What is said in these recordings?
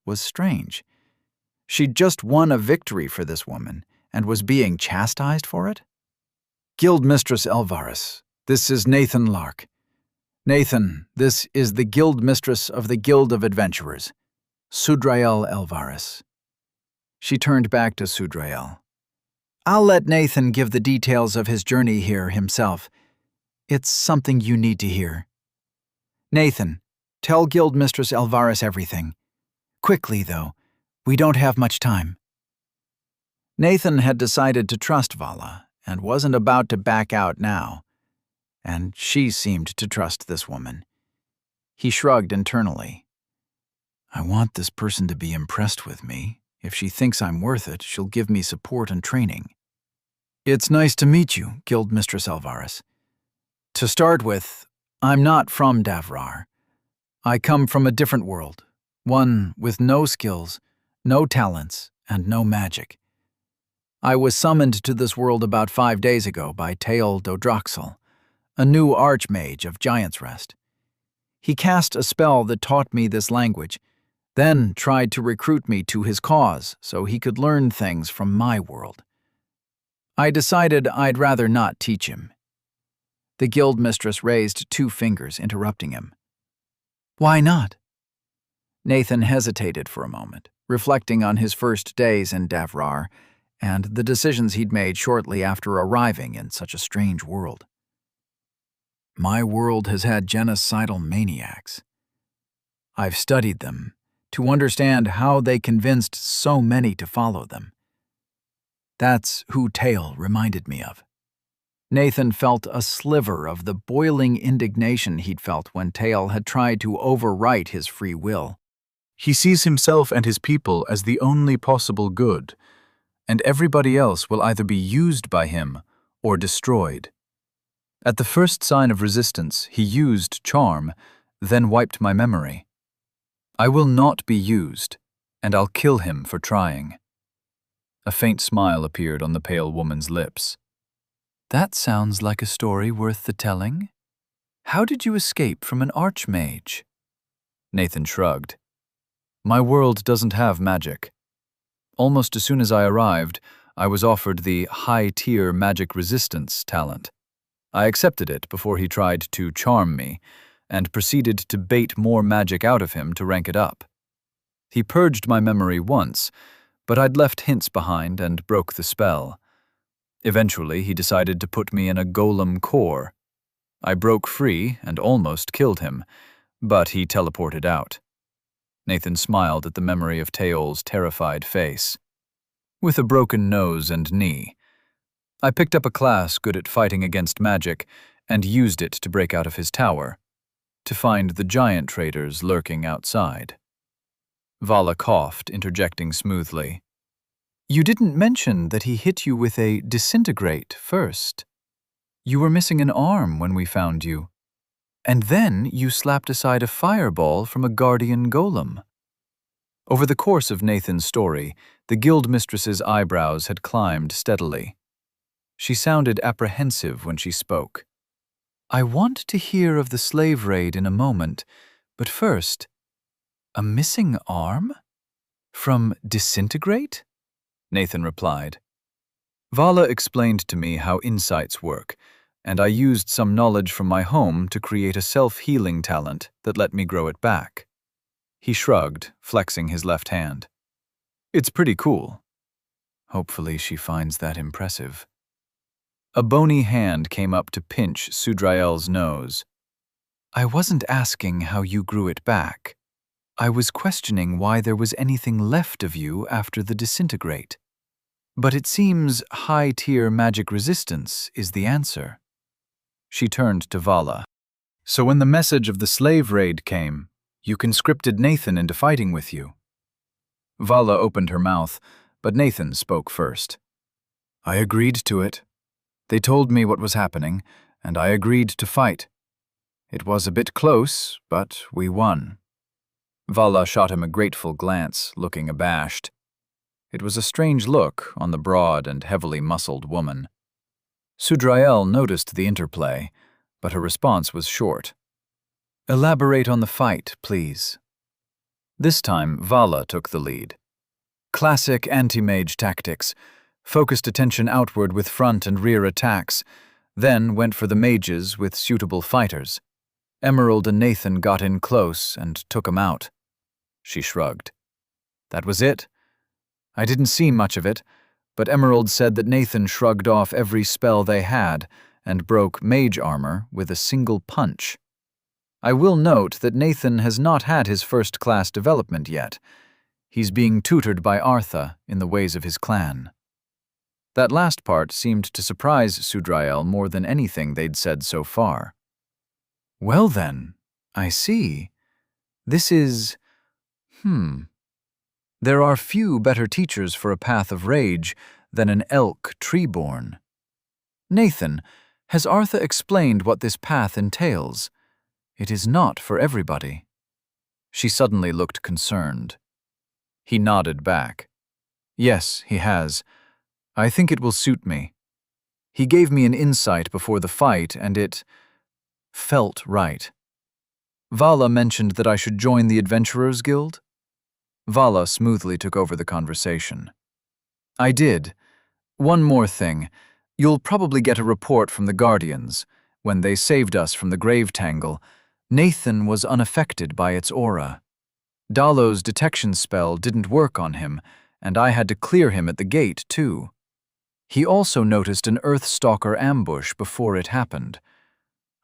was strange. She'd just won a victory for this woman and was being chastised for it? Guild Mistress Elvaris, this is Nathan Lark. Nathan, this is the Guild Mistress of the Guild of Adventurers, Sudrael Elvaris. She turned back to Sudrael. I'll let Nathan give the details of his journey here himself. It's something you need to hear. Nathan, tell Guild Mistress Elvaris everything. Quickly, though. We don't have much time. Nathan had decided to trust Vala and wasn't about to back out now. And she seemed to trust this woman. He shrugged internally. I want this person to be impressed with me. If she thinks I'm worth it, she'll give me support and training. It's nice to meet you, Guild Mistress Elvaris. To start with, I'm not from Davrar. I come from a different world, one with no skills, no talents, and no magic. I was summoned to this world about 5 days ago by Tael Dodroxel, a new archmage of Giant's Rest. He cast a spell that taught me this language, then tried to recruit me to his cause so he could learn things from my world. I decided I'd rather not teach him. The guild mistress raised 2 fingers, interrupting him. Why not? Nathan hesitated for a moment, reflecting on his first days in Davrar and the decisions he'd made shortly after arriving in such a strange world. My world has had genocidal maniacs. I've studied them to understand how they convinced so many to follow them. That's who Tael reminded me of. Nathan felt a sliver of the boiling indignation he'd felt when Tael had tried to overwrite his free will. He sees himself and his people as the only possible good, and everybody else will either be used by him or destroyed. At the first sign of resistance, he used charm, then wiped my memory. I will not be used, and I'll kill him for trying. A faint smile appeared on the pale woman's lips. That sounds like a story worth the telling. How did you escape from an archmage? Nathan shrugged. My world doesn't have magic. Almost as soon as I arrived, I was offered the high-tier magic resistance talent. I accepted it before he tried to charm me, and proceeded to bait more magic out of him to rank it up. He purged my memory once, but I'd left hints behind and broke the spell. Eventually, he decided to put me in a golem core. I broke free and almost killed him, but he teleported out. Nathan smiled at the memory of Tael's terrified face. With a broken nose and knee, I picked up a class good at fighting against magic and used it to break out of his tower, to find the giant traders lurking outside. Vala coughed, interjecting smoothly. You didn't mention that he hit you with a disintegrate first. You were missing an arm when we found you. And then you slapped aside a fireball from a guardian golem. Over the course of Nathan's story, the guild mistress's eyebrows had climbed steadily. She sounded apprehensive when she spoke. I want to hear of the slave raid in a moment, but first, a missing arm? From disintegrate? Nathan replied. Vala explained to me how insights work, and I used some knowledge from my home to create a self-healing talent that let me grow it back. He shrugged, flexing his left hand. It's pretty cool. Hopefully she finds that impressive. A bony hand came up to pinch Sudrael's nose. I wasn't asking how you grew it back. I was questioning why there was anything left of you after the disintegrate. But it seems high-tier magic resistance is the answer. She turned to Vala. So when the message of the slave raid came, you conscripted Nathan into fighting with you. Vala opened her mouth, but Nathan spoke first. I agreed to it. They told me what was happening, and I agreed to fight. It was a bit close, but we won. Vala shot him a grateful glance, looking abashed. It was a strange look on the broad and heavily muscled woman. Sudrael noticed the interplay, but her response was short. Elaborate on the fight, please. This time, Vala took the lead. Classic anti-mage tactics, focused attention outward with front and rear attacks, then went for the mages with suitable fighters. Emerald and Nathan got in close and took 'em out. She shrugged. That was it. I didn't see much of it, but Emerald said that Nathan shrugged off every spell they had and broke mage armor with a single punch. I will note that Nathan has not had his first-class development yet. He's being tutored by Artha in the ways of his clan. That last part seemed to surprise Sudrael more than anything they'd said so far. Well then, I see. This is… There are few better teachers for a path of rage than an elk treeborn. Nathan, has Artha explained what this path entails? It is not for everybody. She suddenly looked concerned. He nodded back. Yes, he has. I think it will suit me. He gave me an insight before the fight, and it felt right. Vala mentioned that I should join the Adventurers Guild. Vala smoothly took over the conversation. I did. One more thing. You'll probably get a report from the Guardians. When they saved us from the grave tangle, Nathan was unaffected by its aura. Dalo's detection spell didn't work on him, and I had to clear him at the gate, too. He also noticed an Earthstalker ambush before it happened.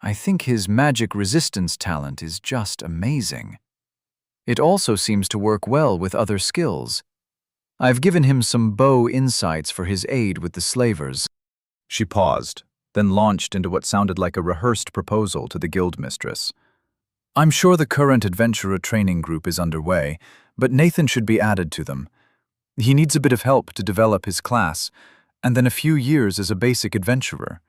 I think his magic resistance talent is just amazing. It also seems to work well with other skills. I've given him some bow insights for his aid with the slavers. She paused, then launched into what sounded like a rehearsed proposal to the guild mistress. I'm sure the current adventurer training group is underway, but Nathan should be added to them. He needs a bit of help to develop his class, and then a few years as a basic adventurer.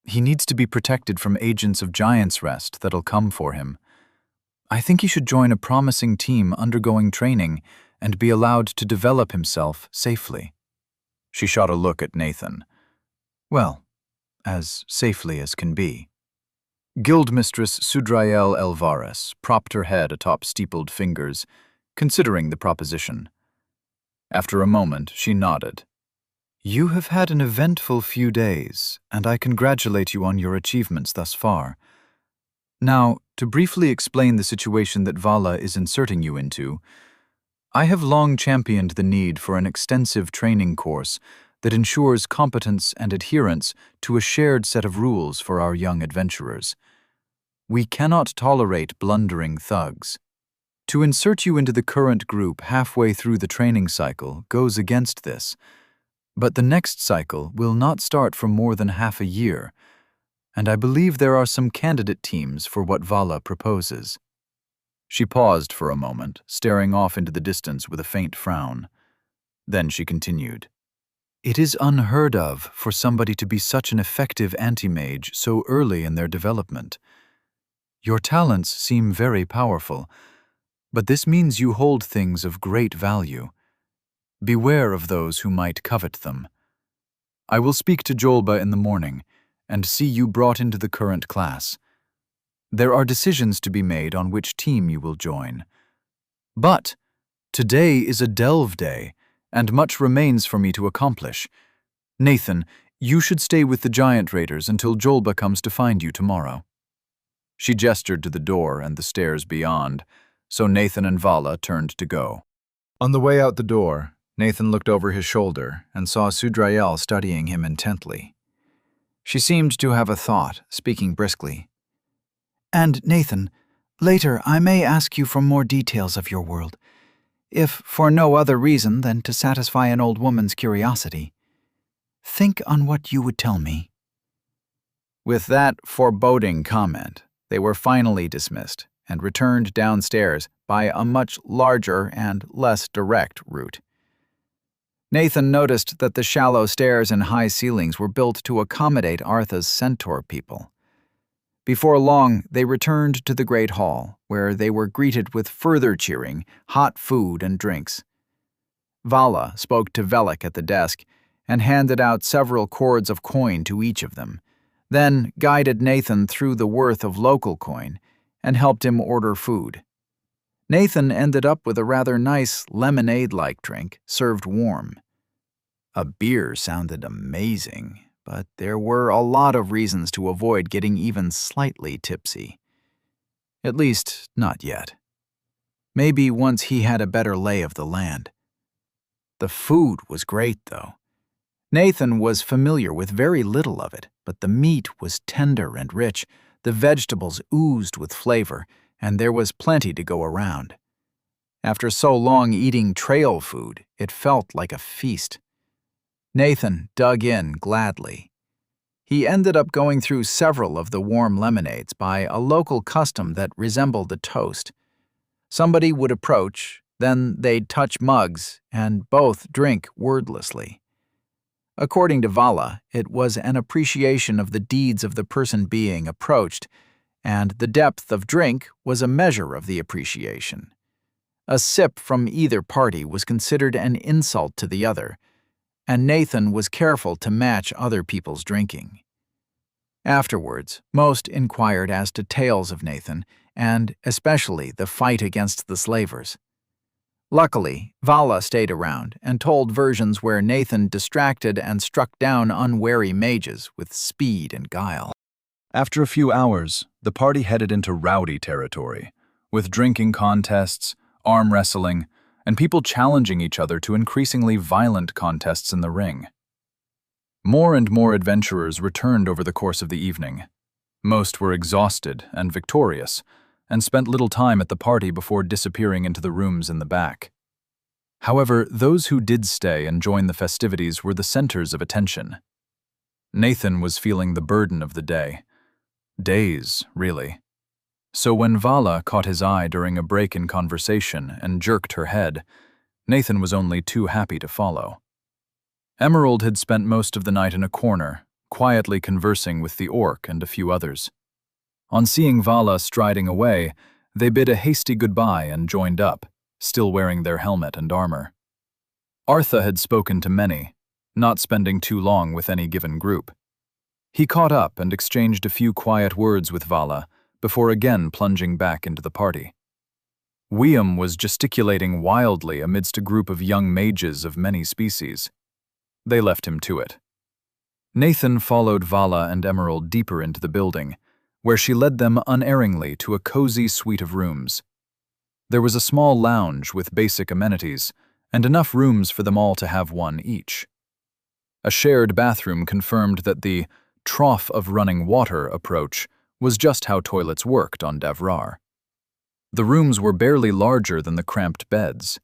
He needs to be protected from agents of Giant's Rest that'll come for him. I think he should join a promising team undergoing training and be allowed to develop himself safely. She shot a look at Nathan. Well, as safely as can be. Guildmistress Sudrael Elvaris propped her head atop steepled fingers, considering the proposition. After a moment, she nodded. You have had an eventful few days, and I congratulate you on your achievements thus far. Now, to briefly explain the situation that Vala is inserting you into, I have long championed the need for an extensive training course that ensures competence and adherence to a shared set of rules for our young adventurers. We cannot tolerate blundering thugs. To insert you into the current group halfway through the training cycle goes against this, but the next cycle will not start for more than half a year, and I believe there are some candidate teams for what Vala proposes. She paused for a moment, staring off into the distance with a faint frown. Then she continued. It is unheard of for somebody to be such an effective anti-mage so early in their development. Your talents seem very powerful, but this means you hold things of great value. Beware of those who might covet them. I will speak to Jolba in the morning and see you brought into the current class. There are decisions to be made on which team you will join. But today is a delve day, and much remains for me to accomplish. Nathan, you should stay with the Giant Raiders until Jolba comes to find you tomorrow. She gestured to the door and the stairs beyond, so Nathan and Vala turned to go. On the way out the door, Nathan looked over his shoulder and saw Sudrael studying him intently. She seemed to have a thought, speaking briskly. And, Nathan, later I may ask you for more details of your world, if for no other reason than to satisfy an old woman's curiosity. Think on what you would tell me. With that foreboding comment, they were finally dismissed and returned downstairs by a much larger and less direct route. Nathan noticed that the shallow stairs and high ceilings were built to accommodate Artha's centaur people. Before long, they returned to the Great Hall, where they were greeted with further cheering, hot food and drinks. Vala spoke to Velik at the desk and handed out several cords of coin to each of them, then guided Nathan through the worth of local coin and helped him order food. Nathan ended up with a rather nice lemonade-like drink served warm. A beer sounded amazing, but there were a lot of reasons to avoid getting even slightly tipsy. At least, not yet. Maybe once he had a better lay of the land. The food was great, though. Nathan was familiar with very little of it, but the meat was tender and rich, the vegetables oozed with flavor, and there was plenty to go around. After so long eating trail food, it felt like a feast. Nathan dug in gladly. He ended up going through several of the warm lemonades by a local custom that resembled a toast. Somebody would approach, then they'd touch mugs, and both drink wordlessly. According to Vala, it was an appreciation of the deeds of the person being approached, and the depth of drink was a measure of the appreciation. A sip from either party was considered an insult to the other, and Nathan was careful to match other people's drinking. Afterwards, most inquired as to tales of Nathan, and especially the fight against the slavers. Luckily, Vala stayed around and told versions where Nathan distracted and struck down unwary mages with speed and guile. After a few hours, the party headed into rowdy territory, with drinking contests, arm wrestling, and people challenging each other to increasingly violent contests in the ring. More and more adventurers returned over the course of the evening. Most were exhausted and victorious, and spent little time at the party before disappearing into the rooms in the back. However, those who did stay and join the festivities were the centers of attention. Nathan was feeling the burden of the day. Days, really. So when Vala caught his eye during a break in conversation and jerked her head, Nathan was only too happy to follow. Emerald had spent most of the night in a corner, quietly conversing with the orc and a few others. On seeing Vala striding away, they bid a hasty goodbye and joined up, still wearing their helmet and armor. Artha had spoken to many, not spending too long with any given group. He caught up and exchanged a few quiet words with Vala before again plunging back into the party. Wiam was gesticulating wildly amidst a group of young mages of many species. They left him to it. Nathan followed Vala and Emerald deeper into the building, where she led them unerringly to a cozy suite of rooms. There was a small lounge with basic amenities, and enough rooms for them all to have one each. A shared bathroom confirmed that the trough of running water approach was just how toilets worked on Davrar. The rooms were barely larger than the cramped beds.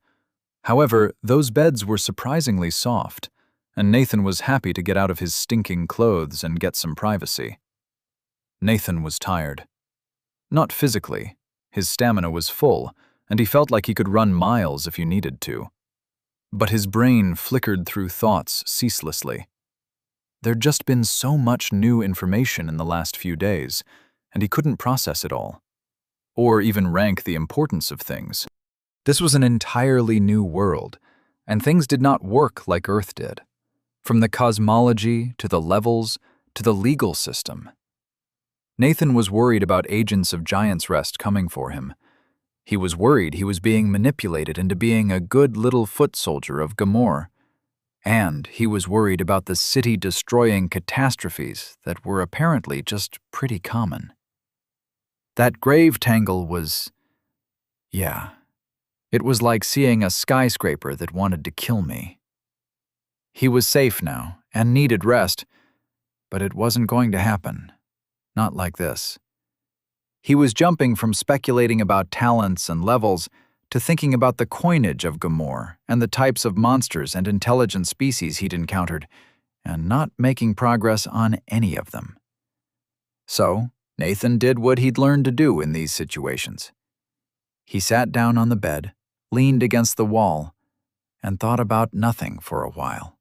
However, those beds were surprisingly soft, and Nathan was happy to get out of his stinking clothes and get some privacy. Nathan was tired. Not physically. His stamina was full, and he felt like he could run miles if he needed to. But his brain flickered through thoughts ceaselessly. There'd just been so much new information in the last few days, and he couldn't process it all, or even rank the importance of things. This was an entirely new world, and things did not work like Earth did. From the cosmology, to the levels, to the legal system. Nathan was worried about agents of Giant's Rest coming for him. He was worried he was being manipulated into being a good little foot soldier of Gamor. And he was worried about the city-destroying catastrophes that were apparently just pretty common. That grave tangle was... yeah. It was like seeing a skyscraper that wanted to kill me. He was safe now, and needed rest, but it wasn't going to happen. Not like this. He was jumping from speculating about talents and levels to thinking about the coinage of Gamor and the types of monsters and intelligent species he'd encountered, and not making progress on any of them. So, Nathan did what he'd learned to do in these situations. He sat down on the bed, leaned against the wall, and thought about nothing for a while.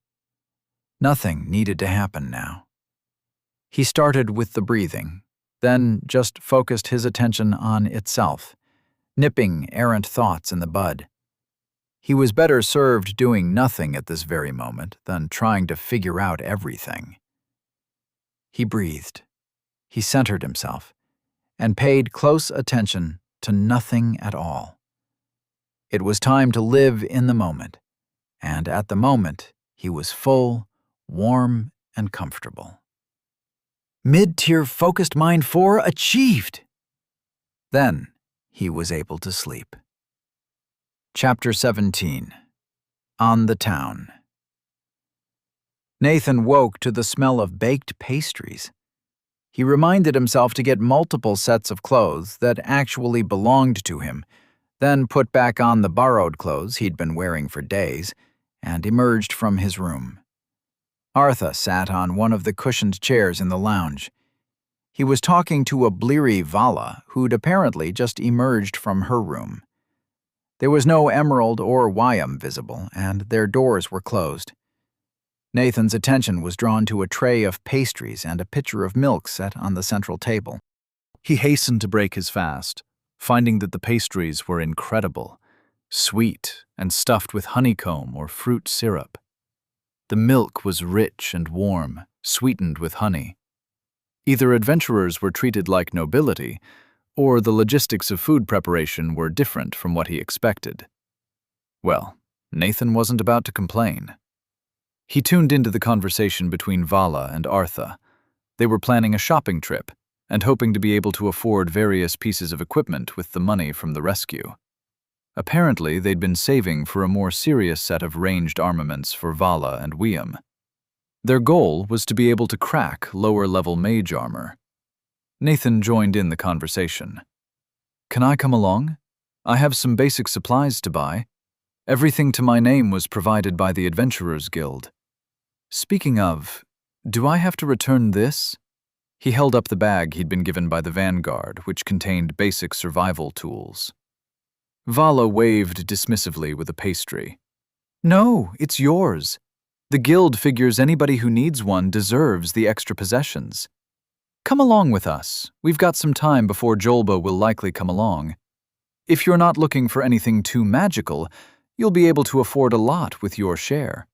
Nothing needed to happen now. He started with the breathing, then just focused his attention on itself, nipping errant thoughts in the bud. He was better served doing nothing at this very moment than trying to figure out everything. He breathed. He centered himself, and paid close attention to nothing at all. It was time to live in the moment, and at the moment, he was full, warm, and comfortable. Mid-tier Focused Mind 4 achieved! Then, he was able to sleep. Chapter 17. On the Town. Nathan woke to the smell of baked pastries. He reminded himself to get multiple sets of clothes that actually belonged to him, then put back on the borrowed clothes he'd been wearing for days, and emerged from his room. Artha sat on one of the cushioned chairs in the lounge. He was talking to a bleary Vala who'd apparently just emerged from her room. There was no Emerald or Wyam visible, and their doors were closed. Nathan's attention was drawn to a tray of pastries and a pitcher of milk set on the central table. He hastened to break his fast, finding that the pastries were incredible, sweet and stuffed with honeycomb or fruit syrup. The milk was rich and warm, sweetened with honey. Either adventurers were treated like nobility, or the logistics of food preparation were different from what he expected. Well, Nathan wasn't about to complain. He tuned into the conversation between Vala and Artha. They were planning a shopping trip and hoping to be able to afford various pieces of equipment with the money from the rescue. Apparently, they'd been saving for a more serious set of ranged armaments for Vala and Wyam. Their goal was to be able to crack lower-level mage armor. Nathan joined in the conversation. "Can I come along? I have some basic supplies to buy. Everything to my name was provided by the Adventurers Guild. Speaking of, do I have to return this?" He held up the bag he'd been given by the Vanguard, which contained basic survival tools. Vala waved dismissively with a pastry. "No, it's yours. The guild figures anybody who needs one deserves the extra possessions. Come along with us. We've got some time before Jolba will likely come along. If you're not looking for anything too magical, you'll be able to afford a lot with your share."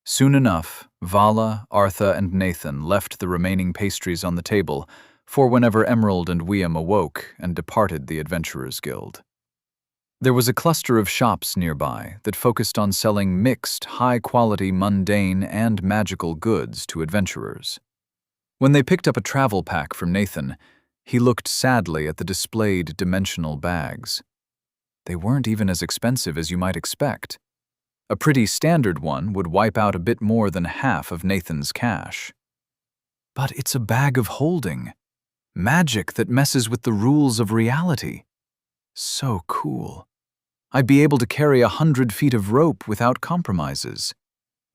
Soon enough, Vala, Artha, and Nathan left the remaining pastries on the table for whenever Emerald and Wyam awoke and departed the Adventurers Guild. There was a cluster of shops nearby that focused on selling mixed, high-quality, mundane, and magical goods to adventurers. When they picked up a travel pack from Nathan, he looked sadly at the displayed dimensional bags. They weren't even as expensive as you might expect. A pretty standard one would wipe out a bit more than half of Nathan's cash. But it's a bag of holding. Magic that messes with the rules of reality. So cool. I'd be able to carry 100 feet of rope without compromises.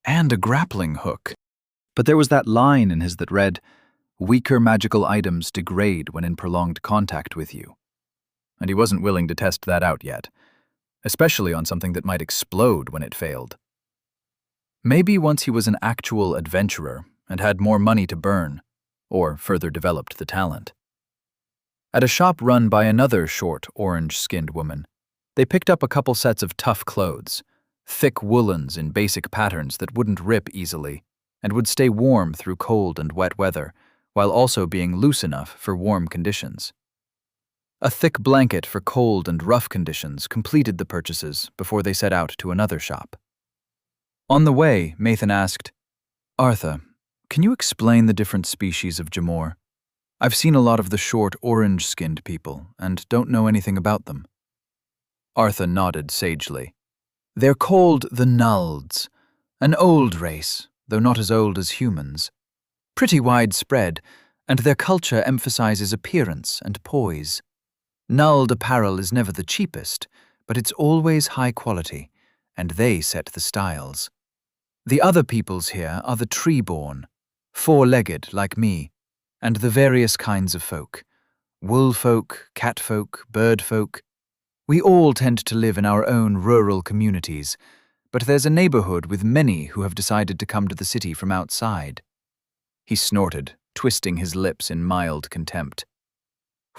And a grappling hook. But there was that line in his that read, "Weaker magical items degrade when in prolonged contact with you." And he wasn't willing to test that out yet, especially on something that might explode when it failed. Maybe once he was an actual adventurer and had more money to burn, or further developed the talent. At a shop run by another short, orange-skinned woman, they picked up a couple sets of tough clothes, thick woolens in basic patterns that wouldn't rip easily and would stay warm through cold and wet weather, while also being loose enough for warm conditions. A thick blanket for cold and rough conditions completed the purchases before they set out to another shop. On the way, Nathan asked, "Artha, can you explain the different species of Jamor? I've seen a lot of the short, orange-skinned people and don't know anything about them." Artha nodded sagely. "They're called the Nulds, an old race, though not as old as humans. Pretty widespread, and their culture emphasizes appearance and poise. Nulled apparel is never the cheapest, but it's always high quality, and they set the styles. The other peoples here are the tree-born, four-legged like me, and the various kinds of folk. Wool folk, cat folk, bird folk. We all tend to live in our own rural communities, but there's a neighborhood with many who have decided to come to the city from outside." He snorted, twisting his lips in mild contempt.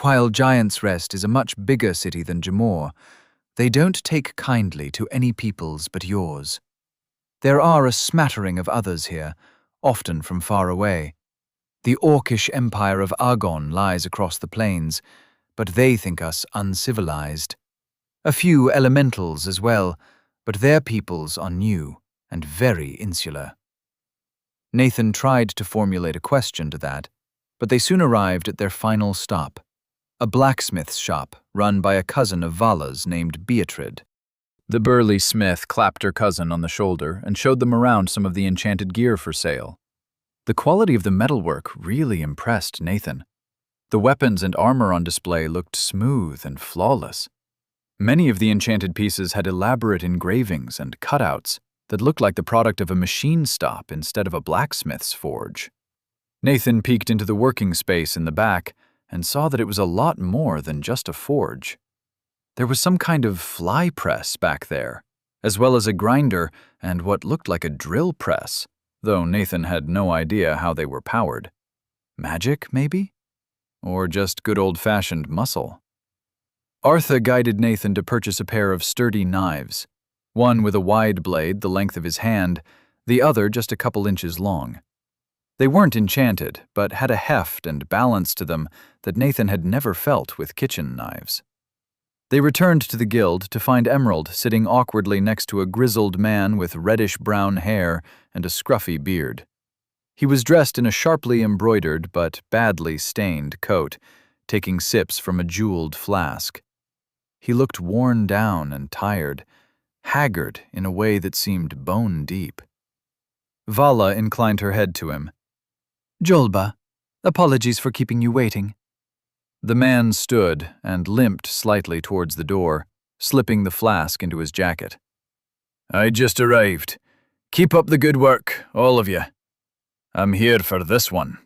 "While Giant's Rest is a much bigger city than Jamor, they don't take kindly to any peoples but yours. There are a smattering of others here, often from far away. The Orcish empire of Argon lies across the plains, but they think us uncivilized. A few elementals as well, but their peoples are new and very insular. Nathan tried to formulate a question to that, but they soon arrived at their final stop, a blacksmith's shop run by a cousin of Vala's named Beatrid. The burly smith clapped her cousin on the shoulder and showed them around some of the enchanted gear for sale. The quality of the metalwork really impressed Nathan. The weapons and armor on display looked smooth and flawless. Many of the enchanted pieces had elaborate engravings and cutouts that looked like the product of a machine shop instead of a blacksmith's forge. Nathan peeked into the working space in the back and saw that it was a lot more than just a forge. There was some kind of fly press back there, as well as a grinder and what looked like a drill press, though Nathan had no idea how they were powered. Magic, maybe? Or just good old-fashioned muscle? Artha guided Nathan to purchase a pair of sturdy knives, one with a wide blade the length of his hand, the other just a couple inches long. They weren't enchanted, but had a heft and balance to them that Nathan had never felt with kitchen knives. They returned to the guild to find Emerald sitting awkwardly next to a grizzled man with reddish-brown hair and a scruffy beard. He was dressed in a sharply embroidered but badly stained coat, taking sips from a jeweled flask. He looked worn down and tired, haggard in a way that seemed bone-deep. Vala inclined her head to him. Jolba, apologies for keeping you waiting. The man stood and limped slightly towards the door, slipping the flask into his jacket. I just arrived. Keep up the good work, all of you. I'm here for this one.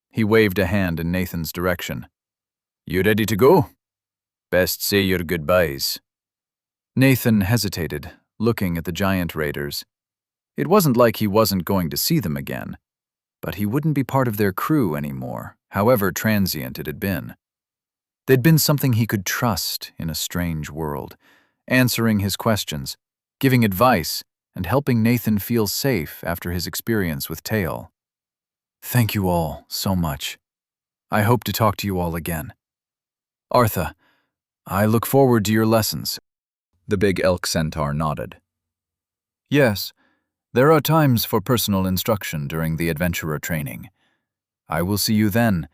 He waved a hand in Nathan's direction. You ready to go? Best say your goodbyes. Nathan hesitated, looking at the giant raiders. It wasn't like he wasn't going to see them again, but he wouldn't be part of their crew anymore, however transient it had been. They'd been something he could trust in a strange world, answering his questions, giving advice, and helping Nathan feel safe after his experience with Tail. Thank you all so much. I hope to talk to you all again. Artha, I look forward to your lessons. The big elk centaur nodded. Yes, there are times for personal instruction during the adventurer training. I will see you then,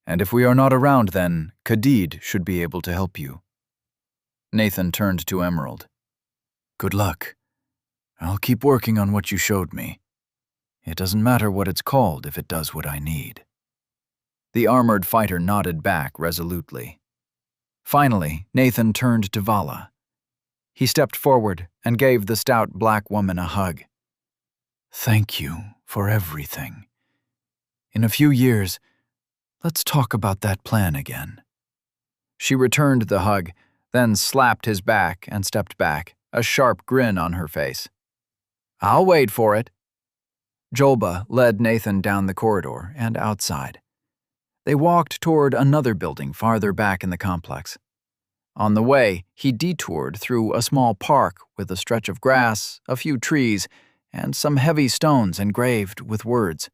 and if we are not around then, Kadid should be able to help you. Nathan turned to Emerald. Good luck. I'll keep working on what you showed me. It doesn't matter what it's called if it does what I need. The armored fighter nodded back resolutely. Finally, Nathan turned to Vala. He stepped forward and gave the stout black woman a hug. Thank you for everything. In a few years, let's talk about that plan again. She returned the hug, then slapped his back and stepped back, a sharp grin on her face. I'll wait for it. Jolba led Nathan down the corridor and outside. They walked toward another building farther back in the complex. On the way, he detoured through a small park with a stretch of grass, a few trees, and some heavy stones engraved with words.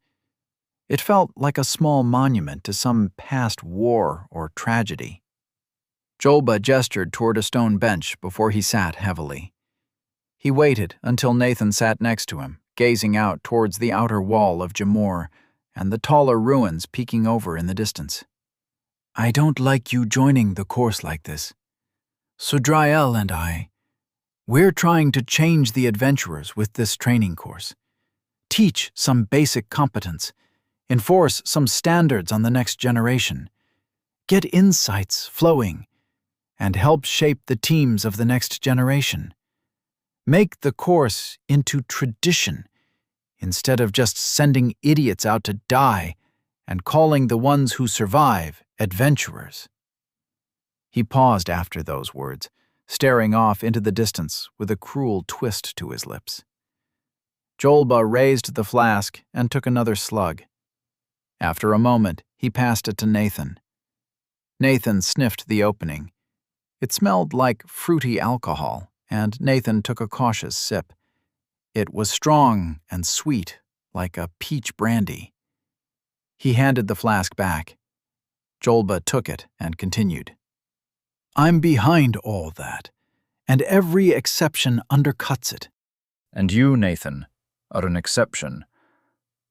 It felt like a small monument to some past war or tragedy. Jolba gestured toward a stone bench before he sat heavily. He waited until Nathan sat next to him, gazing out towards the outer wall of Jamor and the taller ruins peeking over in the distance. I don't like you joining the course like this. Sudrael and we're trying to change the adventurers with this training course. Teach some basic competence. Enforce some standards on the next generation. Get insights flowing, and help shape the teams of the next generation. Make the course into tradition, instead of just sending idiots out to die and calling the ones who survive adventurers. He paused after those words, staring off into the distance with a cruel twist to his lips. Jolba raised the flask and took another slug. After a moment, he passed it to Nathan. Nathan sniffed the opening. It smelled like fruity alcohol, and Nathan took a cautious sip. It was strong and sweet, like a peach brandy. He handed the flask back. Jolba took it and continued. I'm behind all that. and every exception undercuts it. And you, Nathan, are an exception.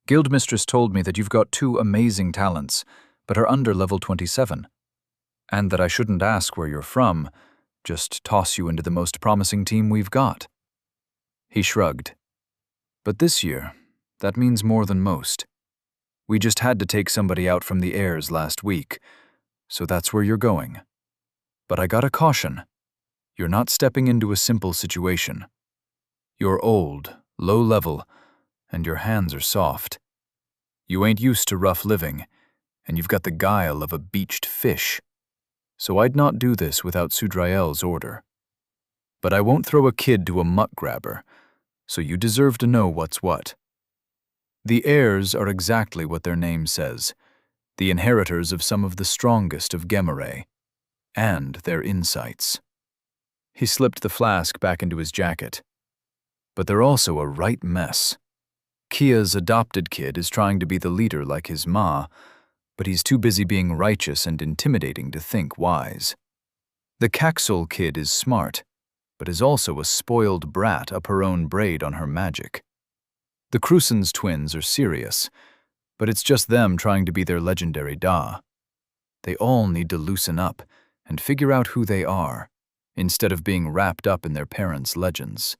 Guildmistress told me that you've got 2 amazing talents, but are under level 27. And that I shouldn't ask where you're from, just toss you into the most promising team we've got. He shrugged. But this year, that means more than most. We just had to take somebody out from the heirs last week, so that's where you're going. But I gotta caution, you're not stepping into a simple situation. You're old, low level, and your hands are soft. You ain't used to rough living, and you've got the guile of a beached fish. So I'd not do this without Sudrael's order. But I won't throw a kid to a muck grabber, so you deserve to know what's what. The heirs are exactly what their name says, the inheritors of some of the strongest of Gemaray, and their insights. He slipped the flask back into his jacket. But they're also a right mess. Kia's adopted kid is trying to be the leader like his ma, but he's too busy being righteous and intimidating to think wise. The Caxel kid is smart, but is also a spoiled brat up her own braid on her magic. The Crusens twins are serious, but it's just them trying to be their legendary Da. They all need to loosen up and figure out who they are, instead of being wrapped up in their parents' legends.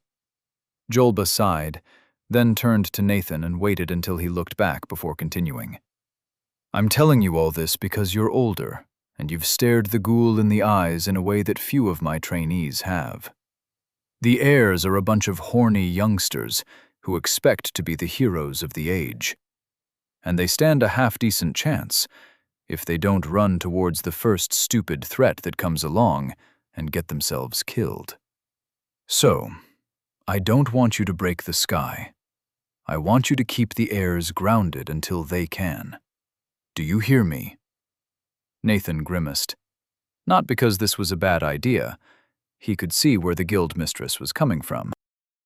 Jolba sighed, then turned to Nathan and waited until he looked back before continuing. I'm telling you all this because you're older, and you've stared the ghoul in the eyes in a way that few of my trainees have. The heirs are a bunch of horny youngsters who expect to be the heroes of the age. And they stand a half-decent chance if they don't run towards the first stupid threat that comes along and get themselves killed. So, I don't want you to break the sky. I want you to keep the heirs grounded until they can. Do you hear me? Nathan grimaced. Not because this was a bad idea. He could see where the guildmistress was coming from.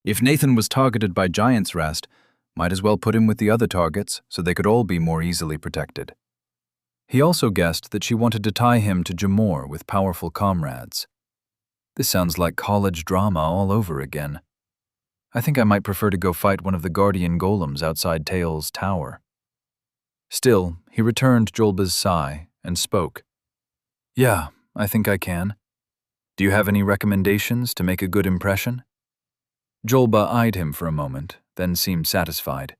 If Nathan was targeted by Giant's Rest, might as well put him with the other targets so they could all be more easily protected. He also guessed that she wanted to tie him to Jamor with powerful comrades. This sounds like college drama all over again. I think I might prefer to go fight one of the guardian golems outside Tael's tower. Still, he returned Jolba's sigh and spoke. Yeah, I think I can. Do you have any recommendations to make a good impression? Jolba eyed him for a moment, then seemed satisfied.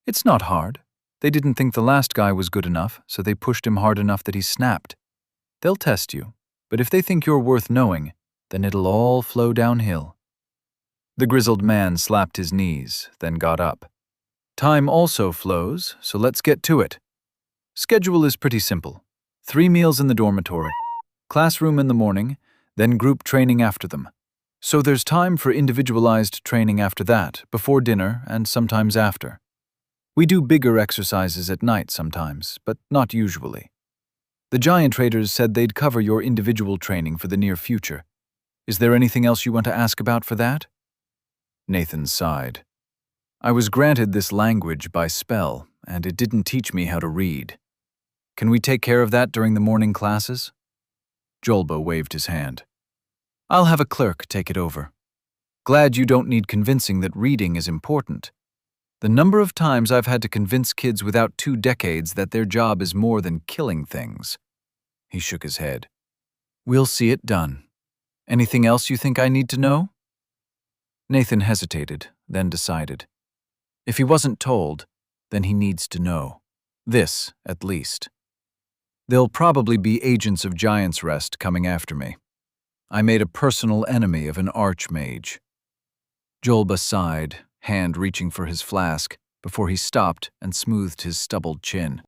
It's not hard. They didn't think the last guy was good enough, so they pushed him hard enough that he snapped. They'll test you, but if they think you're worth knowing, then it'll all flow downhill. The grizzled man slapped his knees, then got up. Time also flows, so let's get to it. Schedule is pretty simple. 3 meals in the dormitory, classroom in the morning, then group training after them. So there's time for individualized training after that, before dinner and sometimes after. We do bigger exercises at night sometimes, but not usually. The giant traders said they'd cover your individual training for the near future. Is there anything else you want to ask about for that? Nathan sighed. I was granted this language by spell, and it didn't teach me how to read. Can we take care of that during the morning classes? Jolba waved his hand. I'll have a clerk take it over. Glad you don't need convincing that reading is important. The number of times I've had to convince kids without 2 decades that their job is more than killing things. He shook his head. We'll see it done. Anything else you think I need to know? Nathan hesitated, then decided. If he wasn't told, then he needs to know. This, at least. There'll probably be agents of Giant's Rest coming after me. I made a personal enemy of an archmage. Jolba sighed, hand reaching for his flask, before he stopped and smoothed his stubbled chin.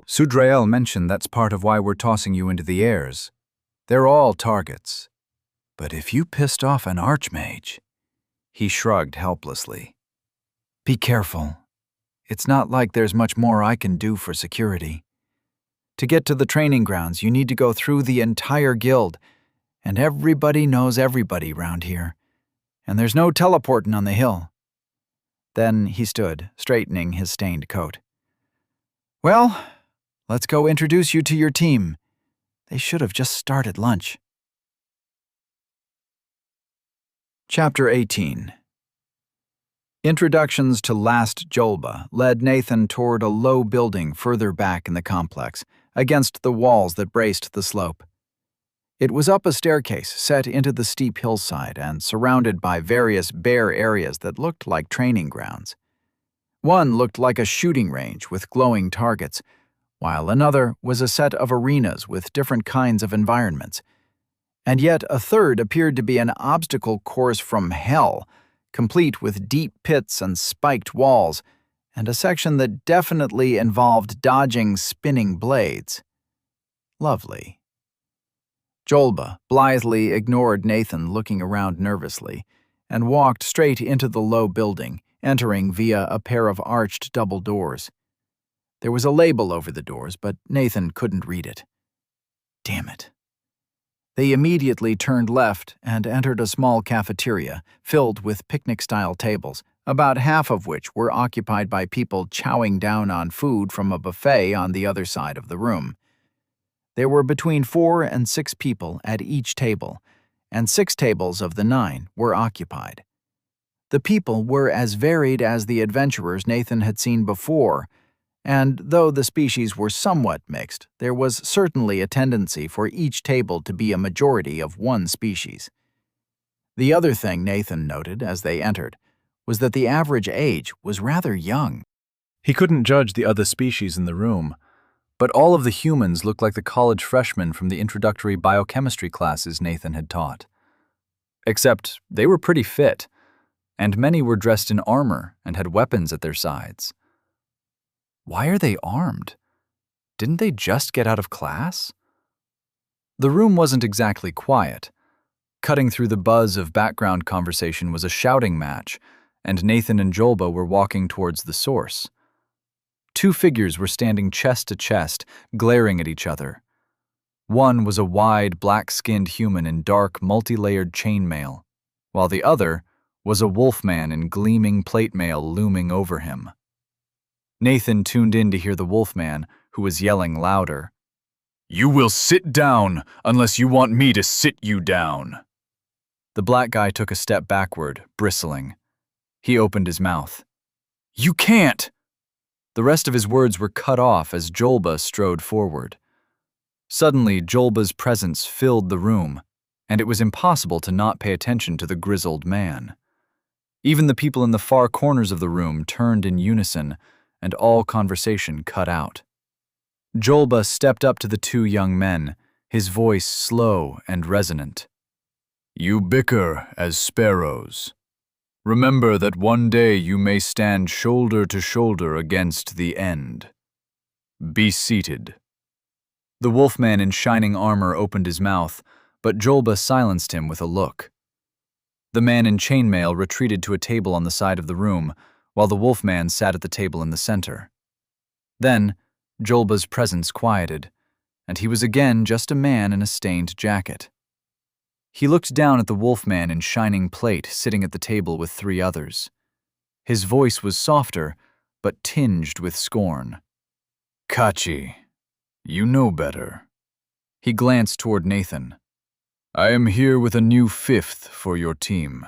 Sudrael mentioned that's part of why we're tossing you into the heirs. They're all targets. But if you pissed off an archmage... He shrugged helplessly. Be careful. It's not like there's much more I can do for security. To get to the training grounds, you need to go through the entire guild, and everybody knows everybody round here. And there's no teleporting on the hill. Then he stood, straightening his stained coat. Well, let's go introduce you to your team. They should have just started lunch. Chapter 18. Introductions to Last Jolba led Nathan toward a low building further back in the complex, against the walls that braced the slope. It was up a staircase set into the steep hillside and surrounded by various bare areas that looked like training grounds. One looked like a shooting range with glowing targets, while another was a set of arenas with different kinds of environments. And yet a third appeared to be an obstacle course from hell, complete with deep pits and spiked walls, and a section that definitely involved dodging spinning blades. Lovely. Jolba blithely ignored Nathan looking around nervously and walked straight into the low building, entering via a pair of arched double doors. There was a label over the doors, but Nathan couldn't read it. Damn it. They immediately turned left and entered a small cafeteria filled with picnic-style tables, about half of which were occupied by people chowing down on food from a buffet on the other side of the room. There were between 4 and 6 people at each table, and 6 tables of the 9 were occupied. The people were as varied as the adventurers Nathan had seen before, and though the species were somewhat mixed, there was certainly a tendency for each table to be a majority of one species. The other thing Nathan noted as they entered was that the average age was rather young. He couldn't judge the other species in the room, but all of the humans looked like the college freshmen from the introductory biochemistry classes Nathan had taught. Except they were pretty fit, and many were dressed in armor and had weapons at their sides. Why are they armed? Didn't they just get out of class? The room wasn't exactly quiet. Cutting through the buzz of background conversation was a shouting match, and Nathan and Jolba were walking towards the source. 2 figures were standing chest to chest, glaring at each other. One was a wide, black-skinned human in dark, multi-layered chainmail, while the other was a wolfman in gleaming plate mail looming over him. Nathan tuned in to hear the wolfman, who was yelling louder. "You will sit down unless you want me to sit you down." The black guy took a step backward, bristling. He opened his mouth. "You can't!" The rest of his words were cut off as Jolba strode forward. Suddenly, Jolba's presence filled the room, and it was impossible to not pay attention to the grizzled man. Even the people in the far corners of the room turned in unison, and all conversation cut out. Jolba stepped up to the 2 young men, his voice slow and resonant. "You bicker as sparrows. Remember that one day you may stand shoulder to shoulder against the end. Be seated." The wolfman in shining armor opened his mouth, but Jolba silenced him with a look. The man in chainmail retreated to a table on the side of the room, while the wolfman sat at the table in the center. Then, Jolba's presence quieted, and he was again just a man in a stained jacket. He looked down at the wolfman in shining plate sitting at the table with 3 others. His voice was softer, but tinged with scorn. "Kachi, you know better." He glanced toward Nathan. "I am here with a new 5th for your team.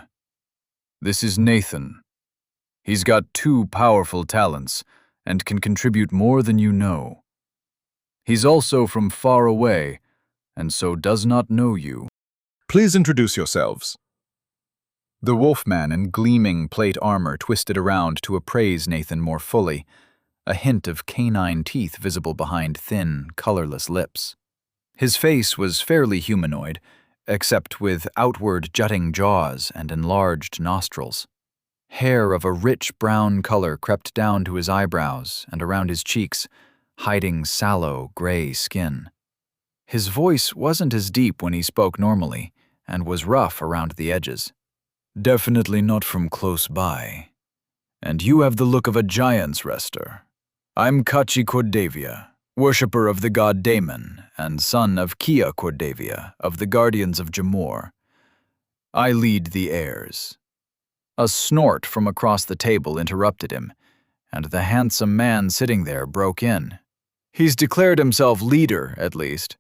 This is Nathan. He's got 2 powerful talents and can contribute more than you know. He's also from far away, and so does not know you. Please introduce yourselves." The wolfman in gleaming plate armor twisted around to appraise Nathan more fully, a hint of canine teeth visible behind thin, colorless lips. His face was fairly humanoid, except with outward jutting jaws and enlarged nostrils. Hair of a rich brown color crept down to his eyebrows and around his cheeks, hiding sallow, gray skin. His voice wasn't as deep when he spoke normally, and was rough around the edges. "Definitely not from close by. And you have the look of a giant's rester. I'm Kachi Cordavia, worshipper of the god Damon, and son of Kia Cordavia of the Guardians of Jamor. I lead the heirs." A snort from across the table interrupted him, and the handsome man sitting there broke in. "He's declared himself leader, at least.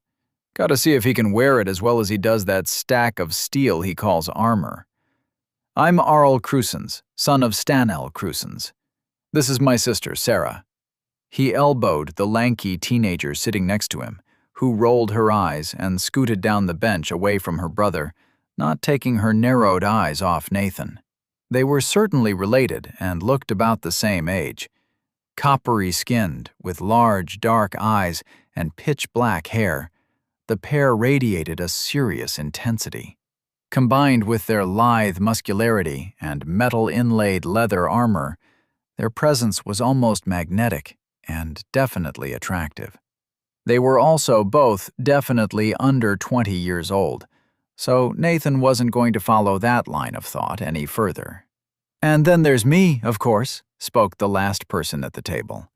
Gotta see if he can wear it as well as he does that stack of steel he calls armor." I'm Arl Cruisens, son of Stanel Cruisens. This is my sister, Sarah. He elbowed the lanky teenager sitting next to him, who rolled her eyes and scooted down the bench away from her brother, not taking her narrowed eyes off Nathan. They were certainly related and looked about the same age. Coppery-skinned, with large, dark eyes and pitch-black hair, the pair radiated a serious intensity. Combined with their lithe muscularity and metal-inlaid leather armor, their presence was almost magnetic and definitely attractive. They were also both definitely under 20 years old, so Nathan wasn't going to follow that line of thought any further. "And then there's me, of course," spoke the last person at the table.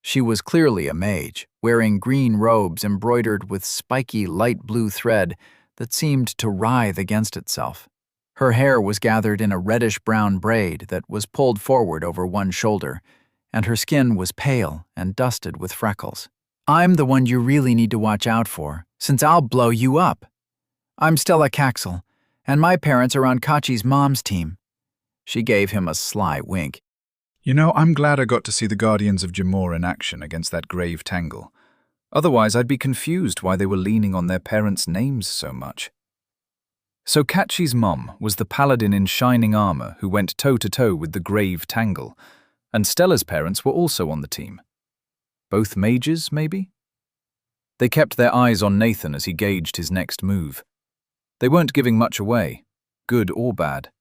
She was clearly a mage, wearing green robes embroidered with spiky light blue thread that seemed to writhe against itself. Her hair was gathered in a reddish-brown braid that was pulled forward over one shoulder, and her skin was pale and dusted with freckles. "I'm the one you really need to watch out for, since I'll blow you up. I'm Stella Caxel, and my parents are on Kachi's mom's team." She gave him a sly wink. You know, I'm glad I got to see the Guardians of Jamor in action against that grave tangle. Otherwise, I'd be confused why they were leaning on their parents' names so much. So Kachi's mom was the paladin in shining armor who went toe-to-toe with the grave tangle, and Stella's parents were also on the team. Both mages, maybe? They kept their eyes on Nathan as he gauged his next move. They weren't giving much away, good or bad.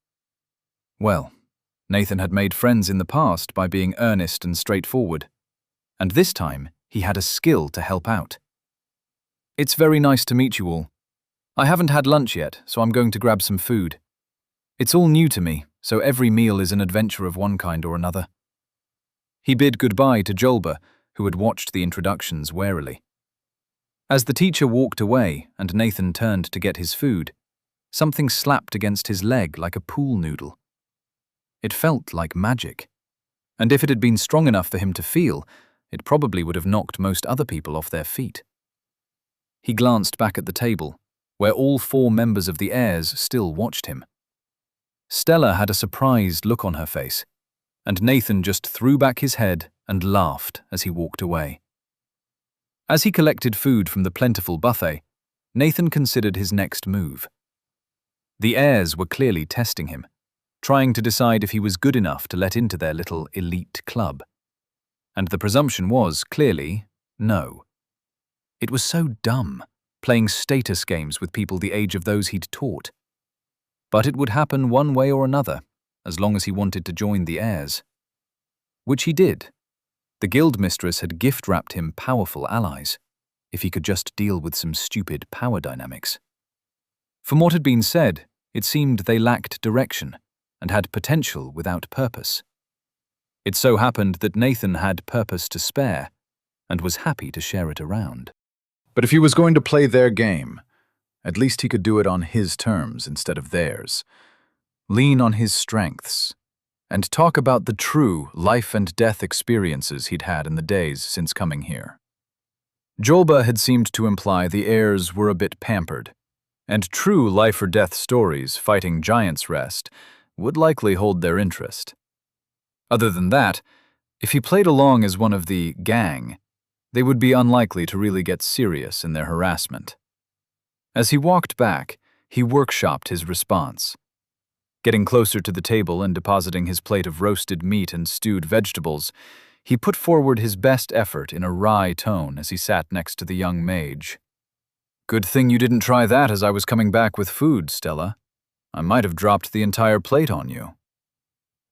Well, Nathan had made friends in the past by being earnest and straightforward, and this time he had a skill to help out. "It's very nice to meet you all. I haven't had lunch yet, so I'm going to grab some food. It's all new to me, so every meal is an adventure of one kind or another." He bid goodbye to Jolba, who had watched the introductions warily. As the teacher walked away and Nathan turned to get his food, something slapped against his leg like a pool noodle. It felt like magic, and if it had been strong enough for him to feel, it probably would have knocked most other people off their feet. He glanced back at the table, where all 4 members of the heirs still watched him. Stella had a surprised look on her face, and Nathan just threw back his head and laughed as he walked away. As he collected food from the plentiful buffet, Nathan considered his next move. The heirs were clearly testing him, trying to decide if he was good enough to let into their little elite club. And the presumption was, clearly, no. It was so dumb, playing status games with people the age of those he'd taught. But it would happen one way or another, as long as he wanted to join the heirs. Which he did. The guild mistress had gift-wrapped him powerful allies, if he could just deal with some stupid power dynamics. From what had been said, it seemed they lacked direction, and had potential without purpose. It so happened that Nathan had purpose to spare, and was happy to share it around. But if he was going to play their game, at least he could do it on his terms instead of theirs. Lean on his strengths, and talk about the true life-and-death experiences he'd had in the days since coming here. Jolba had seemed to imply the heirs were a bit pampered, and true life-or-death stories fighting giants' rest would likely hold their interest. Other than that, if he played along as one of the gang, they would be unlikely to really get serious in their harassment. As he walked back, he workshopped his response. Getting closer to the table and depositing his plate of roasted meat and stewed vegetables, he put forward his best effort in a wry tone as he sat next to the young mage. "Good thing you didn't try that as I was coming back with food, Stella. I might have dropped the entire plate on you."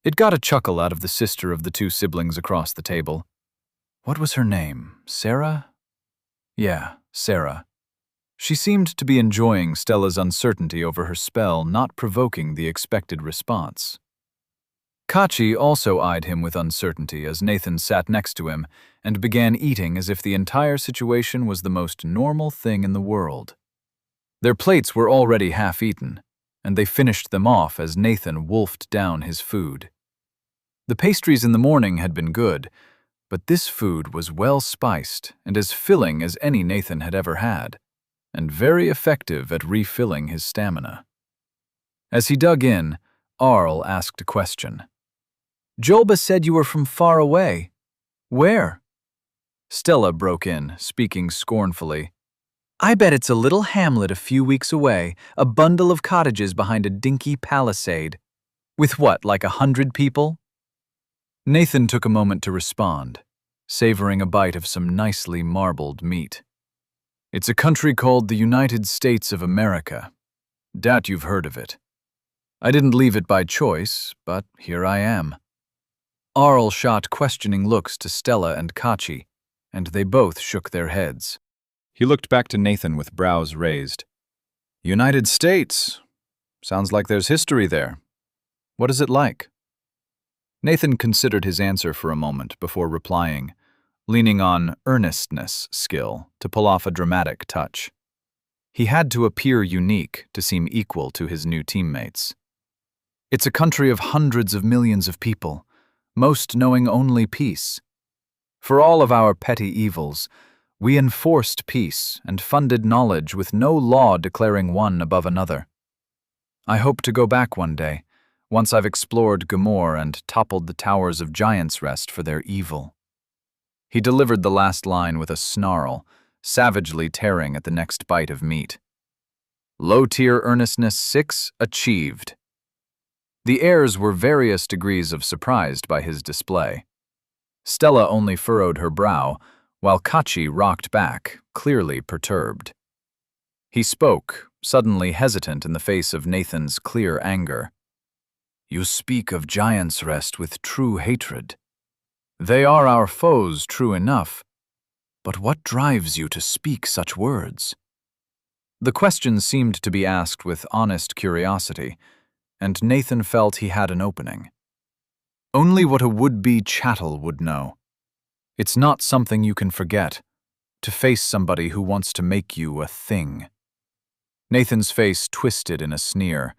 It got a chuckle out of the sister of the 2 siblings across the table. What was her name? Sarah? Yeah, Sarah. She seemed to be enjoying Stella's uncertainty over her spell not provoking the expected response. Kachi also eyed him with uncertainty as Nathan sat next to him and began eating as if the entire situation was the most normal thing in the world. Their plates were already half-eaten, and they finished them off as Nathan wolfed down his food. The pastries in the morning had been good, but this food was well-spiced and as filling as any Nathan had ever had, and very effective at refilling his stamina. As he dug in, Arl asked a question. Julba said you were from far away. Where? Stella broke in, speaking scornfully. I bet it's a little hamlet a few weeks away, a bundle of cottages behind a dinky palisade. With what, like 100 people? Nathan took a moment to respond, savoring a bite of some nicely marbled meat. It's a country called the United States of America. Doubt you've heard of it. I didn't leave it by choice, but here I am. Arl shot questioning looks to Stella and Kachi, and they both shook their heads. He looked back to Nathan with brows raised. United States. Sounds like there's history there. What is it like? Nathan considered his answer for a moment before replying, leaning on earnestness skill to pull off a dramatic touch. He had to appear unique to seem equal to his new teammates. It's a country of hundreds of millions of people, most knowing only peace. For all of our petty evils, we enforced peace and funded knowledge with no law declaring one above another. I hope to go back one day, once I've explored Gamor and toppled the towers of Giant's Rest for their evil. He delivered the last line with a snarl, savagely tearing at the next bite of meat. Low-tier earnestness 6 achieved. The heirs were various degrees of surprised by his display. Stella only furrowed her brow, while Kachi rocked back, clearly perturbed. He spoke, suddenly hesitant in the face of Nathan's clear anger. You speak of Giant's Rest with true hatred. They are our foes, true enough. But what drives you to speak such words? The question seemed to be asked with honest curiosity, and Nathan felt he had an opening. Only what a would-be chattel would know. It's not something you can forget, to face somebody who wants to make you a thing. Nathan's face twisted in a sneer,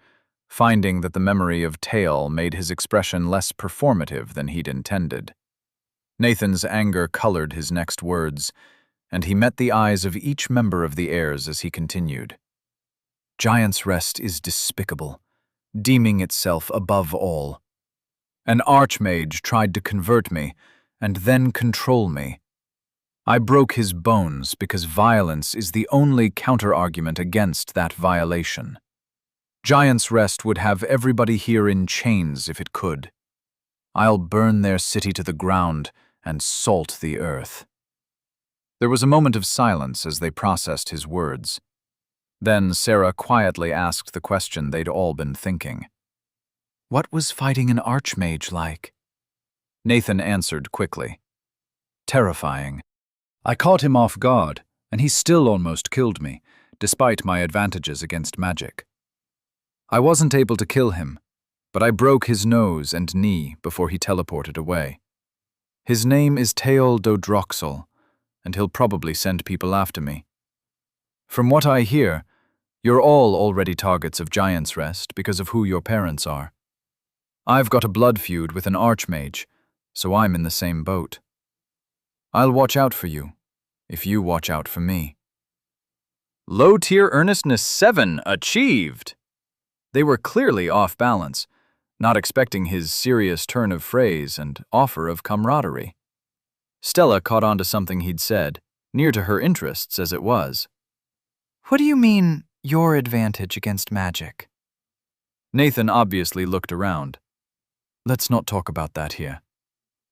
finding that the memory of Tail made his expression less performative than he'd intended. Nathan's anger colored his next words, and he met the eyes of each member of the heirs as he continued. Giant's Rest is despicable, deeming itself above all. An archmage tried to convert me, and then control me. I broke his bones because violence is the only counter-argument against that violation. Giant's Rest would have everybody here in chains if it could. I'll burn their city to the ground and salt the earth. There was a moment of silence as they processed his words. Then Sarah quietly asked the question they'd all been thinking. What was fighting an archmage like? Nathan answered quickly. Terrifying. I caught him off guard, and he still almost killed me, despite my advantages against magic. I wasn't able to kill him, but I broke his nose and knee before he teleported away. His name is Teol Dodroxel, and he'll probably send people after me. From what I hear, you're all already targets of Giant's Rest because of who your parents are. I've got a blood feud with an archmage, so I'm in the same boat. I'll watch out for you, if you watch out for me. Low-tier earnestness 7 achieved! They were clearly off balance, not expecting his serious turn of phrase and offer of camaraderie. Stella caught on to something he'd said, near to her interests as it was. What do you mean, your advantage against magic? Nathan obviously looked around. Let's not talk about that here.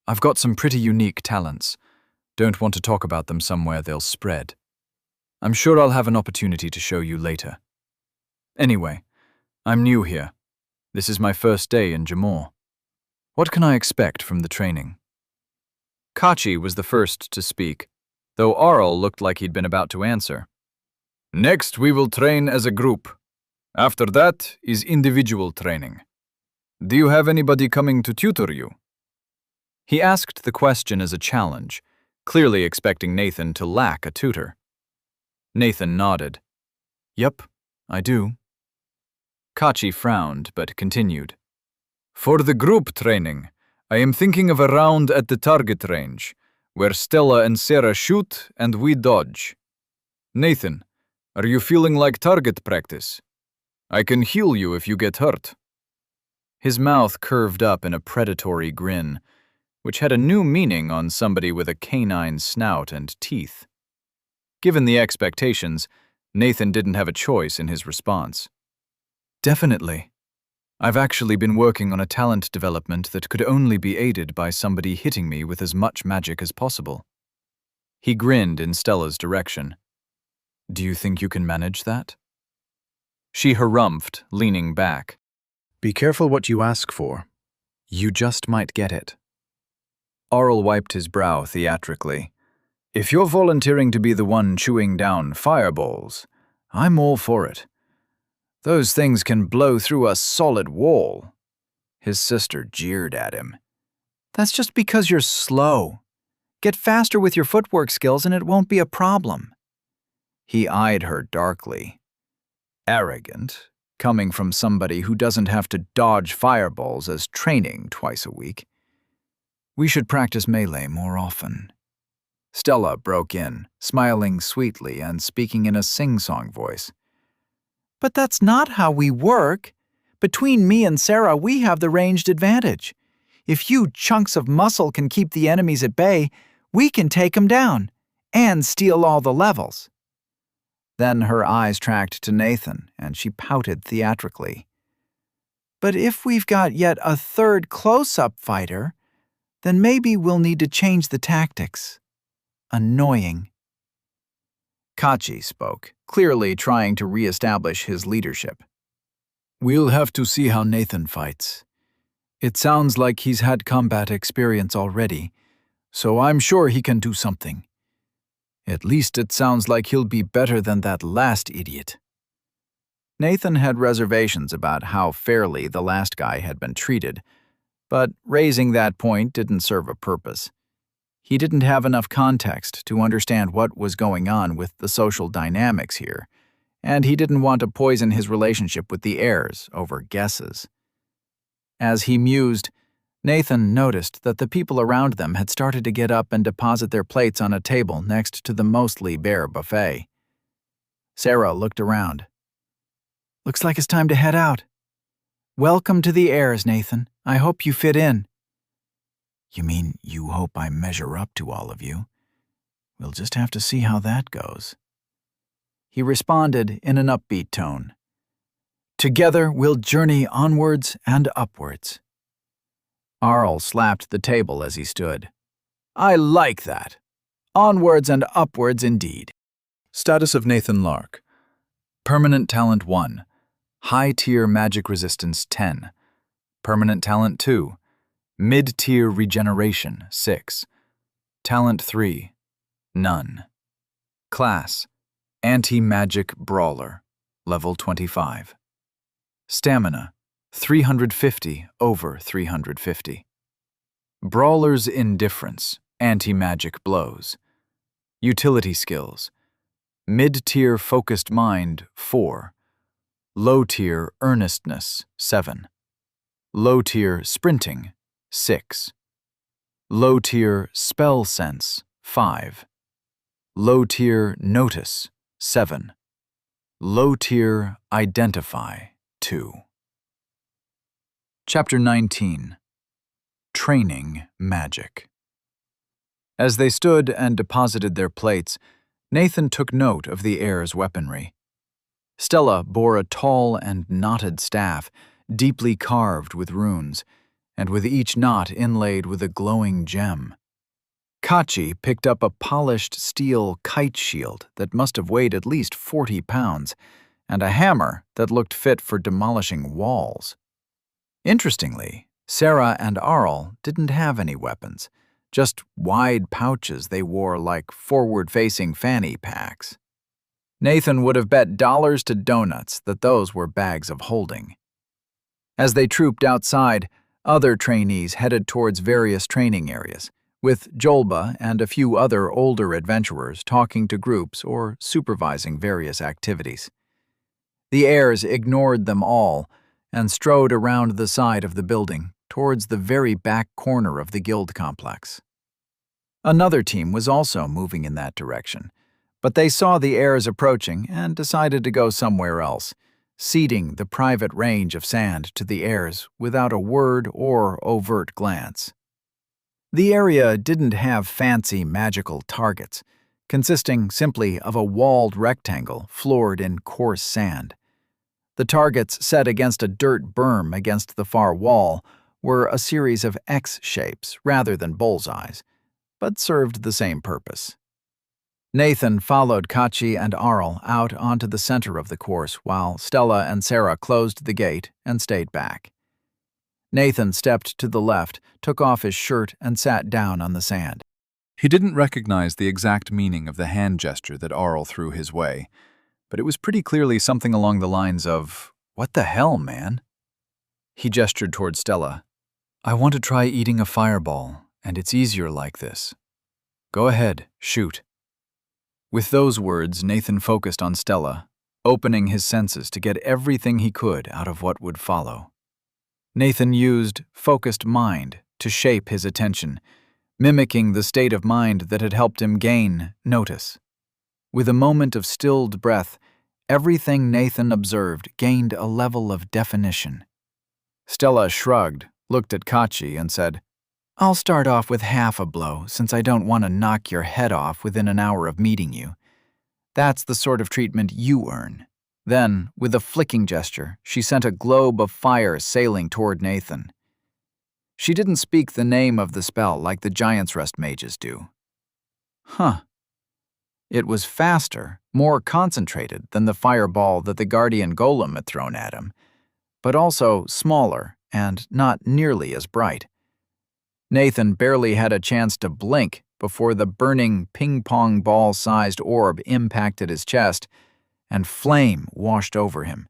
I've got some pretty unique talents. Don't want to talk about them somewhere they'll spread. I'm sure I'll have an opportunity to show you later. Anyway, I'm new here. This is my first day in Jamor. What can I expect from the training? Kachi was the first to speak, though Arl looked like he'd been about to answer. Next, we will train as a group. After that is individual training. Do you have anybody coming to tutor you? He asked the question as a challenge, clearly expecting Nathan to lack a tutor. Nathan nodded. Yep, I do. Kachi frowned, but continued. For the group training, I am thinking of a round at the target range, where Stella and Sarah shoot and we dodge. Nathan, are you feeling like target practice? I can heal you if you get hurt. His mouth curved up in a predatory grin, which had a new meaning on somebody with a canine snout and teeth. Given the expectations, Nathan didn't have a choice in his response. Definitely. I've actually been working on a talent development that could only be aided by somebody hitting me with as much magic as possible. He grinned in Stella's direction. Do you think you can manage that? She harumphed, leaning back. Be careful what you ask for. You just might get it. Aurel wiped his brow theatrically. If you're volunteering to be the one chewing down fireballs, I'm all for it. Those things can blow through a solid wall. His sister jeered at him. That's just because you're slow. Get faster with your footwork skills and it won't be a problem. He eyed her darkly. Arrogant, coming from somebody who doesn't have to dodge fireballs as training twice a week. We should practice melee more often. Stella broke in, smiling sweetly and speaking in a sing-song voice. But that's not how we work. Between me and Sarah, we have the ranged advantage. If you chunks of muscle can keep the enemies at bay, we can take them down and steal all the levels. Then her eyes tracked to Nathan, and she pouted theatrically. But if we've got yet a third close-up fighter, then maybe we'll need to change the tactics. Annoying. Kachi spoke, clearly trying to re-establish his leadership. We'll have to see how Nathan fights. It sounds like he's had combat experience already, so I'm sure he can do something. At least it sounds like he'll be better than that last idiot. Nathan had reservations about how fairly the last guy had been treated, but raising that point didn't serve a purpose. He didn't have enough context to understand what was going on with the social dynamics here, and he didn't want to poison his relationship with the heirs over guesses. As he mused, Nathan noticed that the people around them had started to get up and deposit their plates on a table next to the mostly bare buffet. Sarah looked around. Looks like it's time to head out. Welcome to the heirs, Nathan. I hope you fit in. You mean you hope I measure up to all of you? We'll just have to see how that goes. He responded in an upbeat tone. Together we'll journey onwards and upwards. Aurel slapped the table as he stood. I like that. Onwards and upwards indeed. Status of Nathan Lark. Permanent Talent 1. High-tier magic resistance 10. Permanent Talent 2. Mid-tier regeneration 6. Talent 3. None. Class. Anti-magic brawler. Level 25. Stamina. 350 over 350. Brawler's Indifference, Anti-Magic Blows. Utility Skills. Mid-tier Focused Mind, 4. Low-tier Earnestness, 7. Low-tier Sprinting, 6. Low-tier Spell Sense, 5. Low-tier Notice, 7. Low-tier Identify, 2. Chapter 19. Training Magic. As they stood and deposited their plates, Nathan took note of the heir's weaponry. Stella bore a tall and knotted staff, deeply carved with runes, and with each knot inlaid with a glowing gem. Kachi picked up a polished steel kite shield that must have weighed at least 40 pounds, and a hammer that looked fit for demolishing walls. Interestingly, Sarah and Aurel didn't have any weapons, just wide pouches they wore like forward-facing fanny packs. Nathan would have bet dollars to donuts that those were bags of holding. As they trooped outside, other trainees headed towards various training areas, with Jolba and a few other older adventurers talking to groups or supervising various activities. The heirs ignored them all and strode around the side of the building towards the very back corner of the guild complex. Another team was also moving in that direction, but they saw the heirs approaching and decided to go somewhere else, ceding the private range of sand to the heirs without a word or overt glance. The area didn't have fancy magical targets, consisting simply of a walled rectangle floored in coarse sand. The targets set against a dirt berm against the far wall were a series of X shapes rather than bullseyes, but served the same purpose. Nathan followed Kachi and Arl out onto the center of the course while Stella and Sarah closed the gate and stayed back. Nathan stepped to the left, took off his shirt, and sat down on the sand. He didn't recognize the exact meaning of the hand gesture that Arl threw his way, but it was pretty clearly something along the lines of, "What the hell, man?" He gestured toward Stella. "I want to try eating a fireball, and it's easier like this. Go ahead, shoot." With those words, Nathan focused on Stella, opening his senses to get everything he could out of what would follow. Nathan used focused mind to shape his attention, mimicking the state of mind that had helped him gain notice. With a moment of stilled breath, everything Nathan observed gained a level of definition. Stella shrugged, looked at Kachi, and said, "I'll start off with half a blow since I don't want to knock your head off within an hour of meeting you. That's the sort of treatment you earn." Then, with a flicking gesture, she sent a globe of fire sailing toward Nathan. She didn't speak the name of the spell like the Giant's Rest mages do. It was faster, more concentrated than the fireball that the guardian golem had thrown at him, but also smaller and not nearly as bright. Nathan barely had a chance to blink before the burning ping-pong ball-sized orb impacted his chest, and flame washed over him.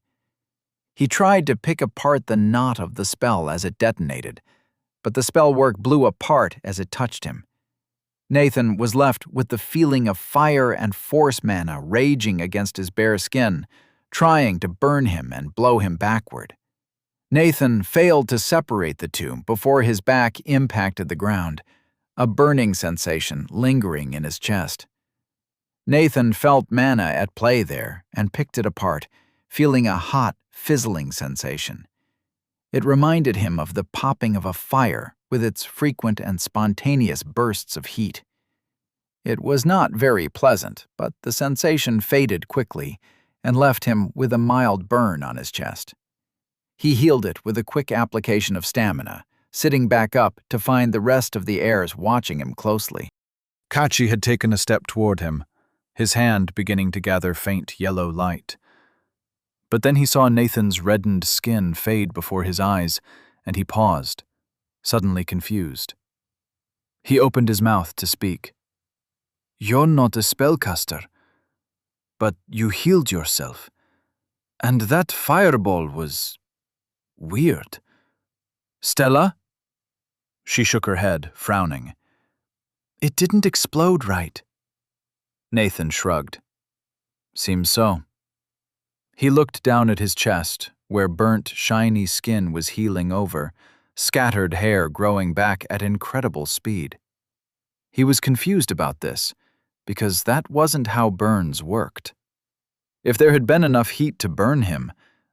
He tried to pick apart the knot of the spell as it detonated, but the spellwork blew apart as it touched him. Nathan was left with the feeling of fire and force mana raging against his bare skin, trying to burn him and blow him backward. Nathan failed to separate the two before his back impacted the ground, a burning sensation lingering in his chest. Nathan felt mana at play there and picked it apart, feeling a hot, fizzling sensation. It reminded him of the popping of a fire with its frequent and spontaneous bursts of heat. It was not very pleasant, but the sensation faded quickly and left him with a mild burn on his chest. He healed it with a quick application of stamina, sitting back up to find the rest of the heirs watching him closely. Kachi had taken a step toward him, his hand beginning to gather faint yellow light. But then he saw Nathan's reddened skin fade before his eyes, and he paused, suddenly confused. He opened his mouth to speak. "You're not a spellcaster, but you healed yourself. And that fireball was weird. Stella?" She shook her head, frowning. "It didn't explode right." Nathan shrugged. "Seems so." He looked down at his chest, where burnt, shiny skin was healing over, scattered hair growing back at incredible speed. He was confused about this, because that wasn't how burns worked. If there had been enough heat to burn him,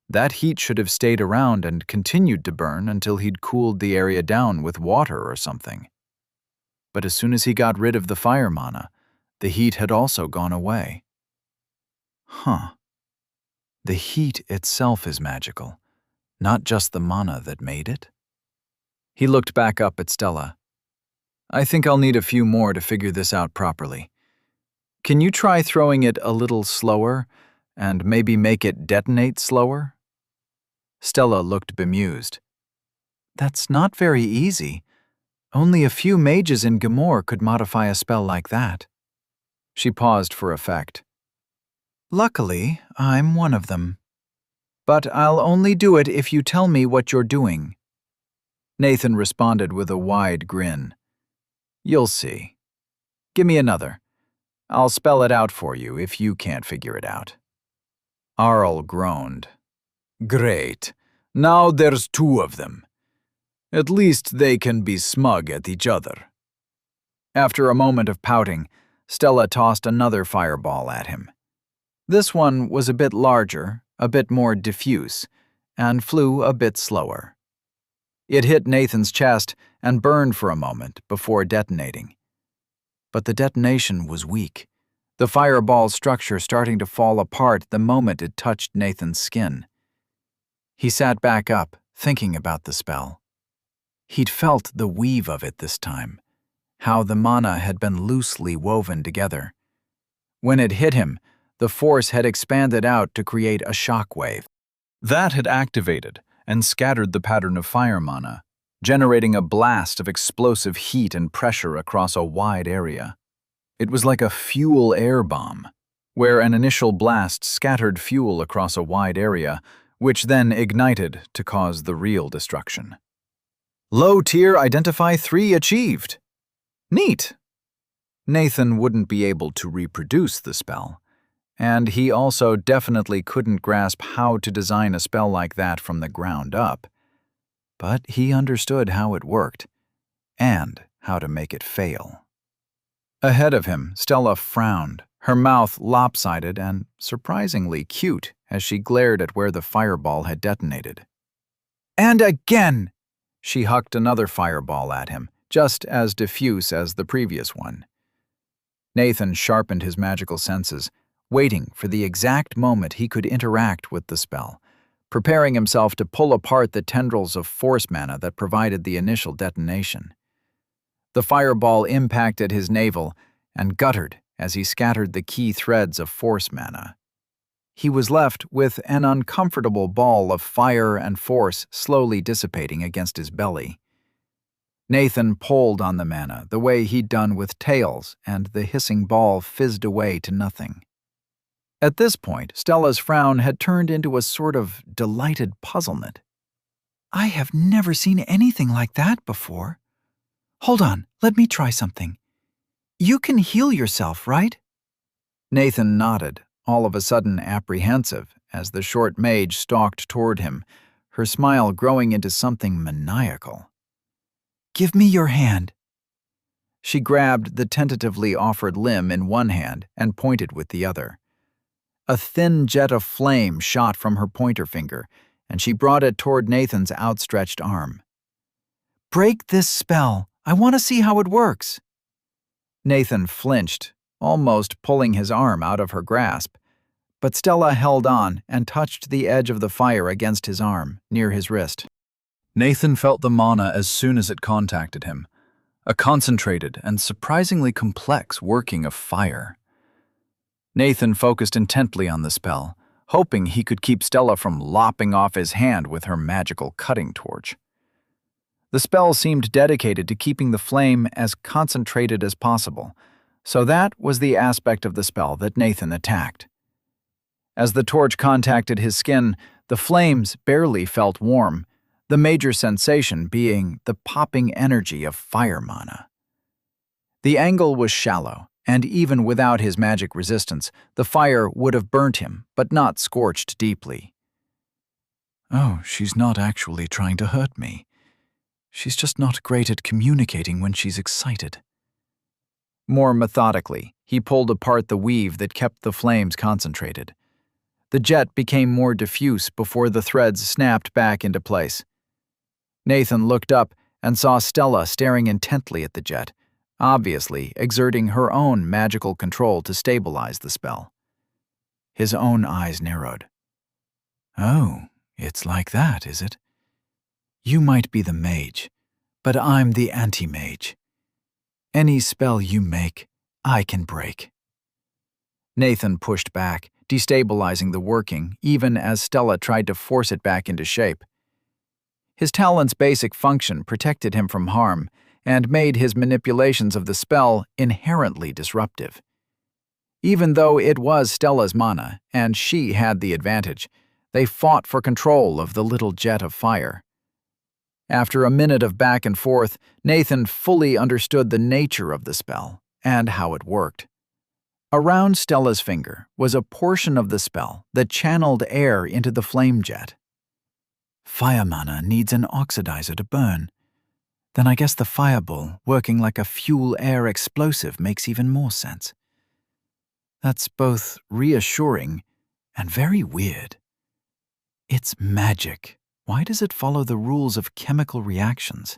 that heat should have stayed around and continued to burn until he'd cooled the area down with water or something. But as soon as he got rid of the fire mana, the heat had also gone away. The heat itself is magical, not just the mana that made it. He looked back up at Stella. "I think I'll need a few more to figure this out properly. Can you try throwing it a little slower, and maybe make it detonate slower?" Stella looked bemused. "That's not very easy. Only a few mages in Gamor could modify a spell like that." She paused for effect. "Luckily, I'm one of them. But I'll only do it if you tell me what you're doing." Nathan responded with a wide grin. "You'll see. Give me another. I'll spell it out for you if you can't figure it out." Arl groaned. "Great. Now there's two of them. At least they can be smug at each other." After a moment of pouting, Stella tossed another fireball at him. This one was a bit larger, a bit more diffuse, and flew a bit slower. It hit Nathan's chest and burned for a moment before detonating. But the detonation was weak, the fireball's structure starting to fall apart the moment it touched Nathan's skin. He sat back up, thinking about the spell. He'd felt the weave of it this time, how the mana had been loosely woven together. When it hit him, the force had expanded out to create a shock wave. That had activated and scattered the pattern of fire mana, generating a blast of explosive heat and pressure across a wide area. It was like a fuel air bomb, where an initial blast scattered fuel across a wide area, which then ignited to cause the real destruction. Low tier Identify 3 achieved. Neat. Nathan wouldn't be able to reproduce the spell, and he also definitely couldn't grasp how to design a spell like that from the ground up. But he understood how it worked, and how to make it fail. Ahead of him, Stella frowned, her mouth lopsided and surprisingly cute as she glared at where the fireball had detonated. And again! She hucked another fireball at him, just as diffuse as the previous one. Nathan sharpened his magical senses, waiting for the exact moment he could interact with the spell, preparing himself to pull apart the tendrils of force mana that provided the initial detonation. The fireball impacted his navel and guttered as he scattered the key threads of force mana. He was left with an uncomfortable ball of fire and force slowly dissipating against his belly. Nathan pulled on the mana the way he'd done with Tails, and the hissing ball fizzed away to nothing. At this point, Stella's frown had turned into a sort of delighted puzzlement. I have never seen anything like that before. Hold on, let me try something. You can heal yourself, right? Nathan nodded, all of a sudden apprehensive, as the short mage stalked toward him, her smile growing into something maniacal. Give me your hand. She grabbed the tentatively offered limb in one hand and pointed with the other. A thin jet of flame shot from her pointer finger, and she brought it toward Nathan's outstretched arm. Break this spell. I want to see how it works. Nathan flinched, almost pulling his arm out of her grasp, but Stella held on and touched the edge of the fire against his arm, near his wrist. Nathan felt the mana as soon as it contacted him, a concentrated and surprisingly complex working of fire. Nathan focused intently on the spell, hoping he could keep Stella from lopping off his hand with her magical cutting torch. The spell seemed dedicated to keeping the flame as concentrated as possible, so that was the aspect of the spell that Nathan attacked. As the torch contacted his skin, the flames barely felt warm, the major sensation being the popping energy of fire mana. The angle was shallow, and even without his magic resistance, the fire would have burnt him, but not scorched deeply. Oh, she's not actually trying to hurt me. She's just not great at communicating when she's excited. More methodically, he pulled apart the weave that kept the flames concentrated. The jet became more diffuse before the threads snapped back into place. Nathan looked up and saw Stella staring intently at the jet, obviously exerting her own magical control to stabilize the spell. His own eyes narrowed. Oh, it's like that, is it? You might be the mage, but I'm the anti-mage. Any spell you make, I can break. Nathan pushed back, destabilizing the working, even as Stella tried to force it back into shape. His talent's basic function protected him from harm and made his manipulations of the spell inherently disruptive. Even though it was Stella's mana, and she had the advantage, they fought for control of the little jet of fire. After a minute of back and forth, Nathan fully understood the nature of the spell and how it worked. Around Stella's finger was a portion of the spell that channeled air into the flame jet. Fire mana needs an oxidizer to burn. Then I guess the fireball, working like a fuel-air explosive, makes even more sense. That's both reassuring and very weird. It's magic. Why does it follow the rules of chemical reactions?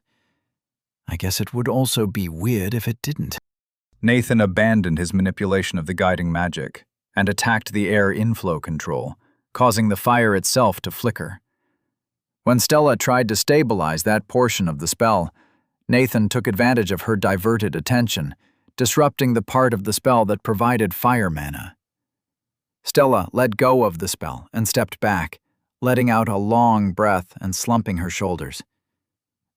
I guess it would also be weird if it didn't. Nathan abandoned his manipulation of the guiding magic and attacked the air inflow control, causing the fire itself to flicker. When Stella tried to stabilize that portion of the spell, Nathan took advantage of her diverted attention, disrupting the part of the spell that provided fire mana. Stella let go of the spell and stepped back, letting out a long breath and slumping her shoulders.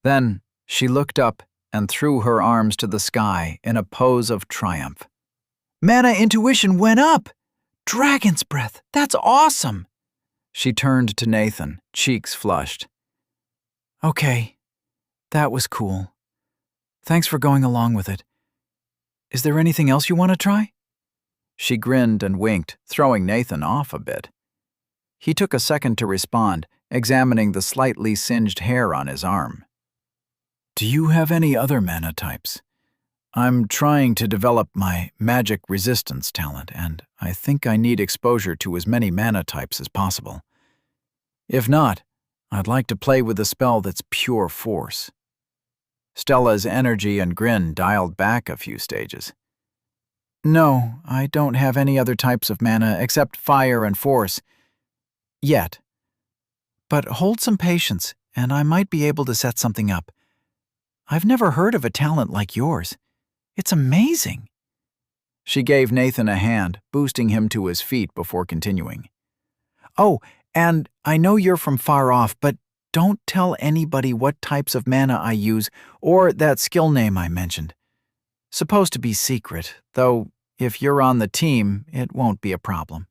Then she looked up and threw her arms to the sky in a pose of triumph. Mana intuition went up! Dragon's breath! That's awesome! She turned to Nathan, cheeks flushed. Okay, that was cool. Thanks for going along with it. Is there anything else you want to try? She grinned and winked, throwing Nathan off a bit. He took a second to respond, examining the slightly singed hair on his arm. Do you have any other mana types? I'm trying to develop my magic resistance talent, and I think I need exposure to as many mana types as possible. If not, I'd like to play with a spell that's pure force. Stella's energy and grin dialed back a few stages. No, I don't have any other types of mana except fire and force. Yet. But hold some patience, and I might be able to set something up. I've never heard of a talent like yours. It's amazing. She gave Nathan a hand, boosting him to his feet before continuing. Oh, and I know you're from far off, but don't tell anybody what types of mana I use or that skill name I mentioned. Supposed to be secret, though if you're on the team, it won't be a problem.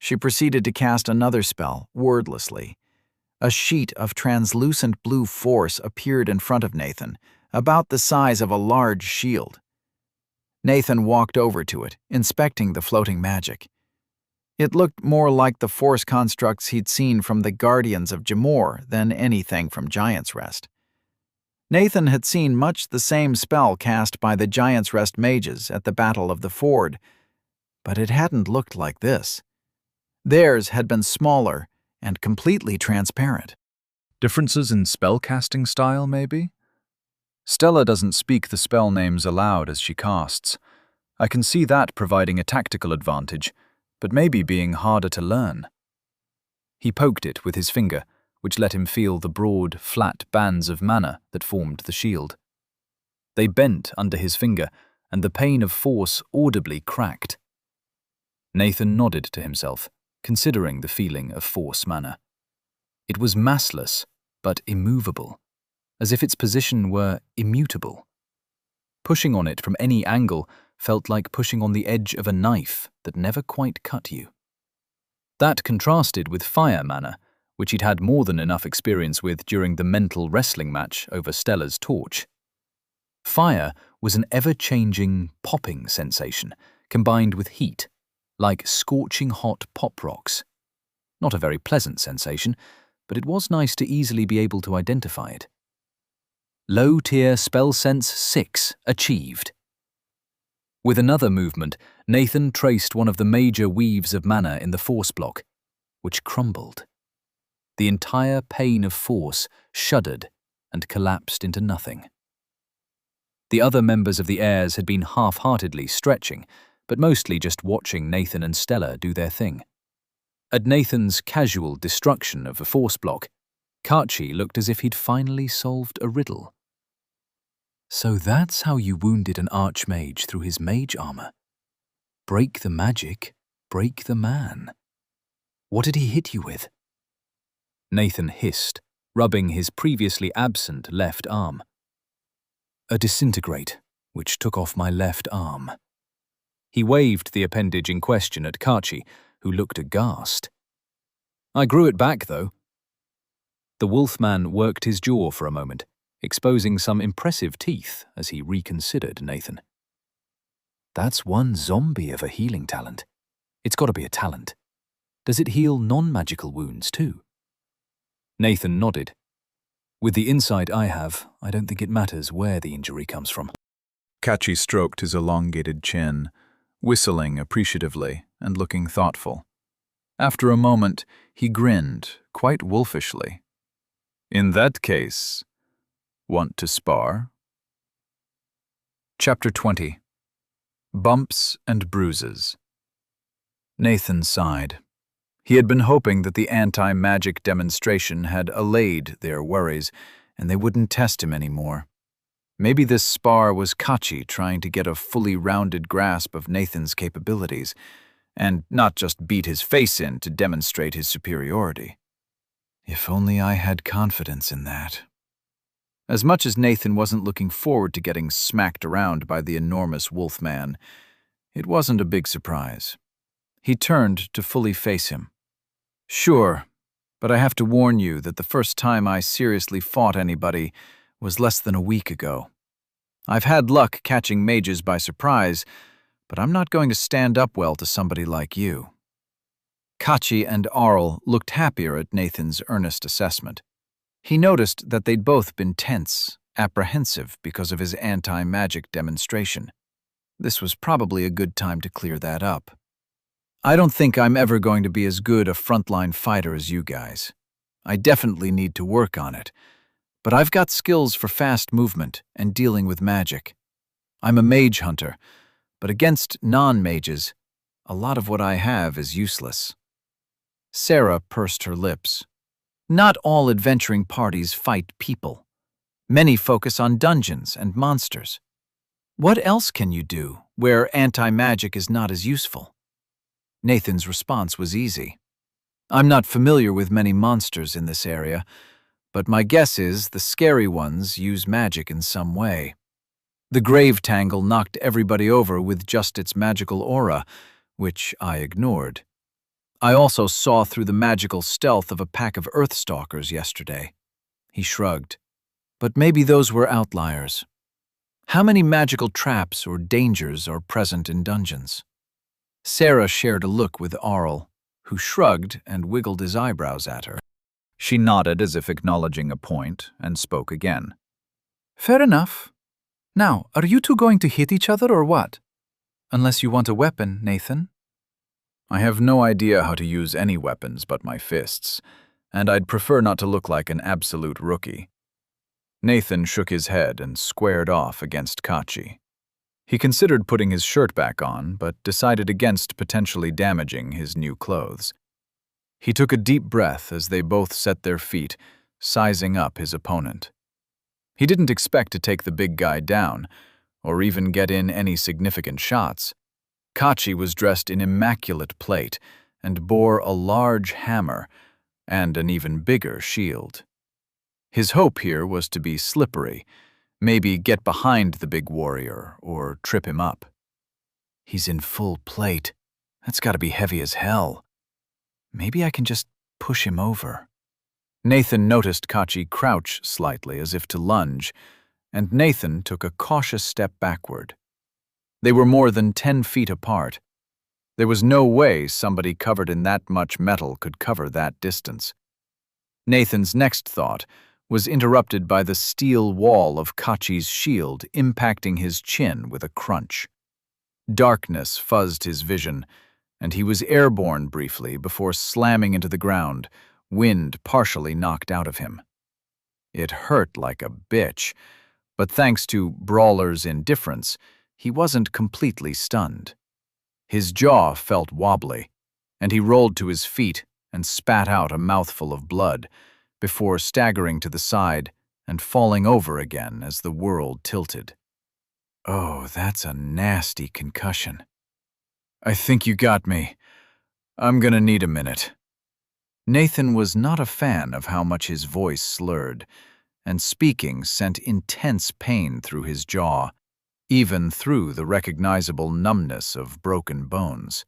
She proceeded to cast another spell, wordlessly. A sheet of translucent blue force appeared in front of Nathan, about the size of a large shield. Nathan walked over to it, inspecting the floating magic. It looked more like the force constructs he'd seen from the Guardians of Jamor than anything from Giant's Rest. Nathan had seen much the same spell cast by the Giant's Rest mages at the Battle of the Ford, but it hadn't looked like this. Theirs had been smaller and completely transparent. Differences in spellcasting style, maybe? Stella doesn't speak the spell names aloud as she casts. I can see that providing a tactical advantage, but maybe being harder to learn. He poked it with his finger, which let him feel the broad, flat bands of mana that formed the shield. They bent under his finger, and the pane of force audibly cracked. Nathan nodded to himself, considering the feeling of force mana. It was massless, but immovable, as if its position were immutable. Pushing on it from any angle felt like pushing on the edge of a knife that never quite cut you. That contrasted with fire mana, which he'd had more than enough experience with during the mental wrestling match over Stella's torch. Fire was an ever-changing, popping sensation, combined with heat, like scorching hot pop rocks. Not a very pleasant sensation, but it was nice to easily be able to identify it. Low-tier Spell Sense 6 achieved. With another movement, Nathan traced one of the major weaves of mana in the force block, which crumbled. The entire pane of force shuddered and collapsed into nothing. The other members of the heirs had been half-heartedly stretching, but mostly just watching Nathan and Stella do their thing. At Nathan's casual destruction of a force block, Kachi looked as if he'd finally solved a riddle. So that's how you wounded an archmage through his mage armor. Break the magic, break the man. What did he hit you with? Nathan hissed, rubbing his previously absent left arm. A disintegrate, which took off my left arm. He waved the appendage in question at Kachi, who looked aghast. I grew it back, though. The wolfman worked his jaw for a moment, exposing some impressive teeth as he reconsidered Nathan. That's one zombie of a healing talent. It's got to be a talent. Does it heal non-magical wounds, too? Nathan nodded. With the insight I have, I don't think it matters where the injury comes from. Kachi stroked his elongated chin, whistling appreciatively and looking thoughtful. After a moment, he grinned, quite wolfishly. "In that case, want to spar?" Chapter 20. Bumps and Bruises. Nathan sighed. He had been hoping that the anti-magic demonstration had allayed their worries, and they wouldn't test him anymore. Maybe this spar was Kachi trying to get a fully rounded grasp of Nathan's capabilities, and not just beat his face in to demonstrate his superiority. If only I had confidence in that. As much as Nathan wasn't looking forward to getting smacked around by the enormous wolfman, it wasn't a big surprise. He turned to fully face him. "Sure, but I have to warn you that the first time I seriously fought anybody was less than a week ago. I've had luck catching mages by surprise, but I'm not going to stand up well to somebody like you." Kachi and Arl looked happier at Nathan's earnest assessment. He noticed that they'd both been tense, apprehensive because of his anti-magic demonstration. This was probably a good time to clear that up. "I don't think I'm ever going to be as good a frontline fighter as you guys. I definitely need to work on it, but I've got skills for fast movement and dealing with magic. I'm a mage hunter, but against non-mages, a lot of what I have is useless." Sarah pursed her lips. "Not all adventuring parties fight people. Many focus on dungeons and monsters. What else can you do where anti-magic is not as useful?" Nathan's response was easy. "I'm not familiar with many monsters in this area, but my guess is the scary ones use magic in some way. The grave tangle knocked everybody over with just its magical aura, which I ignored. I also saw through the magical stealth of a pack of Earthstalkers yesterday." He shrugged. "But maybe those were outliers. How many magical traps or dangers are present in dungeons?" Sarah shared a look with Arl, who shrugged and wiggled his eyebrows at her. She nodded as if acknowledging a point and spoke again. "Fair enough. Now, are you two going to hit each other or what? Unless you want a weapon, Nathan." "I have no idea how to use any weapons but my fists, and I'd prefer not to look like an absolute rookie." Nathan shook his head and squared off against Kachi. He considered putting his shirt back on, but decided against potentially damaging his new clothes. He took a deep breath as they both set their feet, sizing up his opponent. He didn't expect to take the big guy down, or even get in any significant shots. Kachi was dressed in immaculate plate and bore a large hammer and an even bigger shield. His hope here was to be slippery, maybe get behind the big warrior or trip him up. He's in full plate. That's got to be heavy as hell. Maybe I can just push him over. Nathan noticed Kachi crouch slightly as if to lunge, and Nathan took a cautious step backward. They were more than 10 feet apart. There was no way somebody covered in that much metal could cover that distance. Nathan's next thought was interrupted by the steel wall of Kachi's shield impacting his chin with a crunch. Darkness fuzzed his vision, and he was airborne briefly before slamming into the ground, wind partially knocked out of him. It hurt like a bitch, but thanks to Brawler's indifference, he wasn't completely stunned. His jaw felt wobbly, and he rolled to his feet and spat out a mouthful of blood, before staggering to the side and falling over again as the world tilted. "Oh, that's a nasty concussion. I think you got me. I'm gonna need a minute." Nathan was not a fan of how much his voice slurred, and speaking sent intense pain through his jaw, even through the recognizable numbness of broken bones.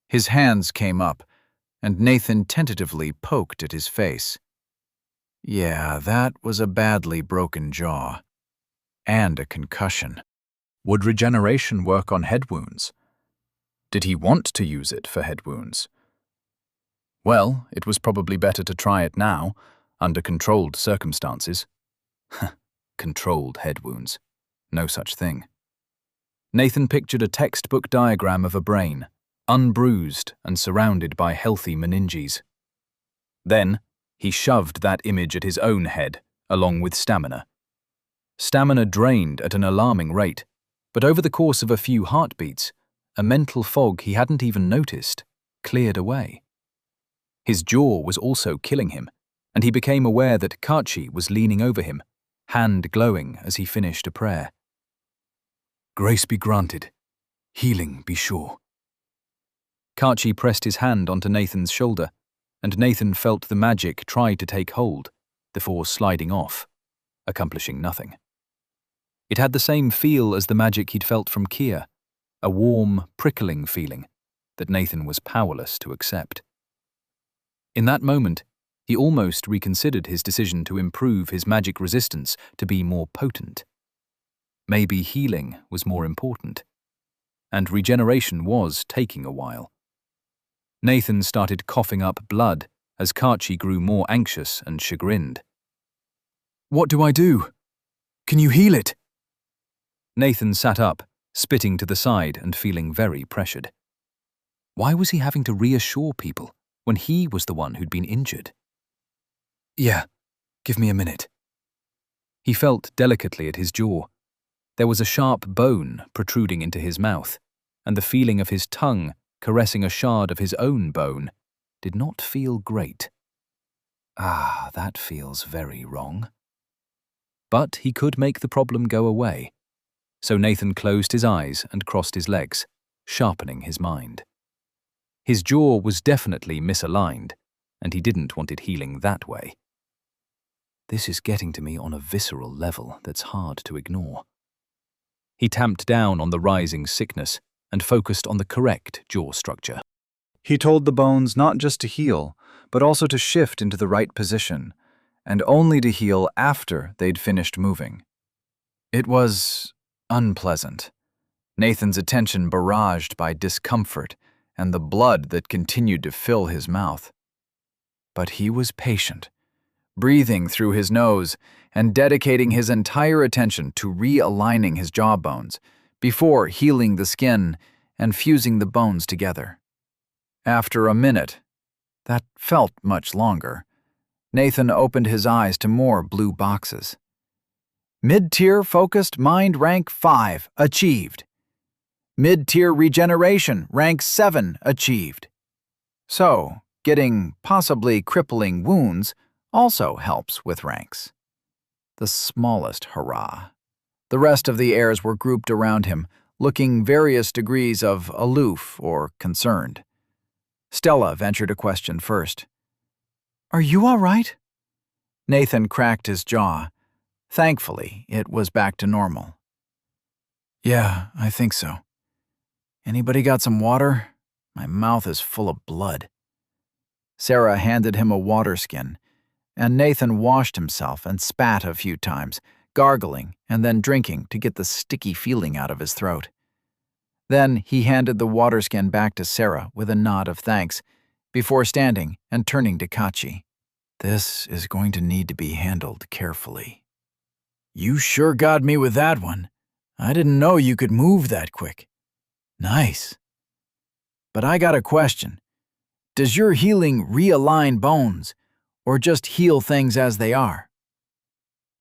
His hands came up, and Nathan tentatively poked at his face. Yeah, that was a badly broken jaw. And a concussion. Would regeneration work on head wounds? Did he want to use it for head wounds? Well, it was probably better to try it now, under controlled circumstances. Controlled head wounds. No such thing. Nathan pictured a textbook diagram of a brain, unbruised and surrounded by healthy meninges. Then, he shoved that image at his own head, along with stamina. Stamina drained at an alarming rate, but over the course of a few heartbeats, a mental fog he hadn't even noticed cleared away. His jaw was also killing him, and he became aware that Kachi was leaning over him, hand glowing as he finished a prayer. "Grace be granted, healing be sure." Kachi pressed his hand onto Nathan's shoulder, and Nathan felt the magic try to take hold before sliding off, accomplishing nothing. It had the same feel as the magic he'd felt from Kia, a warm, prickling feeling that Nathan was powerless to accept. In that moment, he almost reconsidered his decision to improve his magic resistance to be more potent. Maybe healing was more important, and regeneration was taking a while. Nathan started coughing up blood as Kachi grew more anxious and chagrined. "What do I do? Can you heal it?" Nathan sat up, spitting to the side and feeling very pressured. Why was he having to reassure people when he was the one who'd been injured? "Yeah, give me a minute." He felt delicately at his jaw. There was a sharp bone protruding into his mouth, and the feeling of his tongue caressing a shard of his own bone did not feel great. Ah, that feels very wrong. But he could make the problem go away, so Nathan closed his eyes and crossed his legs, sharpening his mind. His jaw was definitely misaligned, and he didn't want it healing that way. This is getting to me on a visceral level that's hard to ignore. He tamped down on the rising sickness and focused on the correct jaw structure. He told the bones not just to heal, but also to shift into the right position, and only to heal after they'd finished moving. It was unpleasant. Nathan's attention barraged by discomfort and the blood that continued to fill his mouth. But he was patient, breathing through his nose and dedicating his entire attention to realigning his jawbones before healing the skin and fusing the bones together. After a minute, that felt much longer, Nathan opened his eyes to more blue boxes. Mid-tier focused mind rank 5 achieved. Mid-tier regeneration rank 7 achieved. So, getting possibly crippling wounds also helps with ranks. The smallest hurrah. The rest of the heirs were grouped around him, looking various degrees of aloof or concerned. Stella ventured a question first. "Are you all right?" Nathan cracked his jaw. Thankfully, it was back to normal. "Yeah, I think so. Anybody got some water? My mouth is full of blood." Sarah handed him a water skin, and Nathan washed himself and spat a few times, gargling and then drinking to get the sticky feeling out of his throat. Then he handed the water skin back to Sarah with a nod of thanks, before standing and turning to Kachi. "This is going to need to be handled carefully." "You sure got me with that one. I didn't know you could move that quick." "Nice. But I got a question. Does your healing realign bones, or just heal things as they are?"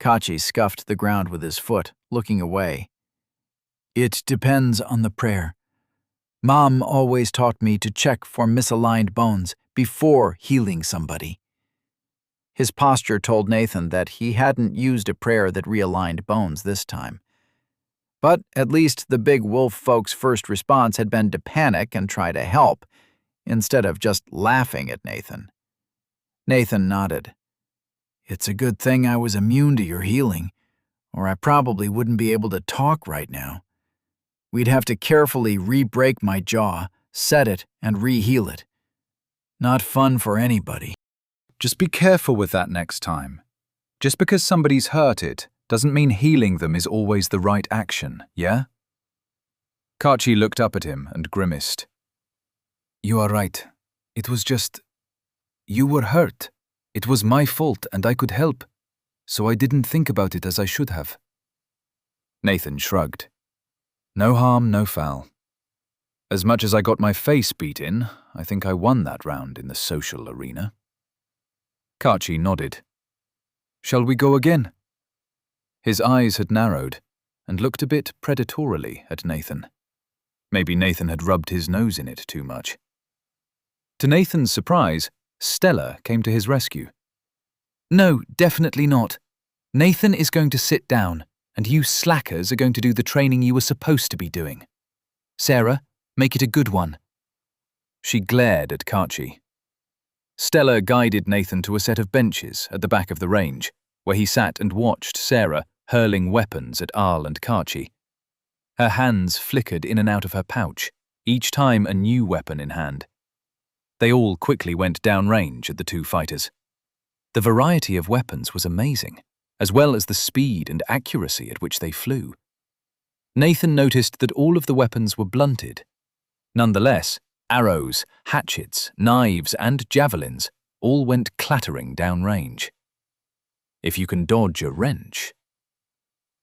Kachi scuffed the ground with his foot, looking away. "It depends on the prayer. Mom always taught me to check for misaligned bones before healing somebody." His posture told Nathan that he hadn't used a prayer that realigned bones this time. But at least the big wolf folks' first response had been to panic and try to help, instead of just laughing at Nathan. Nathan nodded. "It's a good thing I was immune to your healing, or I probably wouldn't be able to talk right now. We'd have to carefully re-break my jaw, set it, and re-heal it. Not fun for anybody." Just be careful with that next time. Just because somebody's hurt it doesn't mean healing them is always the right action, yeah? Kachi looked up at him and grimaced. "You are right. It was just... You were hurt. It was my fault and I could help, so I didn't think about it as I should have." Nathan shrugged. "No harm, no foul." As much as I got my face beat in, I think I won that round in the social arena. Kachi nodded. Shall we go again? His eyes had narrowed and looked a bit predatorily at Nathan. Maybe Nathan had rubbed his nose in it too much. To Nathan's surprise, Stella came to his rescue. No, definitely not. Nathan is going to sit down, and you slackers are going to do the training you were supposed to be doing. Sarah, make it a good one. She glared at Kachi. Stella guided Nathan to a set of benches at the back of the range, where he sat and watched Sarah hurling weapons at Aal and Kachi. Her hands flickered in and out of her pouch, each time a new weapon in hand. They all quickly went downrange at the two fighters. The variety of weapons was amazing, as well as the speed and accuracy at which they flew. Nathan noticed that all of the weapons were blunted. Nonetheless, arrows, hatchets, knives, and javelins all went clattering downrange. If you can dodge a wrench.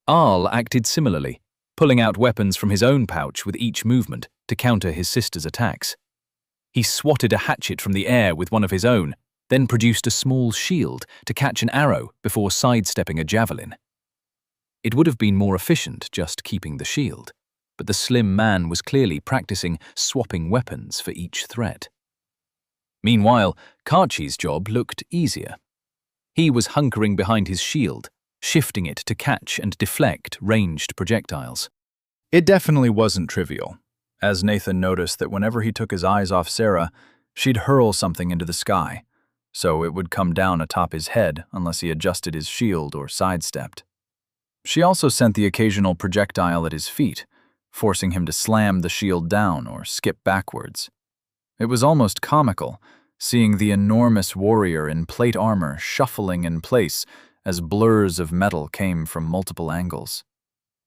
Aal acted similarly, pulling out weapons from his own pouch with each movement to counter his sister's attacks. He swatted a hatchet from the air with one of his own, then produced a small shield to catch an arrow before sidestepping a javelin. It would have been more efficient just keeping the shield, but the slim man was clearly practicing swapping weapons for each threat. Meanwhile, Kachi's job looked easier. He was hunkering behind his shield, shifting it to catch and deflect ranged projectiles. It definitely wasn't trivial, as Nathan noticed that whenever he took his eyes off Sarah, she'd hurl something into the sky, so it would come down atop his head unless he adjusted his shield or sidestepped. She also sent the occasional projectile at his feet, forcing him to slam the shield down or skip backwards. It was almost comical, seeing the enormous warrior in plate armor shuffling in place as blurs of metal came from multiple angles.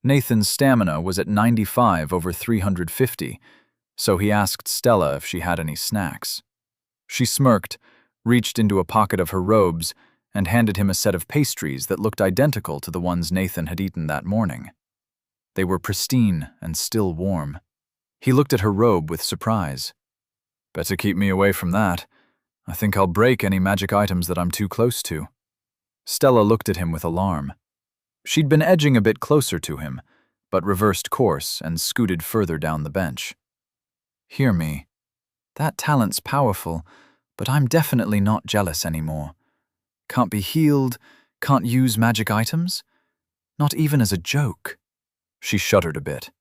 Nathan's stamina was at 95 over 350, so he asked Stella if she had any snacks. She smirked, reached into a pocket of her robes, and handed him a set of pastries that looked identical to the ones Nathan had eaten that morning. They were pristine and still warm. He looked at her robe with surprise. Better keep me away from that. I think I'll break any magic items that I'm too close to. Stella looked at him with alarm. She'd been edging a bit closer to him, but reversed course and scooted further down the bench. Hear me. That talent's powerful, but I'm definitely not jealous anymore. Can't be healed, can't use magic items? Not even as a joke. She shuddered a bit.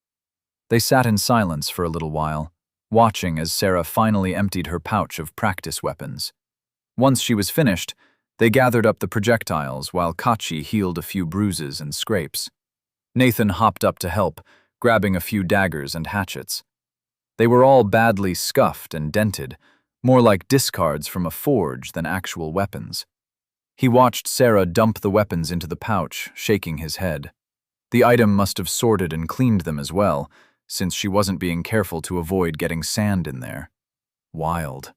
They sat in silence for a little while, watching as Sarah finally emptied her pouch of practice weapons. Once she was finished, they gathered up the projectiles while Kachi healed a few bruises and scrapes. Nathan hopped up to help, grabbing a few daggers and hatchets. They were all badly scuffed and dented, more like discards from a forge than actual weapons. He watched Sarah dump the weapons into the pouch, shaking his head. The item must have sorted and cleaned them as well, since she wasn't being careful to avoid getting sand in there. Wild.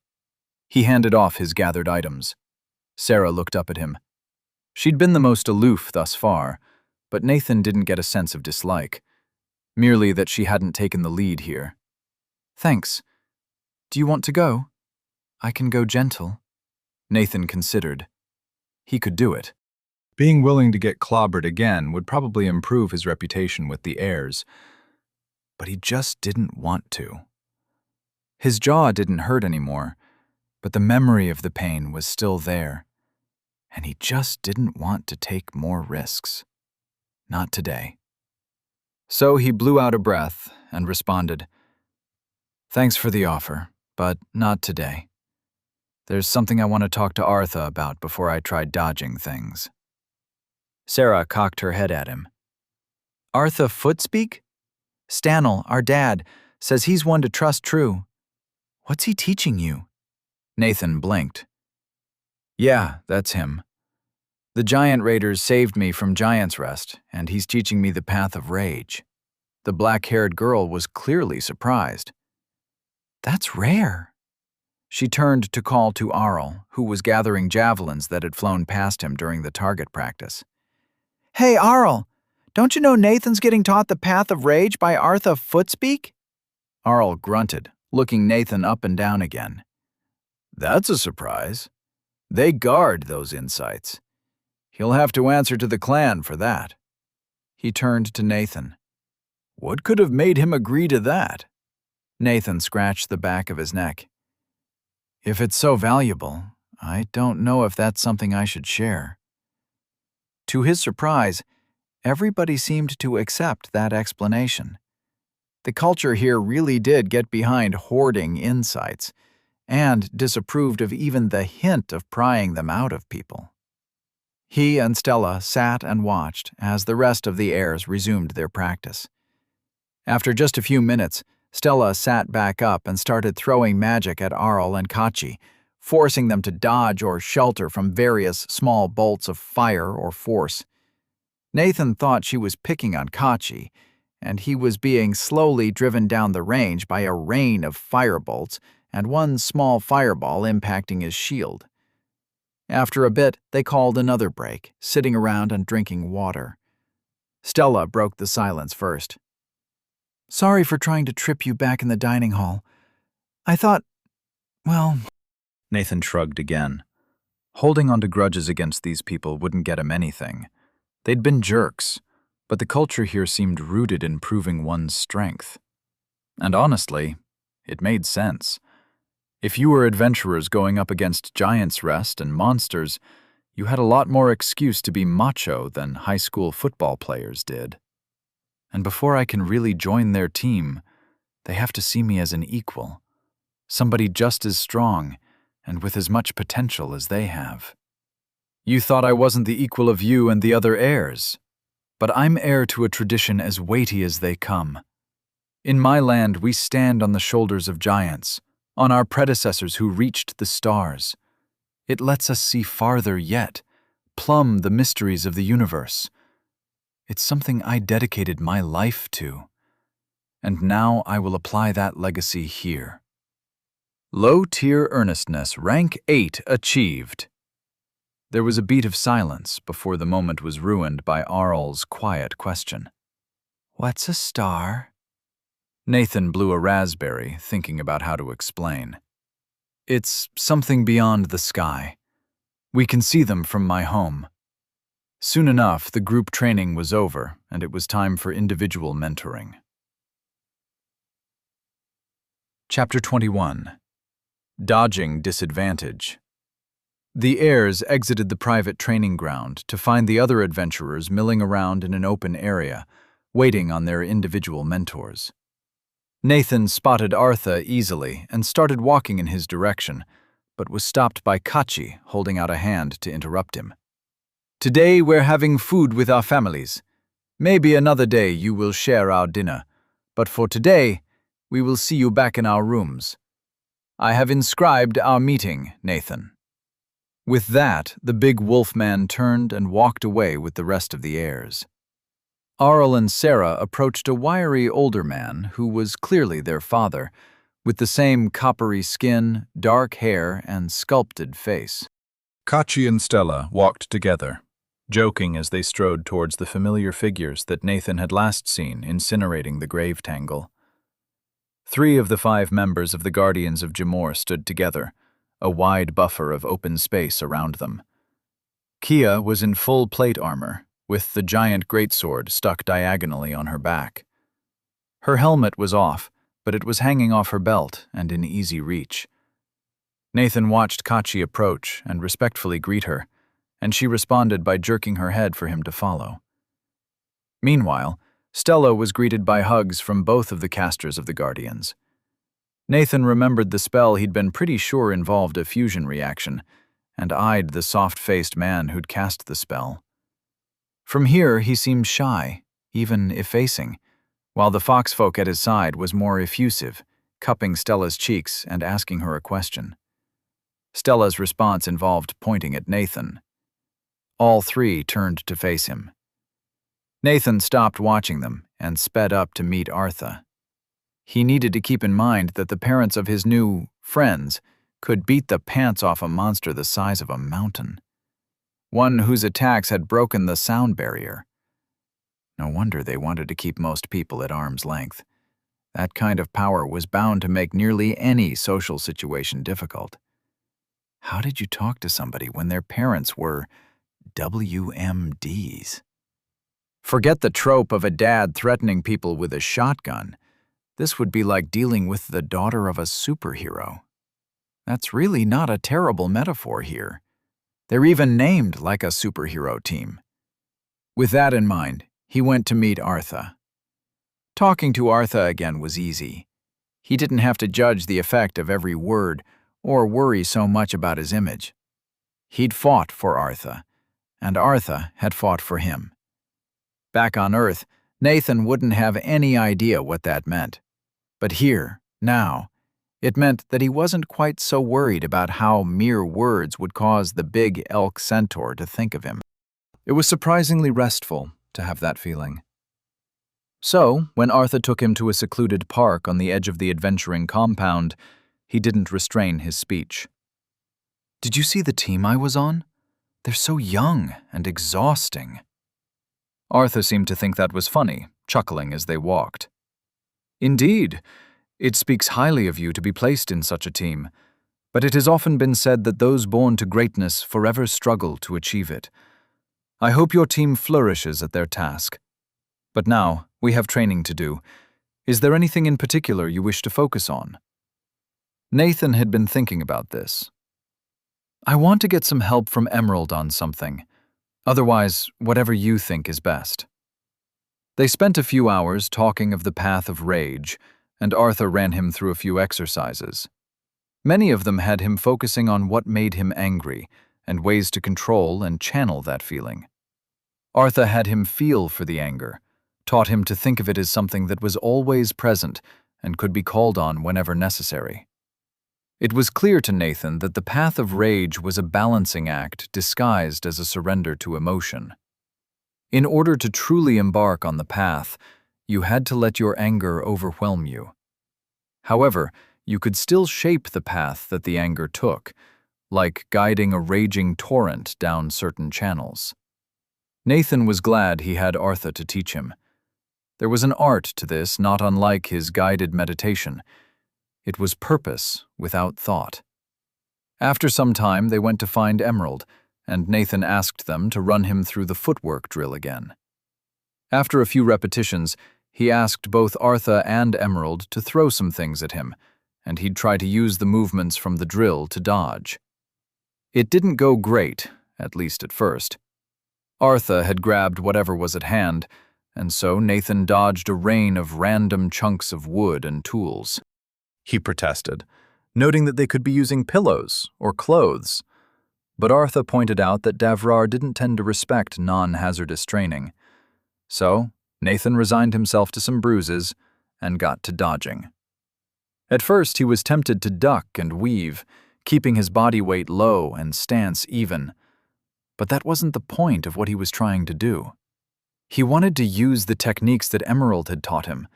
He handed off his gathered items. Sarah looked up at him. She'd been the most aloof thus far, but Nathan didn't get a sense of dislike, merely that she hadn't taken the lead here. Thanks. Do you want to go? I can go gentle. Nathan considered. He could do it. Being willing to get clobbered again would probably improve his reputation with the heirs, but he just didn't want to. His jaw didn't hurt anymore, but the memory of the pain was still there, and he just didn't want to take more risks. Not today. So he blew out a breath and responded, Thanks for the offer, but not today. There's something I want to talk to Artha about before I try dodging things. Sarah cocked her head at him. Artha Footspeak? Stanel, our dad, says he's one to trust true. What's he teaching you? Nathan blinked. Yeah, that's him. The giant raiders saved me from Giant's Rest, and he's teaching me the path of rage. The black-haired girl was clearly surprised. That's rare. She turned to call to Arl, who was gathering javelins that had flown past him during the target practice. Hey, Arl, don't you know Nathan's getting taught the path of rage by Artha Footspeak? Arl grunted, looking Nathan up and down again. That's a surprise. They guard those insights. He'll have to answer to the clan for that. He turned to Nathan. What could have made him agree to that? Nathan scratched the back of his neck. If it's so valuable, I don't know if that's something I should share. To his surprise, everybody seemed to accept that explanation. The culture here really did get behind hoarding insights and disapproved of even the hint of prying them out of people. He and Stella sat and watched as the rest of the heirs resumed their practice. After just a few minutes, Stella sat back up and started throwing magic at Arl and Kachi, forcing them to dodge or shelter from various small bolts of fire or force. Nathan thought she was picking on Kachi, and he was being slowly driven down the range by a rain of firebolts and one small fireball impacting his shield. After a bit, they called another break, sitting around and drinking water. Stella broke the silence first. Sorry for trying to trip you back in the dining hall. I thought, well... Nathan shrugged again. Holding on to grudges against these people wouldn't get him anything. They'd been jerks, but the culture here seemed rooted in proving one's strength. And honestly, it made sense. If you were adventurers going up against Giants' Rest and monsters, you had a lot more excuse to be macho than high school football players did. And before I can really join their team, they have to see me as an equal, somebody just as strong and with as much potential as they have. You thought I wasn't the equal of you and the other heirs, but I'm heir to a tradition as weighty as they come. In my land, we stand on the shoulders of giants, on our predecessors who reached the stars. It lets us see farther yet, plumb the mysteries of the universe. It's something I dedicated my life to, and now I will apply that legacy here. Low-tier earnestness, rank 8 achieved. There was a beat of silence before the moment was ruined by Arl's quiet question. What's a star? Nathan blew a raspberry, thinking about how to explain. It's something beyond the sky. We can see them from my home. Soon enough, the group training was over, and it was time for individual mentoring. Chapter 21. Dodging Disadvantage. The heirs exited the private training ground to find the other adventurers milling around in an open area, waiting on their individual mentors. Nathan spotted Artha easily and started walking in his direction, but was stopped by Kachi holding out a hand to interrupt him. Today we're having food with our families. Maybe another day you will share our dinner, but for today, we will see you back in our rooms. I have inscribed our meeting, Nathan. With that, the big wolf man turned and walked away with the rest of the heirs. Arl and Sarah approached a wiry older man who was clearly their father, with the same coppery skin, dark hair, and sculpted face. Kachi and Stella walked together, joking as they strode towards the familiar figures that Nathan had last seen incinerating the grave tangle. 3 of the 5 members of the Guardians of Jimor stood together, a wide buffer of open space around them. Kia was in full plate armor, with the giant greatsword stuck diagonally on her back. Her helmet was off, but it was hanging off her belt and in easy reach. Nathan watched Kachi approach and respectfully greet her, and she responded by jerking her head for him to follow. Meanwhile, Stella was greeted by hugs from both of the casters of the Guardians. Nathan remembered the spell he'd been pretty sure involved a fusion reaction, and eyed the soft-faced man who'd cast the spell. From here, he seemed shy, even effacing, while the foxfolk at his side was more effusive, cupping Stella's cheeks and asking her a question. Stella's response involved pointing at Nathan. All 3 turned to face him. Nathan stopped watching them and sped up to meet Artha. He needed to keep in mind that the parents of his new friends could beat the pants off a monster the size of a mountain, one whose attacks had broken the sound barrier. No wonder they wanted to keep most people at arm's length. That kind of power was bound to make nearly any social situation difficult. How did you talk to somebody when their parents were WMDs? Forget the trope of a dad threatening people with a shotgun. This would be like dealing with the daughter of a superhero. That's really not a terrible metaphor here. They're even named like a superhero team. With that in mind, he went to meet Artha. Talking to Artha again was easy. He didn't have to judge the effect of every word or worry so much about his image. He'd fought for Artha, and Artha had fought for him. Back on Earth, Nathan wouldn't have any idea what that meant. But here, now, it meant that he wasn't quite so worried about how mere words would cause the big elk centaur to think of him. It was surprisingly restful to have that feeling. So, when Artha took him to a secluded park on the edge of the adventuring compound, he didn't restrain his speech. "Did you see the team I was on? They're so young and exhausting." Artha seemed to think that was funny, chuckling as they walked. "Indeed, it speaks highly of you to be placed in such a team, but it has often been said that those born to greatness forever struggle to achieve it. I hope your team flourishes at their task. But now, we have training to do. Is there anything in particular you wish to focus on?" Nathan had been thinking about this. "I want to get some help from Emerald on something. Otherwise, whatever you think is best." They spent a few hours talking of the path of rage, and Artha ran him through a few exercises. Many of them had him focusing on what made him angry and ways to control and channel that feeling. Artha had him feel for the anger, taught him to think of it as something that was always present and could be called on whenever necessary. It was clear to Nathan that the path of rage was a balancing act disguised as a surrender to emotion. In order to truly embark on the path, you had to let your anger overwhelm you. However, you could still shape the path that the anger took, like guiding a raging torrent down certain channels. Nathan was glad he had Artha to teach him. There was an art to this not unlike his guided meditation. It was purpose without thought. After some time, they went to find Emerald, and Nathan asked them to run him through the footwork drill again. After a few repetitions, he asked both Artha and Emerald to throw some things at him, and he'd try to use the movements from the drill to dodge. It didn't go great, at least at first. Artha had grabbed whatever was at hand, and so Nathan dodged a rain of random chunks of wood and tools. He protested, noting that they could be using pillows or clothes. But Artha pointed out that Davrar didn't tend to respect non-hazardous training. So, Nathan resigned himself to some bruises and got to dodging. At first, he was tempted to duck and weave, keeping his body weight low and stance even. But that wasn't the point of what he was trying to do. He wanted to use the techniques that Emerald had taught him,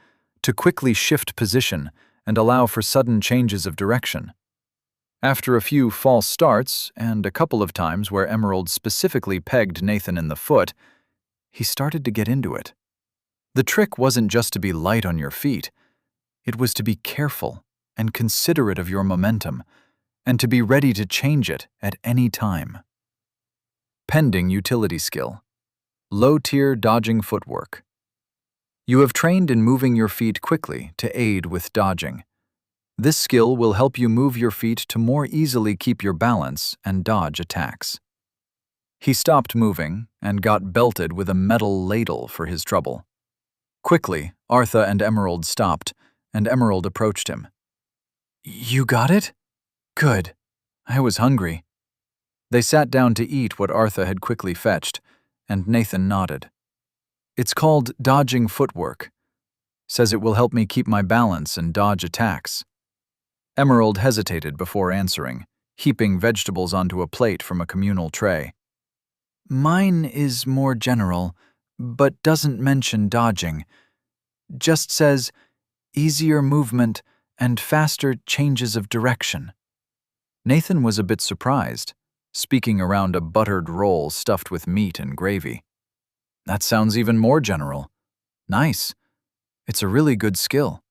to quickly shift position and allow for sudden changes of direction. After a few false starts, and a couple of times where Emerald specifically pegged Nathan in the foot, he started to get into it. The trick wasn't just to be light on your feet. It was to be careful and considerate of your momentum, and to be ready to change it at any time. Pending utility skill. Low-tier dodging footwork. You have trained in moving your feet quickly to aid with dodging. This skill will help you move your feet to more easily keep your balance and dodge attacks. He stopped moving and got belted with a metal ladle for his trouble. Quickly, Artha and Emerald stopped, and Emerald approached him. "You got it? Good. I was hungry." They sat down to eat what Artha had quickly fetched, and Nathan nodded. "It's called dodging footwork. Says it will help me keep my balance and dodge attacks." Emerald hesitated before answering, heaping vegetables onto a plate from a communal tray. "Mine is more general, but doesn't mention dodging. Just says easier movement and faster changes of direction." Nathan was a bit surprised, speaking around a buttered roll stuffed with meat and gravy. "That sounds even more general. Nice. It's a really good skill."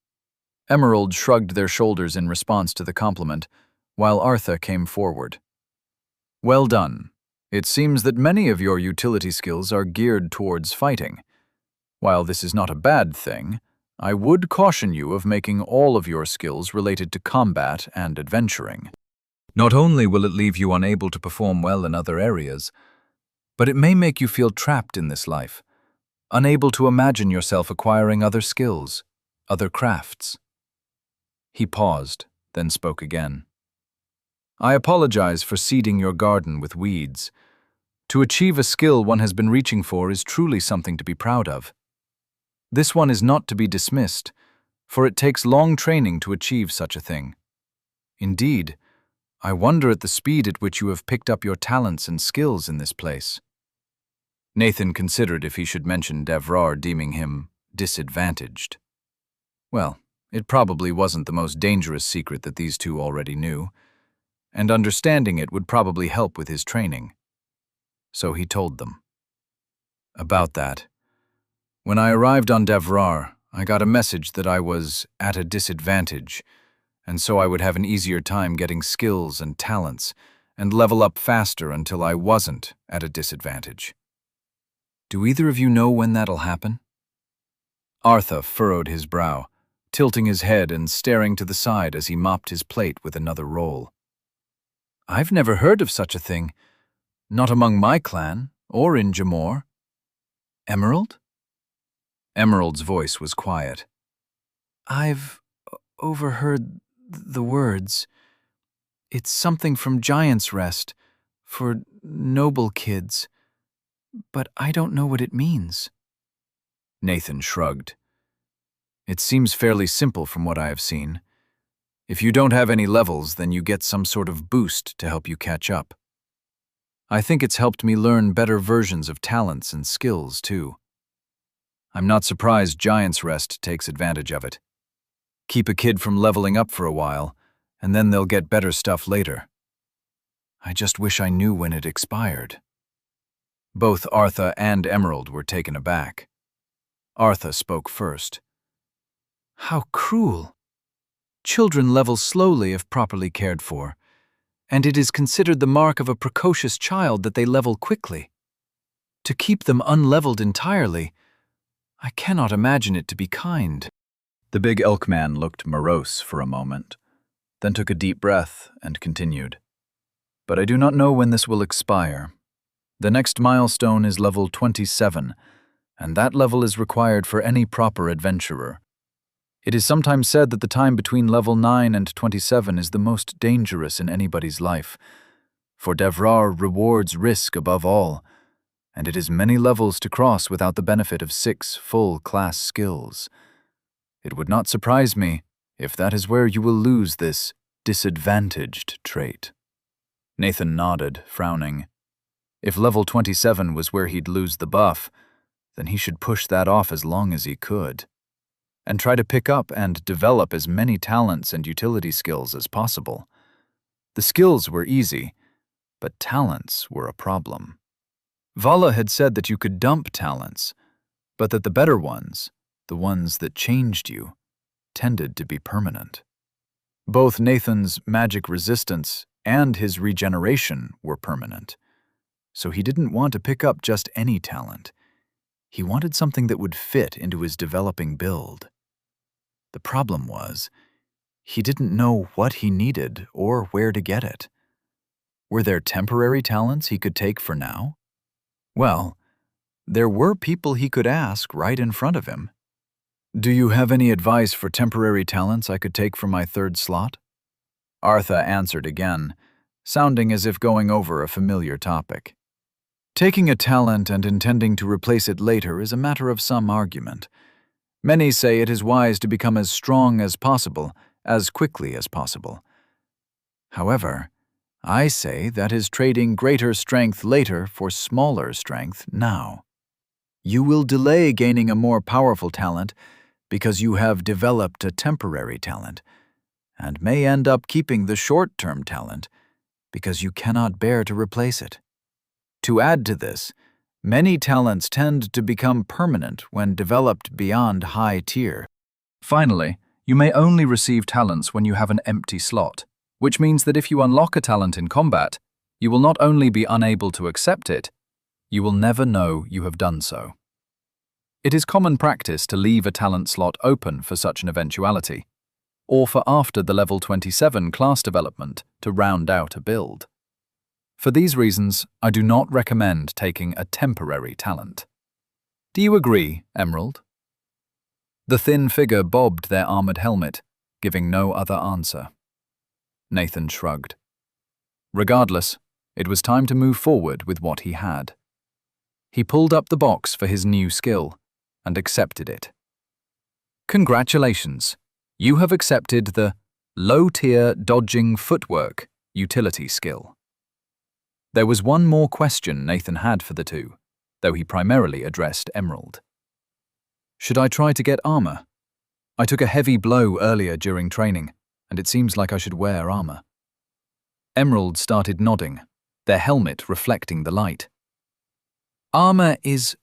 Emerald shrugged their shoulders in response to the compliment, while Artha came forward. Well done. It seems that many of your utility skills are geared towards fighting. While this is not a bad thing, I would caution you of making all of your skills related to combat and adventuring. Not only will it leave you unable to perform well in other areas, but it may make you feel trapped in this life, unable to imagine yourself acquiring other skills, other crafts. He paused, then spoke again. I apologize for seeding your garden with weeds. To achieve a skill one has been reaching for is truly something to be proud of. This one is not to be dismissed, for it takes long training to achieve such a thing. Indeed, I wonder at the speed at which you have picked up your talents and skills in this place. Nathan considered if he should mention Devrar deeming him disadvantaged. Well, it probably wasn't the most dangerous secret that these two already knew, and understanding it would probably help with his training. So he told them. About that, when I arrived on Devrar, I got a message that I was at a disadvantage, and so I would have an easier time getting skills and talents, and level up faster until I wasn't at a disadvantage. Do either of you know when that'll happen? Artha furrowed his brow, tilting his head and staring to the side as he mopped his plate with another roll. I've never heard of such a thing, not among my clan, or in Jamor. Emerald? Emerald's voice was quiet. I've overheard the words. It's something from Giant's Rest, for noble kids, but I don't know what it means. Nathan shrugged. It seems fairly simple from what I have seen. If you don't have any levels, then you get some sort of boost to help you catch up. I think it's helped me learn better versions of talents and skills, too. I'm not surprised Giant's Rest takes advantage of it. Keep a kid from leveling up for a while, and then they'll get better stuff later. I just wish I knew when it expired. Both Artha and Emerald were taken aback. Artha spoke first. How cruel. Children level slowly if properly cared for, and it is considered the mark of a precocious child that they level quickly. To keep them unleveled entirely, I cannot imagine it to be kind. The big elk man looked morose for a moment, then took a deep breath and continued. But I do not know when this will expire. The next milestone is level 27, and that level is required for any proper adventurer. It is sometimes said that the time between level 9 and 27 is the most dangerous in anybody's life, for Devrar rewards risk above all, and it is many levels to cross without the benefit of 6 full-class skills. It would not surprise me if that is where you will lose this disadvantaged trait. Nathan nodded, frowning. If level 27 was where he'd lose the buff, then he should push that off as long as he could, and try to pick up and develop as many talents and utility skills as possible. The skills were easy, but talents were a problem. Vala had said that you could dump talents, but that the better ones, the ones that changed you, tended to be permanent. Both Nathan's magic resistance and his regeneration were permanent, so he didn't want to pick up just any talent. He wanted something that would fit into his developing build. The problem was, he didn't know what he needed or where to get it. Were there temporary talents he could take for now? Well, there were people he could ask right in front of him. Do you have any advice for temporary talents I could take for my 3rd slot? Artha answered again, sounding as if going over a familiar topic. Taking a talent and intending to replace it later is a matter of some argument. Many say it is wise to become as strong as possible, as quickly as possible. However, I say that is trading greater strength later for smaller strength now. You will delay gaining a more powerful talent because you have developed a temporary talent, and may end up keeping the short-term talent because you cannot bear to replace it. To add to this, many talents tend to become permanent when developed beyond high tier. Finally, You may only receive talents when you have an empty slot, which means that if you unlock a talent in combat, you will not only be unable to accept it, you will never know you have done so. It is common practice to leave a talent slot open for such an eventuality, or for after the level 27 class development to round out a build. For these reasons, I do not recommend taking a temporary talent. Do you agree, Emerald? The thin figure bobbed their armored helmet, giving no other answer. Nathan shrugged. Regardless, it was time to move forward with what he had. He pulled up the box for his new skill and accepted it. Congratulations! You have accepted the low-tier dodging footwork utility skill. There was one more question Nathan had for the two, though he primarily addressed Emerald. Should I try to get armor? I took a heavy blow earlier during training, and it seems like I should wear armor. Emerald started nodding, their helmet reflecting the light. Armor is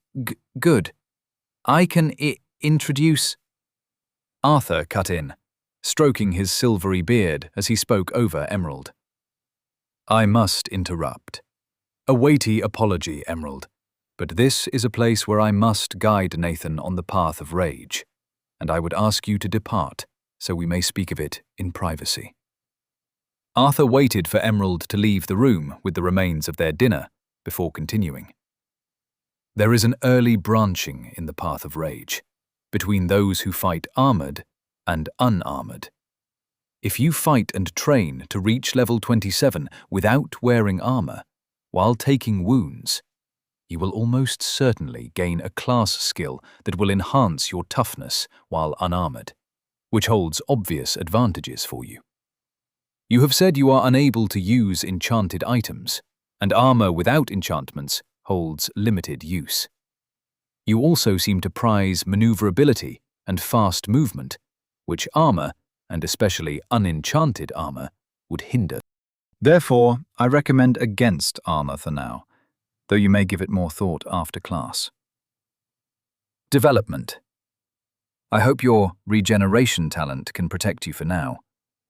good. I can introduce... Arthur cut in, stroking his silvery beard as he spoke over Emerald. I must interrupt. A weighty apology, Emerald, but this is a place where I must guide Nathan on the path of rage, and I would ask you to depart so we may speak of it in privacy. Arthur waited for Emerald to leave the room with the remains of their dinner before continuing. There is an early branching in the path of rage, between those who fight armored and unarmored. If you fight and train to reach level 27 without wearing armor, while taking wounds, you will almost certainly gain a class skill that will enhance your toughness while unarmored, which holds obvious advantages for you. You have said you are unable to use enchanted items, and armor without enchantments holds limited use. You also seem to prize maneuverability and fast movement, which armor, and especially unenchanted armor, would hinder. Therefore, I recommend against armor for now, though you may give it more thought after class. Development. I hope your regeneration talent can protect you for now,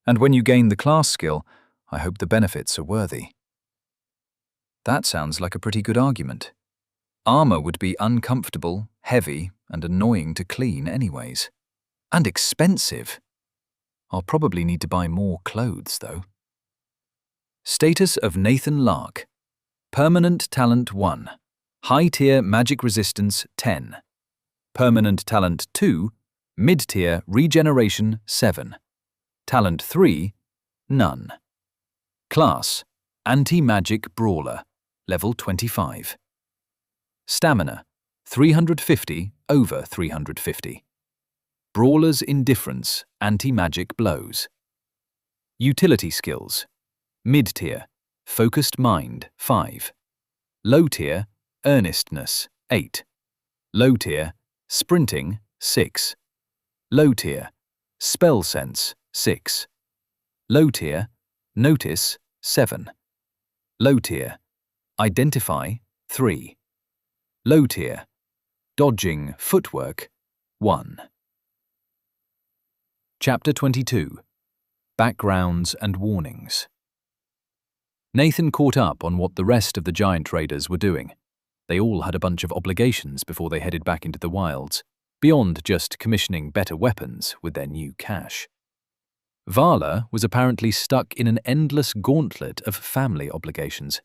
and when you gain the class skill, I hope the benefits are worthy. That sounds like a pretty good argument. Armor would be uncomfortable, heavy, and annoying to clean anyways. And expensive. I'll probably need to buy more clothes, though. Status of Nathan Lark. Permanent Talent 1. High-tier Magic Resistance 10. Permanent Talent 2. Mid-tier Regeneration 7. Talent 3. None. Class. Anti-Magic Brawler. Level 25. Stamina. 350 over 350. Brawler's Indifference, Anti-Magic Blows. Utility Skills. Mid-tier, Focused Mind, 5. Low-tier, Earnestness, 8. Low-tier, Sprinting, 6. Low-tier, Spell Sense, 6. Low-tier, Notice, 7. Low-tier, Identify, 3. Low-tier, Dodging Footwork, 1. Chapter 22. Backgrounds and Warnings. Nathan caught up on what the rest of the giant raiders were doing. They all had a bunch of obligations before they headed back into the wilds, beyond just commissioning better weapons with their new cash. Vala was apparently stuck in an endless gauntlet of family obligations.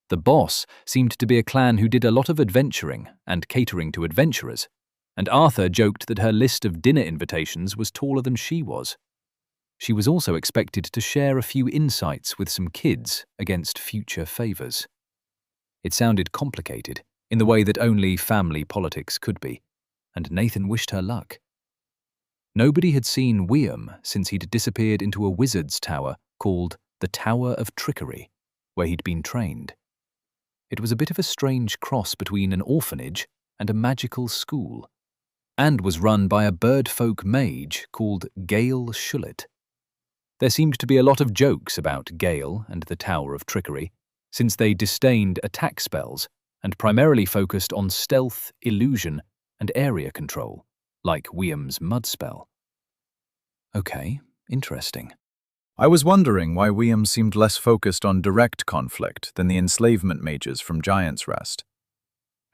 The boss seemed to be a clan who did a lot of adventuring and catering to adventurers, and Arthur joked that her list of dinner invitations was taller than she was. She was also expected to share a few insights with some kids against future favors. It sounded complicated, in the way that only family politics could be, and Nathan wished her luck. Nobody had seen William since he'd disappeared into a wizard's tower called the Tower of Trickery, where he'd been trained. It was a bit of a strange cross between an orphanage and a magical school, and was run by a birdfolk mage called Gale Shullet. There seemed to be a lot of jokes about Gale and the Tower of Trickery, since they disdained attack spells and primarily focused on stealth, illusion, and area control, like William's mud spell. Okay, interesting. I was wondering why William seemed less focused on direct conflict than the enslavement mages from Giant's Rest.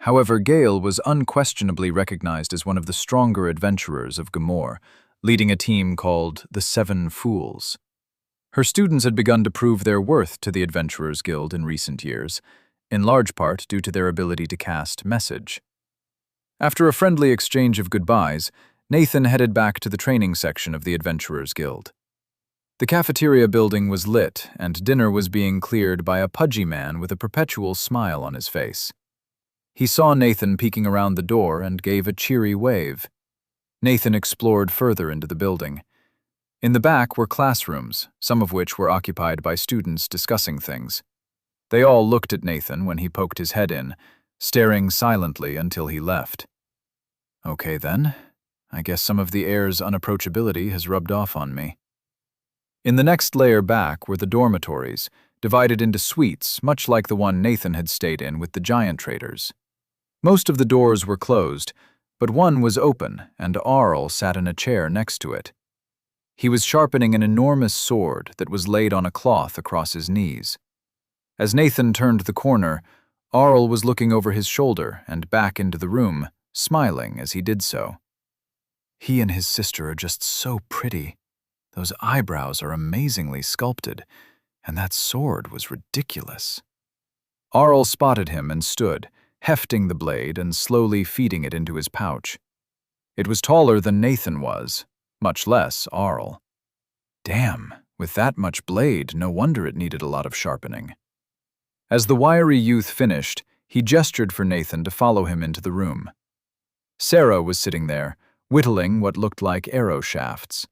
However, Gale was unquestionably recognized as one of the stronger adventurers of Gamor, leading a team called the Seven Fools. Her students had begun to prove their worth to the Adventurers Guild in recent years, in large part due to their ability to cast Message. After a friendly exchange of goodbyes, Nathan headed back to the training section of the Adventurers Guild. The cafeteria building was lit, and dinner was being cleared by a pudgy man with a perpetual smile on his face. He saw Nathan peeking around the door and gave a cheery wave. Nathan explored further into the building. In the back were classrooms, some of which were occupied by students discussing things. They all looked at Nathan when he poked his head in, staring silently until he left. Okay then, I guess some of the air's unapproachability has rubbed off on me. In the next layer back were the dormitories, divided into suites, much like the one Nathan had stayed in with the giant traders. Most of the doors were closed, but one was open, and Arl sat in a chair next to it. He was sharpening an enormous sword that was laid on a cloth across his knees. As Nathan turned the corner, Arl was looking over his shoulder and back into the room, smiling as he did so. He and his sister are just so pretty. Those eyebrows are amazingly sculpted, and that sword was ridiculous. Arl spotted him and stood, hefting the blade and slowly feeding it into his pouch. It was taller than Nathan was, much less Arl. Damn, with that much blade, no wonder it needed a lot of sharpening. As the wiry youth finished, he gestured for Nathan to follow him into the room. Sarah was sitting there, whittling what looked like arrow shafts.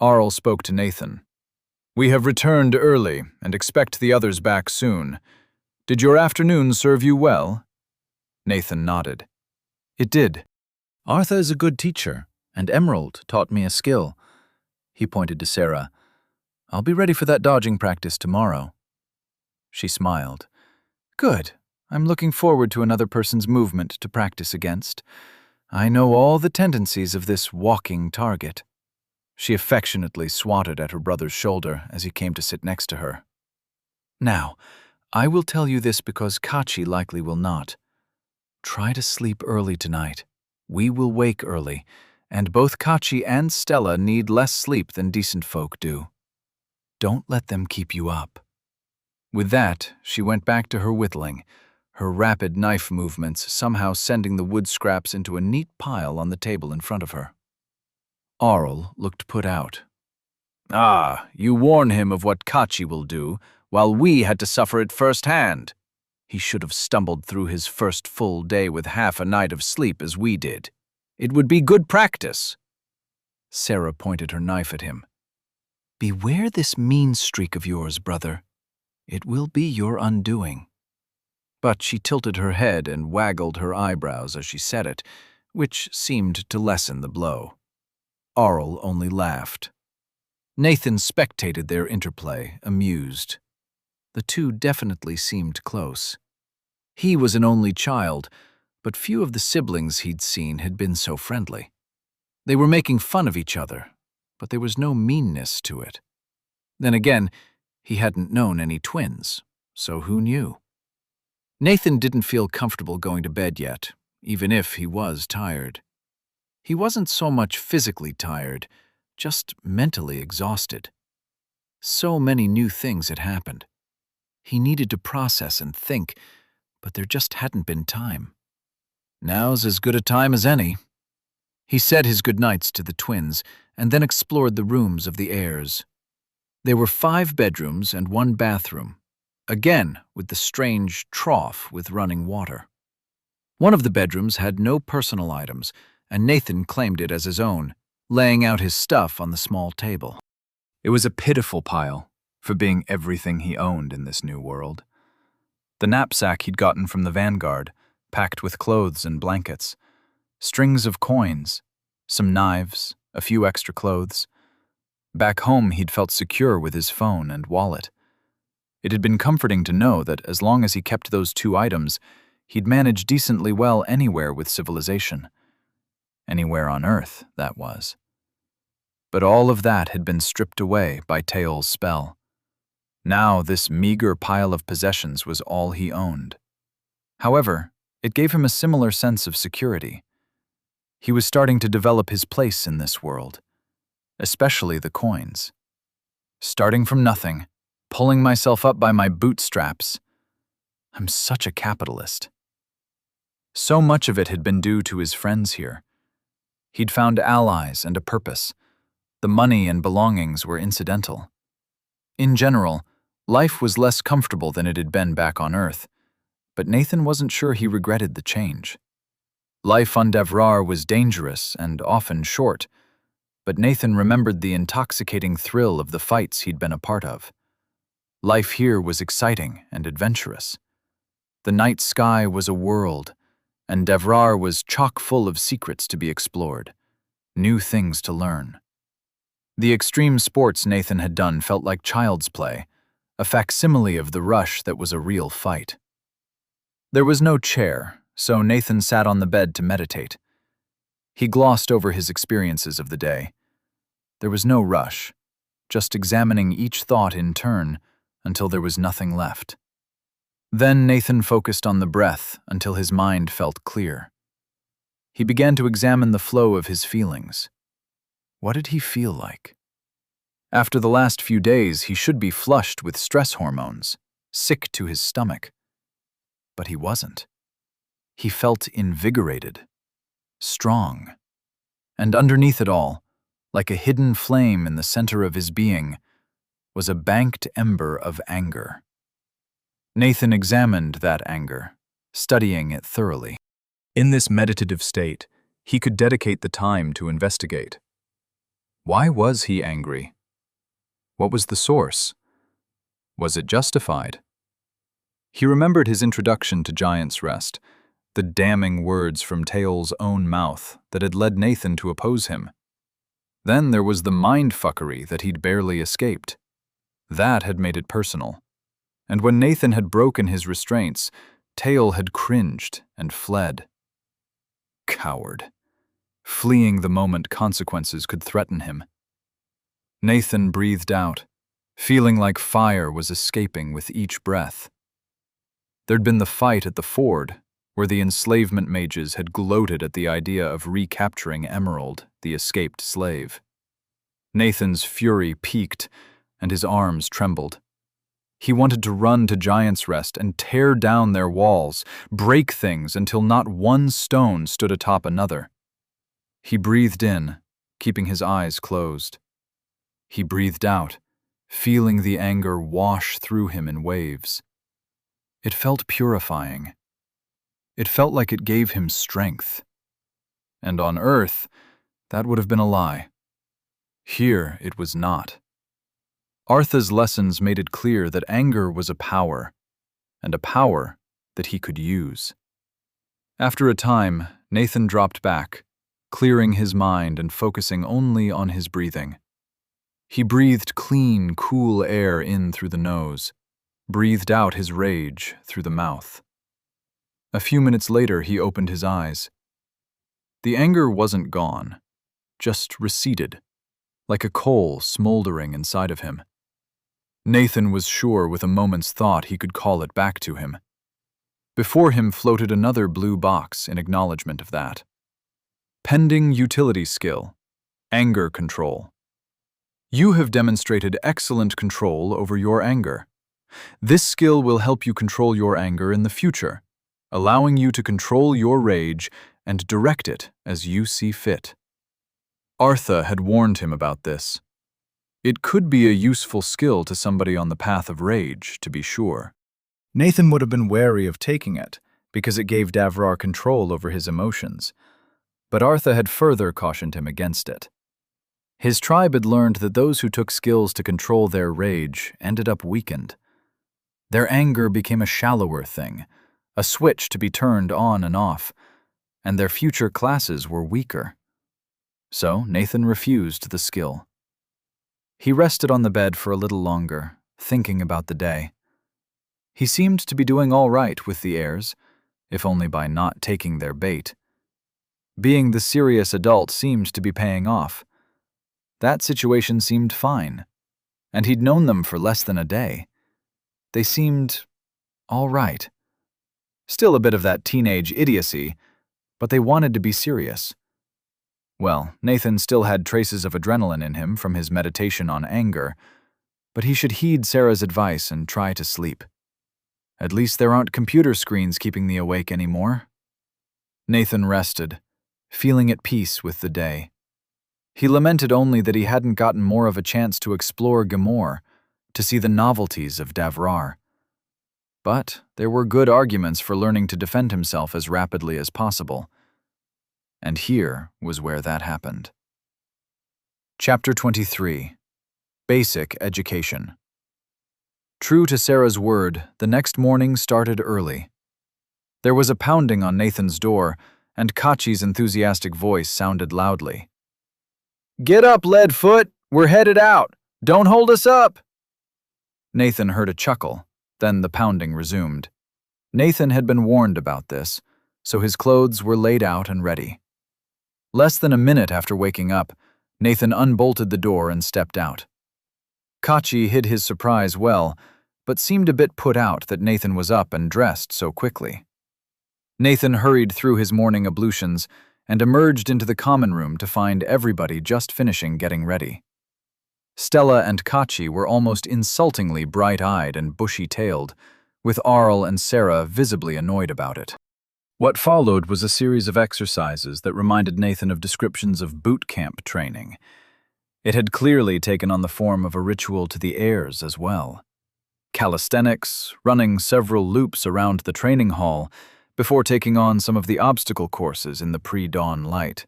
Arl spoke to Nathan. "We have returned early and expect the others back soon. Did your afternoon serve you well?" Nathan nodded. "It did. Arthur is a good teacher, and Emerald taught me a skill." He pointed to Sarah. "I'll be ready for that dodging practice tomorrow." She smiled. "Good. I'm looking forward to another person's movement to practice against. I know all the tendencies of this walking target." She affectionately swatted at her brother's shoulder as he came to sit next to her. "Now, I will tell you this because Kachi likely will not. Try to sleep early tonight. We will wake early, and both Kachi and Stella need less sleep than decent folk do. Don't let them keep you up." With that, she went back to her whittling, her rapid knife movements somehow sending the wood scraps into a neat pile on the table in front of her. Arl looked put out. "Ah, you warn him of what Kachi will do, while we had to suffer it firsthand. He should have stumbled through his first full day with half a night of sleep as we did. It would be good practice." Sarah pointed her knife at him. "Beware this mean streak of yours, brother. It will be your undoing." But she tilted her head and waggled her eyebrows as she said it, which seemed to lessen the blow. Arl only laughed. Nathan spectated their interplay, amused. The two definitely seemed close. He was an only child, but few of the siblings he'd seen had been so friendly. They were making fun of each other, but there was no meanness to it. Then again, he hadn't known any twins, so who knew? Nathan didn't feel comfortable going to bed yet, even if he was tired. He wasn't so much physically tired, just mentally exhausted. So many new things had happened. He needed to process and think, but there just hadn't been time. Now's as good a time as any. He said his goodnights to the twins and then explored the rooms of the heirs. There were 5 bedrooms and 1 bathroom, again with the strange trough with running water. One of the bedrooms had no personal items, and Nathan claimed it as his own, laying out his stuff on the small table. It was a pitiful pile, for being everything he owned in this new world. The knapsack he'd gotten from the Vanguard, packed with clothes and blankets, strings of coins, some knives, a few extra clothes. Back home he'd felt secure with his phone and wallet. It had been comforting to know that as long as he kept those 2 items, he'd manage decently well anywhere with civilization. Anywhere on Earth, that was. But all of that had been stripped away by Teol's spell. Now this meager pile of possessions was all he owned. However, it gave him a similar sense of security. He was starting to develop his place in this world, especially the coins. Starting from nothing, pulling myself up by my bootstraps. I'm such a capitalist. So much of it had been due to his friends here. He'd found allies and a purpose. The money and belongings were incidental. In general, life was less comfortable than it had been back on Earth, but Nathan wasn't sure he regretted the change. Life on Devrar was dangerous and often short, but Nathan remembered the intoxicating thrill of the fights he'd been a part of. Life here was exciting and adventurous. The night sky was a world, and Devrar was chock full of secrets to be explored, new things to learn. The extreme sports Nathan had done felt like child's play, a facsimile of the rush that was a real fight. There was no chair, so Nathan sat on the bed to meditate. He glossed over his experiences of the day. There was no rush, just examining each thought in turn until there was nothing left. Then Nathan focused on the breath until his mind felt clear. He began to examine the flow of his feelings. What did he feel like? After the last few days, he should be flushed with stress hormones, sick to his stomach. But he wasn't. He felt invigorated, strong. And underneath it all, like a hidden flame in the center of his being, was a banked ember of anger. Nathan examined that anger, studying it thoroughly. In this meditative state, he could dedicate the time to investigate. Why was he angry? What was the source? Was it justified? He remembered his introduction to Giant's Rest, the damning words from Teol's own mouth that had led Nathan to oppose him. Then there was the mindfuckery that he'd barely escaped. That had made it personal. And when Nathan had broken his restraints, Teol had cringed and fled. Coward. Fleeing the moment consequences could threaten him. Nathan breathed out, feeling like fire was escaping with each breath. There'd been the fight at the ford, where the enslavement mages had gloated at the idea of recapturing Emerald, the escaped slave. Nathan's fury peaked, and his arms trembled. He wanted to run to Giant's Rest and tear down their walls, break things until not one stone stood atop another. He breathed in, keeping his eyes closed. He breathed out, feeling the anger wash through him in waves. It felt purifying. It felt like it gave him strength. And on Earth, that would have been a lie. Here it was not. Artha's lessons made it clear that anger was a power, and a power that he could use. After a time, Nathan dropped back, clearing his mind and focusing only on his breathing. He breathed clean, cool air in through the nose, breathed out his rage through the mouth. A few minutes later, he opened his eyes. The anger wasn't gone, just receded, like a coal smoldering inside of him. Nathan was sure with a moment's thought he could call it back to him. Before him floated another blue box in acknowledgement of that. Pending utility skill, anger control. You have demonstrated excellent control over your anger. This skill will help you control your anger in the future, allowing you to control your rage and direct it as you see fit. Artha had warned him about this. It could be a useful skill to somebody on the path of rage, to be sure. Nathan would have been wary of taking it, because it gave Devrar control over his emotions. But Artha had further cautioned him against it. His tribe had learned that those who took skills to control their rage ended up weakened. Their anger became a shallower thing, a switch to be turned on and off, and their future classes were weaker. So Nathan refused the skill. He rested on the bed for a little longer, thinking about the day. He seemed to be doing all right with the heirs, if only by not taking their bait. Being the serious adult seemed to be paying off. That situation seemed fine, and he'd known them for less than a day. They seemed all right. Still a bit of that teenage idiocy, but they wanted to be serious. Well, Nathan still had traces of adrenaline in him from his meditation on anger, but he should heed Sarah's advice and try to sleep. At least there aren't computer screens keeping me awake anymore. Nathan rested, feeling at peace with the day. He lamented only that he hadn't gotten more of a chance to explore Gamor, to see the novelties of Davrar. But there were good arguments for learning to defend himself as rapidly as possible. And here was where that happened. Chapter 23. Basic Education. True to Sarah's word, the next morning started early. There was a pounding on Nathan's door, and Kachi's enthusiastic voice sounded loudly. "Get up, Leadfoot! We're headed out! Don't hold us up!" Nathan heard a chuckle, then the pounding resumed. Nathan had been warned about this, so his clothes were laid out and ready. Less than a minute after waking up, Nathan unbolted the door and stepped out. Kachi hid his surprise well, but seemed a bit put out that Nathan was up and dressed so quickly. Nathan hurried through his morning ablutions and emerged into the common room to find everybody just finishing getting ready. Stella and Kachi were almost insultingly bright-eyed and bushy-tailed, with Arl and Sarah visibly annoyed about it. What followed was a series of exercises that reminded Nathan of descriptions of boot camp training. It had clearly taken on the form of a ritual to the heirs as well. Calisthenics, running several loops around the training hall, before taking on some of the obstacle courses in the pre-dawn light.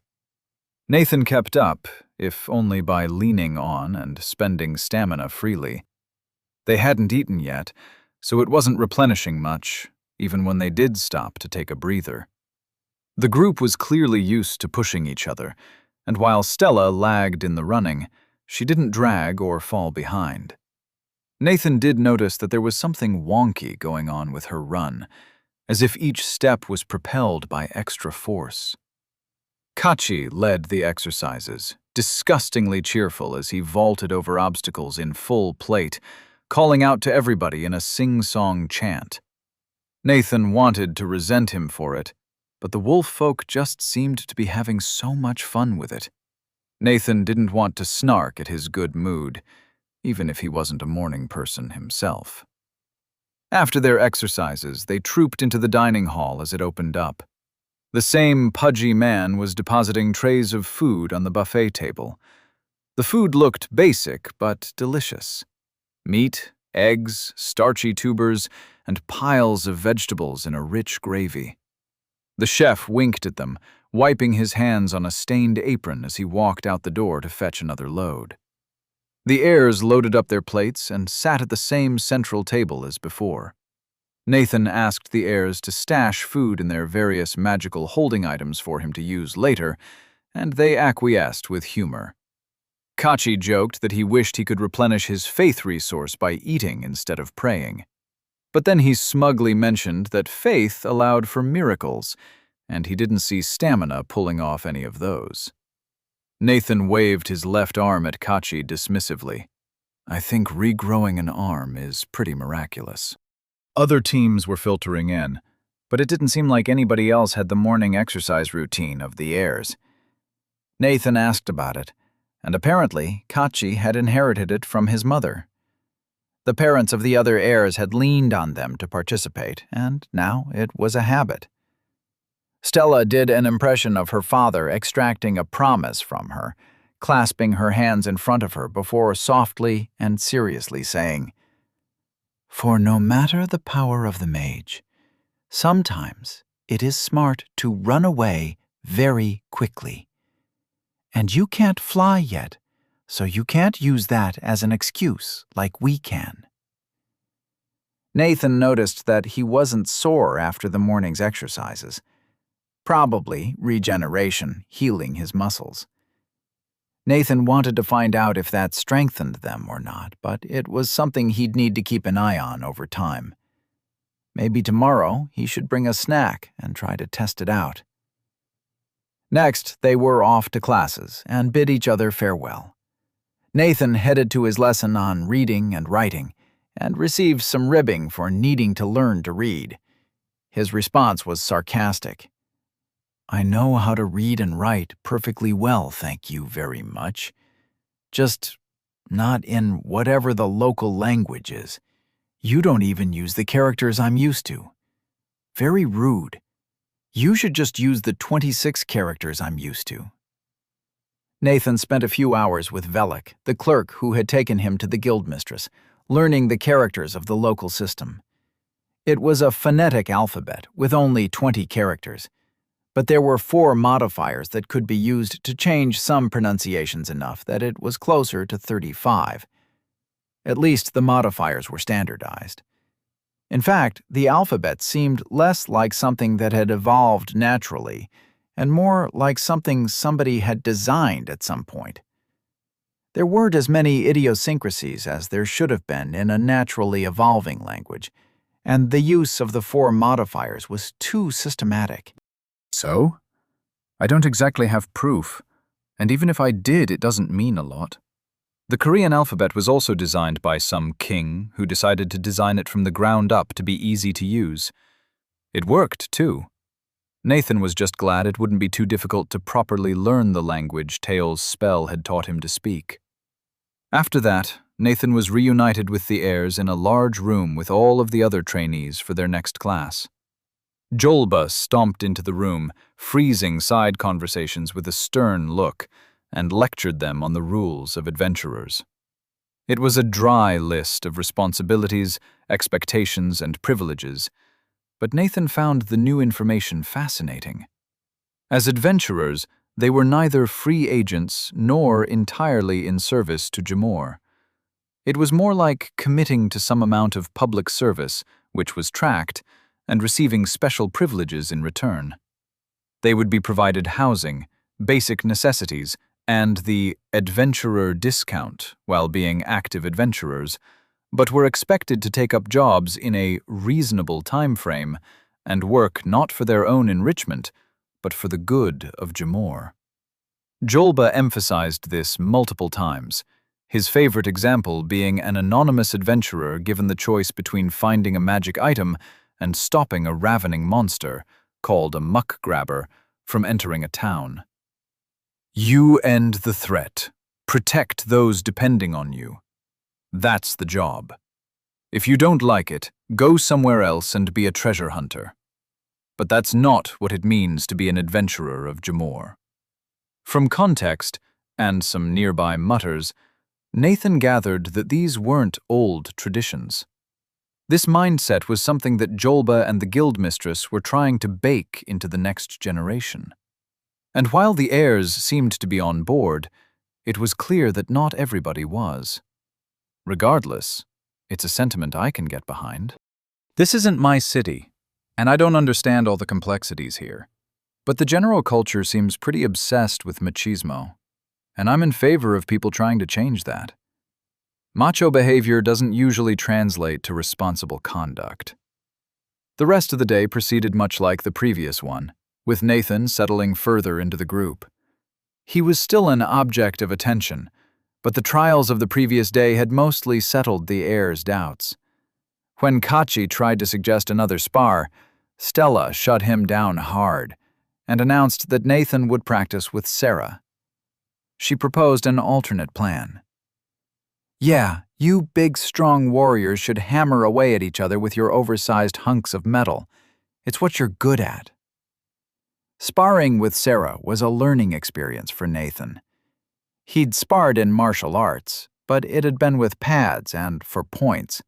Nathan kept up, if only by leaning on and spending stamina freely. They hadn't eaten yet, so it wasn't replenishing much, even when they did stop to take a breather. The group was clearly used to pushing each other, and while Stella lagged in the running, she didn't drag or fall behind. Nathan did notice that there was something wonky going on with her run, as if each step was propelled by extra force. Kachi led the exercises, disgustingly cheerful as he vaulted over obstacles in full plate, calling out to everybody in a sing-song chant. Nathan wanted to resent him for it, but the wolf folk just seemed to be having so much fun with it. Nathan didn't want to snark at his good mood, even if he wasn't a morning person himself. After their exercises, they trooped into the dining hall as it opened up. The same pudgy man was depositing trays of food on the buffet table. The food looked basic but delicious. Meat, eggs, starchy tubers, and piles of vegetables in a rich gravy. The chef winked at them, wiping his hands on a stained apron as he walked out the door to fetch another load. The heirs loaded up their plates and sat at the same central table as before. Nathan asked the heirs to stash food in their various magical holding items for him to use later, and they acquiesced with humor. Kachi joked that he wished he could replenish his faith resource by eating instead of praying. But then he smugly mentioned that faith allowed for miracles, and he didn't see stamina pulling off any of those. Nathan waved his left arm at Kachi dismissively. "I think regrowing an arm is pretty miraculous." Other teams were filtering in, but it didn't seem like anybody else had the morning exercise routine of the heirs. Nathan asked about it, and apparently Kachi had inherited it from his mother. The parents of the other heirs had leaned on them to participate, and now it was a habit. Stella did an impression of her father extracting a promise from her, clasping her hands in front of her before softly and seriously saying, "For no matter the power of the mage, sometimes it is smart to run away very quickly. And you can't fly yet, so you can't use that as an excuse like we can." Nathan noticed that he wasn't sore after the morning's exercises. Probably regeneration, healing his muscles. Nathan wanted to find out if that strengthened them or not, but it was something he'd need to keep an eye on over time. Maybe tomorrow he should bring a snack and try to test it out. Next, they were off to classes and bid each other farewell. Nathan headed to his lesson on reading and writing and received some ribbing for needing to learn to read. His response was sarcastic. "I know how to read and write perfectly well, thank you very much. Just not in whatever the local language is. You don't even use the characters I'm used to. Very rude. You should just use the 26 characters I'm used to." Nathan spent a few hours with Velik, the clerk who had taken him to the guildmistress, learning the characters of the local system. It was a phonetic alphabet with only 20 characters, but there were 4 modifiers that could be used to change some pronunciations enough that it was closer to 35. At least the modifiers were standardized. In fact, the alphabet seemed less like something that had evolved naturally and more like something somebody had designed at some point. There weren't as many idiosyncrasies as there should have been in a naturally evolving language, and the use of the 4 modifiers was too systematic. So? I don't exactly have proof, and even if I did, it doesn't mean a lot. The Korean alphabet was also designed by some king who decided to design it from the ground up to be easy to use. It worked, too. Nathan was just glad it wouldn't be too difficult to properly learn the language Tail's spell had taught him to speak. After that, Nathan was reunited with the heirs in a large room with all of the other trainees for their next class. Jolba stomped into the room, freezing side conversations with a stern look, and lectured them on the rules of adventurers. It was a dry list of responsibilities, expectations, and privileges, but Nathan found the new information fascinating. As adventurers, they were neither free agents nor entirely in service to Jamor. It was more like committing to some amount of public service, which was tracked, and receiving special privileges in return. They would be provided housing, basic necessities, and the adventurer discount while being active adventurers, but were expected to take up jobs in a reasonable time frame and work not for their own enrichment, but for the good of Jamor. Jolba emphasized this multiple times, his favorite example being an anonymous adventurer given the choice between finding a magic item and stopping a ravening monster, called a muck grabber, from entering a town. You end the threat. Protect those depending on you. That's the job. If you don't like it, go somewhere else and be a treasure hunter. But that's not what it means to be an adventurer of Jamor. From context, and some nearby mutters, Nathan gathered that these weren't old traditions. This mindset was something that Jolba and the guildmistress were trying to bake into the next generation. And while the heirs seemed to be on board, it was clear that not everybody was. Regardless, it's a sentiment I can get behind. This isn't my city, and I don't understand all the complexities here. But the general culture seems pretty obsessed with machismo, and I'm in favor of people trying to change that. Macho behavior doesn't usually translate to responsible conduct. The rest of the day proceeded much like the previous one, with Nathan settling further into the group. He was still an object of attention, but the trials of the previous day had mostly settled the heirs' doubts. When Kachi tried to suggest another spar, Stella shut him down hard and announced that Nathan would practice with Sarah. She proposed an alternate plan. "Yeah, you big, strong warriors should hammer away at each other with your oversized hunks of metal. It's what you're good at." Sparring with Sarah was a learning experience for Nathan. He'd sparred in martial arts, but it had been with pads and for points.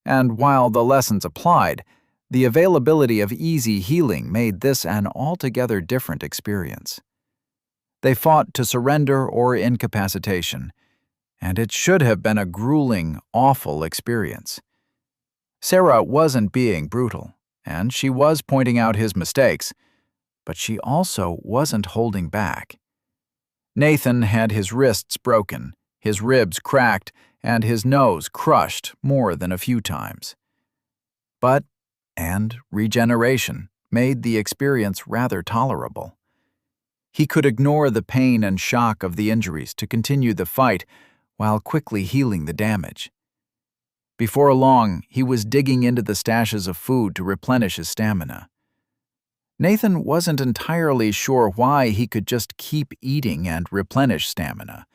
And while the lessons applied, the availability of easy healing made this an altogether different experience. They fought to surrender or incapacitation, and it should have been a grueling, awful experience. Sarah wasn't being brutal, and she was pointing out his mistakes, but she also wasn't holding back. Nathan had his wrists broken, his ribs cracked, and his nose crushed more than a few times. And regeneration made the experience rather tolerable. He could ignore the pain and shock of the injuries to continue the fight while quickly healing the damage. Before long, he was digging into the stashes of food to replenish his stamina. Nathan wasn't entirely sure why he could just keep eating and replenish stamina.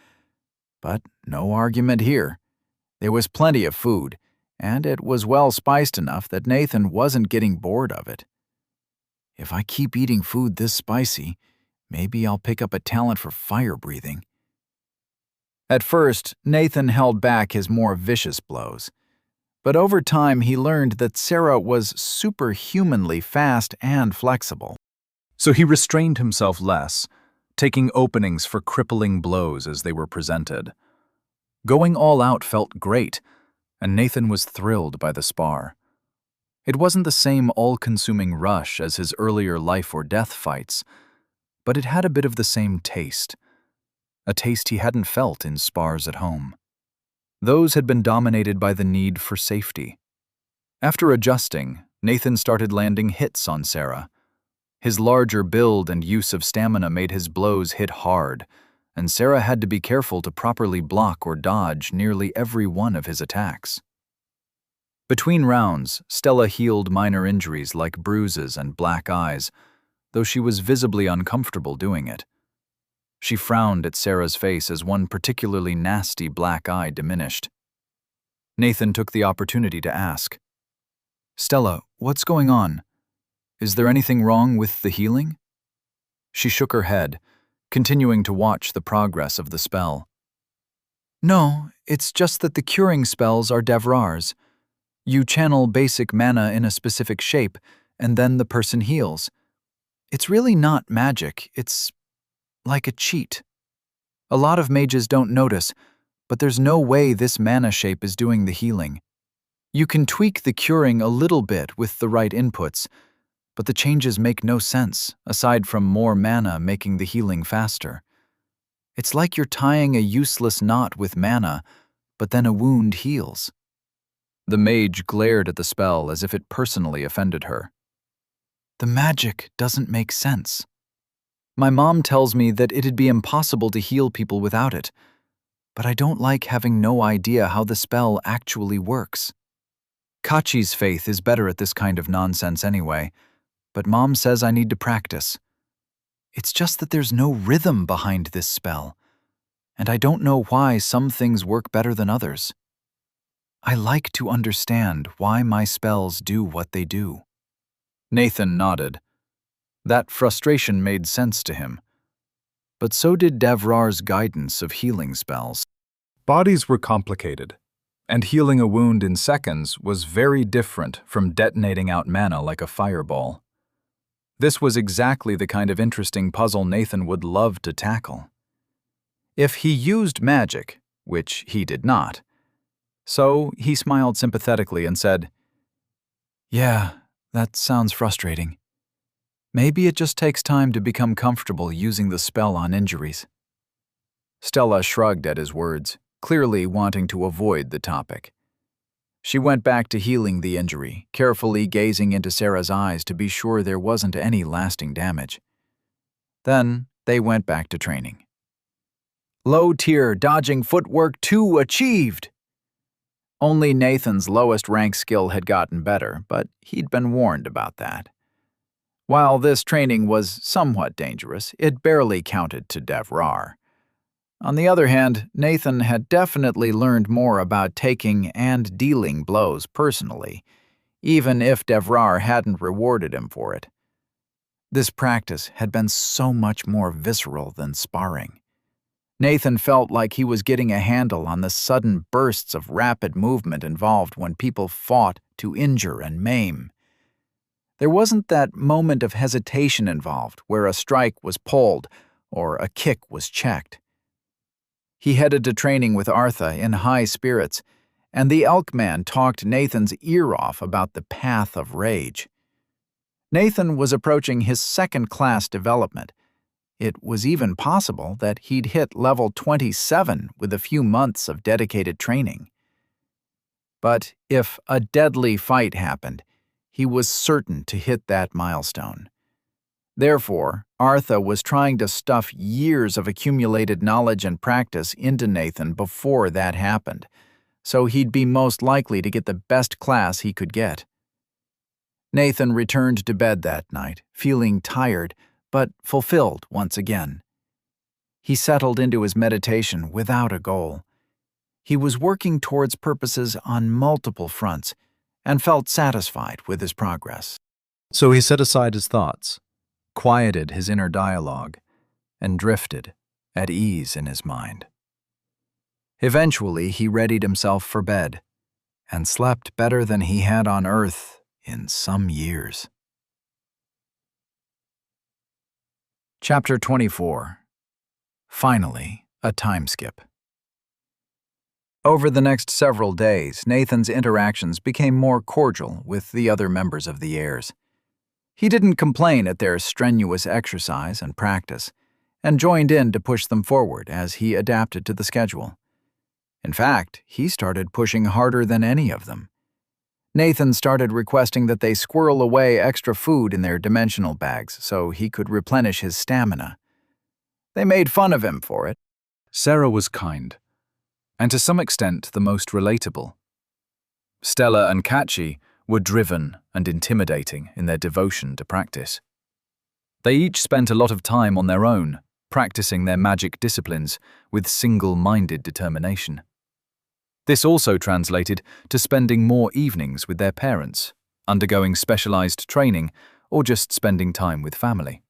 But no argument here. There was plenty of food, and it was well spiced enough that Nathan wasn't getting bored of it. If I keep eating food this spicy, maybe I'll pick up a talent for fire breathing. At first, Nathan held back his more vicious blows. But over time, he learned that Sarah was superhumanly fast and flexible. So he restrained himself less, taking openings for crippling blows as they were presented. Going all out felt great, and Nathan was thrilled by the spar. It wasn't the same all-consuming rush as his earlier life-or-death fights, but it had a bit of the same taste, a taste he hadn't felt in spars at home. Those had been dominated by the need for safety. After adjusting, Nathan started landing hits on Sarah. His larger build and use of stamina made his blows hit hard, and Sarah had to be careful to properly block or dodge nearly every one of his attacks. Between rounds, Stella healed minor injuries like bruises and black eyes, though she was visibly uncomfortable doing it. She frowned at Sarah's face as one particularly nasty black eye diminished. Nathan took the opportunity to ask, "Stella, what's going on? Is there anything wrong with the healing?" She shook her head, continuing to watch the progress of the spell. "No, it's just that the curing spells are Devrar's. You channel basic mana in a specific shape, and then the person heals. It's really not magic, it's like a cheat. A lot of mages don't notice, but there's no way this mana shape is doing the healing. You can tweak the curing a little bit with the right inputs, but the changes make no sense, aside from more mana making the healing faster. It's like you're tying a useless knot with mana, but then a wound heals." The mage glared at the spell as if it personally offended her. "The magic doesn't make sense. My mom tells me that it'd be impossible to heal people without it, but I don't like having no idea how the spell actually works. Kachi's faith is better at this kind of nonsense anyway, but Mom says I need to practice. It's just that there's no rhythm behind this spell, and I don't know why some things work better than others. I like to understand why my spells do what they do." Nathan nodded. That frustration made sense to him. But so did Devrar's guidance of healing spells. Bodies were complicated, and healing a wound in seconds was very different from detonating out mana like a fireball. This was exactly the kind of interesting puzzle Nathan would love to tackle. If he used magic, which he did not. So he smiled sympathetically and said, "Yeah, that sounds frustrating. Maybe it just takes time to become comfortable using the spell on injuries." Stella shrugged at his words, clearly wanting to avoid the topic. She went back to healing the injury, carefully gazing into Sarah's eyes to be sure there wasn't any lasting damage. Then they went back to training. Low-tier dodging footwork 2 achieved! Only Nathan's lowest rank skill had gotten better, but he'd been warned about that. While this training was somewhat dangerous, it barely counted to Devrar. On the other hand, Nathan had definitely learned more about taking and dealing blows personally, even if Devrar hadn't rewarded him for it. This practice had been so much more visceral than sparring. Nathan felt like he was getting a handle on the sudden bursts of rapid movement involved when people fought to injure and maim. There wasn't that moment of hesitation involved where a strike was pulled or a kick was checked. He headed to training with Artha in high spirits, and the Elkman talked Nathan's ear off about the path of rage. Nathan was approaching his second-class development. It was even possible that he'd hit level 27 with a few months of dedicated training. But if a deadly fight happened, he was certain to hit that milestone. Therefore, Artha was trying to stuff years of accumulated knowledge and practice into Nathan before that happened, so he'd be most likely to get the best class he could get. Nathan returned to bed that night, feeling tired, but fulfilled once again. He settled into his meditation without a goal. He was working towards purposes on multiple fronts and felt satisfied with his progress. So he set aside his thoughts, quieted his inner dialogue, and drifted, at ease in his mind. Eventually, he readied himself for bed and slept better than he had on Earth in some years. Chapter 24. Finally, a time skip. Over the next several days, Nathan's interactions became more cordial with the other members of the heirs. He didn't complain at their strenuous exercise and practice, and joined in to push them forward as he adapted to the schedule. In fact, he started pushing harder than any of them. Nathan started requesting that they squirrel away extra food in their dimensional bags so he could replenish his stamina. They made fun of him for it. Sarah was kind, and to some extent the most relatable. Stella and Kachi were driven and intimidating in their devotion to practice. They each spent a lot of time on their own, practicing their magic disciplines with single-minded determination. This also translated to spending more evenings with their parents, undergoing specialized training, or just spending time with family.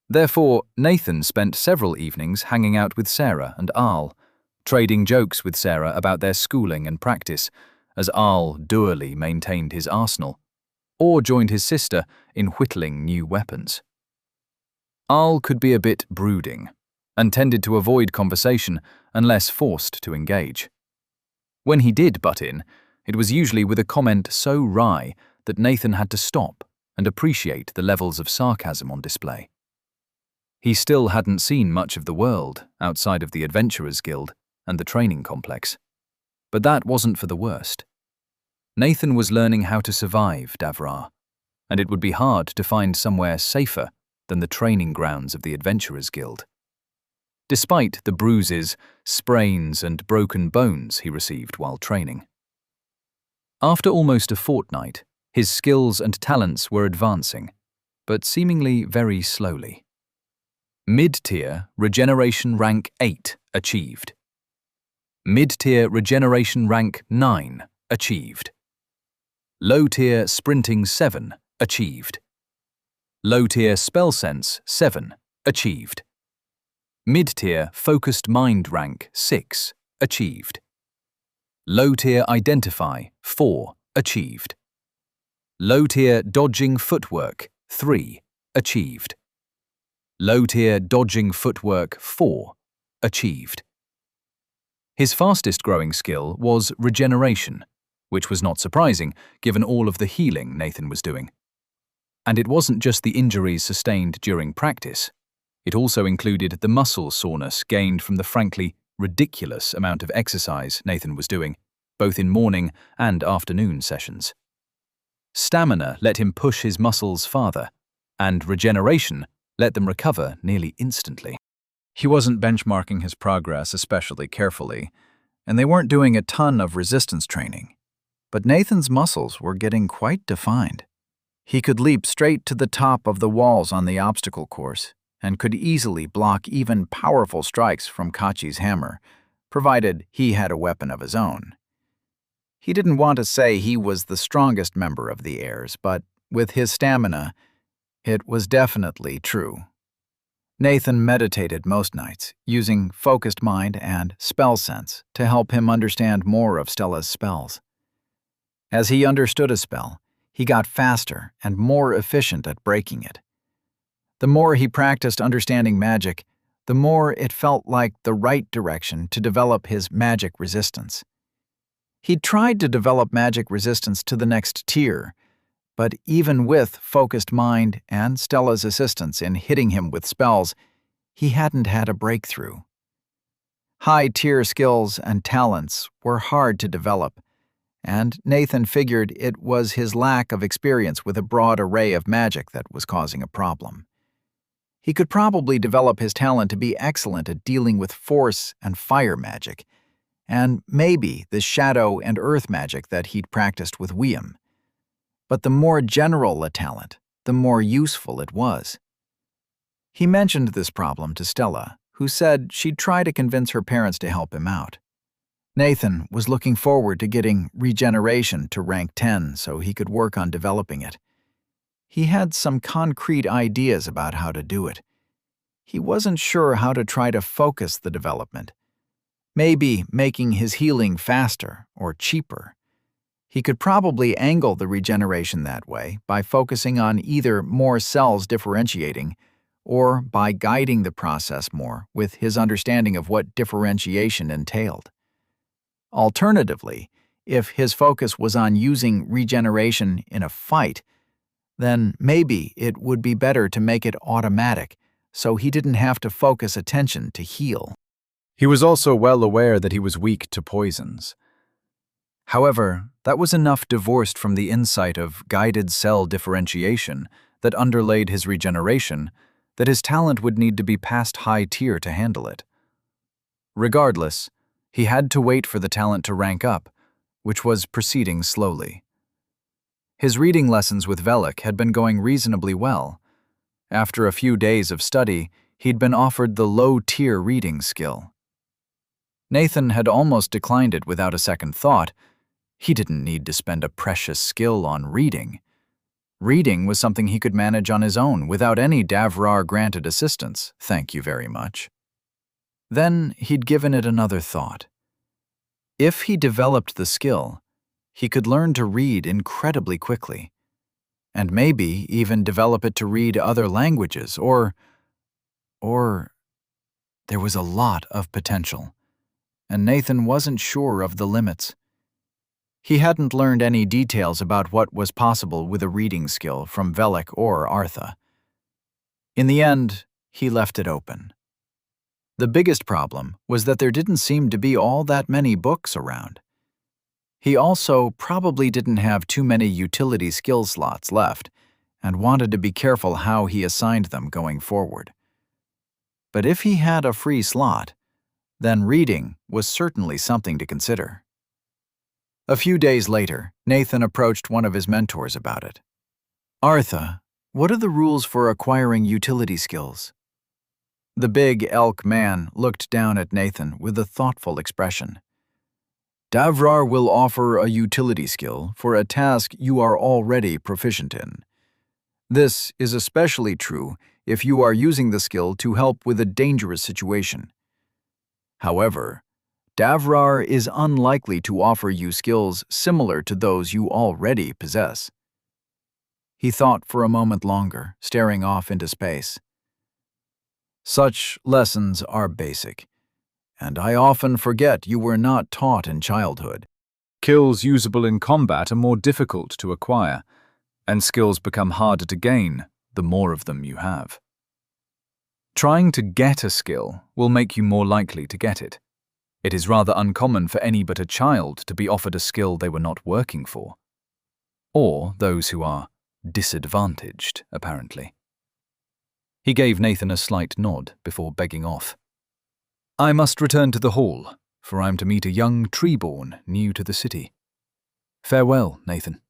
Therefore, Nathan spent several evenings hanging out with Sarah and Al, trading jokes with Sarah about their schooling and practice, as Al dourly maintained his arsenal, or joined his sister in whittling new weapons. Al could be a bit brooding, and tended to avoid conversation unless forced to engage. When he did butt in, it was usually with a comment so wry that Nathan had to stop and appreciate the levels of sarcasm on display. He still hadn't seen much of the world outside of the Adventurers Guild and the training complex. But that wasn't for the worst. Nathan was learning how to survive Davrar, and it would be hard to find somewhere safer than the training grounds of the Adventurers Guild. Despite the bruises, sprains, and broken bones he received while training. After almost a fortnight, his skills and talents were advancing, but seemingly very slowly. Mid-tier Regeneration Rank 8 achieved. Mid-tier Regeneration Rank 9 achieved. Low-tier Sprinting 7 achieved. Low-tier Spell Sense 7 achieved. Mid-tier Focused Mind Rank 6 achieved. Low-tier Identify 4 achieved. Low-tier Dodging Footwork 3 achieved. Low-tier Dodging Footwork 4 achieved. His fastest growing skill was Regeneration, which was not surprising given all of the healing Nathan was doing. And it wasn't just the injuries sustained during practice. It also included the muscle soreness gained from the frankly ridiculous amount of exercise Nathan was doing, both in morning and afternoon sessions. Stamina let him push his muscles farther, and regeneration let them recover nearly instantly. He wasn't benchmarking his progress especially carefully, and they weren't doing a ton of resistance training. But Nathan's muscles were getting quite defined. He could leap straight to the top of the walls on the obstacle course, and could easily block even powerful strikes from Kachi's hammer, provided he had a weapon of his own. He didn't want to say he was the strongest member of the heirs, but with his stamina, it was definitely true. Nathan meditated most nights, using focused mind and spell sense to help him understand more of Stella's spells. As he understood a spell, he got faster and more efficient at breaking it. The more he practiced understanding magic, the more it felt like the right direction to develop his magic resistance. He tried to develop magic resistance to the next tier, but even with focused mind and Stella's assistance in hitting him with spells, he hadn't had a breakthrough. High-tier skills and talents were hard to develop, and Nathan figured it was his lack of experience with a broad array of magic that was causing a problem. He could probably develop his talent to be excellent at dealing with force and fire magic, and maybe the shadow and earth magic that he'd practiced with Wiam. But the more general a talent, the more useful it was. He mentioned this problem to Stella, who said she'd try to convince her parents to help him out. Nathan was looking forward to getting regeneration to rank 10 so he could work on developing it. He had some concrete ideas about how to do it. He wasn't sure how to try to focus the development. Maybe making his healing faster or cheaper. He could probably angle the regeneration that way by focusing on either more cells differentiating or by guiding the process more with his understanding of what differentiation entailed. Alternatively, if his focus was on using regeneration in a fight, then maybe it would be better to make it automatic so he didn't have to focus attention to heal. He was also well aware that he was weak to poisons. However, that was enough divorced from the insight of guided cell differentiation that underlaid his regeneration that his talent would need to be past high tier to handle it. Regardless, he had to wait for the talent to rank up, which was proceeding slowly. His reading lessons with Velik had been going reasonably well. After a few days of study, he'd been offered the low-tier reading skill. Nathan had almost declined it without a second thought. He didn't need to spend a precious skill on reading. Reading was something he could manage on his own without any Davrar-granted assistance, thank you very much. Then he'd given it another thought. If he developed the skill, he could learn to read incredibly quickly, and maybe even develop it to read other languages, or there was a lot of potential, and Nathan wasn't sure of the limits. He hadn't learned any details about what was possible with a reading skill from Velik or Artha. In the end, he left it open. The biggest problem was that there didn't seem to be all that many books around. He also probably didn't have too many utility skill slots left and wanted to be careful how he assigned them going forward. But if he had a free slot, then reading was certainly something to consider. A few days later, Nathan approached one of his mentors about it. "Artha, what are the rules for acquiring utility skills?" The big elk man looked down at Nathan with a thoughtful expression. "Davrar will offer a utility skill for a task you are already proficient in. This is especially true if you are using the skill to help with a dangerous situation. However, Davrar is unlikely to offer you skills similar to those you already possess." He thought for a moment longer, staring off into space. "Such lessons are basic, and I often forget you were not taught in childhood. Skills usable in combat are more difficult to acquire, and skills become harder to gain the more of them you have. Trying to get a skill will make you more likely to get it. It is rather uncommon for any but a child to be offered a skill they were not working for. Or those who are disadvantaged, apparently." He gave Nathan a slight nod before begging off. "I must return to the hall, for I am to meet a young treeborn new to the city. Farewell, Nathan."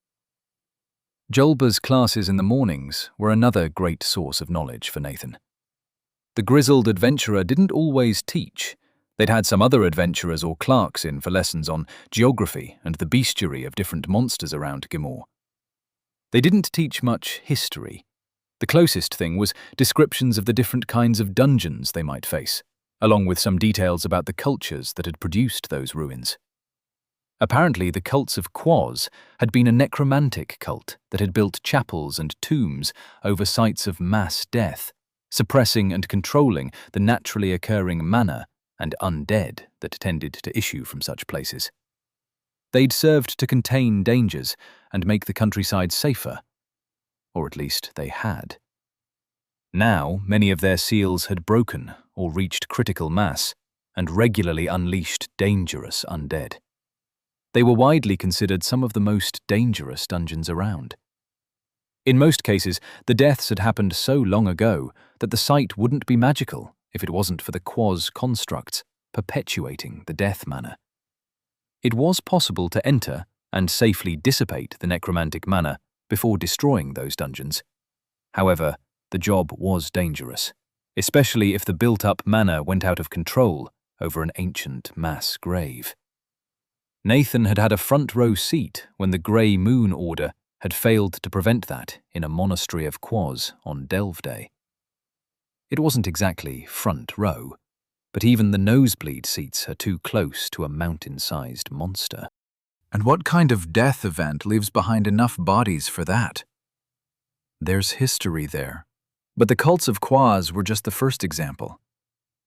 Jolba's classes in the mornings were another great source of knowledge for Nathan. The grizzled adventurer didn't always teach. They'd had some other adventurers or clerks in for lessons on geography and the bestiary of different monsters around Gimor. They didn't teach much history. The closest thing was descriptions of the different kinds of dungeons they might face, along with some details about the cultures that had produced those ruins. Apparently, the cults of Quoz had been a necromantic cult that had built chapels and tombs over sites of mass death, suppressing and controlling the naturally occurring mana and undead that tended to issue from such places. They'd served to contain dangers and make the countryside safer, or at least they had. Now, many of their seals had broken or reached critical mass and regularly unleashed dangerous undead. They were widely considered some of the most dangerous dungeons around. In most cases, the deaths had happened so long ago that the sight wouldn't be magical if it wasn't for the quaz constructs perpetuating the death mana. It was possible to enter and safely dissipate the necromantic mana before destroying those dungeons. However, the job was dangerous, especially if the built-up mana went out of control over an ancient mass grave. Nathan had had a front-row seat when the Grey Moon Order had failed to prevent that in a monastery of Quaz on Delve Day. It wasn't exactly front row, but even the nosebleed seats are too close to a mountain-sized monster. And what kind of death event leaves behind enough bodies for that? There's history there. But the cults of Quaz were just the first example.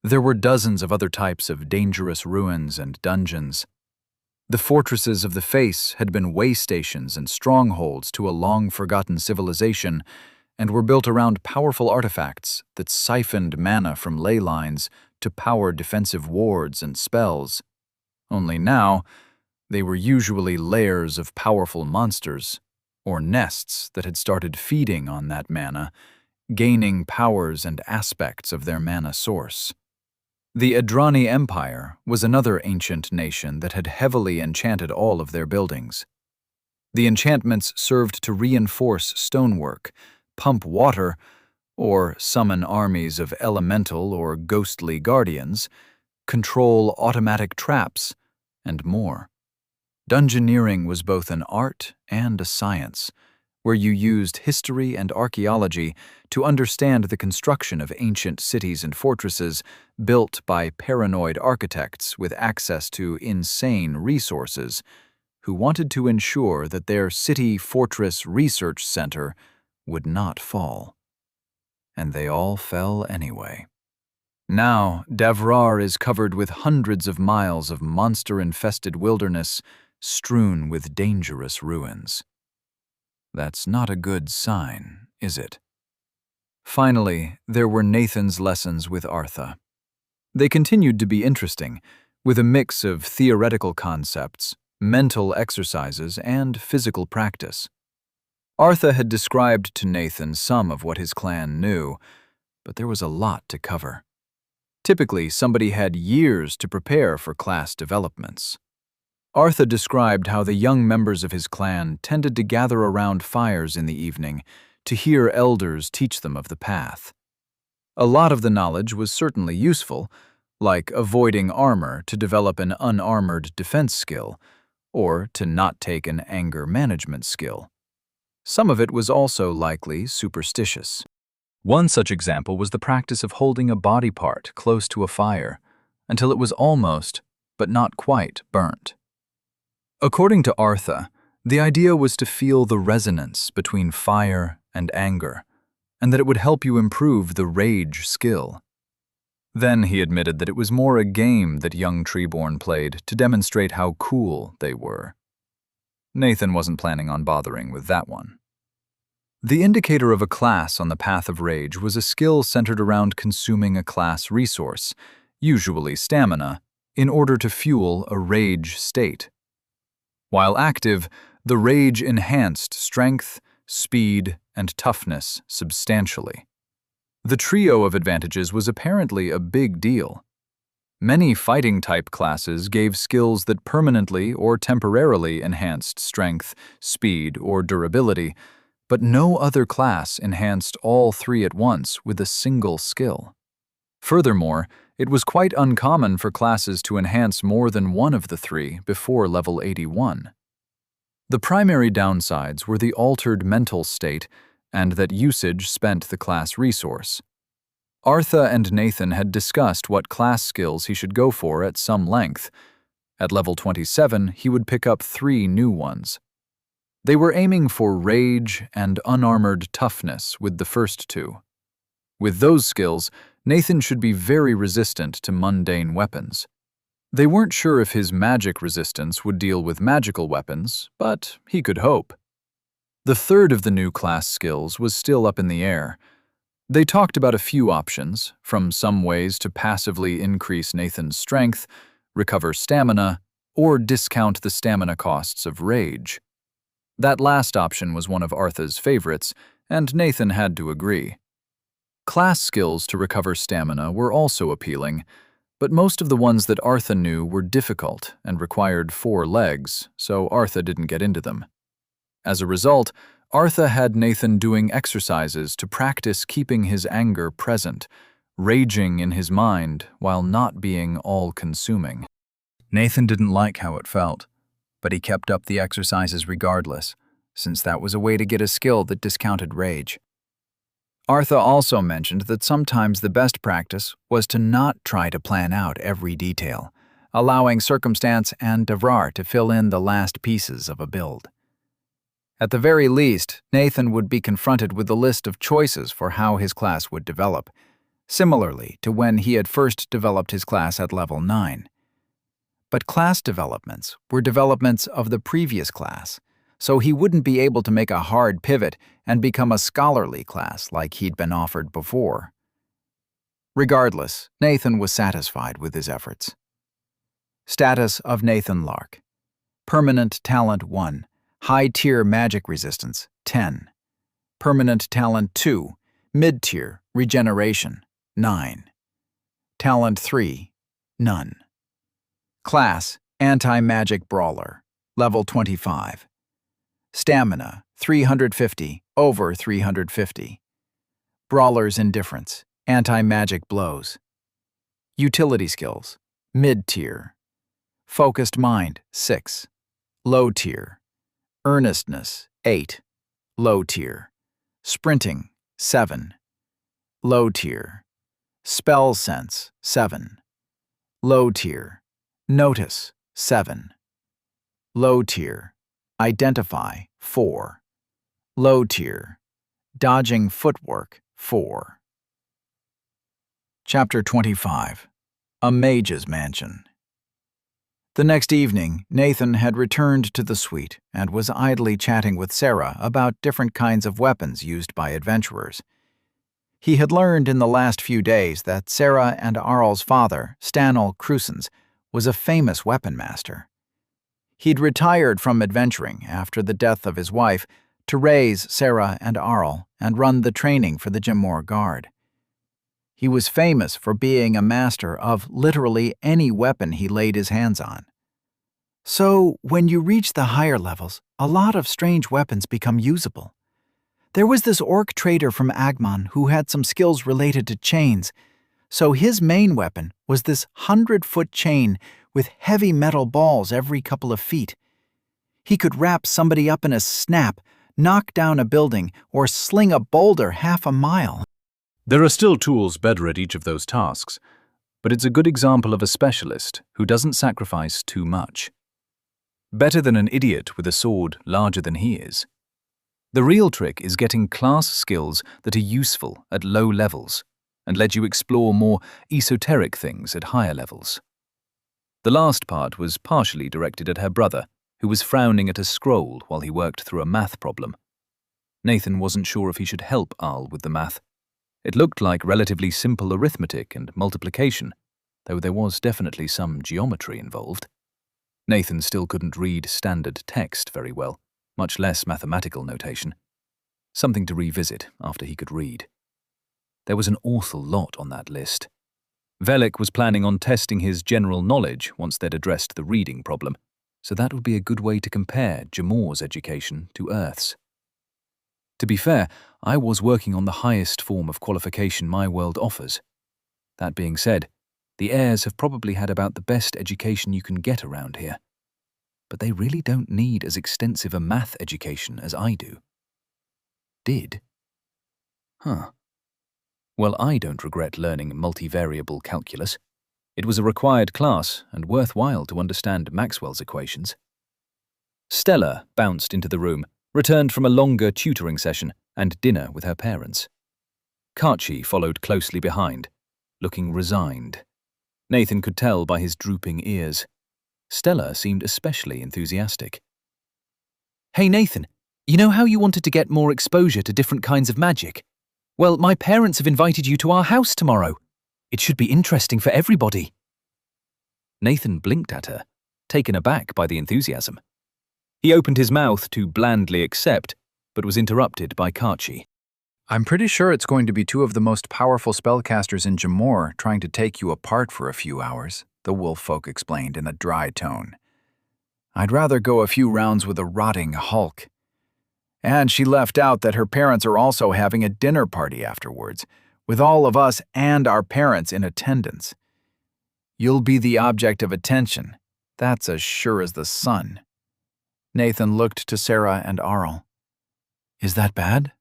There were dozens of other types of dangerous ruins and dungeons. The fortresses of the Face had been way stations and strongholds to a long-forgotten civilization and were built around powerful artifacts that siphoned mana from ley lines to power defensive wards and spells. Only now, they were usually lairs of powerful monsters, or nests that had started feeding on that mana, gaining powers and aspects of their mana source. The Adrani Empire was another ancient nation that had heavily enchanted all of their buildings. The enchantments served to reinforce stonework, pump water, or summon armies of elemental or ghostly guardians, control automatic traps, and more. Dungeoneering was both an art and a science, where you used history and archaeology to understand the construction of ancient cities and fortresses built by paranoid architects with access to insane resources who wanted to ensure that their city-fortress research center would not fall. And they all fell anyway. Now, Davrar is covered with hundreds of miles of monster-infested wilderness strewn with dangerous ruins. That's not a good sign, is it? Finally, there were Nathan's lessons with Artha. They continued to be interesting, with a mix of theoretical concepts, mental exercises, and physical practice. Artha had described to Nathan some of what his clan knew, but there was a lot to cover. Typically, somebody had years to prepare for class developments. Artha described how the young members of his clan tended to gather around fires in the evening to hear elders teach them of the path. A lot of the knowledge was certainly useful, like avoiding armor to develop an unarmored defense skill, or to not take an anger management skill. Some of it was also likely superstitious. One such example was the practice of holding a body part close to a fire until it was almost, but not quite, burnt. According to Artha, the idea was to feel the resonance between fire and anger, and that it would help you improve the rage skill. Then he admitted that it was more a game that young Treeborn played to demonstrate how cool they were. Nathan wasn't planning on bothering with that one. The indicator of a class on the path of rage was a skill centered around consuming a class resource, usually stamina, in order to fuel a rage state. While active, the rage enhanced strength, speed, and toughness substantially. The trio of advantages was apparently a big deal. Many fighting-type classes gave skills that permanently or temporarily enhanced strength, speed, or durability, but no other class enhanced all three at once with a single skill. Furthermore, it was quite uncommon for classes to enhance more than one of the three before level 81. The primary downsides were the altered mental state and that usage spent the class resource. Artha and Nathan had discussed what class skills he should go for at some length. At level 27, he would pick up 3 new ones. They were aiming for rage and unarmored toughness with the first 2. With those skills, Nathan should be very resistant to mundane weapons. They weren't sure if his magic resistance would deal with magical weapons, but he could hope. The third of the new class skills was still up in the air. They talked about a few options, from some ways to passively increase Nathan's strength, recover stamina, or discount the stamina costs of rage. That last option was one of Artha's favorites, and Nathan had to agree. Class skills to recover stamina were also appealing, but most of the ones that Artha knew were difficult and required 4 legs, so Artha didn't get into them. As a result, Artha had Nathan doing exercises to practice keeping his anger present, raging in his mind while not being all-consuming. Nathan didn't like how it felt, but he kept up the exercises regardless, since that was a way to get a skill that discounted rage. Artha also mentioned that sometimes the best practice was to not try to plan out every detail, allowing circumstance and Devrar to fill in the last pieces of a build. At the very least, Nathan would be confronted with a list of choices for how his class would develop, similarly to when he had first developed his class at level 9. But class developments were developments of the previous class, so he wouldn't be able to make a hard pivot and become a scholarly class like he'd been offered before. Regardless, Nathan was satisfied with his efforts. Status of Nathan Lark. Permanent Talent 1. High-tier magic resistance, 10. Permanent Talent 2. Mid-tier regeneration, 9. Talent 3. None. Class, Anti-Magic Brawler, level 25. Stamina, 350 over 350. Brawler's Indifference, Anti-Magic Blows. Utility Skills, Mid-tier. Focused Mind, 6. Low tier. Earnestness, 8. Low tier. Sprinting, 7. Low tier. Spell Sense, 7. Low tier. Notice, 7. Low tier. Identify, 4. Low tier. Dodging Footwork, 4. Chapter 25. A Mage's Mansion. The next evening, Nathan had returned to the suite and was idly chatting with Sarah about different kinds of weapons used by adventurers. He had learned in the last few days that Sarah and Arl's father, Stanel Crusens, was a famous weapon master. He'd retired from adventuring after the death of his wife to raise Sarah and Arl and run the training for the Jimor Guard. He was famous for being a master of literally any weapon he laid his hands on. So, when you reach the higher levels, a lot of strange weapons become usable. There was this orc trader from Agmon who had some skills related to chains, so his main weapon was this 100-foot chain with heavy metal balls every couple of feet. He could wrap somebody up in a snap, knock down a building, or sling a boulder half a mile. There are still tools better at each of those tasks, but it's a good example of a specialist who doesn't sacrifice too much. Better than an idiot with a sword larger than he is. The real trick is getting class skills that are useful at low levels and let you explore more esoteric things at higher levels. The last part was partially directed at her brother, who was frowning at a scroll while he worked through a math problem. Nathan wasn't sure if he should help Al with the math. It looked like relatively simple arithmetic and multiplication, though there was definitely some geometry involved. Nathan still couldn't read standard text very well, much less mathematical notation. Something to revisit after he could read. There was an awful lot on that list. Velik was planning on testing his general knowledge once they'd addressed the reading problem, so that would be a good way to compare Jimor's education to Earth's. To be fair, I was working on the highest form of qualification my world offers. That being said, the heirs have probably had about the best education you can get around here. But they really don't need as extensive a math education as I do. Did? Huh. Well, I don't regret learning multivariable calculus. It was a required class and worthwhile to understand Maxwell's equations. Stella bounced into the room, returned from a longer tutoring session and dinner with her parents. Karchi followed closely behind, looking resigned. Nathan could tell by his drooping ears. Stella seemed especially enthusiastic. Hey Nathan, you know how you wanted to get more exposure to different kinds of magic? Well, my parents have invited you to our house tomorrow. It should be interesting for everybody. Nathan blinked at her, taken aback by the enthusiasm. He opened his mouth to blandly accept, but was interrupted by Kachi. I'm pretty sure it's going to be two of the most powerful spellcasters in Jamor trying to take you apart for a few hours, the wolf folk explained in a dry tone. I'd rather go a few rounds with a rotting hulk. And she left out that her parents are also having a dinner party afterwards, with all of us and our parents in attendance. You'll be the object of attention. That's as sure as the sun. Nathan looked to Sarah and Arl. Is that bad?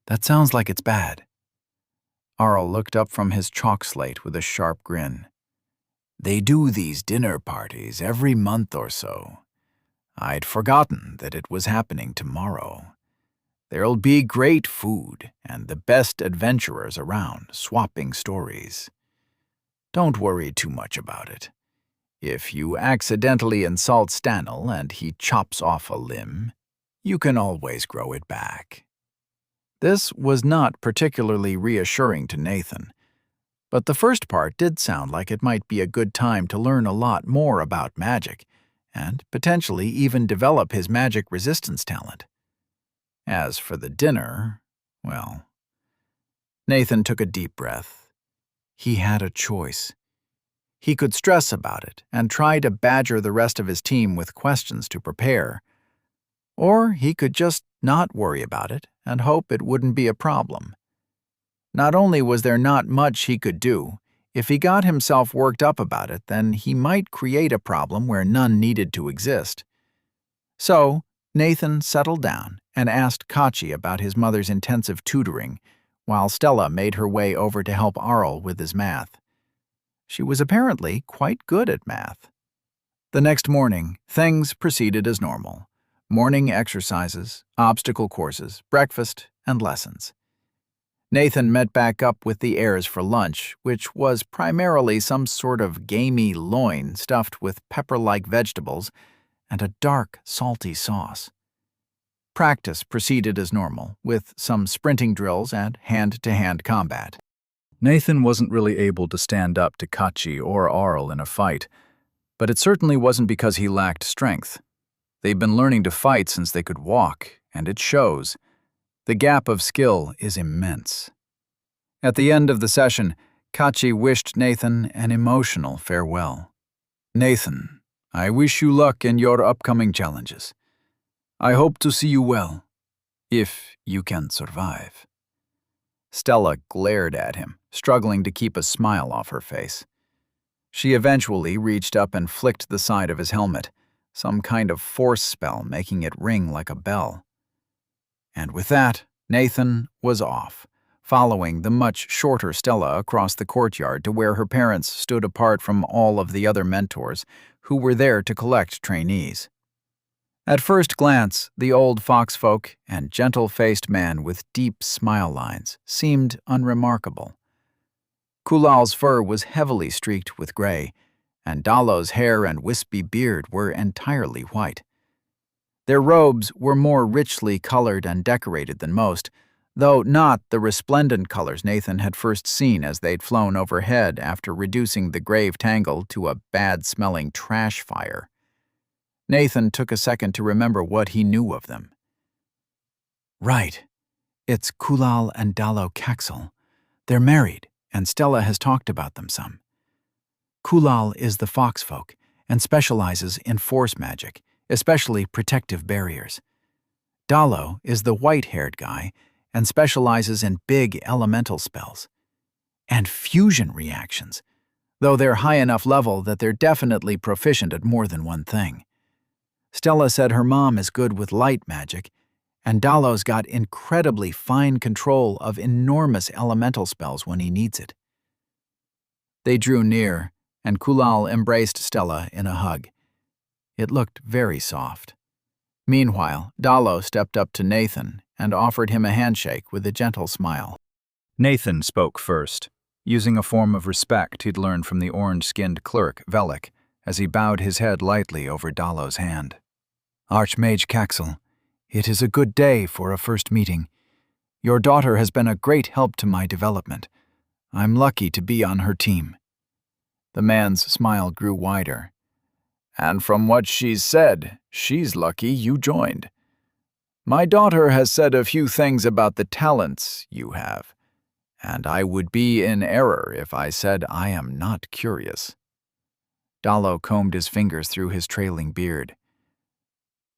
That sounds like it's bad. Arl looked up from his chalk slate with a sharp grin. They do these dinner parties every month or so. I'd forgotten that it was happening tomorrow. There'll be great food and the best adventurers around, swapping stories. Don't worry too much about it. If you accidentally insult Stanel and he chops off a limb, you can always grow it back. This was not particularly reassuring to Nathan, but the first part did sound like it might be a good time to learn a lot more about magic, and potentially even develop his magic resistance talent. As for the dinner, well, Nathan took a deep breath. He had a choice. He could stress about it and try to badger the rest of his team with questions to prepare, or he could just not worry about it and hope it wouldn't be a problem. Not only was there not much he could do, if he got himself worked up about it, then he might create a problem where none needed to exist. So, Nathan settled down and asked Kachi about his mother's intensive tutoring, while Stella made her way over to help Arl with his math. She was apparently quite good at math. The next morning, things proceeded as normal. Morning exercises, obstacle courses, breakfast, and lessons. Nathan met back up with the heirs for lunch, which was primarily some sort of gamey loin stuffed with pepper-like vegetables and a dark, salty sauce. Practice proceeded as normal, with some sprinting drills and hand-to-hand combat. Nathan wasn't really able to stand up to Kachi or Arl in a fight, but it certainly wasn't because he lacked strength. They'd been learning to fight since they could walk, and it shows. The gap of skill is immense. At the end of the session, Kachi wished Nathan an emotional farewell. Nathan, I wish you luck in your upcoming challenges. I hope to see you well, if you can survive. Stella glared at him, struggling to keep a smile off her face. She eventually reached up and flicked the side of his helmet, some kind of force spell making it ring like a bell. And with that, Nathan was off, following the much shorter Stella across the courtyard to where her parents stood apart from all of the other mentors who were there to collect trainees. At first glance, the old foxfolk and gentle-faced man with deep smile lines seemed unremarkable. Kulal's fur was heavily streaked with gray, and Dalo's hair and wispy beard were entirely white. Their robes were more richly colored and decorated than most, though not the resplendent colors Nathan had first seen as they'd flown overhead after reducing the grave tangle to a bad-smelling trash fire. Nathan took a second to remember what he knew of them. Right. It's Kulal and Dalo Caxel. They're married, and Stella has talked about them some. Kulal is the foxfolk and specializes in force magic, especially protective barriers. Dalo is the white-haired guy and specializes in big elemental spells. And fusion reactions, though they're high enough level that they're definitely proficient at more than one thing. Stella said her mom is good with light magic, and Dalo's got incredibly fine control of enormous elemental spells when he needs it. They drew near, and Kulal embraced Stella in a hug. It looked very soft. Meanwhile, Dalo stepped up to Nathan and offered him a handshake with a gentle smile. Nathan spoke first, using a form of respect he'd learned from the orange-skinned clerk, Velik, as he bowed his head lightly over Dalo's hand. Archmage Caxel, it is a good day for a first meeting. Your daughter has been a great help to my development. I'm lucky to be on her team. The man's smile grew wider. And from what she's said, she's lucky you joined. My daughter has said a few things about the talents you have, and I would be in error if I said I am not curious. Dallo combed his fingers through his trailing beard.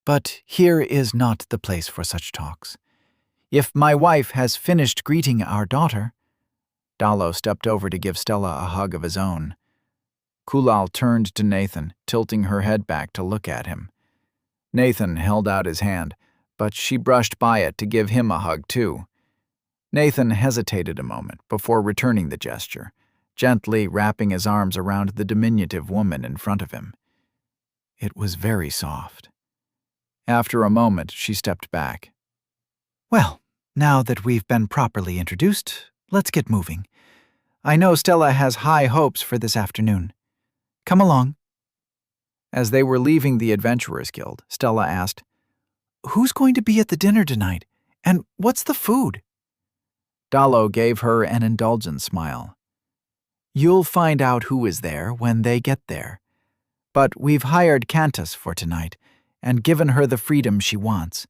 But here is not the place for such talks. If my wife has finished greeting our daughter— Dallo stepped over to give Stella a hug of his own. Kulal turned to Nathan, tilting her head back to look at him. Nathan held out his hand, but she brushed by it to give him a hug too. Nathan hesitated a moment before returning the gesture, gently wrapping his arms around the diminutive woman in front of him. It was very soft. After a moment, she stepped back. Well, now that we've been properly introduced, let's get moving. I know Stella has high hopes for this afternoon. Come along. As they were leaving the Adventurers Guild, Stella asked, Who's going to be at the dinner tonight? And what's the food? Dallo gave her an indulgent smile. You'll find out who is there when they get there. But we've hired Cantus for tonight and given her the freedom she wants.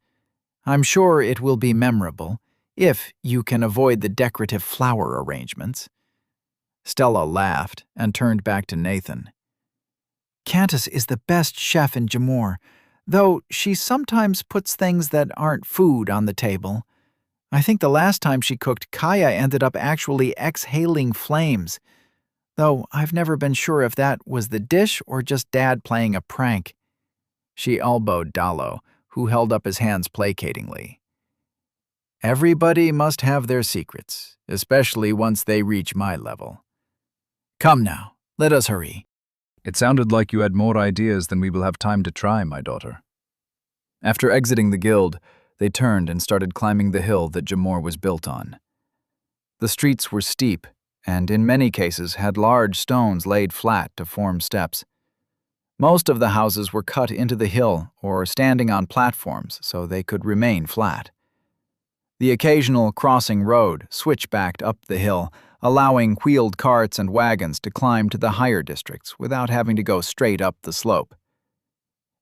I'm sure it will be memorable, if you can avoid the decorative flower arrangements. Stella laughed and turned back to Nathan. Cantus is the best chef in Jamor, though she sometimes puts things that aren't food on the table. I think the last time she cooked, Kaya ended up actually exhaling flames, though I've never been sure if that was the dish or just Dad playing a prank. She elbowed Dallo, who held up his hands placatingly. Everybody must have their secrets, especially once they reach my level. Come now, let us hurry. It sounded like you had more ideas than we will have time to try, my daughter. After exiting the guild, they turned and started climbing the hill that Jamor was built on. The streets were steep, and in many cases had large stones laid flat to form steps. Most of the houses were cut into the hill or standing on platforms so they could remain flat. The occasional crossing road switchbacked up the hill, allowing wheeled carts and wagons to climb to the higher districts without having to go straight up the slope.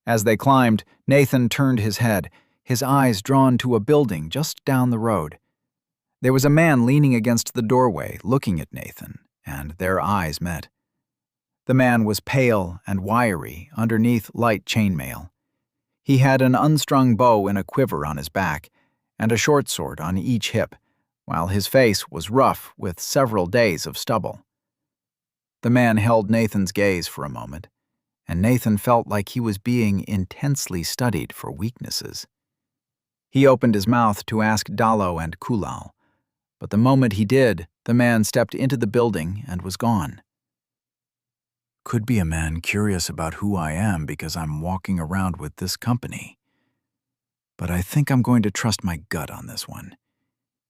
As they climbed, Nathan turned his head, his eyes drawn to a building just down the road. There was a man leaning against the doorway, looking at Nathan, and their eyes met. The man was pale and wiry underneath light chainmail. He had an unstrung bow in a quiver on his back, and a short sword on each hip, while his face was rough with several days of stubble. The man held Nathan's gaze for a moment, and Nathan felt like he was being intensely studied for weaknesses. He opened his mouth to ask Dallo and Kulal, but the moment he did, the man stepped into the building and was gone. Could be a man curious about who I am because I'm walking around with this company. But I think I'm going to trust my gut on this one.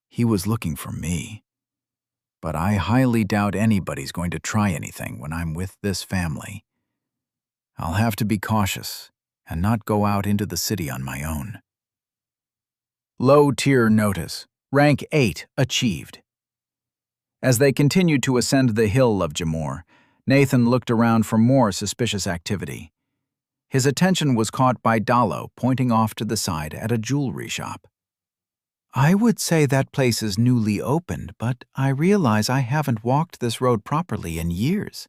He was looking for me. But I highly doubt anybody's going to try anything when I'm with this family. I'll have to be cautious and not go out into the city on my own. Low tier notice. Rank 8 achieved. As they continued to ascend the hill of Jamor, Nathan looked around for more suspicious activity. His attention was caught by Dallo pointing off to the side at a jewelry shop. I would say that place is newly opened, but I realize I haven't walked this road properly in years.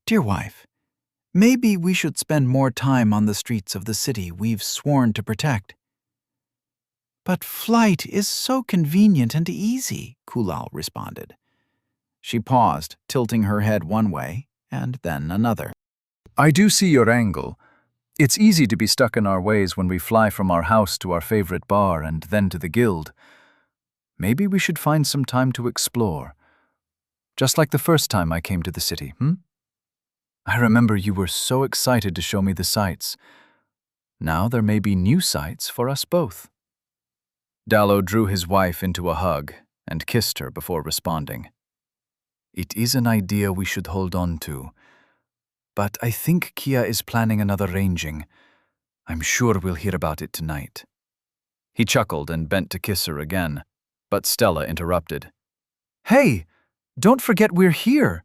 Dear wife, maybe we should spend more time on the streets of the city we've sworn to protect. But flight is so convenient and easy, Kulal responded. She paused, tilting her head one way and then another. I do see your angle. It's easy to be stuck in our ways when we fly from our house to our favorite bar and then to the guild. Maybe we should find some time to explore. Just like the first time I came to the city, I remember you were so excited to show me the sights. Now there may be new sights for us both. Dallo drew his wife into a hug and kissed her before responding. It is an idea we should hold on to. But I think Kia is planning another ranging. I'm sure we'll hear about it tonight. He chuckled and bent to kiss her again, but Stella interrupted. Hey, don't forget we're here.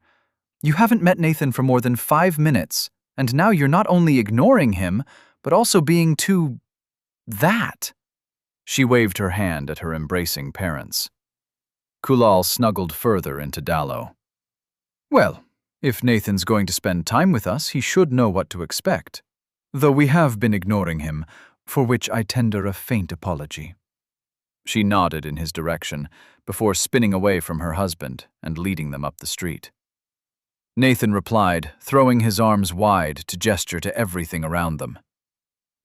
You haven't met Nathan for more than 5 minutes. And now you're not only ignoring him, but also being too... that. She waved her hand at her embracing parents. Kulal snuggled further into Dallo. Well, if Nathan's going to spend time with us, he should know what to expect. Though we have been ignoring him, for which I tender a faint apology. She nodded in his direction, before spinning away from her husband and leading them up the street. Nathan replied, throwing his arms wide to gesture to everything around them.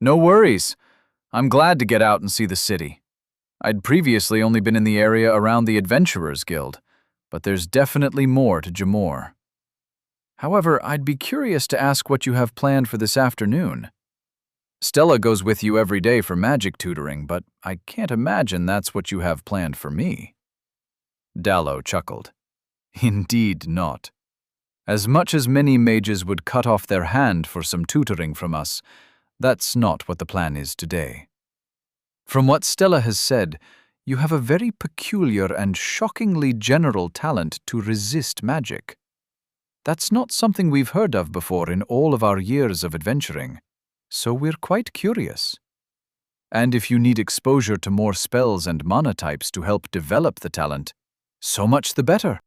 No worries. I'm glad to get out and see the city. I'd previously only been in the area around the Adventurers Guild, but there's definitely more to Jamor. However, I'd be curious to ask what you have planned for this afternoon. Stella goes with you every day for magic tutoring, but I can't imagine that's what you have planned for me. Dallo chuckled. Indeed not. As much as many mages would cut off their hand for some tutoring from us, that's not what the plan is today. From what Stella has said, you have a very peculiar and shockingly general talent to resist magic. That's not something we've heard of before in all of our years of adventuring, so we're quite curious. And if you need exposure to more spells and mana types to help develop the talent, so much the better.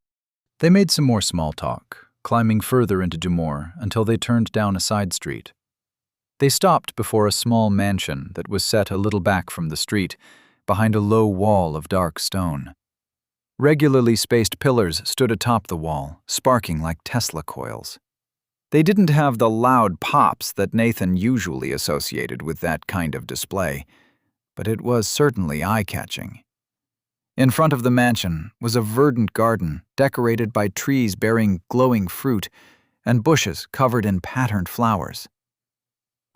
They made some more small talk, climbing further into Jamor until they turned down a side street. They stopped before a small mansion that was set a little back from the street, behind a low wall of dark stone. Regularly spaced pillars stood atop the wall, sparking like Tesla coils. They didn't have the loud pops that Nathan usually associated with that kind of display, but it was certainly eye-catching. In front of the mansion was a verdant garden decorated by trees bearing glowing fruit and bushes covered in patterned flowers.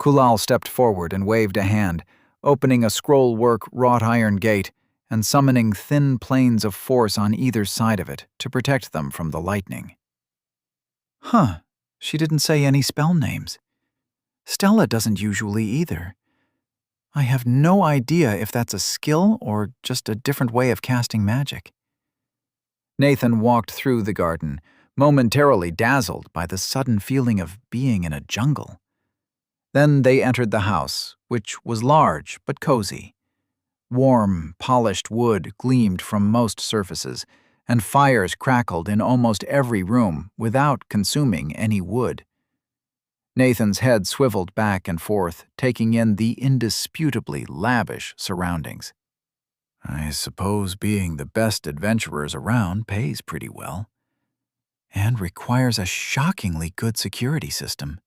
Kulal stepped forward and waved a hand, opening a scroll-work wrought iron gate and summoning thin planes of force on either side of it to protect them from the lightning. Huh, she didn't say any spell names. Stella doesn't usually either. I have no idea if that's a skill or just a different way of casting magic. Nathan walked through the garden, momentarily dazzled by the sudden feeling of being in a jungle. Then they entered the house, which was large but cozy. Warm, polished wood gleamed from most surfaces, and fires crackled in almost every room without consuming any wood. Nathan's head swiveled back and forth, taking in the indisputably lavish surroundings. I suppose being the best adventurers around pays pretty well, and requires a shockingly good security system.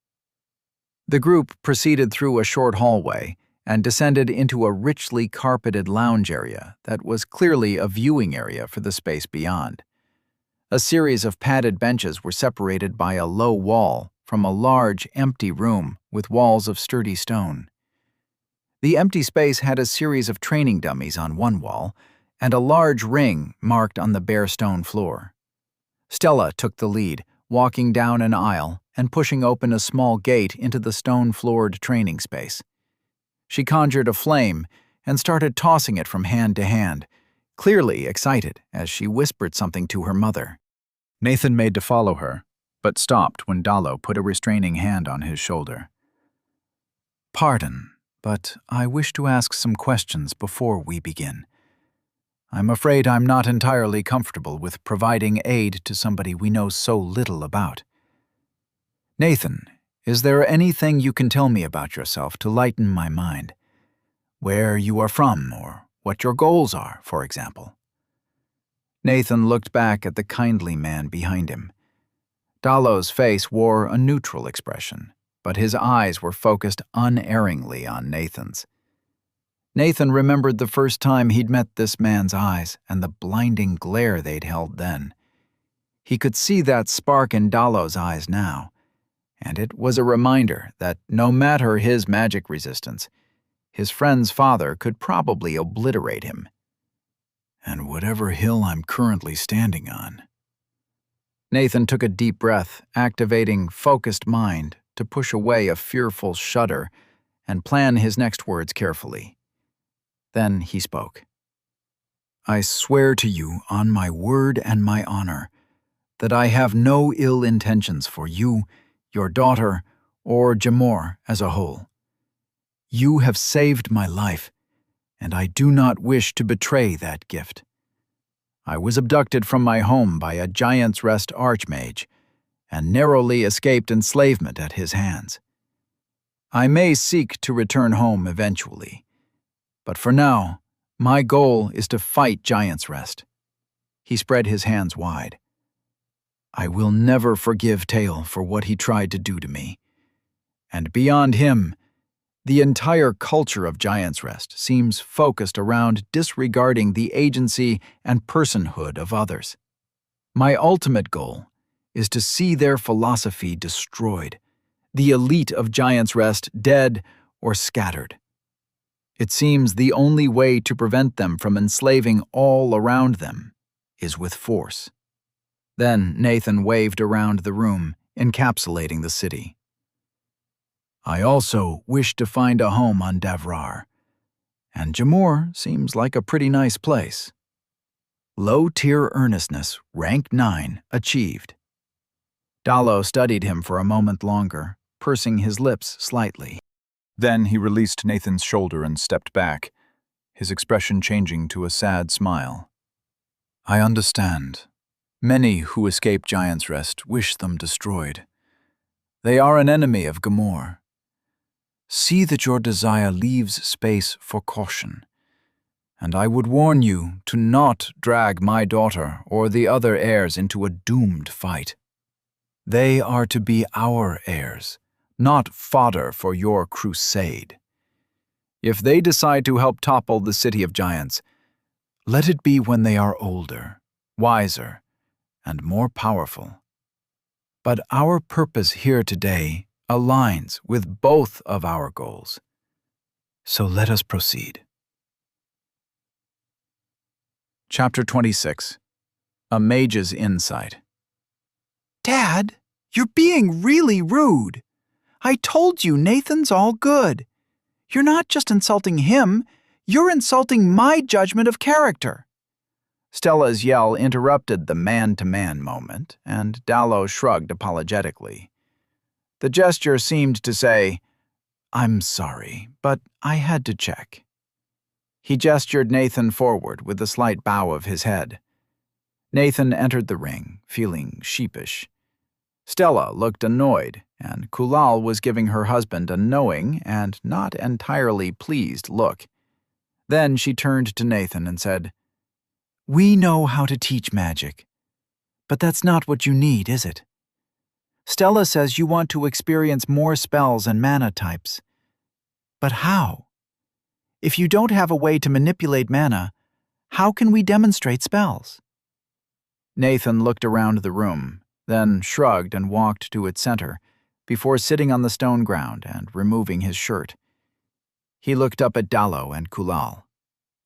The group proceeded through a short hallway and descended into a richly carpeted lounge area that was clearly a viewing area for the space beyond. A series of padded benches were separated by a low wall from a large, empty room with walls of sturdy stone. The empty space had a series of training dummies on one wall and a large ring marked on the bare stone floor. Stella took the lead, walking down an aisle and pushing open a small gate into the stone-floored training space. She conjured a flame and started tossing it from hand to hand, clearly excited as she whispered something to her mother. Nathan made to follow her, but stopped when Dallo put a restraining hand on his shoulder. Pardon, but I wish to ask some questions before we begin. I'm afraid I'm not entirely comfortable with providing aid to somebody we know so little about. Nathan, is there anything you can tell me about yourself to lighten my mind? Where you are from, or what your goals are, for example? Nathan looked back at the kindly man behind him. Dallo's face wore a neutral expression, but his eyes were focused unerringly on Nathan's. Nathan remembered the first time he'd met this man's eyes and the blinding glare they'd held then. He could see that spark in Dallo's eyes now, and it was a reminder that no matter his magic resistance, his friend's father could probably obliterate him. And whatever hill I'm currently standing on. Nathan took a deep breath, activating focused mind to push away a fearful shudder and plan his next words carefully. Then he spoke. I swear to you on my word and my honor that I have no ill intentions for you, your daughter, or Jamor as a whole. You have saved my life, and I do not wish to betray that gift. I was abducted from my home by a Giant's Rest archmage, and narrowly escaped enslavement at his hands. I may seek to return home eventually, but for now, my goal is to fight Giant's Rest. He spread his hands wide. I will never forgive Tail for what he tried to do to me. And beyond him, the entire culture of Giant's Rest seems focused around disregarding the agency and personhood of others. My ultimate goal is to see their philosophy destroyed, the elite of Giant's Rest dead or scattered. It seems the only way to prevent them from enslaving all around them is with force. Then Nathan waved around the room, encapsulating the city. I also wish to find a home on Davrar, and Jamor seems like a pretty nice place. Low-tier earnestness, rank 9, achieved. Dallo studied him for a moment longer, pursing his lips slightly. Then he released Nathan's shoulder and stepped back, his expression changing to a sad smile. I understand. Many who escape Giant's Rest wish them destroyed. They are an enemy of Gamor. See that your desire leaves space for caution, and I would warn you to not drag my daughter or the other heirs into a doomed fight. They are to be our heirs, not fodder for your crusade. If they decide to help topple the City of Giants, let it be when they are older, wiser, and more powerful. But our purpose here today aligns with both of our goals. So let us proceed. Chapter 26. A Mage's Insight. Dad, you're being really rude. I told you Nathan's all good. You're not just insulting him, you're insulting my judgment of character. Stella's yell interrupted the man-to-man moment, and Dallo shrugged apologetically. The gesture seemed to say, I'm sorry, but I had to check. He gestured Nathan forward with a slight bow of his head. Nathan entered the ring, feeling sheepish. Stella looked annoyed, and Kulal was giving her husband a knowing and not entirely pleased look. Then she turned to Nathan and said, We know how to teach magic, but that's not what you need, is it? Stella says you want to experience more spells and mana types. But how? If you don't have a way to manipulate mana, how can we demonstrate spells? Nathan looked around the room, then shrugged and walked to its center, before sitting on the stone ground and removing his shirt. He looked up at Dallo and Kulal.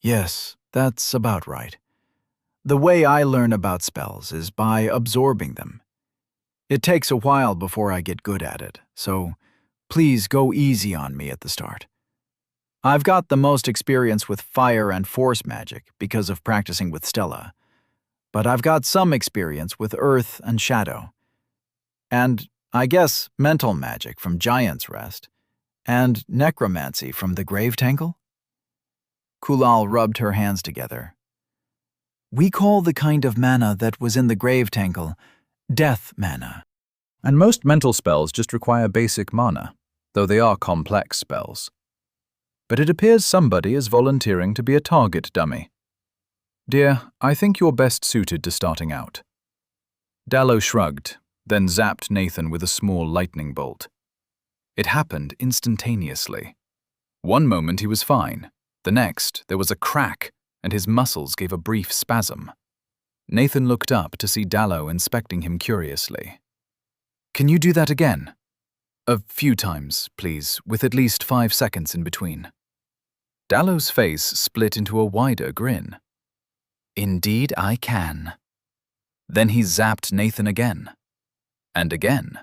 Yes, that's about right. The way I learn about spells is by absorbing them. It takes a while before I get good at it, so please go easy on me at the start. I've got the most experience with fire and force magic because of practicing with Stella, but I've got some experience with earth and shadow. And, I guess, mental magic from Giant's Rest, and necromancy from the Grave Tangle? Kulal rubbed her hands together. We call the kind of mana that was in the Grave Tangle death mana. And most mental spells just require basic mana, though they are complex spells. But it appears somebody is volunteering to be a target dummy. Dear, I think you're best suited to starting out. Dallo shrugged, then zapped Nathan with a small lightning bolt. It happened instantaneously. One moment he was fine. The next, there was a crack, and his muscles gave a brief spasm. Nathan looked up to see Dallo inspecting him curiously. Can you do that again? A few times, please, with at least 5 seconds in between. Dallo's face split into a wider grin. Indeed I can. Then he zapped Nathan again. And again.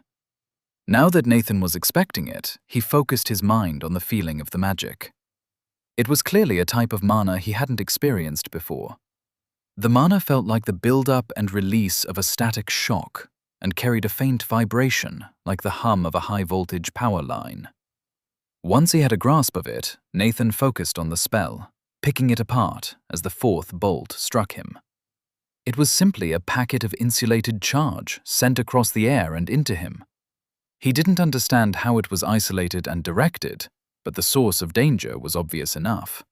Now that Nathan was expecting it, he focused his mind on the feeling of the magic. It was clearly a type of mana he hadn't experienced before. The mana felt like the build-up and release of a static shock, and carried a faint vibration like the hum of a high-voltage power line. Once he had a grasp of it, Nathan focused on the spell, picking it apart as the fourth bolt struck him. It was simply a packet of insulated charge sent across the air and into him. He didn't understand how it was isolated and directed, but the source of danger was obvious enough.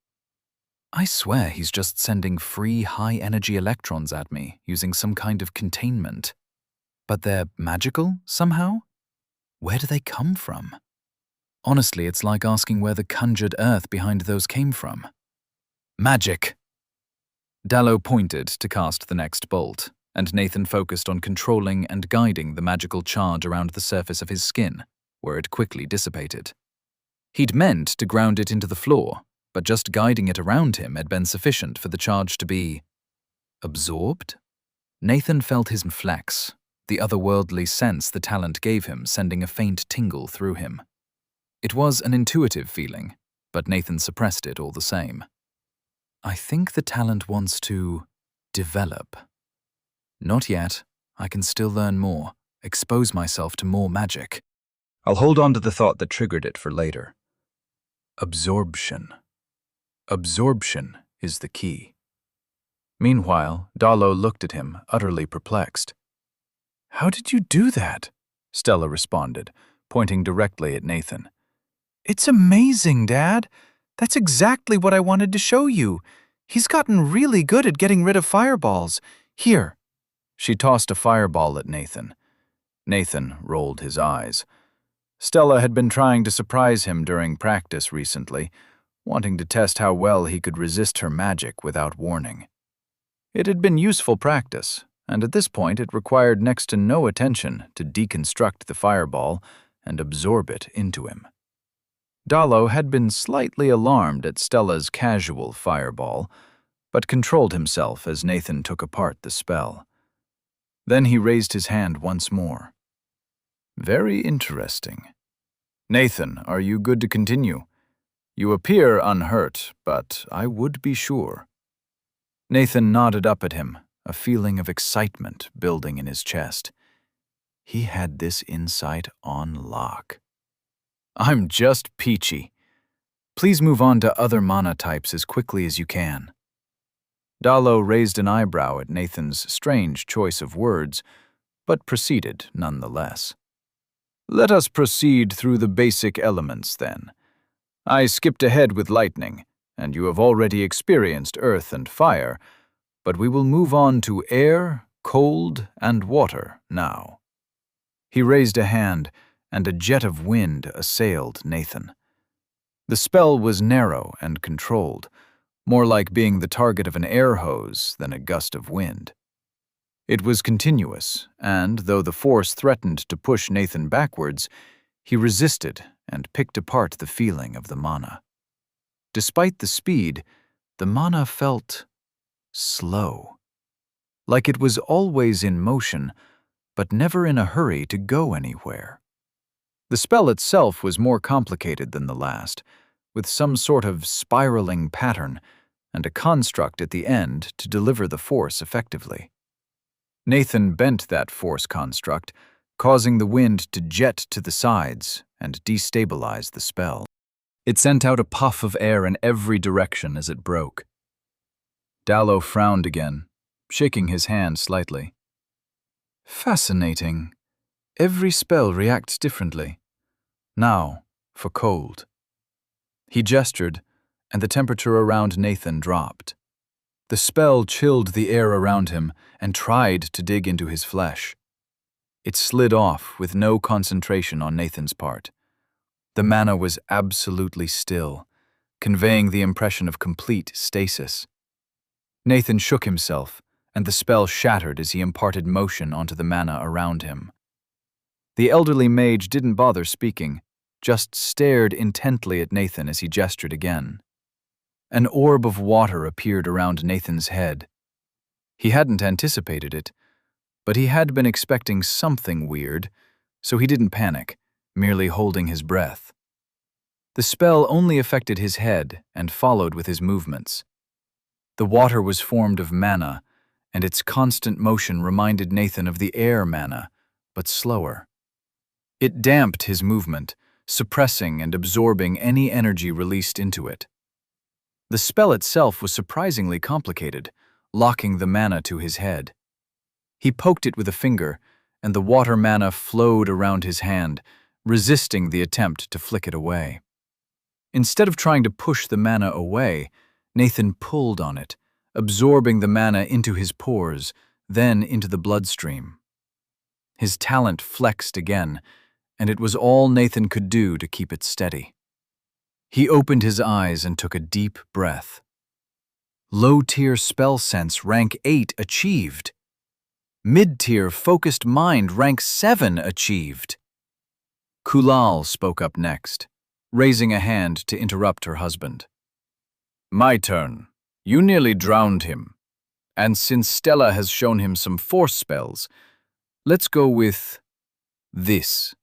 I swear he's just sending free high-energy electrons at me using some kind of containment. But they're magical, somehow? Where do they come from? Honestly, it's like asking where the conjured earth behind those came from. Magic! Dallo pointed to cast the next bolt, and Nathan focused on controlling and guiding the magical charge around the surface of his skin, where it quickly dissipated. He'd meant to ground it into the floor, but just guiding it around him had been sufficient for the charge to be absorbed? Nathan felt his flex, the otherworldly sense the talent gave him sending a faint tingle through him. It was an intuitive feeling, but Nathan suppressed it all the same. I think the talent wants to develop. Not yet. I can still learn more, expose myself to more magic. I'll hold on to the thought that triggered it for later. Absorption. Absorption is the key. Meanwhile, Dallo looked at him, utterly perplexed. How did you do that? Stella responded, pointing directly at Nathan. It's amazing, Dad. That's exactly what I wanted to show you. He's gotten really good at getting rid of fireballs. Here. She tossed a fireball at Nathan. Nathan rolled his eyes. Stella had been trying to surprise him during practice recently, wanting to test how well he could resist her magic without warning. It had been useful practice, and at this point it required next to no attention to deconstruct the fireball and absorb it into him. Dallo had been slightly alarmed at Stella's casual fireball, but controlled himself as Nathan took apart the spell. Then he raised his hand once more. Very interesting. Nathan, are you good to continue? You appear unhurt, but I would be sure. Nathan nodded up at him, a feeling of excitement building in his chest. He had this insight on lock. I'm just peachy. Please move on to other mana types as quickly as you can. Dallo raised an eyebrow at Nathan's strange choice of words, but proceeded nonetheless. Let us proceed through the basic elements, then. I skipped ahead with lightning, and you have already experienced earth and fire, but we will move on to air, cold, and water now. He raised a hand, and a jet of wind assailed Nathan. The spell was narrow and controlled, more like being the target of an air hose than a gust of wind. It was continuous, and though the force threatened to push Nathan backwards, he resisted and picked apart the feeling of the mana. Despite the speed, the mana felt slow, like it was always in motion, but never in a hurry to go anywhere. The spell itself was more complicated than the last, with some sort of spiraling pattern and a construct at the end to deliver the force effectively. Nathan bent that force construct, causing the wind to jet to the sides and destabilize the spell. It sent out a puff of air in every direction as it broke. Dallo frowned again, shaking his hand slightly. Fascinating. Every spell reacts differently. Now, for cold. He gestured, and the temperature around Nathan dropped. The spell chilled the air around him and tried to dig into his flesh. It slid off with no concentration on Nathan's part. The mana was absolutely still, conveying the impression of complete stasis. Nathan shook himself, and the spell shattered as he imparted motion onto the mana around him. The elderly mage didn't bother speaking, just stared intently at Nathan as he gestured again. An orb of water appeared around Nathan's head. He hadn't anticipated it, but he had been expecting something weird, so he didn't panic, merely holding his breath. The spell only affected his head and followed with his movements. The water was formed of mana, and its constant motion reminded Nathan of the air mana, but slower. It damped his movement, suppressing and absorbing any energy released into it. The spell itself was surprisingly complicated, locking the mana to his head. He poked it with a finger, and the water mana flowed around his hand, resisting the attempt to flick it away. Instead of trying to push the mana away, Nathan pulled on it, absorbing the mana into his pores, then into the bloodstream. His talent flexed again, and it was all Nathan could do to keep it steady. He opened his eyes and took a deep breath. Low-tier spell sense rank 8 achieved. Mid-tier focused mind rank 7 achieved. Kulal spoke up next, raising a hand to interrupt her husband. My turn. You nearly drowned him. And since Stella has shown him some force spells, let's go with this.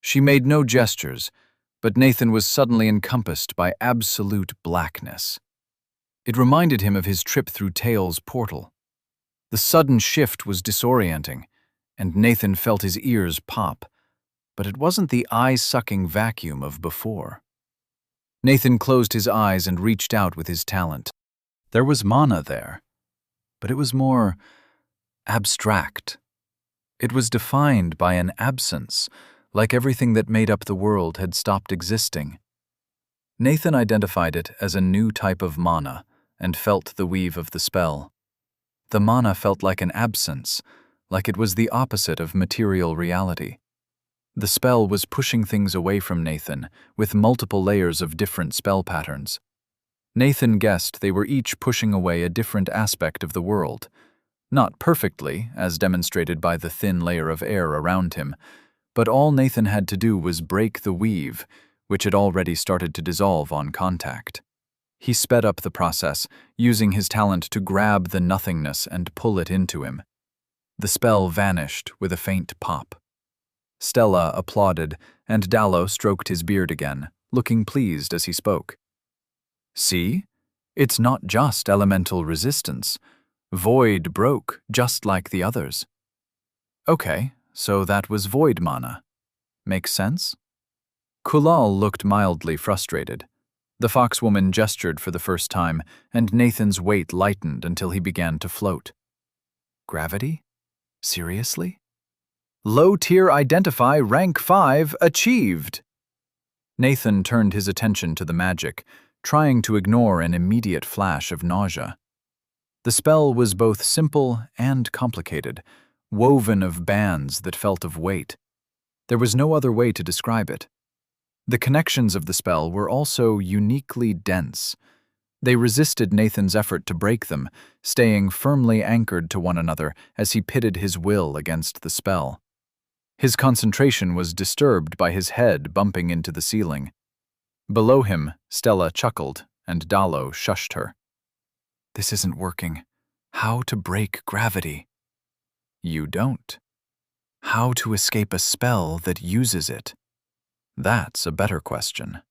She made no gestures, but Nathan was suddenly encompassed by absolute blackness. It reminded him of his trip through Tail's portal. The sudden shift was disorienting, and Nathan felt his ears pop, but it wasn't the eye-sucking vacuum of before. Nathan closed his eyes and reached out with his talent. There was mana there, but it was more abstract. It was defined by an absence, like everything that made up the world had stopped existing. Nathan identified it as a new type of mana and felt the weave of the spell. The mana felt like an absence, like it was the opposite of material reality. The spell was pushing things away from Nathan, with multiple layers of different spell patterns. Nathan guessed they were each pushing away a different aspect of the world. Not perfectly, as demonstrated by the thin layer of air around him, but all Nathan had to do was break the weave, which had already started to dissolve on contact. He sped up the process, using his talent to grab the nothingness and pull it into him. The spell vanished with a faint pop. Stella applauded, and Dallo stroked his beard again, looking pleased as he spoke. See? It's not just elemental resistance. Void broke, just like the others. Okay, so that was void mana. Makes sense? Kulal looked mildly frustrated. The foxwoman gestured for the first time, and Nathan's weight lightened until he began to float. Gravity? Seriously? Low-tier identify rank 5 achieved! Nathan turned his attention to the magic, trying to ignore an immediate flash of nausea. The spell was both simple and complicated, woven of bands that felt of weight. There was no other way to describe it. The connections of the spell were also uniquely dense. They resisted Nathan's effort to break them, staying firmly anchored to one another as he pitted his will against the spell. His concentration was disturbed by his head bumping into the ceiling. Below him, Stella chuckled, and Dallo shushed her. This isn't working. How to break gravity? You don't. How to escape a spell that uses it? That's a better question.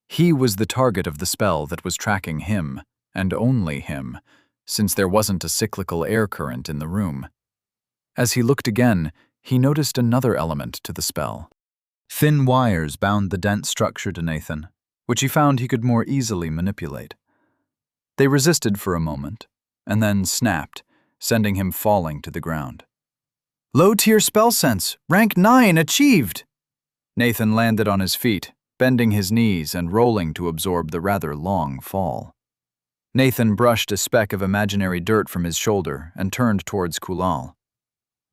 He was the target of the spell that was tracking him, and only him, since there wasn't a cyclical air current in the room. As he looked again, he noticed another element to the spell. Thin wires bound the dense structure to Nathan, which he found he could more easily manipulate. They resisted for a moment, and then snapped, sending him falling to the ground. Low-tier spell sense, rank 9 achieved! Nathan landed on his feet, bending his knees and rolling to absorb the rather long fall. Nathan brushed a speck of imaginary dirt from his shoulder and turned towards Kulal.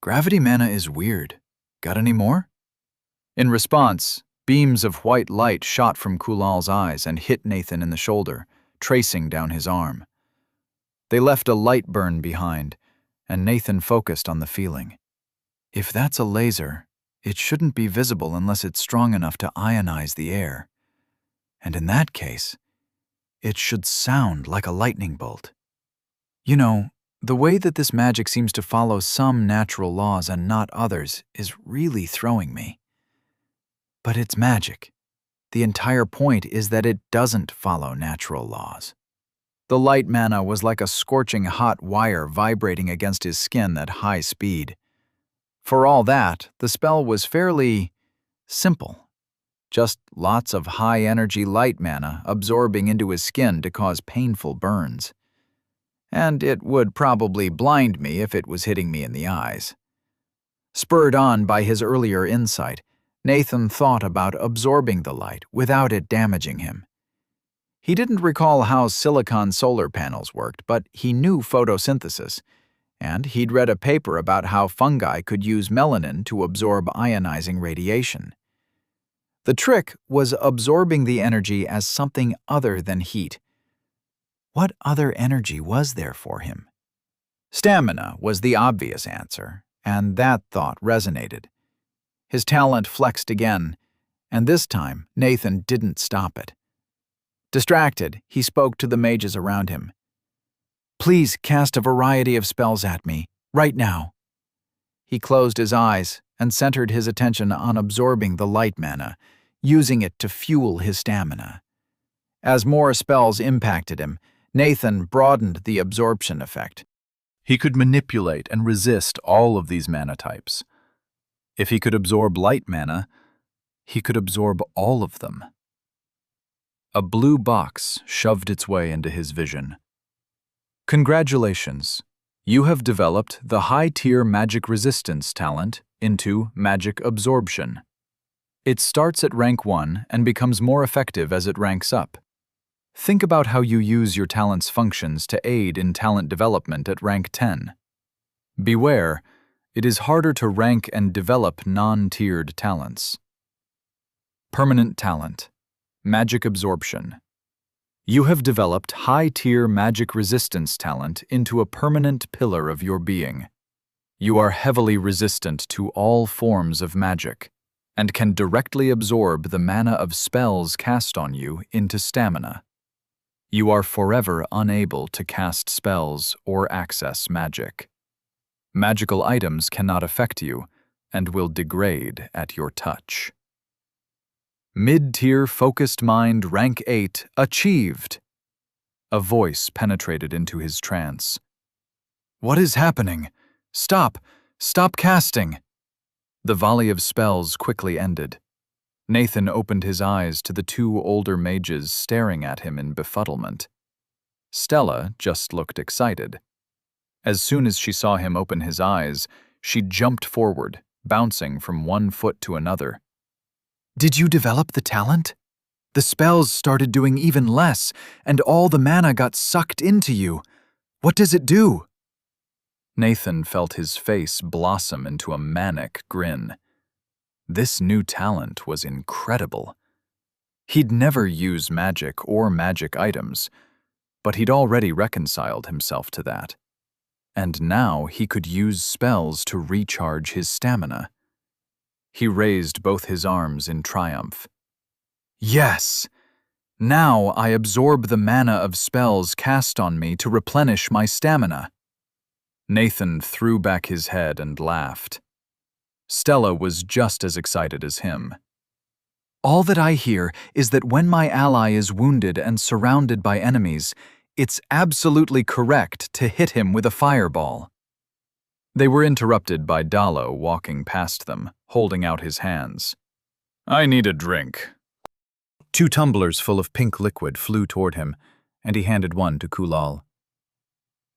Gravity mana is weird. Got any more? In response, beams of white light shot from Kulal's eyes and hit Nathan in the shoulder, tracing down his arm. They left a light burn behind, and Nathan focused on the feeling. If that's a laser, it shouldn't be visible unless it's strong enough to ionize the air. And in that case, it should sound like a lightning bolt. You know, the way that this magic seems to follow some natural laws and not others is really throwing me. But it's magic. The entire point is that it doesn't follow natural laws. The light mana was like a scorching hot wire vibrating against his skin at high speed. For all that, the spell was fairly simple. Just lots of high-energy light mana absorbing into his skin to cause painful burns. And it would probably blind me if it was hitting me in the eyes. Spurred on by his earlier insight, Nathan thought about absorbing the light without it damaging him. He didn't recall how silicon solar panels worked, but he knew photosynthesis, and he'd read a paper about how fungi could use melanin to absorb ionizing radiation. The trick was absorbing the energy as something other than heat. What other energy was there for him? Stamina was the obvious answer, and that thought resonated. His talent flexed again, and this time Nathan didn't stop it. Distracted, he spoke to the mages around him. "Please cast a variety of spells at me, right now." He closed his eyes and centered his attention on absorbing the light mana, using it to fuel his stamina. As more spells impacted him, Nathan broadened the absorption effect. He could manipulate and resist all of these mana types. If he could absorb light mana, he could absorb all of them. A blue box shoved its way into his vision. Congratulations! You have developed the high-tier magic resistance talent into magic absorption. It starts at rank 1 and becomes more effective as it ranks up. Think about how you use your talent's functions to aid in talent development at rank 10. Beware, it is harder to rank and develop non-tiered talents. Permanent talent. Magic absorption. You have developed high-tier magic resistance talent into a permanent pillar of your being. You are heavily resistant to all forms of magic, and can directly absorb the mana of spells cast on you into stamina. You are forever unable to cast spells or access magic. Magical items cannot affect you, and will degrade at your touch. Mid-tier focused mind rank 8 achieved. A voice penetrated into his trance. What is happening? Stop! Stop casting! The volley of spells quickly ended. Nathan opened his eyes to the two older mages staring at him in befuddlement. Stella just looked excited. As soon as she saw him open his eyes, she jumped forward, bouncing from one foot to another. "Did you develop the talent? The spells started doing even less, and all the mana got sucked into you. What does it do?" Nathan felt his face blossom into a manic grin. This new talent was incredible. He'd never use magic or magic items, but he'd already reconciled himself to that. And now he could use spells to recharge his stamina. He raised both his arms in triumph. Yes! Now I absorb the mana of spells cast on me to replenish my stamina. Nathan threw back his head and laughed. Stella was just as excited as him. All that I hear is that when my ally is wounded and surrounded by enemies, it's absolutely correct to hit him with a fireball. They were interrupted by Dallo walking past them, holding out his hands. "I need a drink." 2 tumblers full of pink liquid flew toward him, and he handed one to Kulal.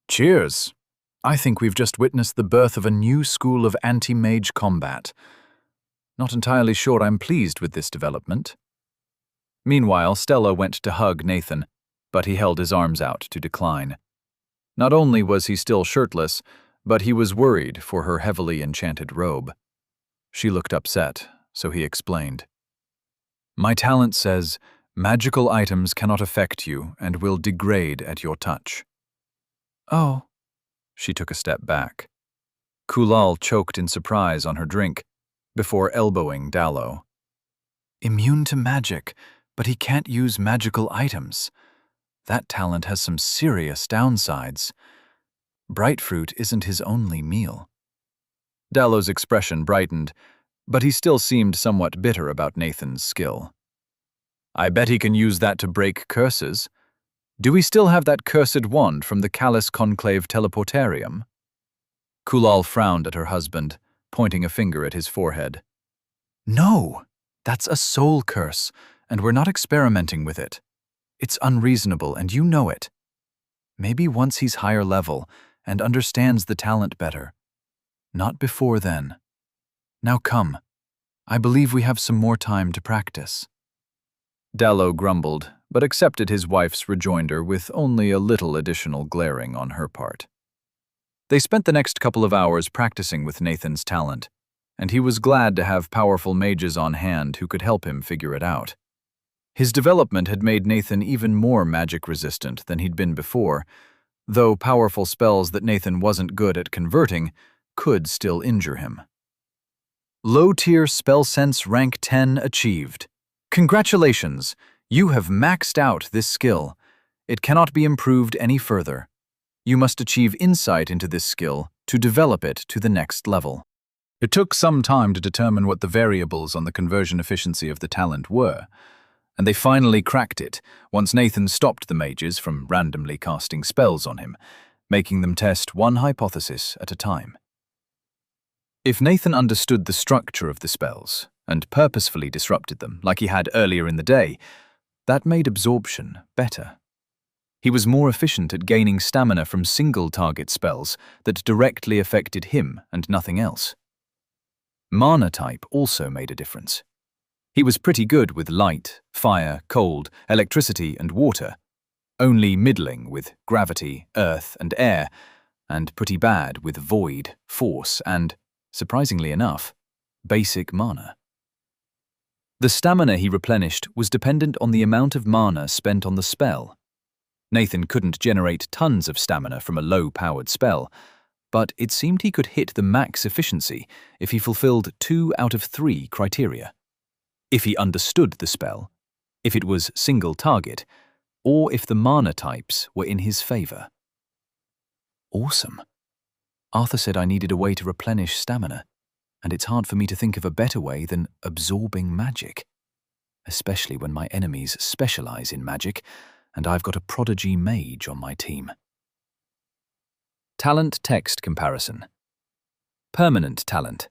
"Cheers. I think we've just witnessed the birth of a new school of anti-mage combat. Not entirely sure I'm pleased with this development." Meanwhile, Stella went to hug Nathan, but he held his arms out to decline. Not only was he still shirtless, but he was worried for her heavily enchanted robe. She looked upset, so he explained. "My talent says, magical items cannot affect you and will degrade at your touch." "Oh." She took a step back. Kulal choked in surprise on her drink, before elbowing Dallo. "Immune to magic, but he can't use magical items. That talent has some serious downsides. Bright fruit isn't his only meal." Dallo's expression brightened, but he still seemed somewhat bitter about Nathan's skill. "I bet he can use that to break curses. Do we still have that cursed wand from the Callus Conclave Teleportarium?" Kulal frowned at her husband, pointing a finger at his forehead. No, that's a soul curse, and we're not experimenting with it. It's unreasonable, and you know it. Maybe once he's higher level and understands the talent better. Not before then. Now come. I believe we have some more time to practice. Dallo grumbled, but accepted his wife's rejoinder with only a little additional glaring on her part. They spent the next couple of hours practicing with Nathan's talent, and he was glad to have powerful mages on hand who could help him figure it out. His development had made Nathan even more magic-resistant than he'd been before, though powerful spells that Nathan wasn't good at converting could still injure him. Low-tier spell sense rank 10 achieved. Congratulations! You have maxed out this skill. It cannot be improved any further. You must achieve insight into this skill to develop it to the next level. It took some time to determine what the variables on the conversion efficiency of the talent were, and they finally cracked it once Nathan stopped the mages from randomly casting spells on him, making them test one hypothesis at a time. If Nathan understood the structure of the spells and purposefully disrupted them like he had earlier in the day, that made absorption better. He was more efficient at gaining stamina from single-target spells that directly affected him and nothing else. Mana type also made a difference. He was pretty good with light, fire, cold, electricity, and water, only middling with gravity, earth, and air, and pretty bad with void, force, and, surprisingly enough, basic mana. The stamina he replenished was dependent on the amount of mana spent on the spell. Nathan couldn't generate tons of stamina from a low-powered spell, but it seemed he could hit the max efficiency if he fulfilled 2 out of 3 criteria. If he understood the spell, if it was single target, or if the mana types were in his favor. Awesome. Arthur said I needed a way to replenish stamina, and it's hard for me to think of a better way than absorbing magic, especially when my enemies specialize in magic, and I've got a prodigy mage on my team. Talent text comparison. Permanent talent.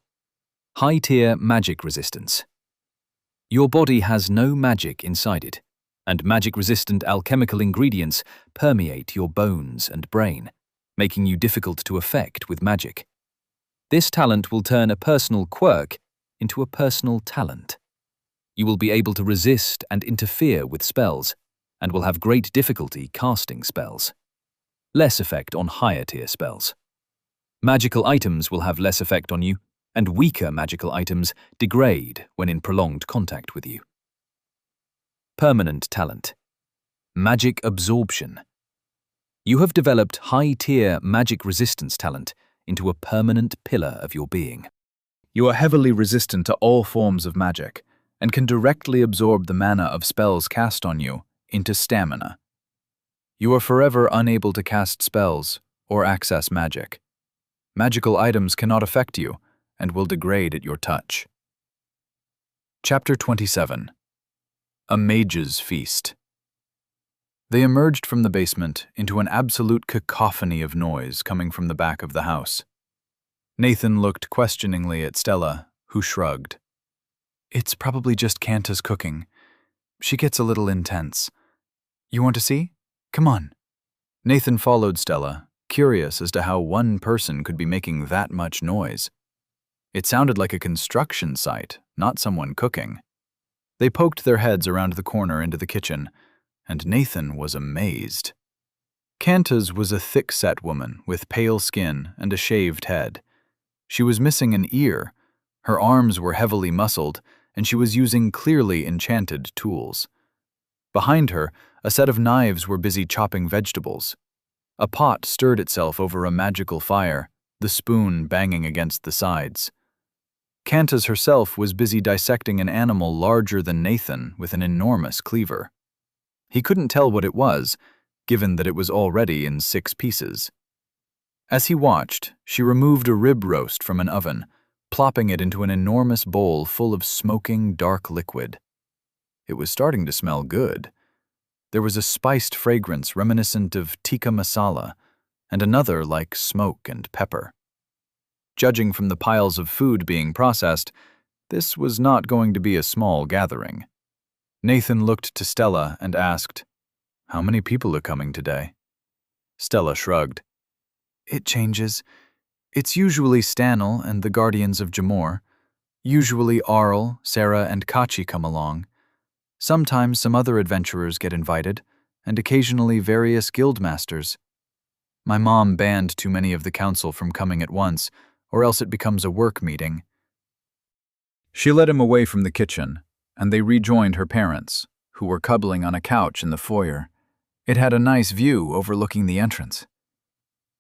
High-tier magic resistance. Your body has no magic inside it, and magic-resistant alchemical ingredients permeate your bones and brain, making you difficult to affect with magic. This talent will turn a personal quirk into a personal talent. You will be able to resist and interfere with spells, and will have great difficulty casting spells. Less effect on higher-tier spells. Magical items will have less effect on you, and weaker magical items degrade when in prolonged contact with you. Permanent talent. Magic absorption. You have developed high-tier magic resistance talent into a permanent pillar of your being. You are heavily resistant to all forms of magic, and can directly absorb the mana of spells cast on you into stamina. You are forever unable to cast spells or access magic. Magical items cannot affect you and will degrade at your touch. Chapter 27. A Mage's Feast. They emerged from the basement into an absolute cacophony of noise coming from the back of the house. Nathan looked questioningly at Stella, who shrugged. It's probably just Kanta's cooking. She gets a little intense. You want to see? Come on. Nathan followed Stella, curious as to how one person could be making that much noise. It sounded like a construction site, not someone cooking. They poked their heads around the corner into the kitchen, and Nathan was amazed. Kanta's was a thick-set woman with pale skin and a shaved head. She was missing an ear, her arms were heavily muscled, and she was using clearly enchanted tools. Behind her, a set of knives were busy chopping vegetables. A pot stirred itself over a magical fire, the spoon banging against the sides. Kanta's herself was busy dissecting an animal larger than Nathan with an enormous cleaver. He couldn't tell what it was, given that it was already in 6 pieces. As he watched, she removed a rib roast from an oven, plopping it into an enormous bowl full of smoking dark liquid. It was starting to smell good. There was a spiced fragrance reminiscent of tikka masala, and another like smoke and pepper. Judging from the piles of food being processed, this was not going to be a small gathering. Nathan looked to Stella and asked, "How many people are coming today?" Stella shrugged. "It changes. It's usually Stanel and the Guardians of Jamor. Usually Arl, Sarah, and Kachi come along. Sometimes some other adventurers get invited, and occasionally various guildmasters. My mom banned too many of the council from coming at once, or else it becomes a work meeting." She led him away from the kitchen, and they rejoined her parents, who were cuddling on a couch in the foyer. It had a nice view overlooking the entrance.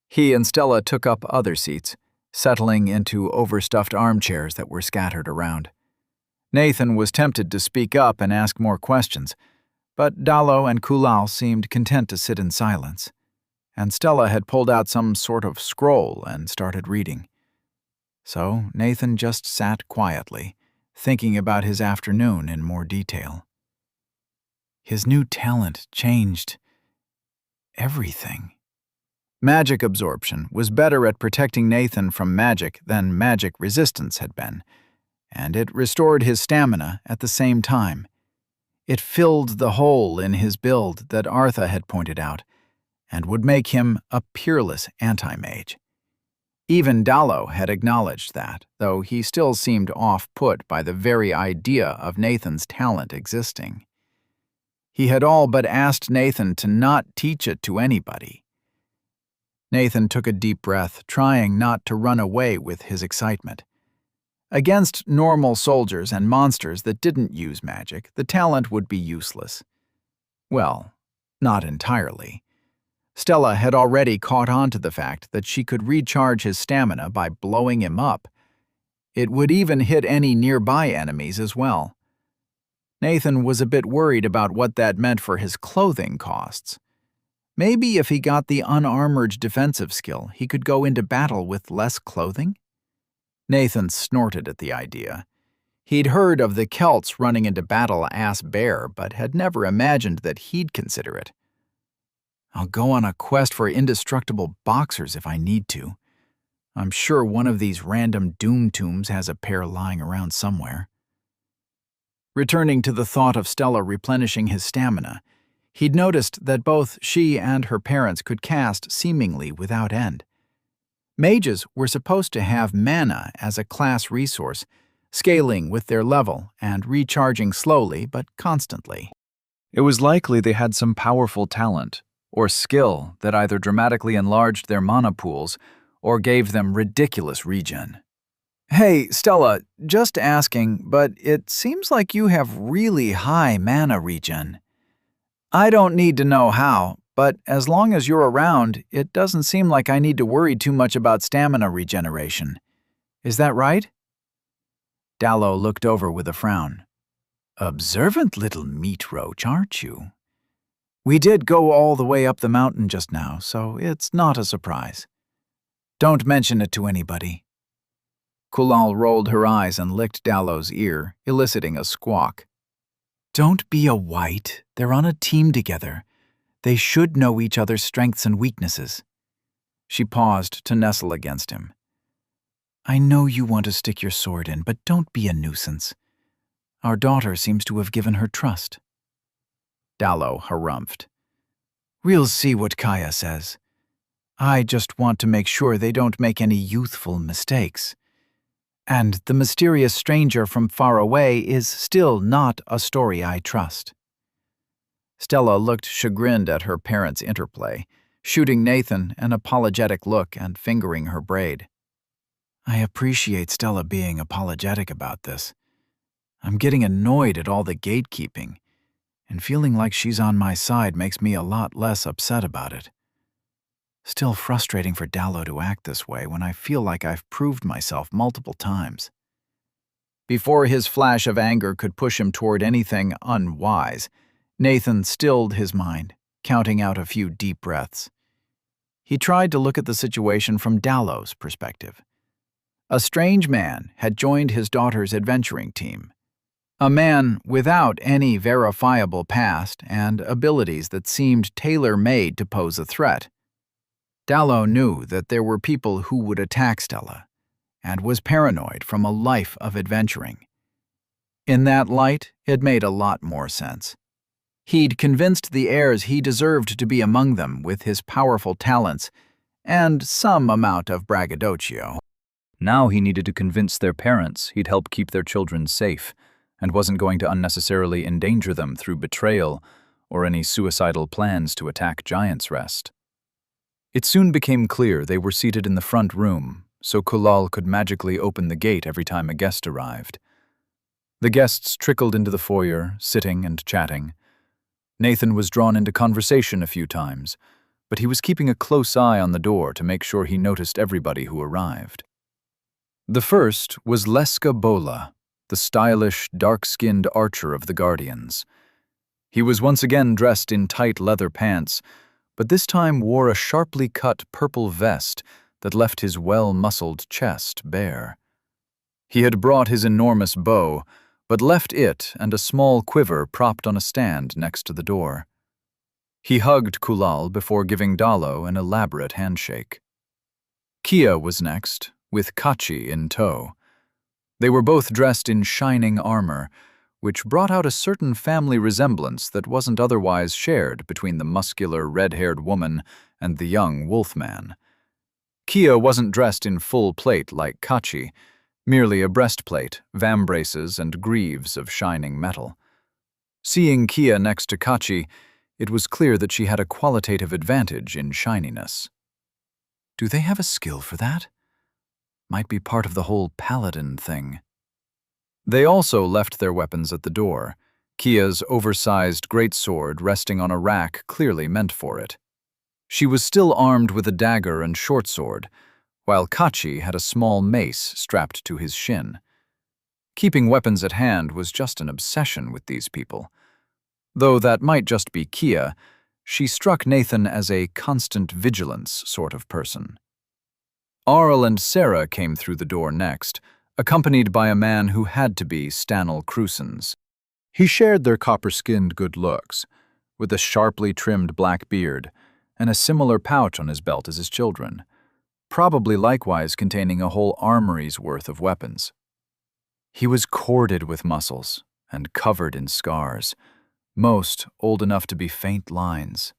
He and Stella took up other seats, settling into overstuffed armchairs that were scattered around. Nathan was tempted to speak up and ask more questions, but Dallo and Kulal seemed content to sit in silence, and Stella had pulled out some sort of scroll and started reading. So Nathan just sat quietly, thinking about his afternoon in more detail. His new talent changed everything. Magic absorption was better at protecting Nathan from magic than magic resistance had been, and it restored his stamina at the same time. It filled the hole in his build that Artha had pointed out, and would make him a peerless anti-mage. Even Dallo had acknowledged that, though he still seemed off-put by the very idea of Nathan's talent existing. He had all but asked Nathan to not teach it to anybody. Nathan took a deep breath, trying not to run away with his excitement. Against normal soldiers and monsters that didn't use magic, the talent would be useless. Well, not entirely. Stella had already caught on to the fact that she could recharge his stamina by blowing him up. It would even hit any nearby enemies as well. Nathan was a bit worried about what that meant for his clothing costs. Maybe if he got the unarmored defensive skill, he could go into battle with less clothing? Nathan snorted at the idea. He'd heard of the Celts running into battle ass bare, but had never imagined that he'd consider it. I'll go on a quest for indestructible boxers if I need to. I'm sure one of these random doom tombs has a pair lying around somewhere. Returning to the thought of Stella replenishing his stamina, he'd noticed that both she and her parents could cast seemingly without end. Mages were supposed to have mana as a class resource, scaling with their level and recharging slowly but constantly. It was likely they had some powerful talent or skill that either dramatically enlarged their mana pools or gave them ridiculous regen. Hey, Stella, just asking, but it seems like you have really high mana regen. I don't need to know how, but as long as you're around, it doesn't seem like I need to worry too much about stamina regeneration. Is that right? Dallo looked over with a frown. Observant little meat roach, aren't you? We did go all the way up the mountain just now, so it's not a surprise. Don't mention it to anybody. Kulal rolled her eyes and licked Dallo's ear, eliciting a squawk. Don't be a white. They're on a team together. They should know each other's strengths and weaknesses. She paused to nestle against him. I know you want to stick your sword in, but don't be a nuisance. Our daughter seems to have given her trust. Dallo harumphed. We'll see what Kaya says. I just want to make sure they don't make any youthful mistakes. And the mysterious stranger from far away is still not a story I trust. Stella looked chagrined at her parents' interplay, shooting Nathan an apologetic look and fingering her braid. I appreciate Stella being apologetic about this. I'm getting annoyed at all the gatekeeping, and feeling like she's on my side makes me a lot less upset about it. Still frustrating for Dallo to act this way when I feel like I've proved myself multiple times. Before his flash of anger could push him toward anything unwise, Nathan stilled his mind, counting out a few deep breaths. He tried to look at the situation from Dallo's perspective. A strange man had joined his daughter's adventuring team. A man without any verifiable past and abilities that seemed tailor-made to pose a threat. Dallo knew that there were people who would attack Stella, and was paranoid from a life of adventuring. In that light, it made a lot more sense. He'd convinced the heirs he deserved to be among them with his powerful talents and some amount of braggadocio. Now he needed to convince their parents he'd help keep their children safe and wasn't going to unnecessarily endanger them through betrayal or any suicidal plans to attack Giant's Rest. It soon became clear they were seated in the front room, so Kulal could magically open the gate every time a guest arrived. The guests trickled into the foyer, sitting and chatting. Nathan was drawn into conversation a few times, but he was keeping a close eye on the door to make sure he noticed everybody who arrived. The first was Leska Bola, the stylish, dark-skinned archer of the Guardians. He was once again dressed in tight leather pants, but this time wore a sharply cut purple vest that left his well-muscled chest bare. He had brought his enormous bow, but left it and a small quiver propped on a stand next to the door. He hugged Kulal before giving Dalo an elaborate handshake. Kia was next, with Kachi in tow. They were both dressed in shining armor, which brought out a certain family resemblance that wasn't otherwise shared between the muscular, red-haired woman and the young wolfman. Kia wasn't dressed in full plate like Kachi, merely a breastplate, vambraces, and greaves of shining metal. Seeing Kia next to Kachi, it was clear that she had a qualitative advantage in shininess. Do they have a skill for that? Might be part of the whole paladin thing. They also left their weapons at the door, Kia's oversized greatsword resting on a rack clearly meant for it. She was still armed with a dagger and short sword, while Kachi had a small mace strapped to his shin. Keeping weapons at hand was just an obsession with these people. Though that might just be Kia, she struck Nathan as a constant vigilance sort of person. Arl and Sarah came through the door next, accompanied by a man who had to be Stanel Crusens. He shared their copper-skinned good looks, with a sharply trimmed black beard and a similar pouch on his belt as his children, probably likewise containing a whole armory's worth of weapons. He was corded with muscles and covered in scars, most old enough to be faint lines.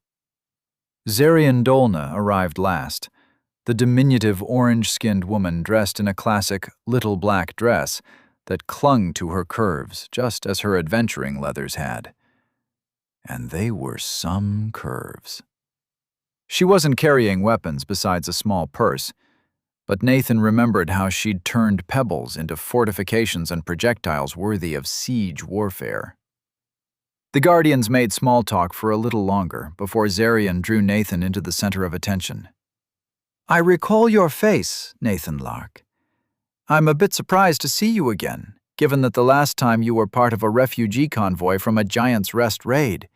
Zarian Dolna arrived last, the diminutive orange-skinned woman dressed in a classic little black dress that clung to her curves just as her adventuring leathers had. And they were some curves. She wasn't carrying weapons besides a small purse, but Nathan remembered how she'd turned pebbles into fortifications and projectiles worthy of siege warfare. The Guardians made small talk for a little longer before Zarian drew Nathan into the center of attention. I recall your face, Nathan Lark. I'm a bit surprised to see you again, given that the last time you were part of a refugee convoy from a Giant's Rest raid.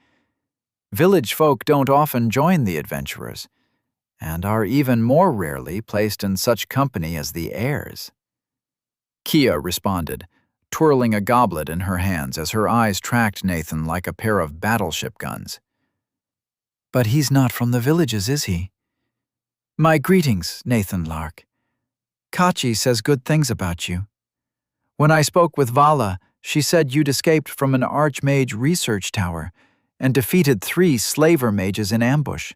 Village folk don't often join the adventurers, and are even more rarely placed in such company as the heirs. Kia responded, twirling a goblet in her hands as her eyes tracked Nathan like a pair of battleship guns. But he's not from the villages, is he? My greetings, Nathan Lark. Kachi says good things about you. When I spoke with Vala, she said you'd escaped from an archmage research tower and defeated 3 slaver mages in ambush.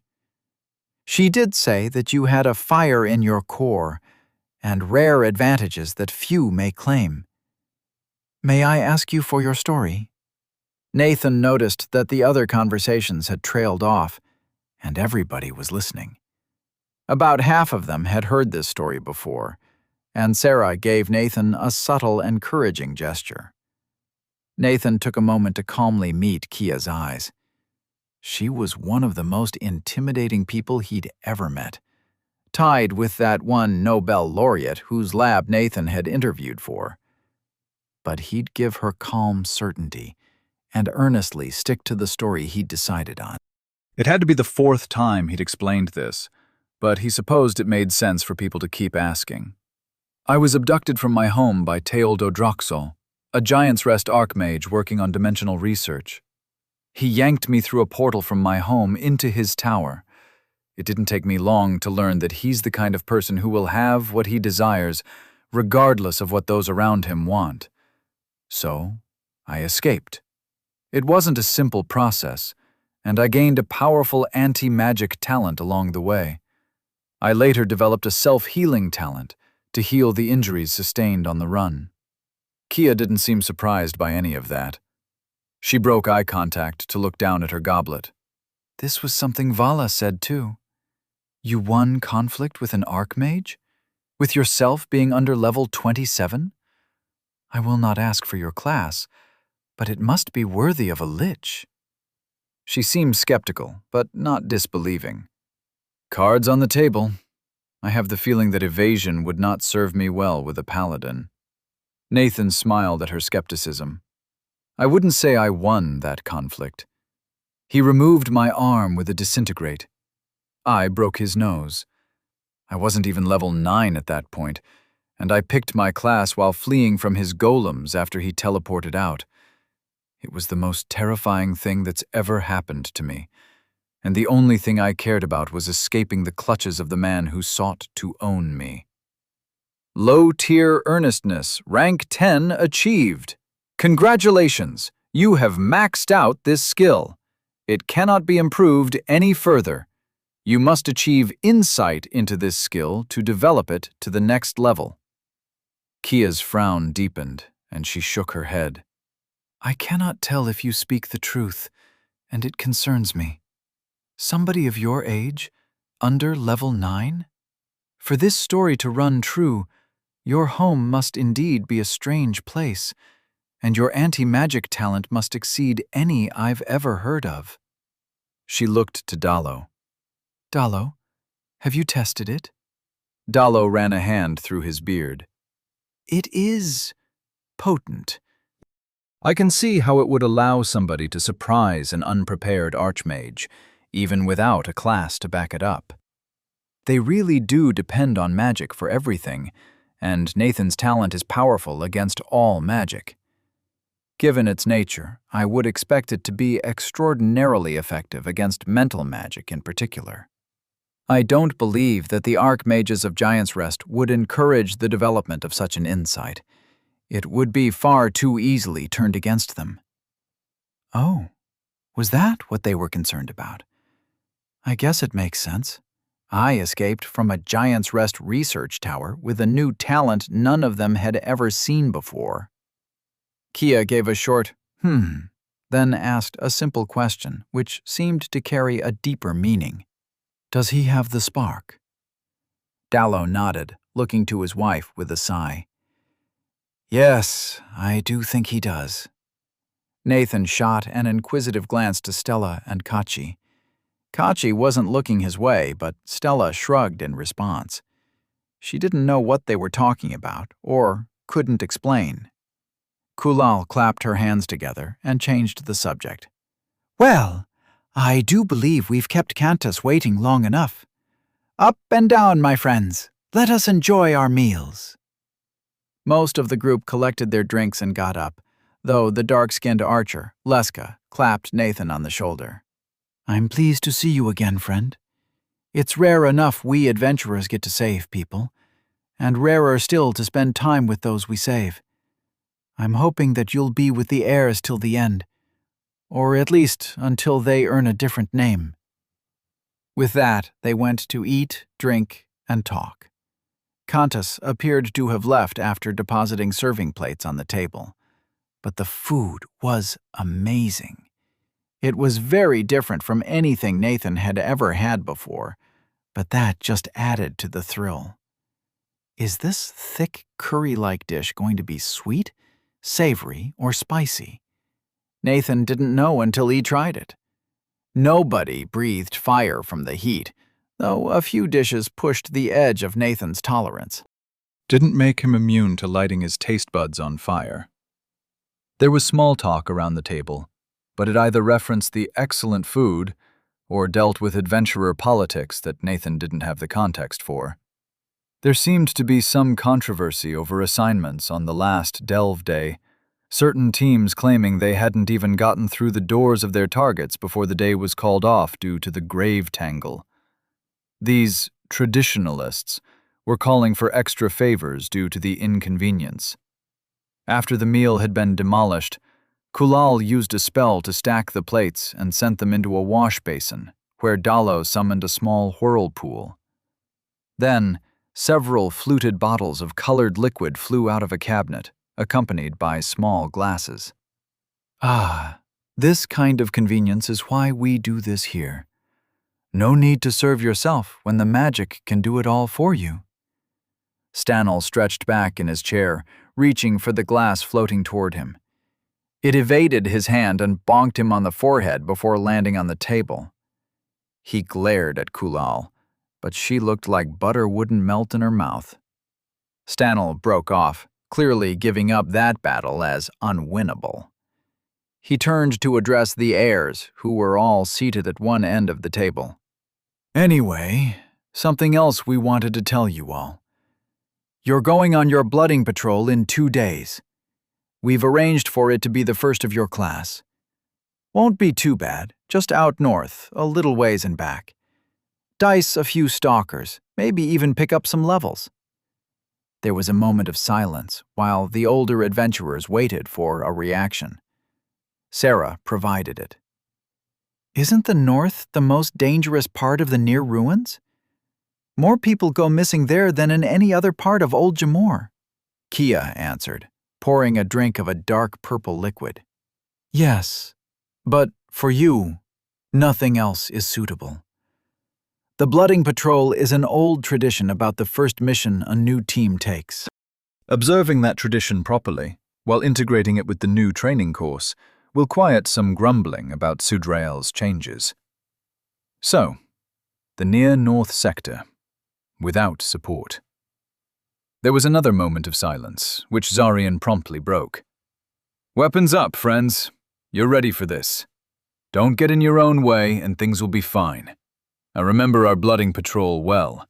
She did say that you had a fire in your core and rare advantages that few may claim. May I ask you for your story? Nathan noticed that the other conversations had trailed off, and everybody was listening. About half of them had heard this story before, and Sarah gave Nathan a subtle, encouraging gesture. Nathan took a moment to calmly meet Kia's eyes. She was one of the most intimidating people he'd ever met, tied with that one Nobel laureate whose lab Nathan had interviewed for. But he'd give her calm certainty and earnestly stick to the story he'd decided on. It had to be the 4th time he'd explained this, but he supposed it made sense for people to keep asking. I was abducted from my home by Teoldo Droxel, a Giant's Rest archmage working on dimensional research. He yanked me through a portal from my home into his tower. It didn't take me long to learn that he's the kind of person who will have what he desires, regardless of what those around him want. So, I escaped. It wasn't a simple process, and I gained a powerful anti-magic talent along the way. I later developed a self-healing talent to heal the injuries sustained on the run. Kia didn't seem surprised by any of that. She broke eye contact to look down at her goblet. This was something Vala said too. You won conflict with an archmage? With yourself being under level 27? I will not ask for your class, but it must be worthy of a lich. She seemed skeptical, but not disbelieving. Cards on the table. I have the feeling that evasion would not serve me well with a paladin. Nathan smiled at her skepticism. I wouldn't say I won that conflict. He removed my arm with a disintegrate. I broke his nose. I wasn't even level 9 at that point, and I picked my class while fleeing from his golems after he teleported out. It was the most terrifying thing that's ever happened to me, and the only thing I cared about was escaping the clutches of the man who sought to own me. Low-tier earnestness, rank 10 achieved. Congratulations, you have maxed out this skill. It cannot be improved any further. You must achieve insight into this skill to develop it to the next level. Kia's frown deepened, and she shook her head. I cannot tell if you speak the truth, and it concerns me. Somebody of your age, under level 9? For this story to run true, your home must indeed be a strange place, and your anti-magic talent must exceed any I've ever heard of. She looked to Dallo. Dallo, have you tested it? Dallo ran a hand through his beard. It is potent. I can see how it would allow somebody to surprise an unprepared archmage, even without a class to back it up. They really do depend on magic for everything, and Nathan's talent is powerful against all magic. Given its nature, I would expect it to be extraordinarily effective against mental magic in particular. I don't believe that the archmages of Giant's Rest would encourage the development of such an insight. It would be far too easily turned against them. Oh, was that what they were concerned about? I guess it makes sense. I escaped from a Giant's Rest research tower with a new talent none of them had ever seen before. Kia gave a short, then asked a simple question, which seemed to carry a deeper meaning. Does he have the spark? Dallo nodded, looking to his wife with a sigh. Yes, I do think he does. Nathan shot an inquisitive glance to Stella and Kachi. Kachi wasn't looking his way, but Stella shrugged in response. She didn't know what they were talking about, or couldn't explain. Kulal clapped her hands together and changed the subject. Well, I do believe we've kept Cantus waiting long enough. Up and down, my friends. Let us enjoy our meals. Most of the group collected their drinks and got up, though the dark-skinned archer, Leska, clapped Nathan on the shoulder. I'm pleased to see you again, friend. It's rare enough we adventurers get to save people, and rarer still to spend time with those we save. I'm hoping that you'll be with the heirs till the end, or at least until they earn a different name. With that, they went to eat, drink, and talk. Cantus appeared to have left after depositing serving plates on the table, but the food was amazing. It was very different from anything Nathan had ever had before, but that just added to the thrill. Is this thick, curry-like dish going to be sweet, savory, or spicy? Nathan didn't know until he tried it. Nobody breathed fire from the heat, though a few dishes pushed the edge of Nathan's tolerance. Didn't make him immune to lighting his taste buds on fire. There was small talk around the table, but it either referenced the excellent food or dealt with adventurer politics that Nathan didn't have the context for. There seemed to be some controversy over assignments on the last delve day, certain teams claiming they hadn't even gotten through the doors of their targets before the day was called off due to the grave tangle. These traditionalists were calling for extra favors due to the inconvenience. After the meal had been demolished, Kulal used a spell to stack the plates and sent them into a wash basin, where Dalo summoned a small whirlpool. Then, several fluted bottles of colored liquid flew out of a cabinet, accompanied by small glasses. Ah, this kind of convenience is why we do this here. No need to serve yourself when the magic can do it all for you. Stanel stretched back in his chair, reaching for the glass floating toward him. It evaded his hand and bonked him on the forehead before landing on the table. He glared at Kulal, but she looked like butter wouldn't melt in her mouth. Stanel broke off, clearly giving up that battle as unwinnable. He turned to address the heirs, who were all seated at one end of the table. Anyway, something else we wanted to tell you all. You're going on your blooding patrol in 2 days. We've arranged for it to be the first of your class. Won't be too bad, just out north, a little ways and back. Dice a few stalkers, maybe even pick up some levels. There was a moment of silence while the older adventurers waited for a reaction. Sarah provided it. Isn't the north the most dangerous part of the near ruins? More people go missing there than in any other part of Old Jamor. Kia answered, pouring a drink of a dark purple liquid. Yes, but for you, nothing else is suitable. The blooding patrol is an old tradition about the first mission a new team takes. Observing that tradition properly, while integrating it with the new training course, will quiet some grumbling about Sudrael's changes. So, the near north sector, without support. There was another moment of silence, which Zarian promptly broke. Weapons up, friends. You're ready for this. Don't get in your own way and things will be fine. I remember our blooding patrol well.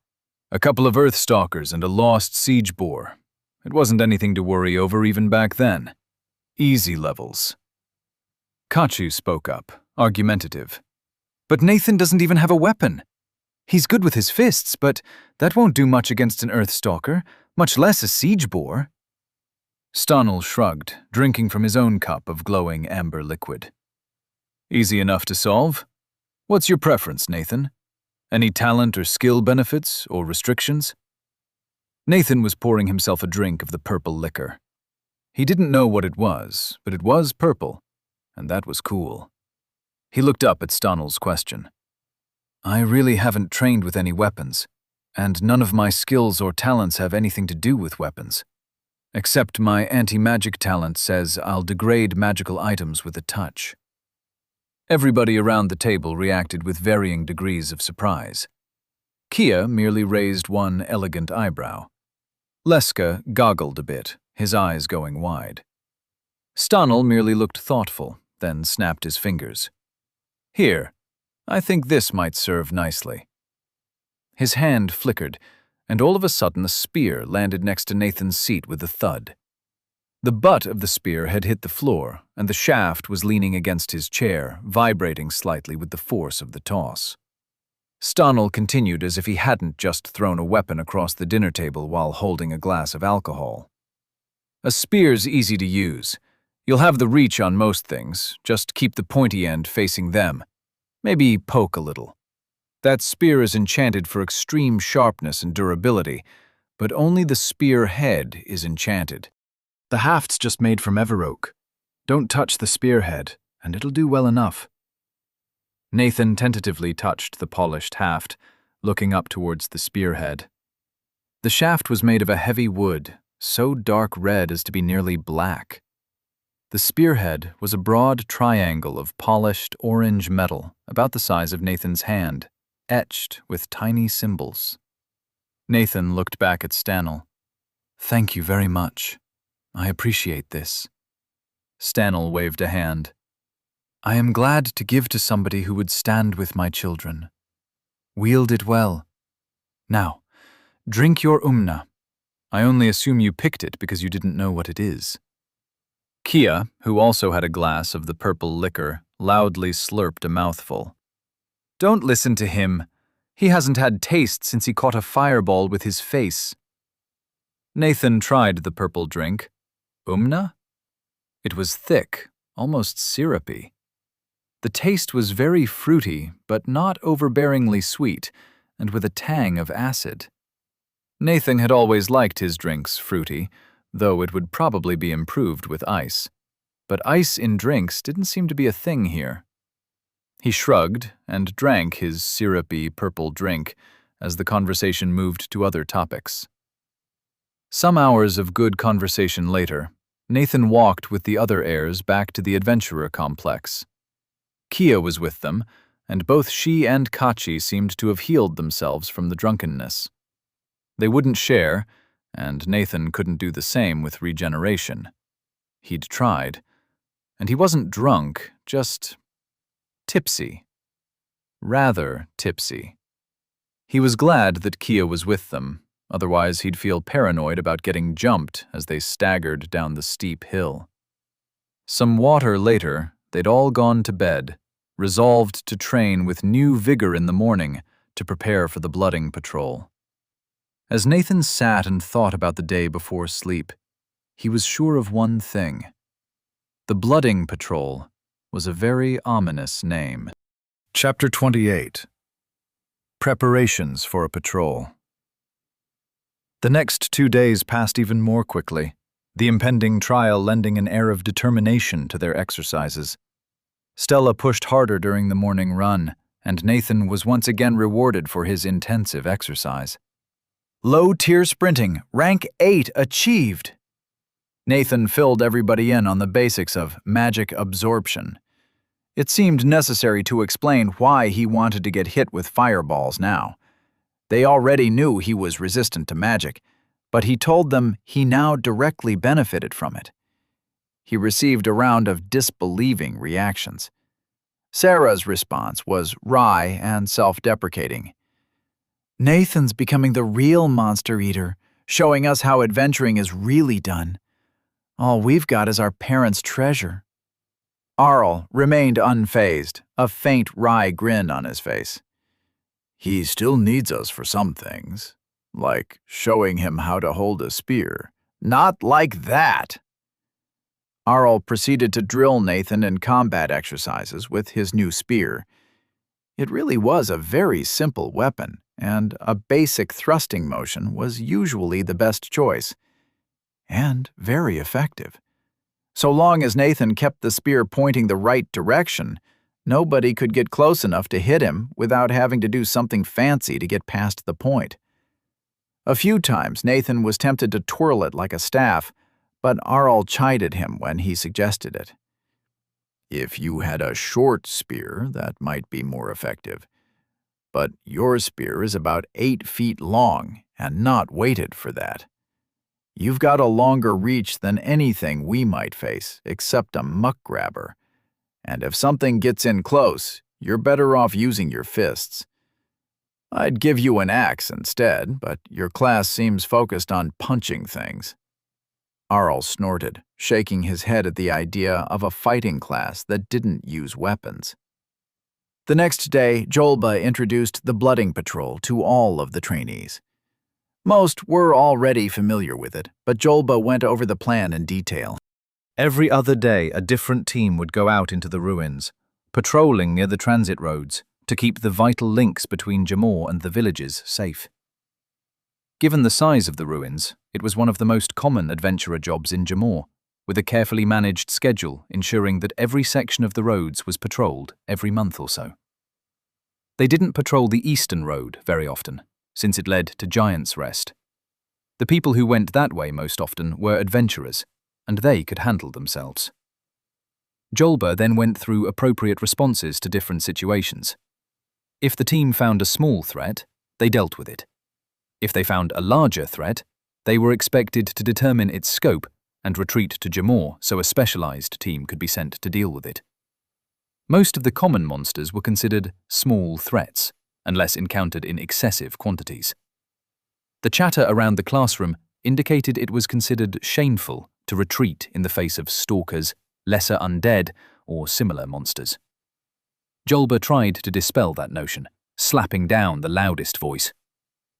A couple of Earthstalkers and a lost siege boar. It wasn't anything to worry over even back then. Easy levels. Kachu spoke up, argumentative. But Nathan doesn't even have a weapon. He's good with his fists, but that won't do much against an Earthstalker, much less a siege boar. Stanel shrugged, drinking from his own cup of glowing amber liquid. Easy enough to solve. What's your preference, Nathan? Any talent or skill benefits or restrictions? Nathan was pouring himself a drink of the purple liquor. He didn't know what it was, but it was purple, and that was cool. He looked up at Stanel's question. I really haven't trained with any weapons, and none of my skills or talents have anything to do with weapons. Except my anti-magic talent says I'll degrade magical items with a touch. Everybody around the table reacted with varying degrees of surprise. Kia merely raised one elegant eyebrow. Leska goggled a bit, his eyes going wide. Stanel merely looked thoughtful, then snapped his fingers. Here, I think this might serve nicely. His hand flickered, and all of a sudden a spear landed next to Nathan's seat with a thud. The butt of the spear had hit the floor, and the shaft was leaning against his chair, vibrating slightly with the force of the toss. Stanel continued as if he hadn't just thrown a weapon across the dinner table while holding a glass of alcohol. A spear's easy to use. You'll have the reach on most things, just keep the pointy end facing them. Maybe poke a little. That spear is enchanted for extreme sharpness and durability, but only the spear head is enchanted. The haft's just made from everoak. Don't touch the spearhead, and it'll do well enough. Nathan tentatively touched the polished haft, looking up towards the spearhead. The shaft was made of a heavy wood, so dark red as to be nearly black. The spearhead was a broad triangle of polished orange metal, about the size of Nathan's hand, etched with tiny symbols. Nathan looked back at Stanel. Thank you very much. I appreciate this. Stanel waved a hand. I am glad to give to somebody who would stand with my children. Wield it well. Now, drink your umna. I only assume you picked it because you didn't know what it is. Kia, who also had a glass of the purple liquor, loudly slurped a mouthful. Don't listen to him. He hasn't had taste since he caught a fireball with his face. Nathan tried the purple drink. Umna? It was thick, almost syrupy. The taste was very fruity, but not overbearingly sweet, and with a tang of acid. Nathan had always liked his drinks fruity, though it would probably be improved with ice. But ice in drinks didn't seem to be a thing here. He shrugged and drank his syrupy purple drink as the conversation moved to other topics. Some hours of good conversation later, Nathan walked with the other heirs back to the adventurer complex. Kia was with them, and both she and Kachi seemed to have healed themselves from the drunkenness. They wouldn't share, and Nathan couldn't do the same with regeneration. He'd tried, and he wasn't drunk, just tipsy. Rather tipsy. He was glad that Kia was with them, otherwise he'd feel paranoid about getting jumped as they staggered down the steep hill. Some water later, they'd all gone to bed, resolved to train with new vigor in the morning to prepare for the blooding patrol. As Nathan sat and thought about the day before sleep, he was sure of one thing. The blooding patrol was a very ominous name. Chapter 28. Preparations for a patrol. The next 2 days passed even more quickly, the impending trial lending an air of determination to their exercises. Stella pushed harder during the morning run, and Nathan was once again rewarded for his intensive exercise. Low-tier sprinting, rank 8 achieved! Nathan filled everybody in on the basics of magic absorption. It seemed necessary to explain why he wanted to get hit with fireballs now. They already knew he was resistant to magic, but he told them he now directly benefited from it. He received a round of disbelieving reactions. Sarah's response was wry and self-deprecating. Nathan's becoming the real monster eater, showing us how adventuring is really done. All we've got is our parents' treasure. Arl remained unfazed, a faint wry grin on his face. He still needs us for some things, like showing him how to hold a spear. Not like that! Arl proceeded to drill Nathan in combat exercises with his new spear. It really was a very simple weapon, and a basic thrusting motion was usually the best choice. And very effective. So long as Nathan kept the spear pointing the right direction, nobody could get close enough to hit him without having to do something fancy to get past the point. A few times Nathan was tempted to twirl it like a staff, but Arl chided him when he suggested it. If you had a short spear, that might be more effective. But your spear is about 8 feet long and not weighted for that. You've got a longer reach than anything we might face, except a muck grabber. And if something gets in close, you're better off using your fists. I'd give you an axe instead, but your class seems focused on punching things. Arl snorted, shaking his head at the idea of a fighting class that didn't use weapons. The next day, Jolba introduced the blooding patrol to all of the trainees. Most were already familiar with it, but Jolba went over the plan in detail. Every other day, a different team would go out into the ruins, patrolling near the transit roads to keep the vital links between Jamor and the villages safe. Given the size of the ruins, it was one of the most common adventurer jobs in Jamor, with a carefully managed schedule ensuring that every section of the roads was patrolled every month or so. They didn't patrol the eastern road very often, since it led to Giant's Rest. The people who went that way most often were adventurers, and they could handle themselves. Jolba then went through appropriate responses to different situations. If the team found a small threat, they dealt with it. If they found a larger threat, they were expected to determine its scope and retreat to Jamor so a specialized team could be sent to deal with it. Most of the common monsters were considered small threats, unless encountered in excessive quantities. The chatter around the classroom indicated it was considered shameful to retreat in the face of stalkers, lesser undead, or similar monsters. Jolba tried to dispel that notion, slapping down the loudest voice.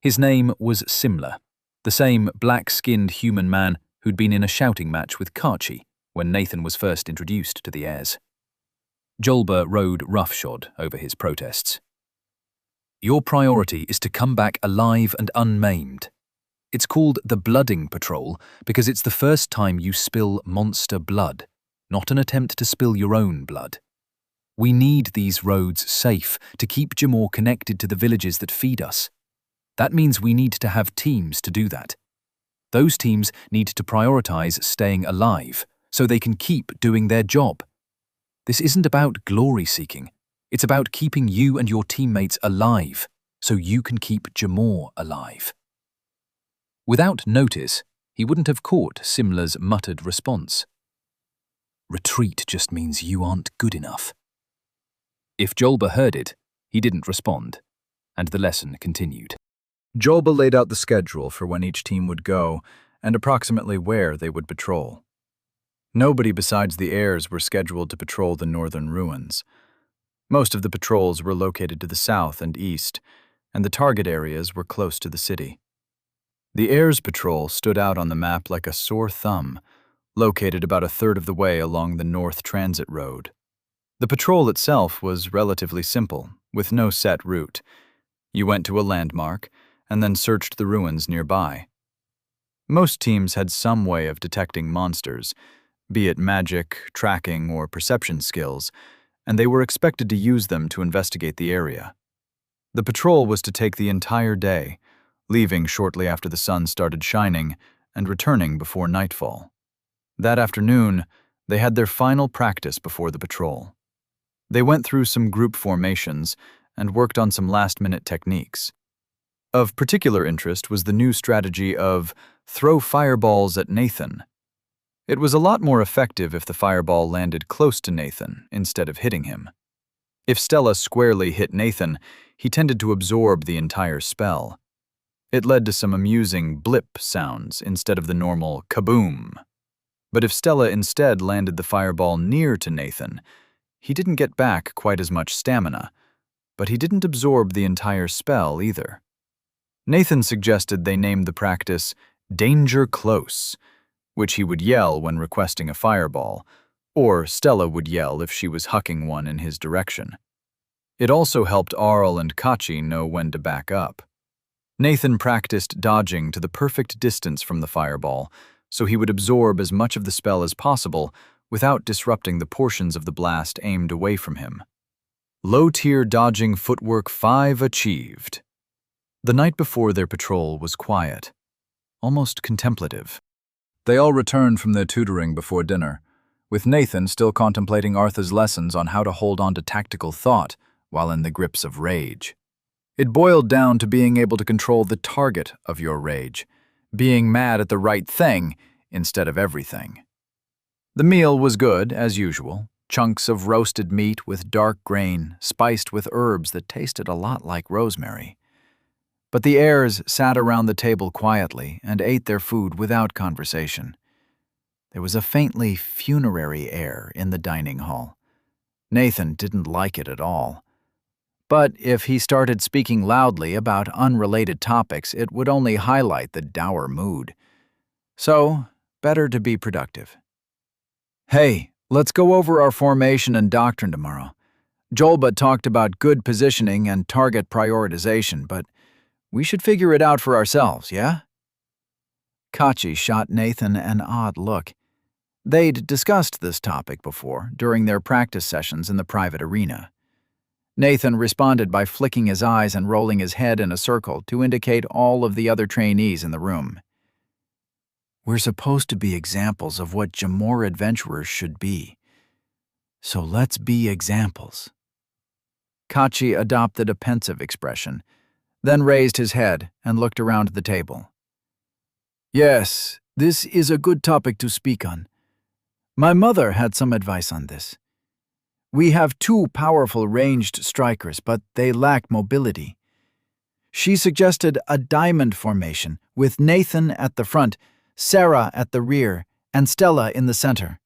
His name was Simla, the same black-skinned human man who'd been in a shouting match with Kachi when Nathan was first introduced to the heirs. Jolba rode roughshod over his protests. Your priority is to come back alive and unmaimed. It's called the Blooding Patrol because it's the first time you spill monster blood, not an attempt to spill your own blood. We need these roads safe to keep Jamor connected to the villages that feed us. That means we need to have teams to do that. Those teams need to prioritize staying alive so they can keep doing their job. This isn't about glory-seeking. It's about keeping you and your teammates alive so you can keep Jamor alive. Without notice, he wouldn't have caught Simla's muttered response. Retreat just means you aren't good enough. If Jolba heard it, he didn't respond, and the lesson continued. Jolba laid out the schedule for when each team would go and approximately where they would patrol. Nobody besides the heirs were scheduled to patrol the northern ruins. Most of the patrols were located to the south and east, and the target areas were close to the city. The heirs patrol stood out on the map like a sore thumb, located about a third of the way along the North Transit Road. The patrol itself was relatively simple, with no set route. You went to a landmark and then searched the ruins nearby. Most teams had some way of detecting monsters, be it magic, tracking, or perception skills, and they were expected to use them to investigate the area. The patrol was to take the entire day, leaving shortly after the sun started shining and returning before nightfall. That afternoon, they had their final practice before the patrol. They went through some group formations and worked on some last-minute techniques. Of particular interest was the new strategy of throw fireballs at Nathan. It was a lot more effective if the fireball landed close to Nathan instead of hitting him. If Stella squarely hit Nathan, he tended to absorb the entire spell. It led to some amusing blip sounds instead of the normal kaboom. But if Stella instead landed the fireball near to Nathan, he didn't get back quite as much stamina, but he didn't absorb the entire spell either. Nathan suggested they name the practice Danger Close, which he would yell when requesting a fireball, or Stella would yell if she was hucking one in his direction. It also helped Arl and Kachi know when to back up. Nathan practiced dodging to the perfect distance from the fireball, so he would absorb as much of the spell as possible without disrupting the portions of the blast aimed away from him. Low-tier dodging footwork 5 achieved. The night before their patrol was quiet, almost contemplative. They all returned from their tutoring before dinner, with Nathan still contemplating Arthur's lessons on how to hold on to tactical thought while in the grips of rage. It boiled down to being able to control the target of your rage, being mad at the right thing instead of everything. The meal was good, as usual, chunks of roasted meat with dark grain, spiced with herbs that tasted a lot like rosemary. But the heirs sat around the table quietly and ate their food without conversation. There was a faintly funerary air in the dining hall. Nathan didn't like it at all. But if he started speaking loudly about unrelated topics, it would only highlight the dour mood. So, better to be productive. Hey, let's go over our formation and doctrine tomorrow. Jolba talked about good positioning and target prioritization, but we should figure it out for ourselves, yeah? Kachi shot Nathan an odd look. They'd discussed this topic before, during their practice sessions in the private arena. Nathan responded by flicking his eyes and rolling his head in a circle to indicate all of the other trainees in the room. We're supposed to be examples of what Jamor adventurers should be. So let's be examples. Kachi adopted a pensive expression, then raised his head and looked around the table. Yes, this is a good topic to speak on. My mother had some advice on this. We have 2 powerful ranged strikers, but they lack mobility. She suggested a diamond formation with Nathan at the front, Sarah at the rear, and Stella in the center.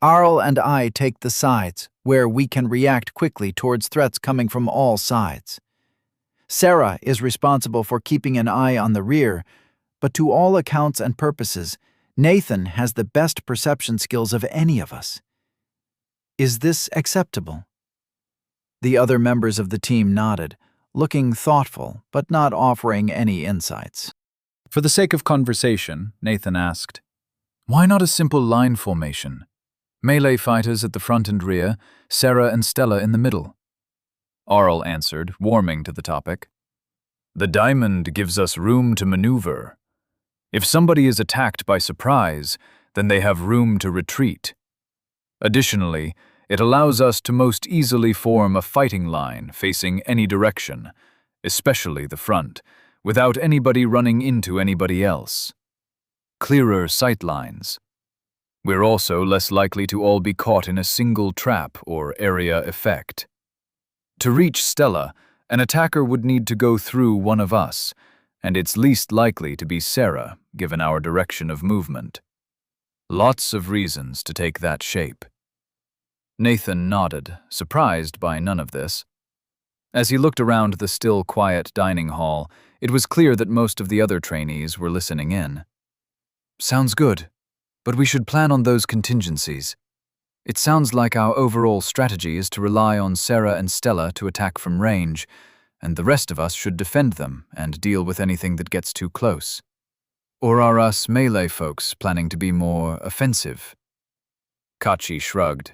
Arl and I take the sides, where we can react quickly towards threats coming from all sides. Sarah is responsible for keeping an eye on the rear, but to all accounts and purposes, Nathan has the best perception skills of any of us. Is this acceptable? The other members of the team nodded, looking thoughtful but not offering any insights. For the sake of conversation, Nathan asked, Why not a simple line formation? Melee fighters at the front and rear, Sarah and Stella in the middle. Arl answered, warming to the topic. The diamond gives us room to maneuver. If somebody is attacked by surprise, then they have room to retreat. Additionally, it allows us to most easily form a fighting line facing any direction, especially the front, without anybody running into anybody else. Clearer sight lines. We're also less likely to all be caught in a single trap or area effect. To reach Stella, an attacker would need to go through one of us, and it's least likely to be Sarah, given our direction of movement. Lots of reasons to take that shape. Nathan nodded, surprised by none of this. As he looked around the still quiet dining hall, it was clear that most of the other trainees were listening in. Sounds good, but we should plan on those contingencies. It sounds like our overall strategy is to rely on Sarah and Stella to attack from range, and the rest of us should defend them and deal with anything that gets too close. Or are us melee folks planning to be more offensive? Kachi shrugged.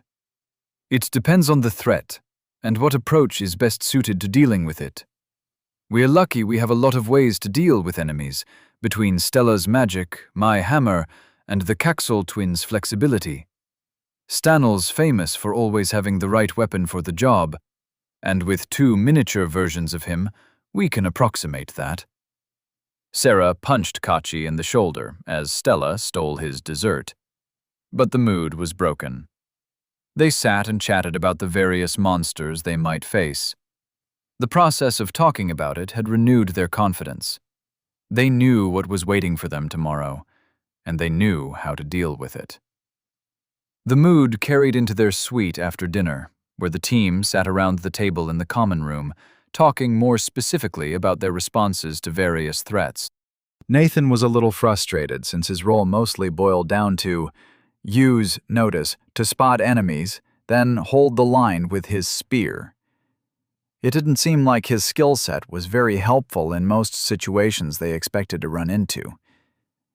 It depends on the threat, and what approach is best suited to dealing with it. We're lucky we have a lot of ways to deal with enemies, between Stella's magic, my hammer, and the Caxel twins' flexibility. Stanley's famous for always having the right weapon for the job, and with 2 miniature versions of him, we can approximate that. Sarah punched Kachi in the shoulder as Stella stole his dessert. But the mood was broken. They sat and chatted about the various monsters they might face. The process of talking about it had renewed their confidence. They knew what was waiting for them tomorrow, and they knew how to deal with it. The mood carried into their suite after dinner, where the team sat around the table in the common room, talking more specifically about their responses to various threats. Nathan was a little frustrated since his role mostly boiled down to use notice to spot enemies, then hold the line with his spear. It didn't seem like his skill set was very helpful in most situations they expected to run into,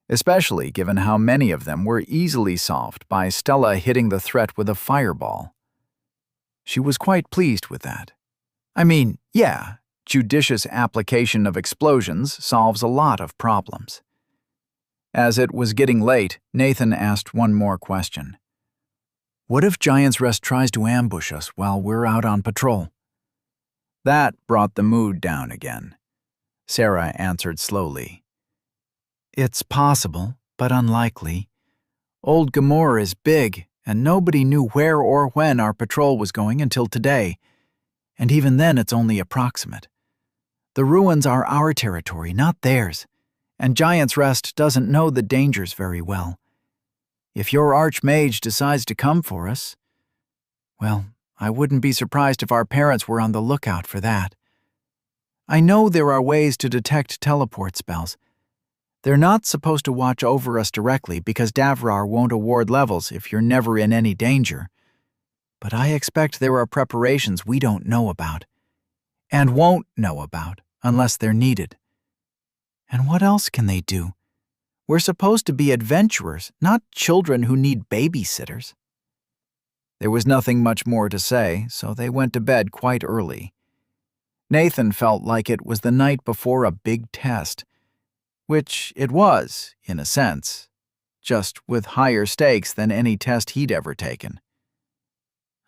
especially given how many of them were easily solved by Stella hitting the threat with a fireball. She was quite pleased with that. I mean, yeah, judicious application of explosions solves a lot of problems. As it was getting late, Nathan asked one more question. What if Giant's Rest tries to ambush us while we're out on patrol? That brought the mood down again. Sarah answered slowly. It's possible, but unlikely. Old Gamor is big, and nobody knew where or when our patrol was going until today. And even then it's only approximate. The ruins are our territory, not theirs, and Giant's Rest doesn't know the dangers very well. If your archmage decides to come for us, well, I wouldn't be surprised if our parents were on the lookout for that. I know there are ways to detect teleport spells. They're not supposed to watch over us directly because Davrar won't award levels if you're never in any danger. But I expect there are preparations we don't know about, and won't know about unless they're needed. And what else can they do? We're supposed to be adventurers, not children who need babysitters. There was nothing much more to say, so they went to bed quite early. Nathan felt like it was the night before a big test, which it was, in a sense, just with higher stakes than any test he'd ever taken.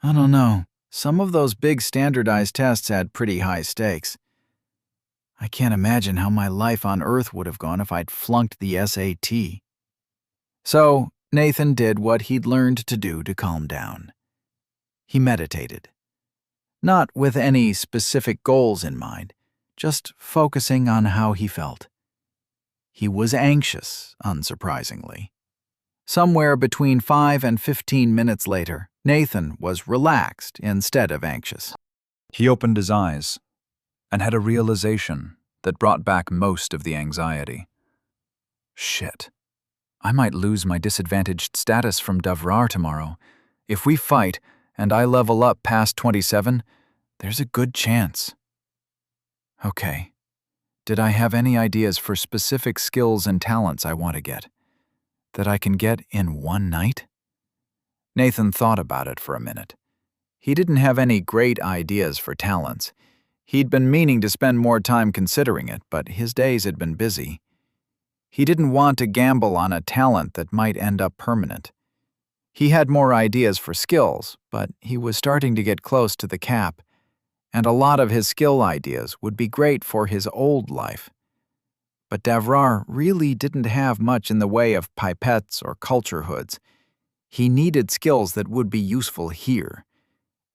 I don't know, some of those big standardized tests had pretty high stakes. I can't imagine how my life on Earth would have gone if I'd flunked the SAT. So Nathan did what he'd learned to do to calm down. He meditated. Not with any specific goals in mind, just focusing on how he felt. He was anxious, unsurprisingly. Somewhere between 5 and 15 minutes later, Nathan was relaxed instead of anxious. He opened his eyes. and had a realization that brought back most of the anxiety. Shit. I might lose my disadvantaged status from Davrar tomorrow. If we fight, and I level up past 27, there's a good chance. Okay. Did I have any ideas for specific skills and talents I want to get? That I can get in one night? Nathan thought about it for a minute. He didn't have any great ideas for talents. He'd been meaning to spend more time considering it, but his days had been busy. He didn't want to gamble on a talent that might end up permanent. He had more ideas for skills, but he was starting to get close to the cap, and a lot of his skill ideas would be great for his old life. But Davrar really didn't have much in the way of pipettes or culture hoods. He needed skills that would be useful here,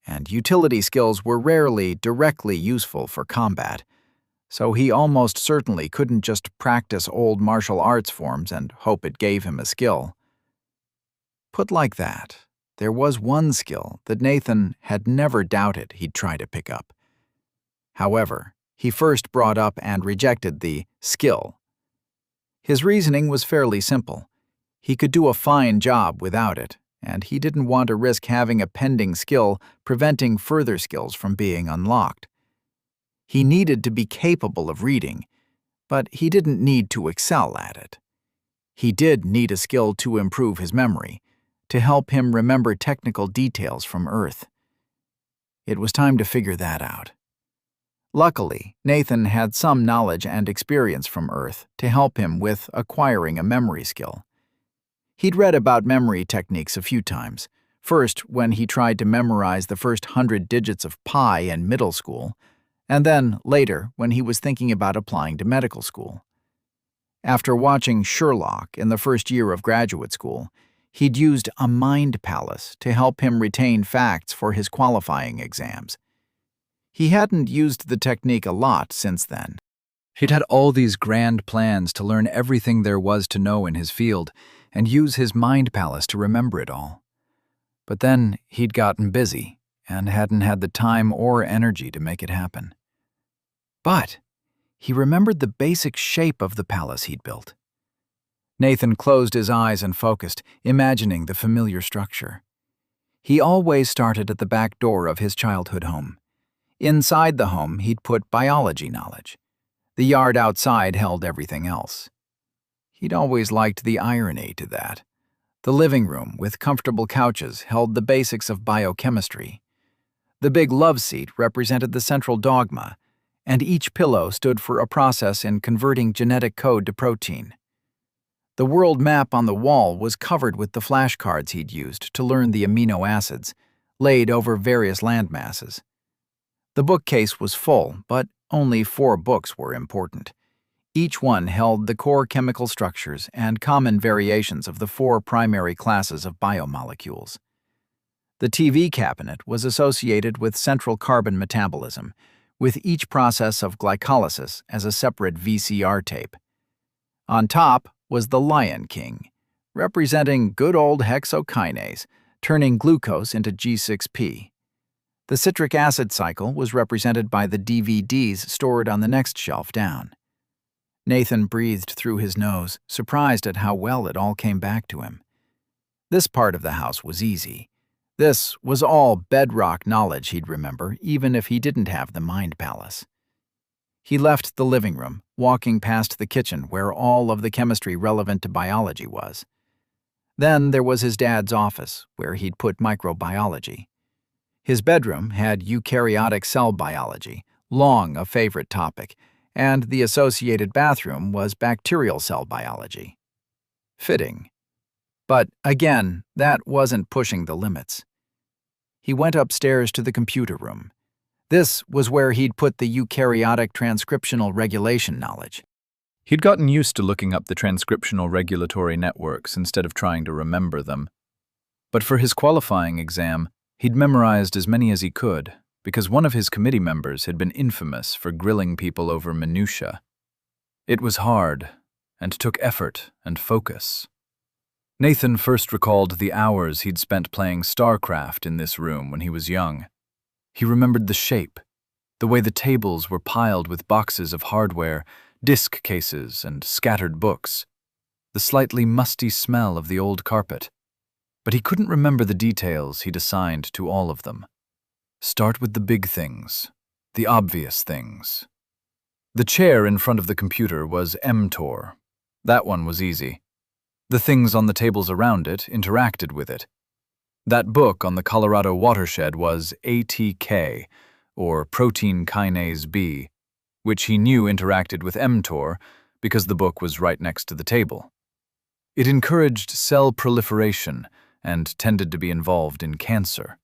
and utility skills were rarely directly useful for combat, so he almost certainly couldn't just practice old martial arts forms and hope it gave him a skill. Put like that, there was one skill that Nathan had never doubted he'd try to pick up. However, he first brought up and rejected the skill. His reasoning was fairly simple. He could do a fine job without it, and he didn't want to risk having a pending skill preventing further skills from being unlocked. He needed to be capable of reading, but he didn't need to excel at it. He did need a skill to improve his memory, to help him remember technical details from Earth. It was time to figure that out. Luckily, Nathan had some knowledge and experience from Earth to help him with acquiring a memory skill. He'd read about memory techniques a few times, first when he tried to memorize the first 100 digits of pi in middle school, and then later when he was thinking about applying to medical school. After watching Sherlock in the first year of graduate school, he'd used a mind palace to help him retain facts for his qualifying exams. He hadn't used the technique a lot since then. He'd had all these grand plans to learn everything there was to know in his field and use his mind palace to remember it all. But then he'd gotten busy and hadn't had the time or energy to make it happen. But he remembered the basic shape of the palace he'd built. Nathan closed his eyes and focused, imagining the familiar structure. He always started at the back door of his childhood home. Inside the home, he'd put biology knowledge. The yard outside held everything else. He'd always liked the irony to that. The living room, with comfortable couches, held the basics of biochemistry. The big love seat represented the central dogma, and each pillow stood for a process in converting genetic code to protein. The world map on the wall was covered with the flashcards he'd used to learn the amino acids, laid over various landmasses. The bookcase was full, but only 4 books were important. Each one held the core chemical structures and common variations of the 4 primary classes of biomolecules. The TV cabinet was associated with central carbon metabolism, with each process of glycolysis as a separate VCR tape. On top was the Lion King, representing good old hexokinase, turning glucose into G6P. The citric acid cycle was represented by the DVDs stored on the next shelf down. Nathan breathed through his nose, surprised at how well it all came back to him. This part of the house was easy. This was all bedrock knowledge he'd remember, even if he didn't have the mind palace. He left the living room, walking past the kitchen where all of the chemistry relevant to biology was. Then there was his dad's office, where he'd put microbiology. His bedroom had eukaryotic cell biology, long a favorite topic, and the associated bathroom was bacterial cell biology. Fitting. But again, that wasn't pushing the limits. He went upstairs to the computer room. This was where he'd put the eukaryotic transcriptional regulation knowledge. He'd gotten used to looking up the transcriptional regulatory networks instead of trying to remember them. But for his qualifying exam, he'd memorized as many as he could, because one of his committee members had been infamous for grilling people over minutiae. It was hard, and took effort and focus. Nathan first recalled the hours he'd spent playing StarCraft in this room when he was young. He remembered the shape, The way the tables were piled with boxes of hardware, disc cases, and scattered books. The slightly musty smell of the old carpet. But he couldn't remember the details he'd assigned to all of them. Start with the big things, the obvious things. The chair in front of the computer was mTOR. That one was easy. The things on the tables around it interacted with it. That book on the Colorado watershed was ATK, or Protein Kinase B, which he knew interacted with mTOR because the book was right next to the table. It encouraged cell proliferation and tended to be involved in cancer.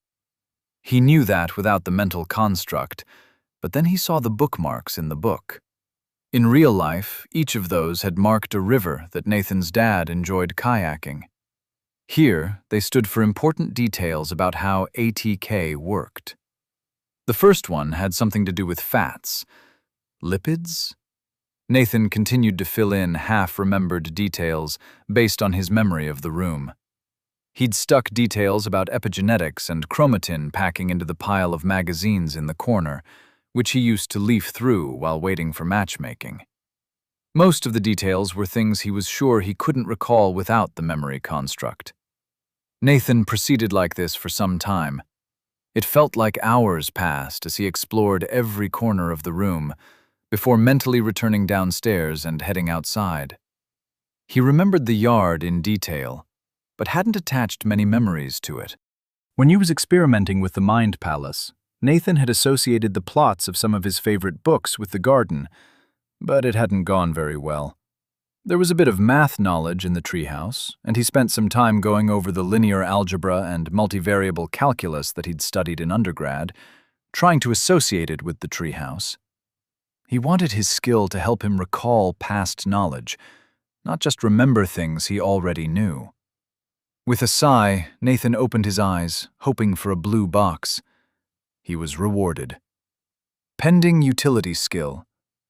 He knew that without the mental construct, but then he saw the bookmarks in the book. In real life, each of those had marked a river that Nathan's dad enjoyed kayaking. Here, they stood for important details about how ATK worked. The first one had something to do with fats. Lipids? Nathan continued to fill in half-remembered details based on his memory of the room. He'd stuck details about epigenetics and chromatin packing into the pile of magazines in the corner, which he used to leaf through while waiting for matchmaking. Most of the details were things he was sure he couldn't recall without the memory construct. Nathan proceeded like this for some time. It felt like hours passed as he explored every corner of the room before mentally returning downstairs and heading outside. He remembered the yard in detail, but hadn't attached many memories to it. When he was experimenting with the Mind Palace, Nathan had associated the plots of some of his favorite books with the garden, but it hadn't gone very well. There was a bit of math knowledge in the treehouse, and he spent some time going over the linear algebra and multivariable calculus that he'd studied in undergrad, trying to associate it with the treehouse. He wanted his skill to help him recall past knowledge, not just remember things he already knew. With a sigh, Nathan opened his eyes, hoping for a blue box. He was rewarded. Pending utility skill,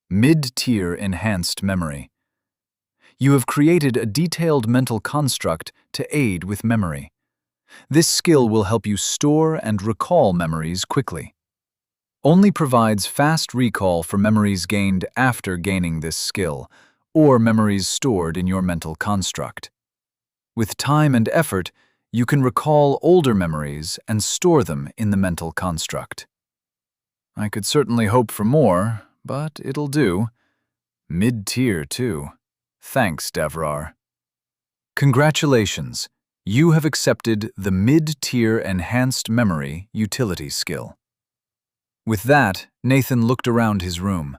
mid-tier enhanced memory. You have created a detailed mental construct to aid with memory. This skill will help you store and recall memories quickly. Only provides fast recall for memories gained after gaining this skill, or memories stored in your mental construct. With time and effort, you can recall older memories and store them in the mental construct. I could certainly hope for more, but it'll do. Mid-tier, too. Thanks, Devrar. Congratulations, you have accepted the mid-tier enhanced memory utility skill. With that, Nathan looked around his room.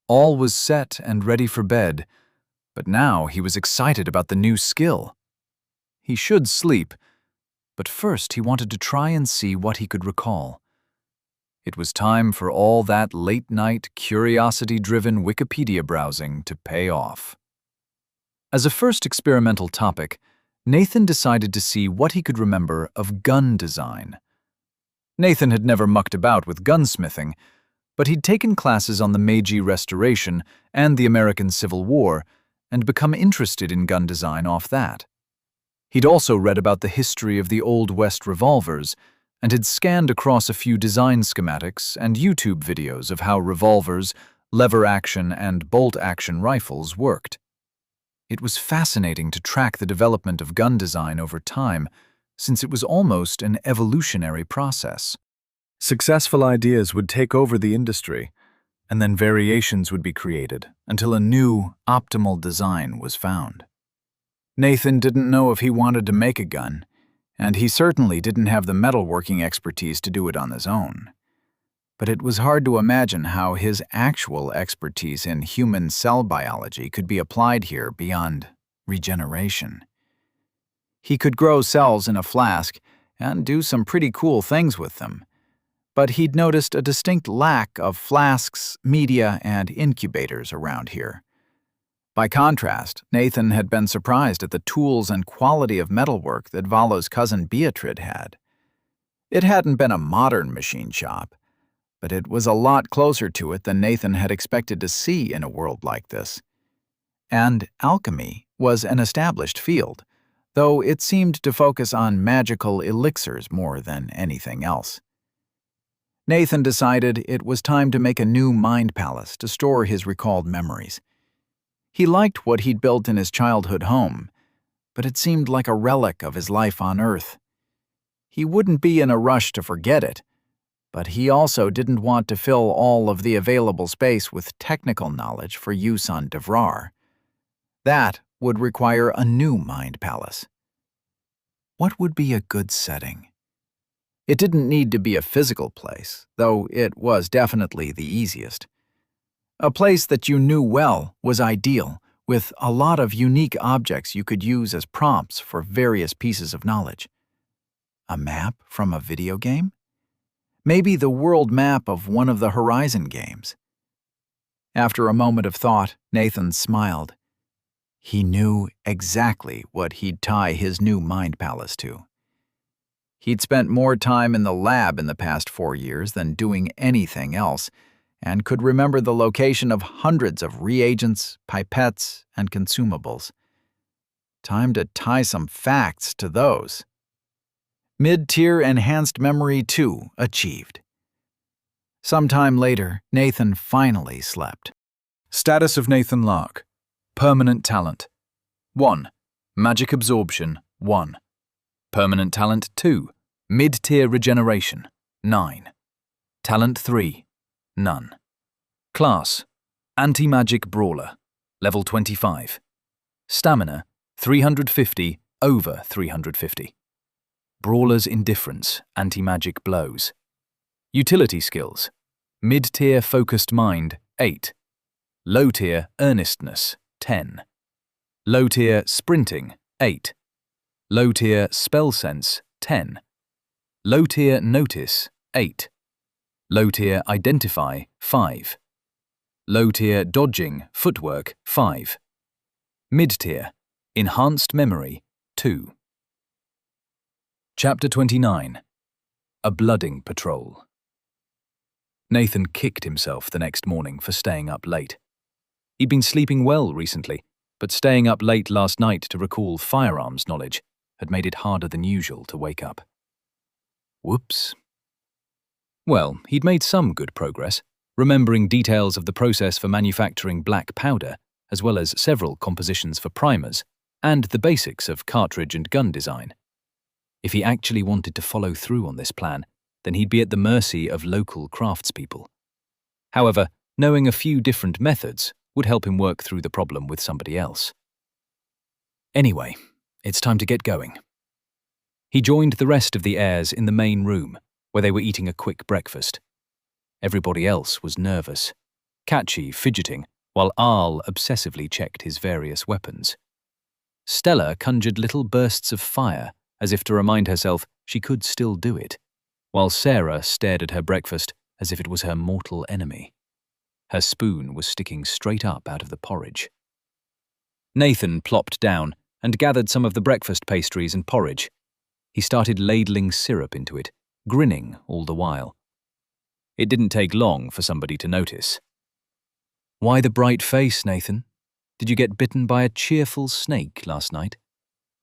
All was set and ready for bed, but now he was excited about the new skill. He should sleep, but first he wanted to try and see what he could recall. It was time for all that late-night, curiosity-driven Wikipedia browsing to pay off. As a first experimental topic, Nathan decided to see what he could remember of gun design. Nathan had never mucked about with gunsmithing, but he'd taken classes on the Meiji Restoration and the American Civil War and become interested in gun design off that. He'd also read about the history of the Old West revolvers and had scanned across a few design schematics and YouTube videos of how revolvers, lever-action, and bolt-action rifles worked. It was fascinating to track the development of gun design over time, since it was almost an evolutionary process. Successful ideas would take over the industry, and then variations would be created until a new, optimal design was found. Nathan didn't know if he wanted to make a gun, and he certainly didn't have the metalworking expertise to do it on his own. But it was hard to imagine how his actual expertise in human cell biology could be applied here beyond regeneration. He could grow cells in a flask and do some pretty cool things with them, but he'd noticed a distinct lack of flasks, media, and incubators around here. By contrast, Nathan had been surprised at the tools and quality of metalwork that Valo's cousin Beatrid had. It hadn't been a modern machine shop, but it was a lot closer to it than Nathan had expected to see in a world like this. And alchemy was an established field, though it seemed to focus on magical elixirs more than anything else. Nathan decided it was time to make a new mind palace to store his recalled memories. He liked what he'd built in his childhood home, but it seemed like a relic of his life on Earth. He wouldn't be in a rush to forget it, but he also didn't want to fill all of the available space with technical knowledge for use on Devrar. That would require a new mind palace. What would be a good setting? It didn't need to be a physical place, though it was definitely the easiest. A place that you knew well was ideal, with a lot of unique objects you could use as prompts for various pieces of knowledge. A map from a video game? Maybe the world map of one of the Horizon games. After a moment of thought, Nathan smiled. He knew exactly what he'd tie his new mind palace to. He'd spent more time in the lab in the past 4 years than doing anything else, and could remember the location of hundreds of reagents, pipettes, and consumables. Time to tie some facts to those. Mid-tier enhanced memory 2 achieved. Sometime later, Nathan finally slept. Status of Nathan Lark. Permanent talent. 1. Magic absorption, 1. Permanent talent 2. Mid-tier regeneration, 9. Talent 3. None. Class. Anti-magic brawler, level 25. Stamina, 350 over 350. Brawler's indifference, anti-magic blows. Utility skills. Mid-tier focused mind, 8. Low-tier earnestness, 10. Low-tier sprinting, 8. Low-tier spell sense, 10. Low-tier notice, 8. Low-tier identify, 5. Low-tier dodging, footwork, 5. Mid-tier enhanced memory, 2. Chapter 29. A blooding patrol. Nathan kicked himself the next morning for staying up late. He'd been sleeping well recently, but staying up late last night to recall firearms knowledge had made it harder than usual to wake up. Whoops. Well, he'd made some good progress, remembering details of the process for manufacturing black powder, as well as several compositions for primers, and the basics of cartridge and gun design. If he actually wanted to follow through on this plan, then he'd be at the mercy of local craftspeople. However, knowing a few different methods would help him work through the problem with somebody else. Anyway, it's time to get going. He joined the rest of the heirs in the main room, where they were eating a quick breakfast. Everybody else was nervous, Catchy fidgeting, while Aal obsessively checked his various weapons. Stella conjured little bursts of fire, as if to remind herself she could still do it, while Sarah stared at her breakfast as if it was her mortal enemy. Her spoon was sticking straight up out of the porridge. Nathan plopped down and gathered some of the breakfast pastries and porridge. He started ladling syrup into it, grinning all the while. It didn't take long for somebody to notice. "Why the bright face, Nathan? Did you get bitten by a cheerful snake last night?"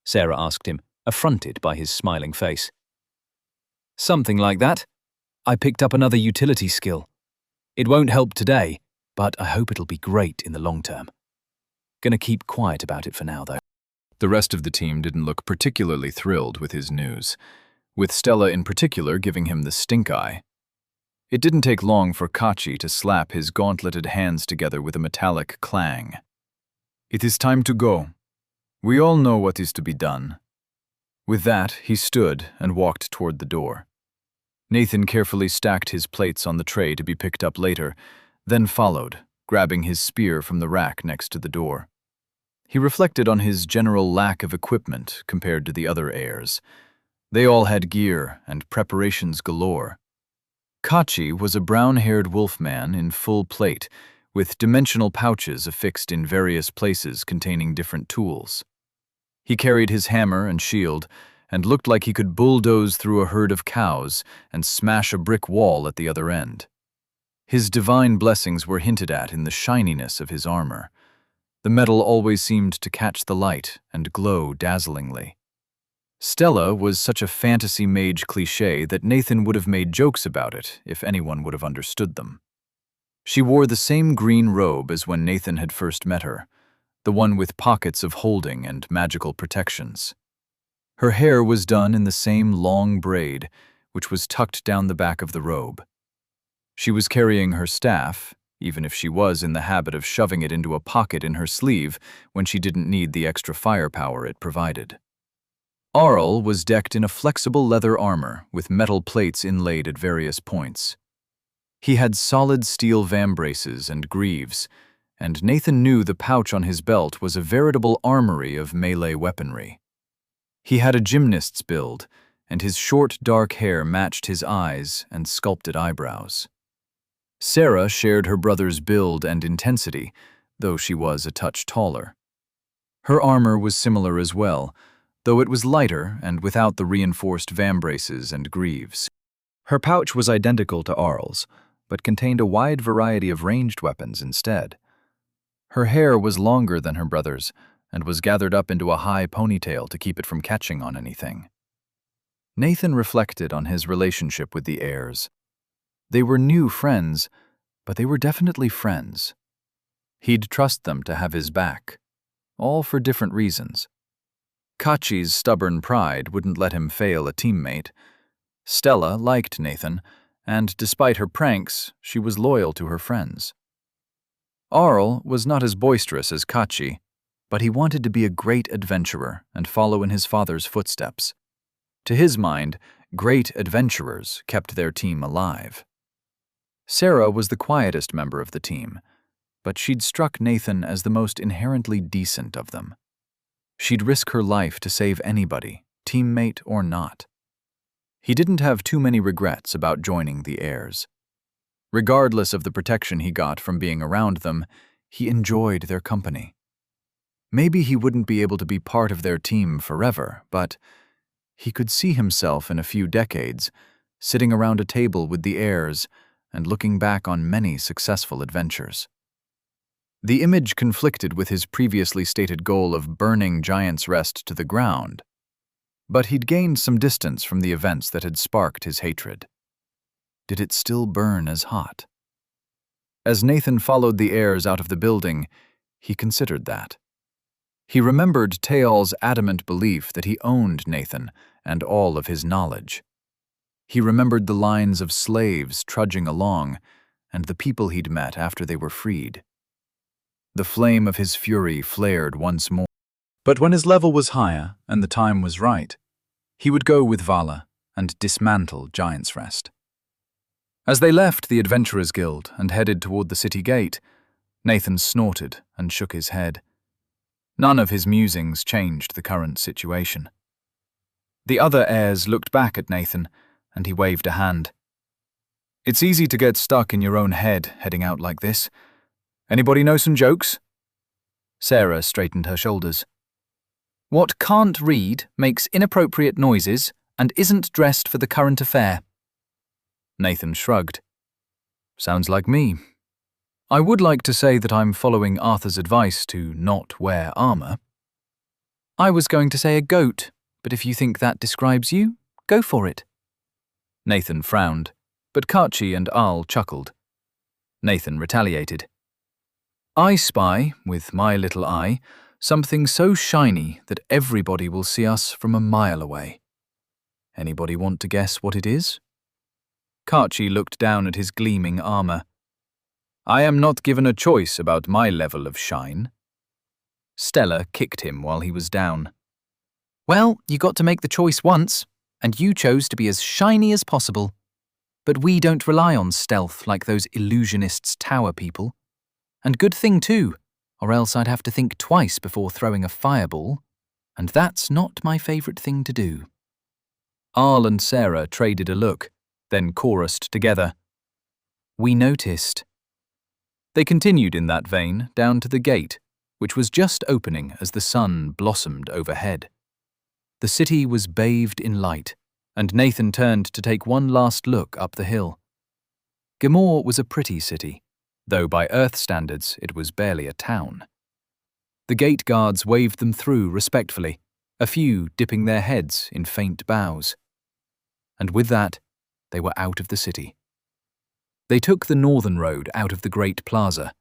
Sarah asked him, affronted by his smiling face. "Something like that. I picked up another utility skill. It won't help today, but I hope it'll be great in the long term. Gonna keep quiet about it for now, though." The rest of the team didn't look particularly thrilled with his news, with Stella in particular giving him the stink eye. It didn't take long for Kachi to slap his gauntleted hands together with a metallic clang. "It is time to go. We all know what is to be done." With that, he stood and walked toward the door. Nathan carefully stacked his plates on the tray to be picked up later, then followed, grabbing his spear from the rack next to the door. He reflected on his general lack of equipment compared to the other heirs. They all had gear and preparations galore. Kachi was a brown-haired wolfman in full plate, with dimensional pouches affixed in various places containing different tools. He carried his hammer and shield, and looked like he could bulldoze through a herd of cows and smash a brick wall at the other end. His divine blessings were hinted at in the shininess of his armor. The metal always seemed to catch the light and glow dazzlingly. Stella was such a fantasy mage cliché that Nathan would have made jokes about it if anyone would have understood them. She wore the same green robe as when Nathan had first met her, the one with pockets of holding and magical protections. Her hair was done in the same long braid, which was tucked down the back of the robe. She was carrying her staff, even if she was in the habit of shoving it into a pocket in her sleeve when she didn't need the extra firepower it provided. Arl was decked in a flexible leather armor with metal plates inlaid at various points. He had solid steel vambraces and greaves, and Nathan knew the pouch on his belt was a veritable armory of melee weaponry. He had a gymnast's build, and his short, dark hair matched his eyes and sculpted eyebrows. Sarah shared her brother's build and intensity, though she was a touch taller. Her armor was similar as well, though it was lighter and without the reinforced vambraces and greaves. Her pouch was identical to Arl's, but contained a wide variety of ranged weapons instead. Her hair was longer than her brother's and was gathered up into a high ponytail to keep it from catching on anything. Nathan reflected on his relationship with the heirs. They were new friends, but they were definitely friends. He'd trust them to have his back, all for different reasons. Kachi's stubborn pride wouldn't let him fail a teammate. Stella liked Nathan, and despite her pranks, she was loyal to her friends. Arl was not as boisterous as Kachi, but he wanted to be a great adventurer and follow in his father's footsteps. To his mind, great adventurers kept their team alive. Sarah was the quietest member of the team, but she'd struck Nathan as the most inherently decent of them. She'd risk her life to save anybody, teammate or not. He didn't have too many regrets about joining the heirs. Regardless of the protection he got from being around them, he enjoyed their company. Maybe he wouldn't be able to be part of their team forever, but he could see himself in a few decades, sitting around a table with the heirs and looking back on many successful adventures. The image conflicted with his previously stated goal of burning Giant's Rest to the ground, but he'd gained some distance from the events that had sparked his hatred. Did it still burn as hot? As Nathan followed the heirs out of the building, he considered that. He remembered Teal's adamant belief that he owned Nathan and all of his knowledge. He remembered the lines of slaves trudging along and the people he'd met after they were freed. The flame of his fury flared once more. But when his level was higher and the time was right, he would go with Vala and dismantle Giant's Rest. As they left the Adventurers Guild and headed toward the city gate, Nathan snorted and shook his head. None of his musings changed the current situation. The other heirs looked back at Nathan, and he waved a hand. It's easy to get stuck in your own head heading out like this. Anybody know some jokes? Sarah straightened her shoulders. What can't read makes inappropriate noises and isn't dressed for the current affair. Nathan shrugged. Sounds like me. I would like to say that I'm following Arthur's advice to not wear armor. I was going to say a goat, but if you think that describes you, go for it. Nathan frowned, but Kachi and Al chuckled. Nathan retaliated. I spy, with my little eye, something so shiny that everybody will see us from a mile away. Anybody want to guess what it is? Kachi looked down at his gleaming armor. I am not given a choice about my level of shine. Stella kicked him while he was down. Well, you got to make the choice once, and you chose to be as shiny as possible. But we don't rely on stealth like those illusionists' tower people. And good thing too, or else I'd have to think twice before throwing a fireball, and that's not my favorite thing to do. Arl and Sarah traded a look, then chorused together. We noticed. They continued in that vein down to the gate, which was just opening as the sun blossomed overhead. The city was bathed in light, and Nathan turned to take one last look up the hill. Gamor was a pretty city, though by Earth standards it was barely a town. The gate guards waved them through respectfully, a few dipping their heads in faint bows. And with that, they were out of the city. They took the northern road out of the great plaza.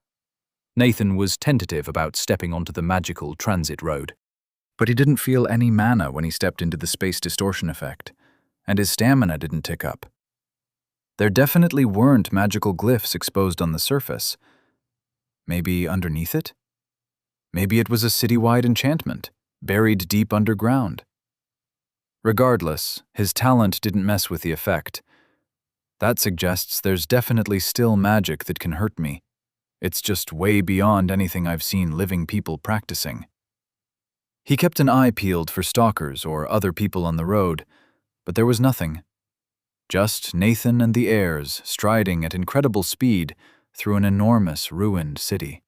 Nathan was tentative about stepping onto the magical transit road. But he didn't feel any mana when he stepped into the space distortion effect, and his stamina didn't tick up. There definitely weren't magical glyphs exposed on the surface. Maybe underneath it? Maybe it was a citywide enchantment, buried deep underground. Regardless, his talent didn't mess with the effect. That suggests there's definitely still magic that can hurt me. It's just way beyond anything I've seen living people practicing. He kept an eye peeled for stalkers or other people on the road, but there was nothing. Just Nathan and the heirs striding at incredible speed through an enormous ruined city.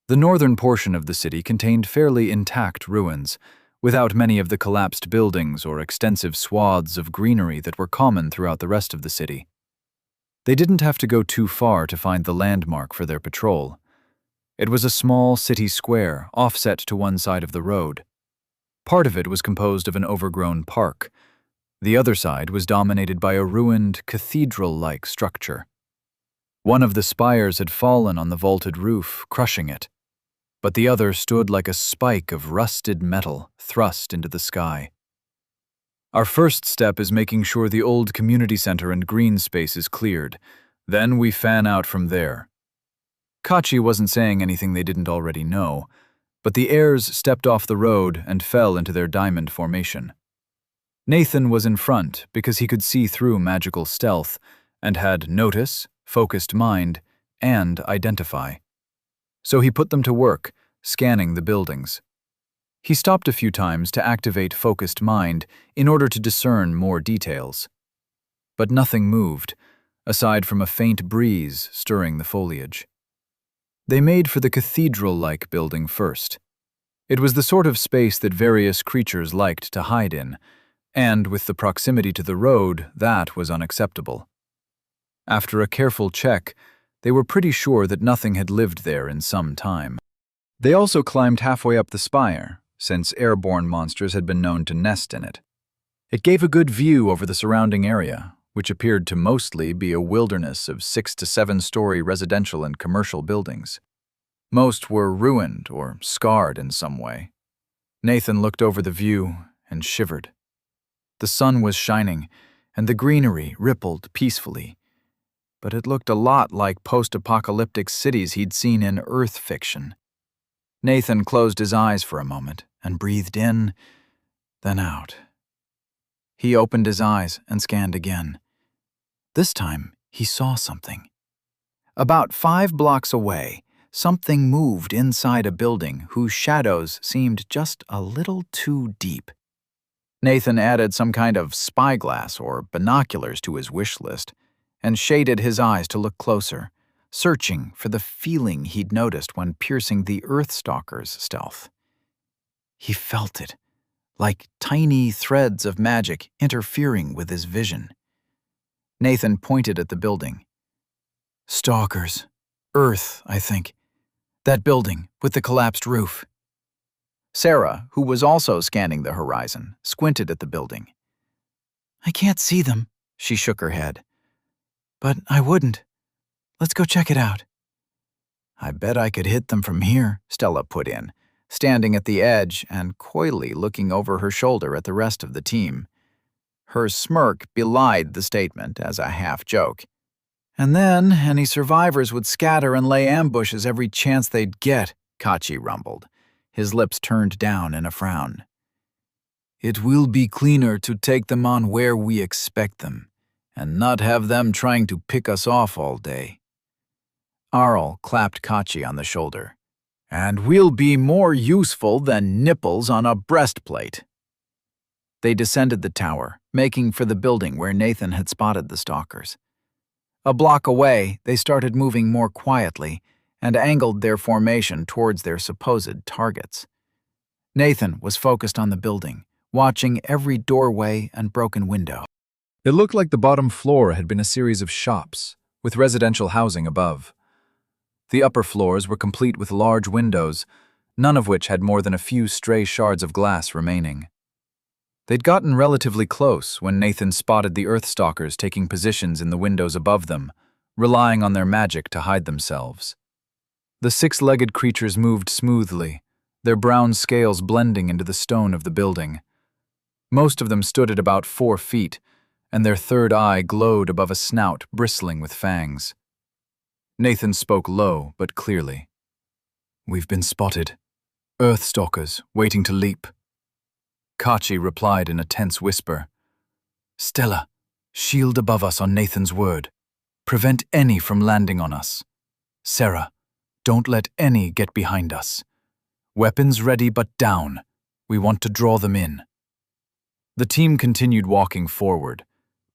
The northern portion of the city contained fairly intact ruins, without many of the collapsed buildings or extensive swaths of greenery that were common throughout the rest of the city. They didn't have to go too far to find the landmark for their patrol. It was a small city square offset to one side of the road. Part of it was composed of an overgrown park. The other side was dominated by a ruined, cathedral-like structure. One of the spires had fallen on the vaulted roof, crushing it, but the other stood like a spike of rusted metal thrust into the sky. Our first step is making sure the old community center and green space is cleared. Then we fan out from there. Kachi wasn't saying anything they didn't already know, but the heirs stepped off the road and fell into their diamond formation. Nathan was in front because he could see through magical stealth and had notice, focused mind, and identify. So he put them to work, scanning the buildings. He stopped a few times to activate focused mind in order to discern more details. But nothing moved, aside from a faint breeze stirring the foliage. They made for the cathedral-like building first. It was the sort of space that various creatures liked to hide in, and with the proximity to the road, that was unacceptable. After a careful check, they were pretty sure that nothing had lived there in some time. They also climbed halfway up the spire, since airborne monsters had been known to nest in it. It gave a good view over the surrounding area, which appeared to mostly be a wilderness of 6 to 7-story residential and commercial buildings. Most were ruined or scarred in some way. Nathan looked over the view and shivered. The sun was shining, and the greenery rippled peacefully, but it looked a lot like post-apocalyptic cities he'd seen in Earth fiction. Nathan closed his eyes for a moment and breathed in, then out. He opened his eyes and scanned again. This time, he saw something. About 5 blocks away, something moved inside a building whose shadows seemed just a little too deep. Nathan added some kind of spyglass or binoculars to his wish list and shaded his eyes to look closer, searching for the feeling he'd noticed when piercing the Earthstalker's stealth. He felt it, like tiny threads of magic interfering with his vision. Nathan pointed at the building. Stalkers. Earth, I think. That building with the collapsed roof. Sarah, who was also scanning the horizon, squinted at the building. I can't see them, she shook her head. But I wouldn't. Let's go check it out. I bet I could hit them from here, Stella put in, standing at the edge and coyly looking over her shoulder at the rest of the team. Her smirk belied the statement as a half-joke. And then any survivors would scatter and lay ambushes every chance they'd get, Kachi rumbled, his lips turned down in a frown. It will be cleaner to take them on where we expect them, and not have them trying to pick us off all day. Arl clapped Kachi on the shoulder. And we'll be more useful than nipples on a breastplate. They descended the tower, making for the building where Nathan had spotted the stalkers. A block away, they started moving more quietly and angled their formation towards their supposed targets. Nathan was focused on the building, watching every doorway and broken window. It looked like the bottom floor had been a series of shops, with residential housing above. The upper floors were complete with large windows, none of which had more than a few stray shards of glass remaining. They'd gotten relatively close when Nathan spotted the Earthstalkers taking positions in the windows above them, relying on their magic to hide themselves. The six-legged creatures moved smoothly, their brown scales blending into the stone of the building. Most of them stood at about 4 feet, and their third eye glowed above a snout bristling with fangs. Nathan spoke low but clearly. "We've been spotted. Earthstalkers, waiting to leap." Kachi replied in a tense whisper. "Stella, shield above us on Nathan's word. Prevent any from landing on us. Sarah, don't let any get behind us. Weapons ready but down. We want to draw them in." The team continued walking forward,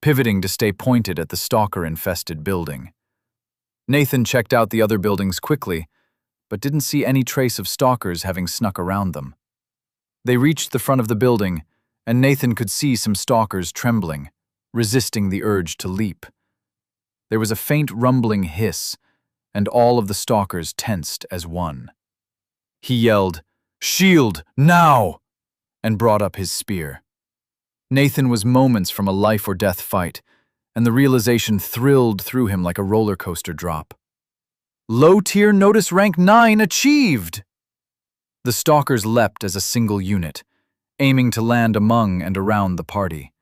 pivoting to stay pointed at the stalker-infested building. Nathan checked out the other buildings quickly, but didn't see any trace of stalkers having snuck around them. They reached the front of the building, and Nathan could see some stalkers trembling, resisting the urge to leap. There was a faint rumbling hiss, and all of the stalkers tensed as one. He yelled, "Shield, now!" and brought up his spear. Nathan was moments from a life-or-death fight, and the realization thrilled through him like a roller coaster drop. Low-tier notice rank 9 achieved! The stalkers leapt as a single unit, aiming to land among and around the party.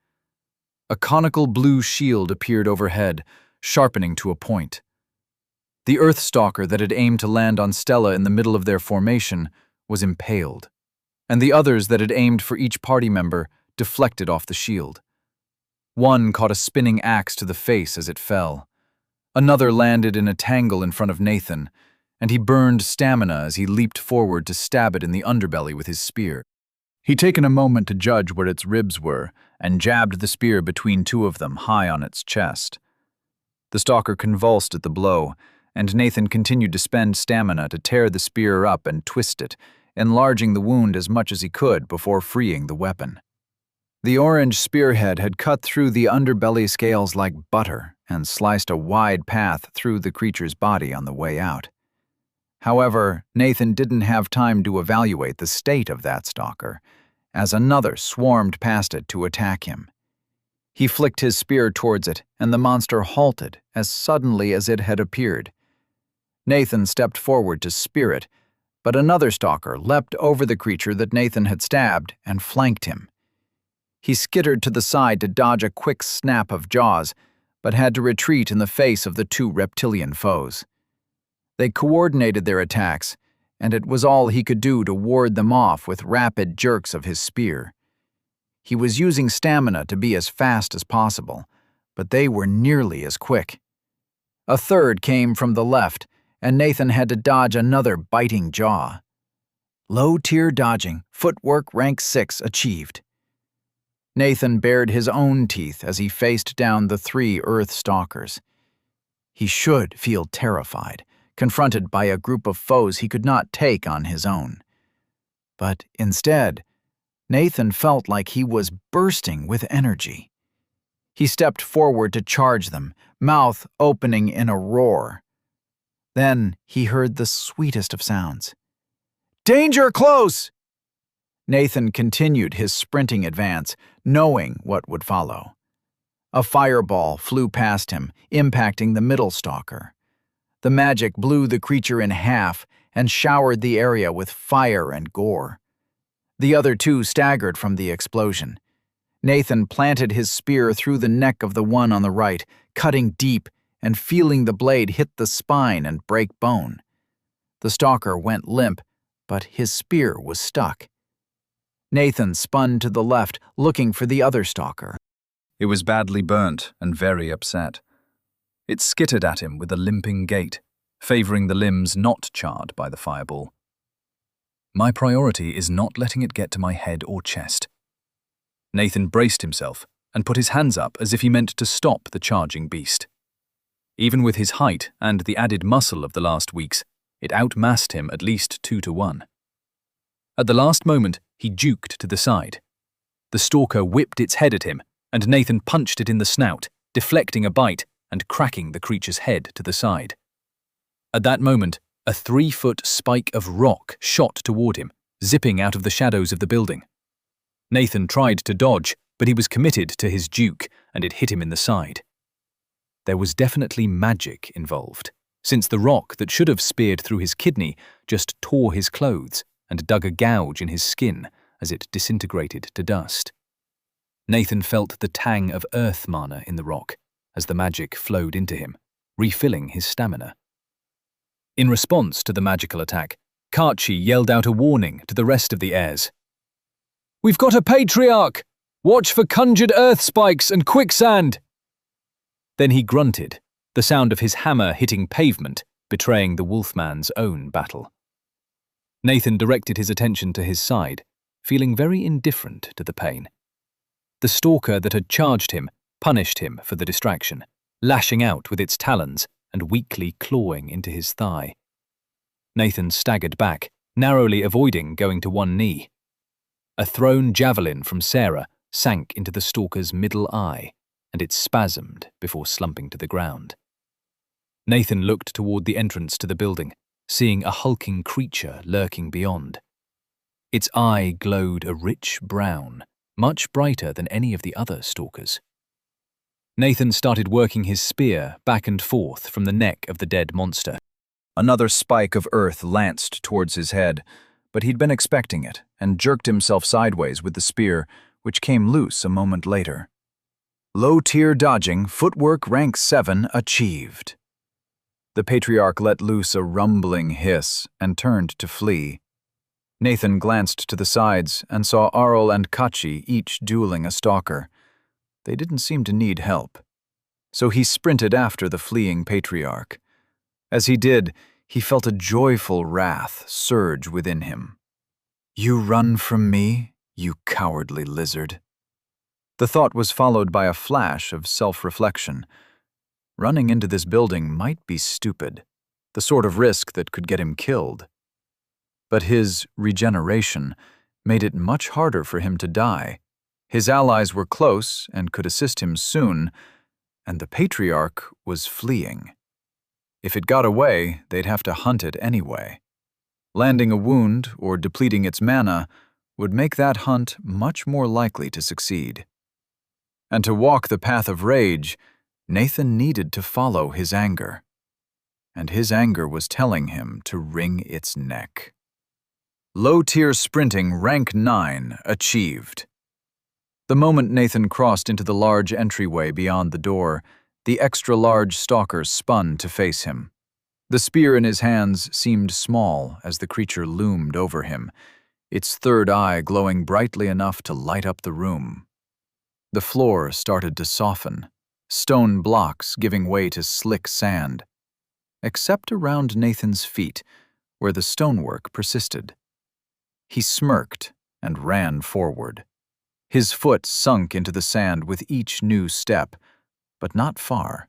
A conical blue shield appeared overhead, sharpening to a point. The Earthstalker that had aimed to land on Stella in the middle of their formation was impaled, and the others that had aimed for each party member deflected off the shield. One caught a spinning axe to the face as it fell. Another landed in a tangle in front of Nathan, and he burned stamina as he leaped forward to stab it in the underbelly with his spear. He'd taken a moment to judge where its ribs were, and jabbed the spear between two of them high on its chest. The stalker convulsed at the blow, and Nathan continued to spend stamina to tear the spear up and twist it, enlarging the wound as much as he could before freeing the weapon. The orange spearhead had cut through the underbelly scales like butter and sliced a wide path through the creature's body on the way out. However, Nathan didn't have time to evaluate the state of that stalker, as another swarmed past it to attack him. He flicked his spear towards it, and the monster halted as suddenly as it had appeared. Nathan stepped forward to spear it, but another stalker leapt over the creature that Nathan had stabbed and flanked him. He skittered to the side to dodge a quick snap of jaws, but had to retreat in the face of the two reptilian foes. They coordinated their attacks, and it was all he could do to ward them off with rapid jerks of his spear. He was using stamina to be as fast as possible, but they were nearly as quick. A third came from the left, and Nathan had to dodge another biting jaw. Low-tier dodging, footwork rank 6 achieved. Nathan bared his own teeth as he faced down the 3 Earth Stalkers. He should feel terrified, confronted by a group of foes he could not take on his own. But instead, Nathan felt like he was bursting with energy. He stepped forward to charge them, mouth opening in a roar. Then he heard the sweetest of sounds. "Danger close!" Nathan continued his sprinting advance, knowing what would follow. A fireball flew past him, impacting the middle stalker. The magic blew the creature in half and showered the area with fire and gore. The other two staggered from the explosion. Nathan planted his spear through the neck of the one on the right, cutting deep and feeling the blade hit the spine and break bone. The stalker went limp, but his spear was stuck. Nathan spun to the left, looking for the other stalker. It was badly burnt and very upset. It skittered at him with a limping gait, favoring the limbs not charred by the fireball. My priority is not letting it get to my head or chest. Nathan braced himself and put his hands up as if he meant to stop the charging beast. Even with his height and the added muscle of the last weeks, it outmassed him at least 2 to 1. At the last moment, he juked to the side. The stalker whipped its head at him, and Nathan punched it in the snout, deflecting a bite and cracking the creature's head to the side. At that moment, A 3-foot spike of rock shot toward him, zipping out of the shadows of the building. Nathan tried to dodge, but he was committed to his duke, and it hit him in the side. There was definitely magic involved, since the rock that should have speared through his kidney just tore his clothes and dug a gouge in his skin as it disintegrated to dust. Nathan felt the tang of earth mana in the rock as the magic flowed into him, refilling his stamina. In response to the magical attack, Kachi yelled out a warning to the rest of the heirs. "We've got a patriarch! Watch for conjured earth spikes and quicksand!" Then he grunted, the sound of his hammer hitting pavement, betraying the wolfman's own battle. Nathan directed his attention to his side, feeling very indifferent to the pain. The stalker that had charged him punished him for the distraction, lashing out with its talons and weakly clawing into his thigh. Nathan staggered back, narrowly avoiding going to one knee. A thrown javelin from Sarah sank into the stalker's middle eye, and it spasmed before slumping to the ground. Nathan looked toward the entrance to the building, seeing a hulking creature lurking beyond. Its eye glowed a rich brown, much brighter than any of the other stalkers. Nathan started working his spear back and forth from the neck of the dead monster. Another spike of earth lanced towards his head, but he'd been expecting it and jerked himself sideways with the spear, which came loose a moment later. Low-tier dodging, footwork rank 7 achieved. The patriarch let loose a rumbling hiss and turned to flee. Nathan glanced to the sides and saw Arl and Kachi each dueling a stalker. They didn't seem to need help. So he sprinted after the fleeing patriarch. As he did, he felt a joyful wrath surge within him. "You run from me, you cowardly lizard." The thought was followed by a flash of self-reflection. Running into this building might be stupid, the sort of risk that could get him killed. But his regeneration made it much harder for him to die. His allies were close and could assist him soon, and the patriarch was fleeing. If it got away, they'd have to hunt it anyway. Landing a wound or depleting its mana would make that hunt much more likely to succeed. And to walk the path of rage, Nathan needed to follow his anger. And his anger was telling him to wring its neck. Low-tier sprinting rank 9 achieved. The moment Nathan crossed into the large entryway beyond the door, the extra-large stalker spun to face him. The spear in his hands seemed small as the creature loomed over him, its third eye glowing brightly enough to light up the room. The floor started to soften, stone blocks giving way to slick sand, except around Nathan's feet, where the stonework persisted. He smirked and ran forward. His foot sunk into the sand with each new step, but not far.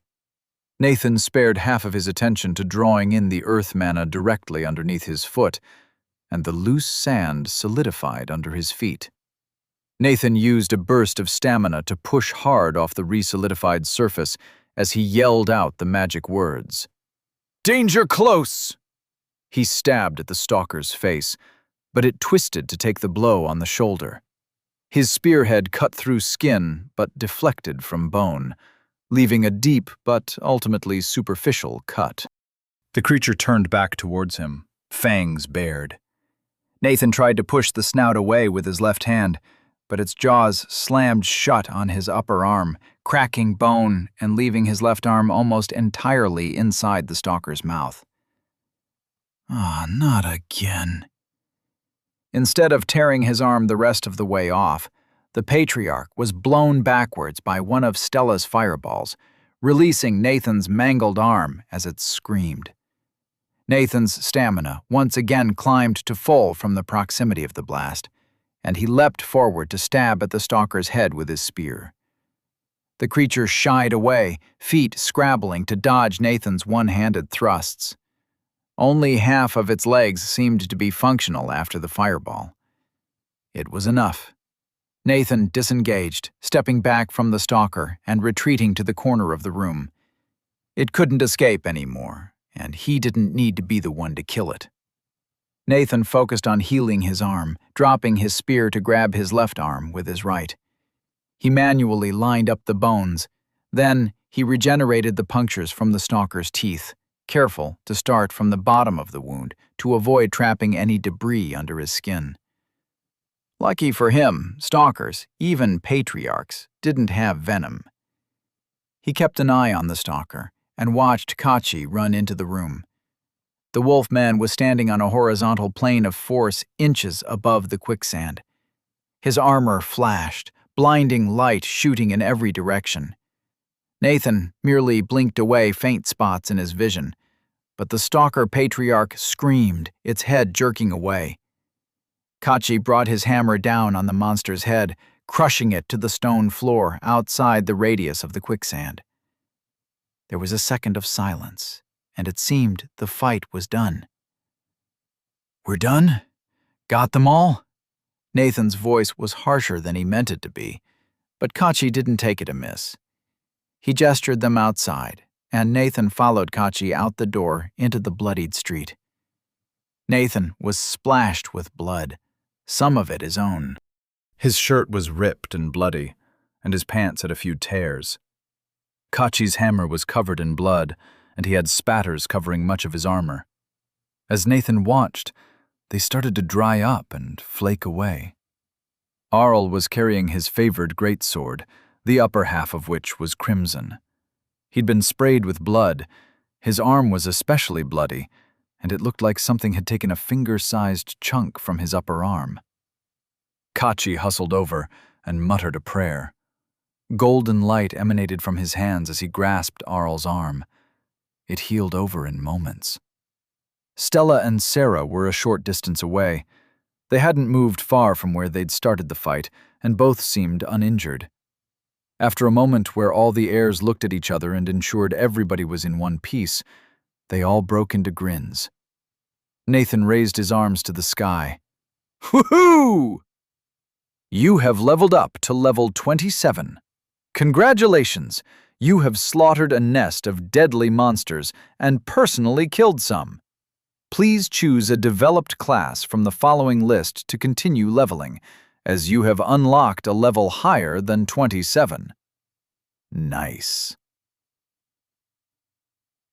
Nathan spared half of his attention to drawing in the earth mana directly underneath his foot, and the loose sand solidified under his feet. Nathan used a burst of stamina to push hard off the resolidified surface as he yelled out the magic words. "Danger close!" He stabbed at the stalker's face, but it twisted to take the blow on the shoulder. His spearhead cut through skin but deflected from bone, leaving a deep but ultimately superficial cut. The creature turned back towards him, fangs bared. Nathan tried to push the snout away with his left hand, but its jaws slammed shut on his upper arm, cracking bone and leaving his left arm almost entirely inside the stalker's mouth. "Ah, not again." Instead of tearing his arm the rest of the way off, the patriarch was blown backwards by one of Stella's fireballs, releasing Nathan's mangled arm as it screamed. Nathan's stamina once again climbed to full from the proximity of the blast, and he leapt forward to stab at the stalker's head with his spear. The creature shied away, feet scrabbling to dodge Nathan's one-handed thrusts. Only half of its legs seemed to be functional after the fireball. It was enough. Nathan disengaged, stepping back from the stalker and retreating to the corner of the room. It couldn't escape anymore, and he didn't need to be the one to kill it. Nathan focused on healing his arm, dropping his spear to grab his left arm with his right. He manually lined up the bones. Then he regenerated the punctures from the stalker's teeth, careful to start from the bottom of the wound to avoid trapping any debris under his skin. Lucky for him, stalkers, even patriarchs, didn't have venom. He kept an eye on the stalker and watched Kachi run into the room. The wolfman was standing on a horizontal plane of force inches above the quicksand. His armor flashed, blinding light shooting in every direction. Nathan merely blinked away faint spots in his vision, but the stalker patriarch screamed, its head jerking away. Kachi brought his hammer down on the monster's head, crushing it to the stone floor outside the radius of the quicksand. There was a second of silence, and it seemed the fight was done. "We're done? Got them all?" Nathan's voice was harsher than he meant it to be, but Kachi didn't take it amiss. He gestured them outside, and Nathan followed Kachi out the door into the bloodied street. Nathan was splashed with blood, some of it his own. His shirt was ripped and bloody, and his pants had a few tears. Kachi's hammer was covered in blood, and he had spatters covering much of his armor. As Nathan watched, they started to dry up and flake away. Arl was carrying his favored greatsword, the upper half of which was crimson. He'd been sprayed with blood. His arm was especially bloody, and it looked like something had taken a finger-sized chunk from his upper arm. Kachi hustled over and muttered a prayer. Golden light emanated from his hands as he grasped Arl's arm. It healed over in moments. Stella and Sarah were a short distance away. They hadn't moved far from where they'd started the fight, and both seemed uninjured. After a moment where all the heirs looked at each other and ensured everybody was in one piece, they all broke into grins. Nathan raised his arms to the sky. "Woohoo! You have leveled up to level 27. Congratulations! You have slaughtered a nest of deadly monsters and personally killed some. Please choose a developed class from the following list to continue leveling, as you have unlocked a level higher than 27. Nice.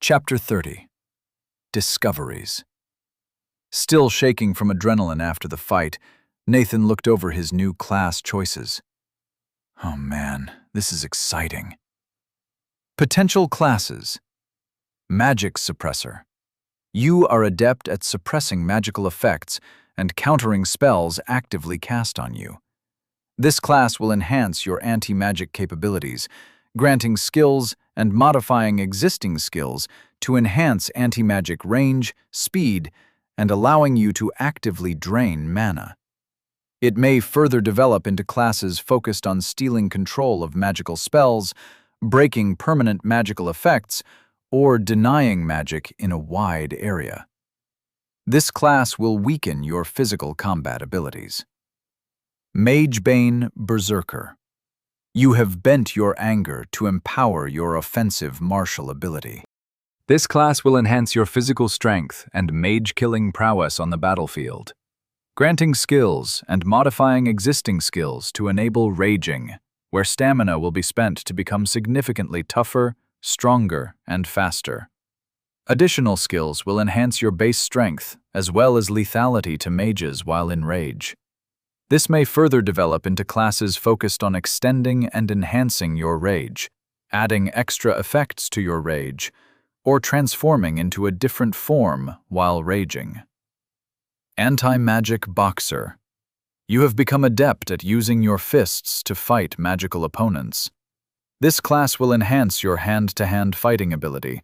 Chapter 30. Discoveries. Still shaking from adrenaline after the fight, Nathan looked over his new class choices. Oh man, this is exciting. Potential classes. Magic Suppressor. You are adept at suppressing magical effects and countering spells actively cast on you. This class will enhance your anti-magic capabilities, granting skills and modifying existing skills to enhance anti-magic range, speed, and allowing you to actively drain mana. It may further develop into classes focused on stealing control of magical spells, breaking permanent magical effects, or denying magic in a wide area. This class will weaken your physical combat abilities. Magebane Berserker. You have bent your anger to empower your offensive martial ability. This class will enhance your physical strength and mage-killing prowess on the battlefield, granting skills and modifying existing skills to enable raging, where stamina will be spent to become significantly tougher, stronger, and faster. Additional skills will enhance your base strength, as well as lethality to mages while in rage. This may further develop into classes focused on extending and enhancing your rage, adding extra effects to your rage, or transforming into a different form while raging. Anti-Magic Boxer. You have become adept at using your fists to fight magical opponents. This class will enhance your hand-to-hand fighting ability,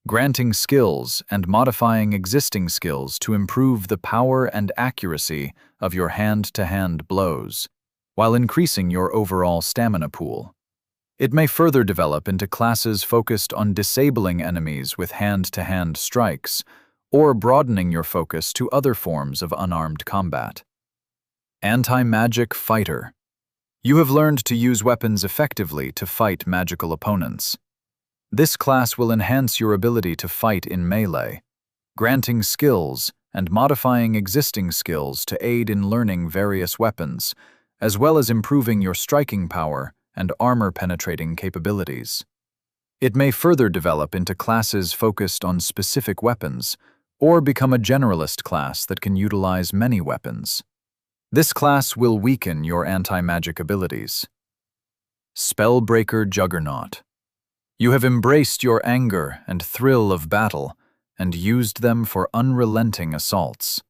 granting skills and modifying existing skills to improve the power and accuracy of your hand-to-hand blows, while increasing your overall stamina pool. It may further develop into classes focused on disabling enemies with hand-to-hand strikes, or broadening your focus to other forms of unarmed combat. Anti-Magic Fighter. You have learned to use weapons effectively to fight magical opponents. This class will enhance your ability to fight in melee, granting skills and modifying existing skills to aid in learning various weapons, as well as improving your striking power and armor-penetrating capabilities. It may further develop into classes focused on specific weapons, or become a generalist class that can utilize many weapons. This class will weaken your anti-magic abilities. Spellbreaker Juggernaut. You have embraced your anger and thrill of battle and used them for unrelenting assaults.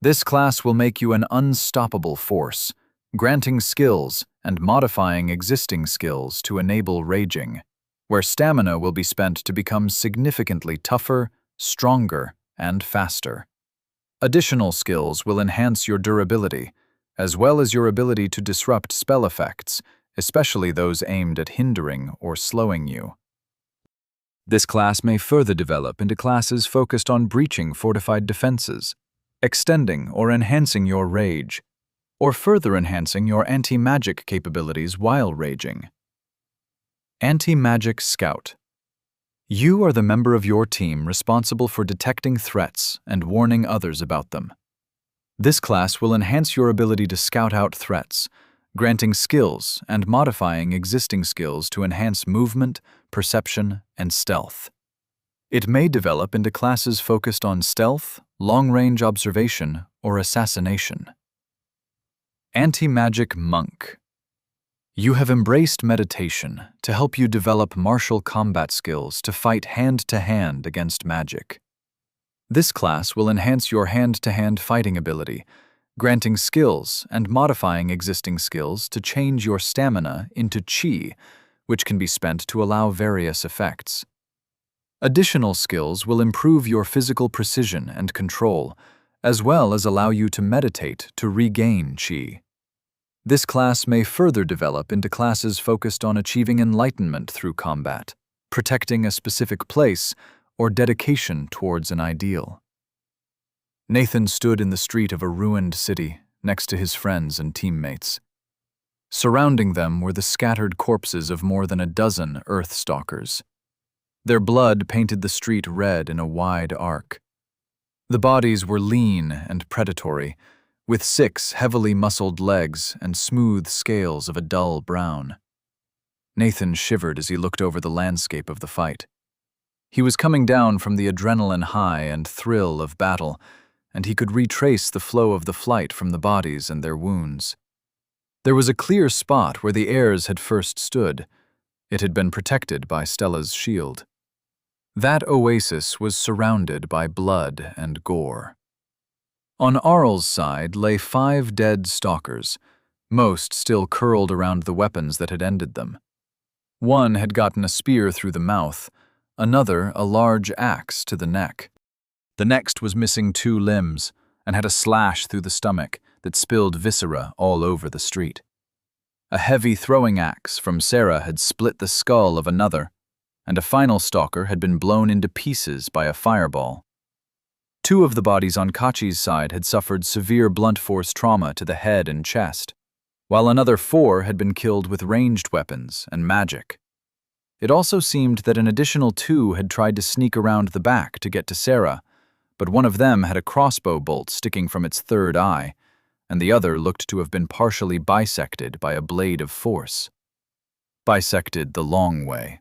This class will make you an unstoppable force, granting skills and modifying existing skills to enable raging, where stamina will be spent to become significantly tougher, stronger, and faster. Additional skills will enhance your durability, as well as your ability to disrupt spell effects, especially those aimed at hindering or slowing you. This class may further develop into classes focused on breaching fortified defenses, extending or enhancing your rage, or further enhancing your anti-magic capabilities while raging. Anti-Magic Scout. You are the member of your team responsible for detecting threats and warning others about them. This class will enhance your ability to scout out threats, granting skills and modifying existing skills to enhance movement, perception, and stealth. It may develop into classes focused on stealth, long-range observation, or assassination. Anti-Magic Monk. You have embraced meditation to help you develop martial combat skills to fight hand-to-hand against magic. This class will enhance your hand-to-hand fighting ability, granting skills and modifying existing skills to change your stamina into chi, which can be spent to allow various effects. Additional skills will improve your physical precision and control, as well as allow you to meditate to regain chi. This class may further develop into classes focused on achieving enlightenment through combat, protecting a specific place, or dedication towards an ideal. Nathan stood in the street of a ruined city next to his friends and teammates. Surrounding them were the scattered corpses of more than a dozen Earthstalkers. Their blood painted the street red in a wide arc. The bodies were lean and predatory, with 6 heavily muscled legs and smooth scales of a dull brown. Nathan shivered as he looked over the landscape of the fight. He was coming down from the adrenaline high and thrill of battle, and he could retrace the flow of the flight from the bodies and their wounds. There was a clear spot where the heirs had first stood. It had been protected by Stella's shield. That oasis was surrounded by blood and gore. On Arl's side lay 5 dead stalkers, most still curled around the weapons that had ended them. One had gotten a spear through the mouth, another a large axe to the neck. The next was missing 2 limbs and had a slash through the stomach that spilled viscera all over the street. A heavy throwing axe from Sarah had split the skull of another, and a final stalker had been blown into pieces by a fireball. 2 of the bodies on Kachi's side had suffered severe blunt force trauma to the head and chest, while another 4 had been killed with ranged weapons and magic. It also seemed that an additional 2 had tried to sneak around the back to get to Sarah, but one of them had a crossbow bolt sticking from its 3rd eye, and the other looked to have been partially bisected by a blade of force. Bisected the long way.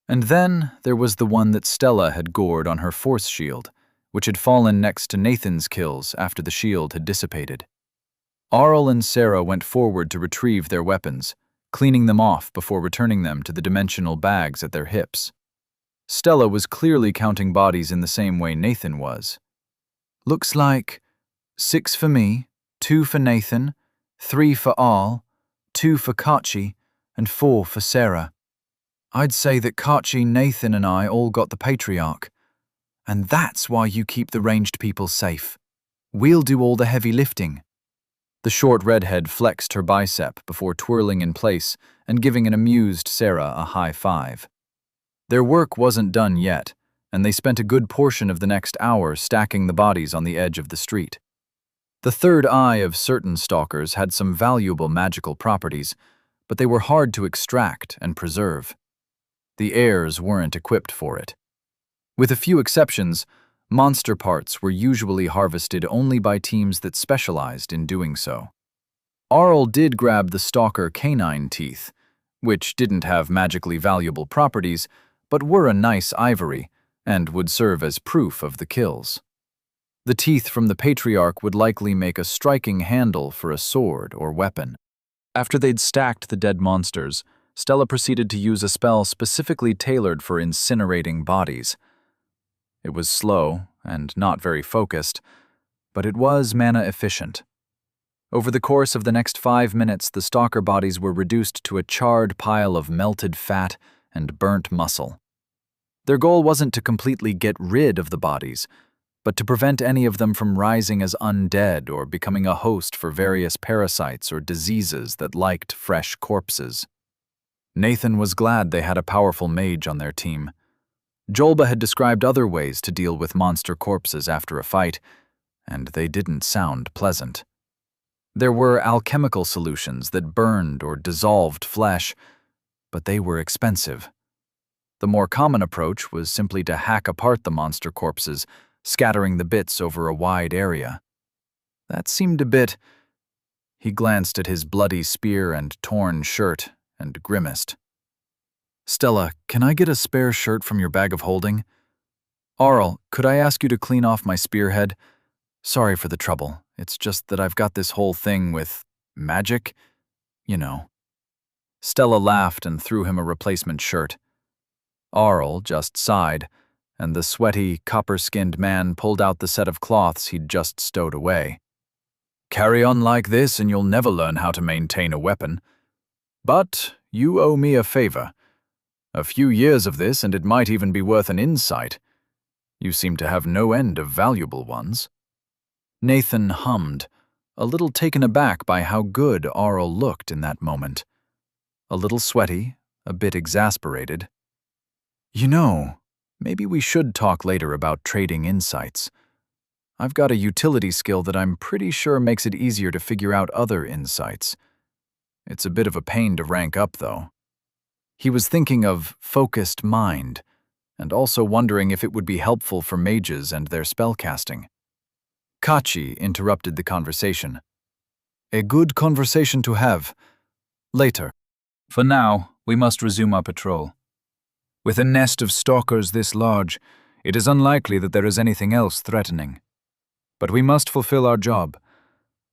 And then there was the one that Stella had gored on her force shield, which had fallen next to Nathan's kills after the shield had dissipated. Arl and Sarah went forward to retrieve their weapons, cleaning them off before returning them to the dimensional bags at their hips. Stella was clearly counting bodies in the same way Nathan was. Looks like 6 for me, 2 for Nathan, 3 for Arl, 2 for Kachi, and 4 for Sarah. I'd say that Kachi, Nathan, and I all got the Patriarch. And that's why you keep the ranged people safe. We'll do all the heavy lifting. The short redhead flexed her bicep before twirling in place and giving an amused Sarah a high five. Their work wasn't done yet, and they spent a good portion of the next hour stacking the bodies on the edge of the street. The 3rd eye of certain stalkers had some valuable magical properties, but they were hard to extract and preserve. The heirs weren't equipped for it. With a few exceptions, monster parts were usually harvested only by teams that specialized in doing so. Arl did grab the stalker canine teeth, which didn't have magically valuable properties, but were a nice ivory and would serve as proof of the kills. The teeth from the patriarch would likely make a striking handle for a sword or weapon. After they'd stacked the dead monsters, Stella proceeded to use a spell specifically tailored for incinerating bodies. It was slow and not very focused, but it was mana efficient. Over the course of the next 5 minutes, the stalker bodies were reduced to a charred pile of melted fat and burnt muscle. Their goal wasn't to completely get rid of the bodies, but to prevent any of them from rising as undead or becoming a host for various parasites or diseases that liked fresh corpses. Nathan was glad they had a powerful mage on their team. Jolba had described other ways to deal with monster corpses after a fight, and they didn't sound pleasant. There were alchemical solutions that burned or dissolved flesh, but they were expensive. The more common approach was simply to hack apart the monster corpses, scattering the bits over a wide area. That seemed a bit... He glanced at his bloody spear and torn shirt and grimaced. "Stella, can I get a spare shirt from your bag of holding? Arl, could I ask you to clean off my spearhead? Sorry for the trouble. It's just that I've got this whole thing with magic, you know." Stella laughed and threw him a replacement shirt. Arl just sighed, and the sweaty, copper-skinned man pulled out the set of cloths he'd just stowed away. "Carry on like this and you'll never learn how to maintain a weapon. But you owe me a favor. A few years of this and it might even be worth an insight. You seem to have no end of valuable ones." Nathan hummed, a little taken aback by how good Arl looked in that moment. A little sweaty, a bit exasperated. "You know, maybe we should talk later about trading insights. I've got a utility skill that I'm pretty sure makes it easier to figure out other insights. It's a bit of a pain to rank up, though." He was thinking of focused mind, and also wondering if it would be helpful for mages and their spellcasting. Kachi interrupted the conversation. "A good conversation to have. Later. For now, we must resume our patrol. With a nest of stalkers this large, it is unlikely that there is anything else threatening. But we must fulfill our job,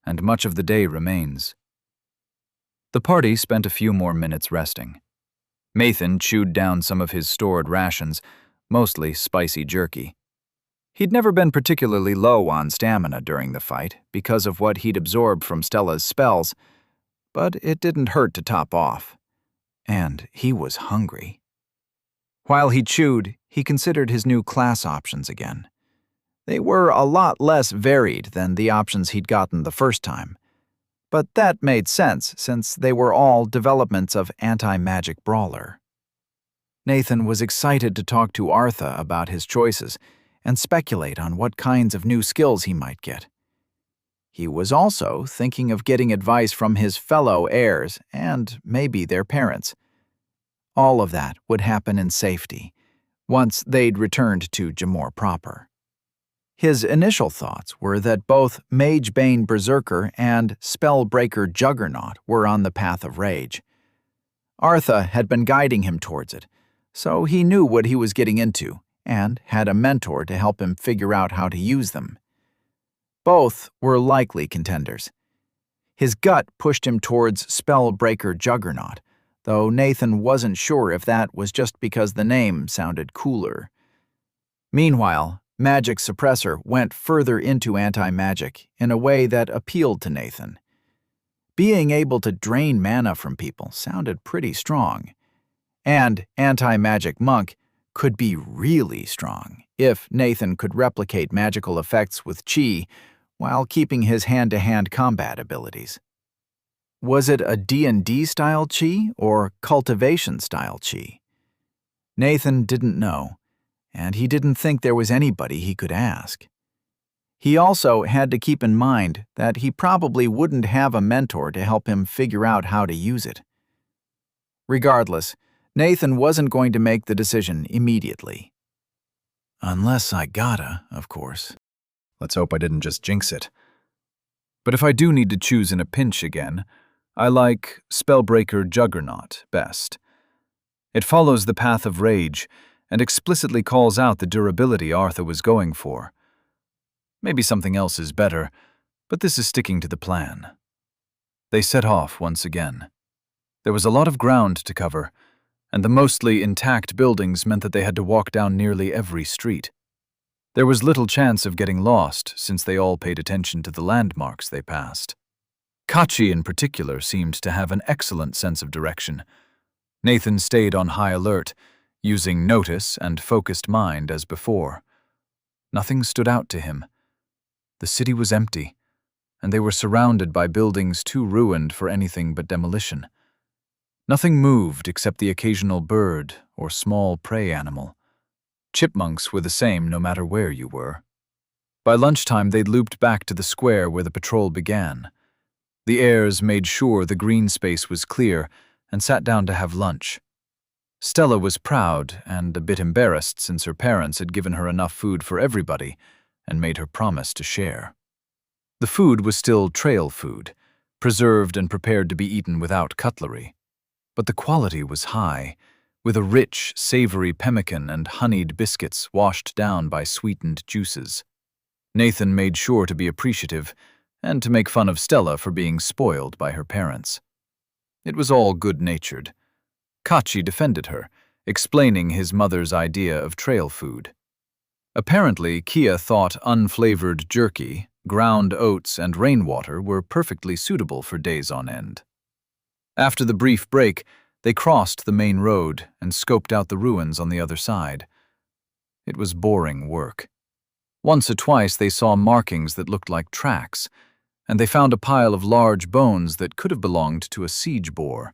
and much of the day remains." The party spent a few more minutes resting. Nathan chewed down some of his stored rations, mostly spicy jerky. He'd never been particularly low on stamina during the fight because of what he'd absorbed from Stella's spells, but it didn't hurt to top off. And he was hungry. While he chewed, he considered his new class options again. They were a lot less varied than the options he'd gotten the first time, but that made sense since they were all developments of anti-magic brawler. Nathan was excited to talk to Artha about his choices and speculate on what kinds of new skills he might get. He was also thinking of getting advice from his fellow heirs and maybe their parents. All of that would happen in safety, once they'd returned to Jamor proper. His initial thoughts were that both Magebane Berserker and Spellbreaker Juggernaut were on the path of rage. Artha had been guiding him towards it, so he knew what he was getting into and had a mentor to help him figure out how to use them. Both were likely contenders. His gut pushed him towards Spellbreaker Juggernaut, though Nathan wasn't sure if that was just because the name sounded cooler. Meanwhile, Magic Suppressor went further into anti-magic in a way that appealed to Nathan. Being able to drain mana from people sounded pretty strong. And Anti-Magic Monk could be really strong if Nathan could replicate magical effects with chi while keeping his hand-to-hand combat abilities. Was it a D&D style chi or cultivation style chi? Nathan didn't know, and he didn't think there was anybody he could ask. He also had to keep in mind that he probably wouldn't have a mentor to help him figure out how to use it. Regardless, Nathan wasn't going to make the decision immediately. Unless I gotta, of course. Let's hope I didn't just jinx it. But if I do need to choose in a pinch again, I like Spellbreaker Juggernaut best. It follows the path of rage and explicitly calls out the durability Arthur was going for. Maybe something else is better, but this is sticking to the plan. They set off once again. There was a lot of ground to cover, and the mostly intact buildings meant that they had to walk down nearly every street. There was little chance of getting lost since they all paid attention to the landmarks they passed. Kachi in particular seemed to have an excellent sense of direction. Nathan stayed on high alert, using notice and focused mind as before. Nothing stood out to him. The city was empty, and they were surrounded by buildings too ruined for anything but demolition. Nothing moved except the occasional bird or small prey animal. Chipmunks were the same no matter where you were. By lunchtime, they'd looped back to the square where the patrol began. The heirs made sure the green space was clear and sat down to have lunch. Stella was proud and a bit embarrassed since her parents had given her enough food for everybody and made her promise to share. The food was still trail food, preserved and prepared to be eaten without cutlery. But the quality was high, with a rich, savory pemmican and honeyed biscuits washed down by sweetened juices. Nathan made sure to be appreciative and to make fun of Stella for being spoiled by her parents. It was all good-natured. Kachi defended her, explaining his mother's idea of trail food. Apparently, Kia thought unflavored jerky, ground oats, and rainwater were perfectly suitable for days on end. After the brief break, they crossed the main road and scoped out the ruins on the other side. It was boring work. Once or twice they saw markings that looked like tracks, and they found a pile of large bones that could have belonged to a siege boar.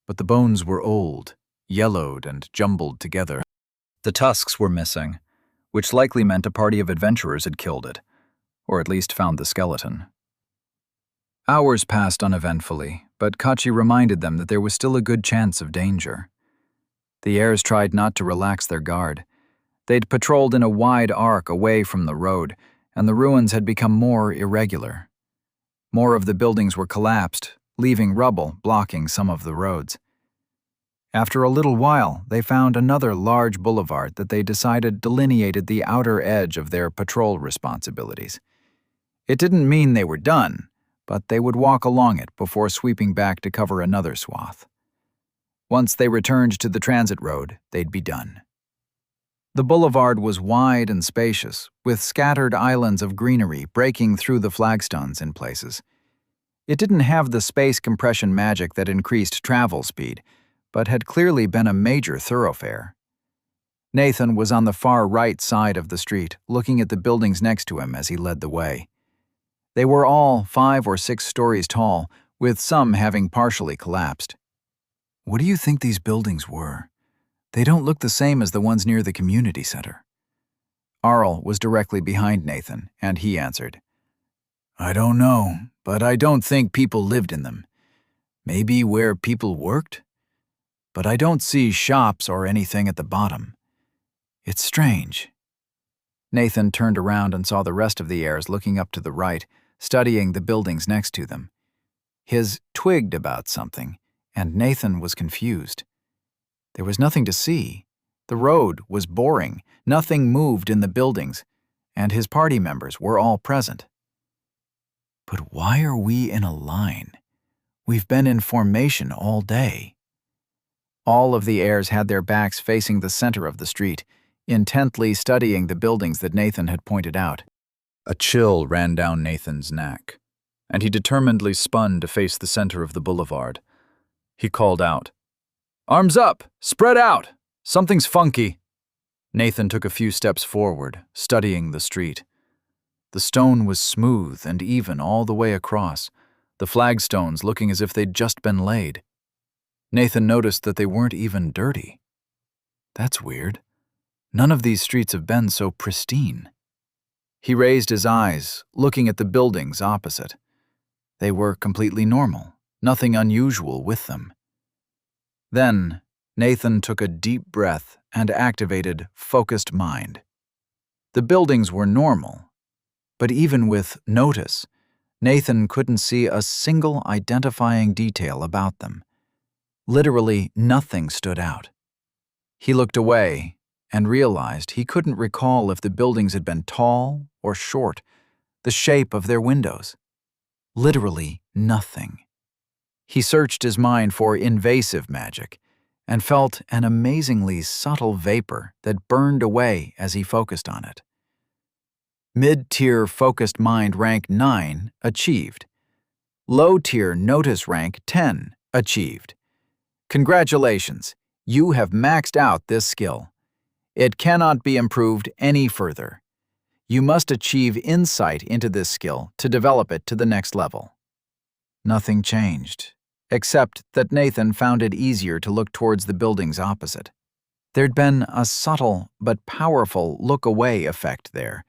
But the bones were old, yellowed, and jumbled together. The tusks were missing, which likely meant a party of adventurers had killed it, or at least found the skeleton. Hours passed uneventfully, but Kachi reminded them that there was still a good chance of danger. The heirs tried not to relax their guard. They'd patrolled in a wide arc away from the road, and the ruins had become more irregular. More of the buildings were collapsed, leaving rubble blocking some of the roads. After a little while, they found another large boulevard that they decided delineated the outer edge of their patrol responsibilities. It didn't mean they were done, but they would walk along it before sweeping back to cover another swath. Once they returned to the transit road, they'd be done. The boulevard was wide and spacious, with scattered islands of greenery breaking through the flagstones in places. It didn't have the space compression magic that increased travel speed, but had clearly been a major thoroughfare. Nathan was on the far right side of the street, looking at the buildings next to him as he led the way. They were all 5 or 6 stories tall, with some having partially collapsed. What do you think these buildings were? They don't look the same as the ones near the community center. Arl was directly behind Nathan, and he answered, I don't know, but I don't think people lived in them. Maybe where people worked? But I don't see shops or anything at the bottom. It's strange. Nathan turned around and saw the rest of the heirs looking up to the right, studying the buildings next to them. His twigged about something, and Nathan was confused. There was nothing to see. The road was boring, nothing moved in the buildings, and his party members were all present. But why are we in a line? We've been in formation all day. All of the heirs had their backs facing the center of the street, intently studying the buildings that Nathan had pointed out. A chill ran down Nathan's neck, and he determinedly spun to face the center of the boulevard. He called out, Arms up! Spread out! Something's funky! Nathan took a few steps forward, studying the street. The stone was smooth and even all the way across, the flagstones looking as if they'd just been laid. Nathan noticed that they weren't even dirty. That's weird. None of these streets have been so pristine. He raised his eyes, looking at the buildings opposite. They were completely normal, nothing unusual with them. Then, Nathan took a deep breath and activated Focused Mind. The buildings were normal, but even with notice, Nathan couldn't see a single identifying detail about them. Literally nothing stood out. He looked away and realized he couldn't recall if the buildings had been tall or short, the shape of their windows. Literally nothing. He searched his mind for invasive magic and felt an amazingly subtle vapor that burned away as he focused on it. Mid-tier Focused Mind rank 9 achieved. Low-tier Notice rank 10 achieved. Congratulations, you have maxed out this skill. It cannot be improved any further. You must achieve insight into this skill to develop it to the next level. Nothing changed, except that Nathan found it easier to look towards the buildings opposite. There'd been a subtle but powerful look-away effect there,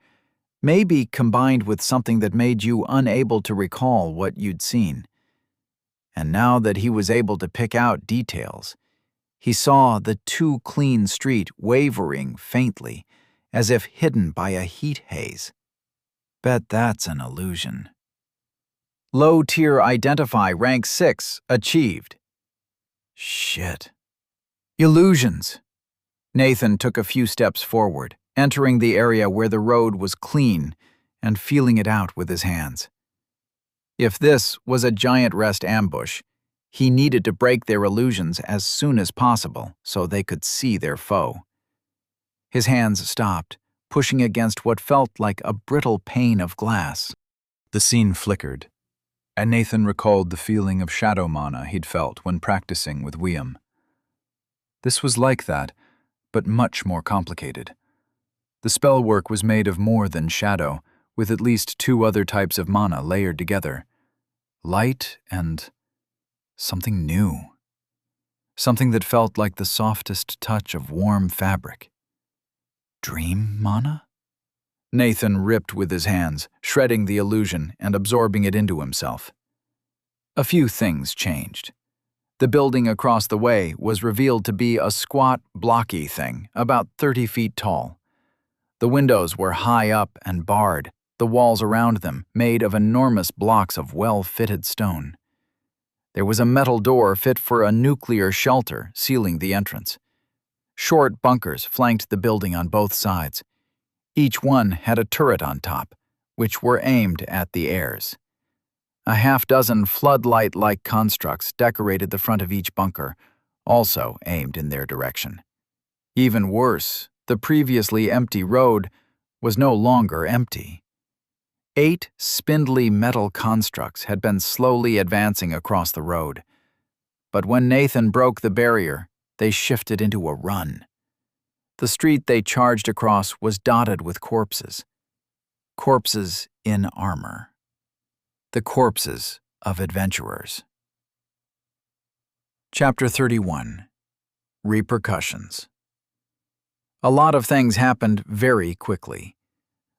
maybe combined with something that made you unable to recall what you'd seen. And now that he was able to pick out details, he saw the too clean street wavering faintly, as if hidden by a heat haze. Bet that's an illusion. Low-tier Identify rank 6 achieved. Shit. Illusions. Nathan took a few steps forward, entering the area where the road was clean and feeling it out with his hands. If this was a giant rest ambush, he needed to break their illusions as soon as possible so they could see their foe. His hands stopped, pushing against what felt like a brittle pane of glass. The scene flickered, and Nathan recalled the feeling of shadow mana he'd felt when practicing with Wiam. This was like that, but much more complicated. The spell work was made of more than shadow, with at least 2 other types of mana layered together. Light and something new. Something that felt like the softest touch of warm fabric. Dream mana? Nathan ripped with his hands, shredding the illusion and absorbing it into himself. A few things changed. The building across the way was revealed to be a squat, blocky thing, about 30 feet tall. The windows were high up and barred, the walls around them made of enormous blocks of well-fitted stone. There was a metal door fit for a nuclear shelter sealing the entrance. Short bunkers flanked the building on both sides. Each one had a turret on top, which were aimed at the heirs. A half-dozen floodlight-like constructs decorated the front of each bunker, also aimed in their direction. Even worse, the previously empty road was no longer empty. 8 spindly metal constructs had been slowly advancing across the road. But when Nathan broke the barrier, they shifted into a run. The street they charged across was dotted with corpses. Corpses in armor. The corpses of adventurers. Chapter 31. Repercussions. A lot of things happened very quickly.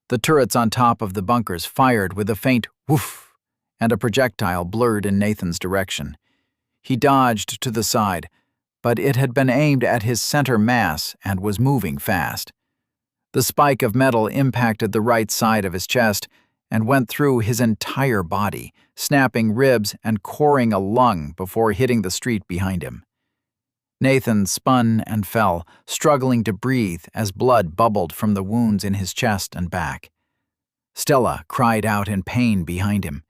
The turrets on top of the bunkers fired with a faint woof, and a projectile blurred in Nathan's direction. He dodged to the side, but it had been aimed at his center mass and was moving fast. The spike of metal impacted the right side of his chest and went through his entire body, snapping ribs and coring a lung before hitting the street behind him. Nathan spun and fell, struggling to breathe as blood bubbled from the wounds in his chest and back. Stella cried out in pain behind him.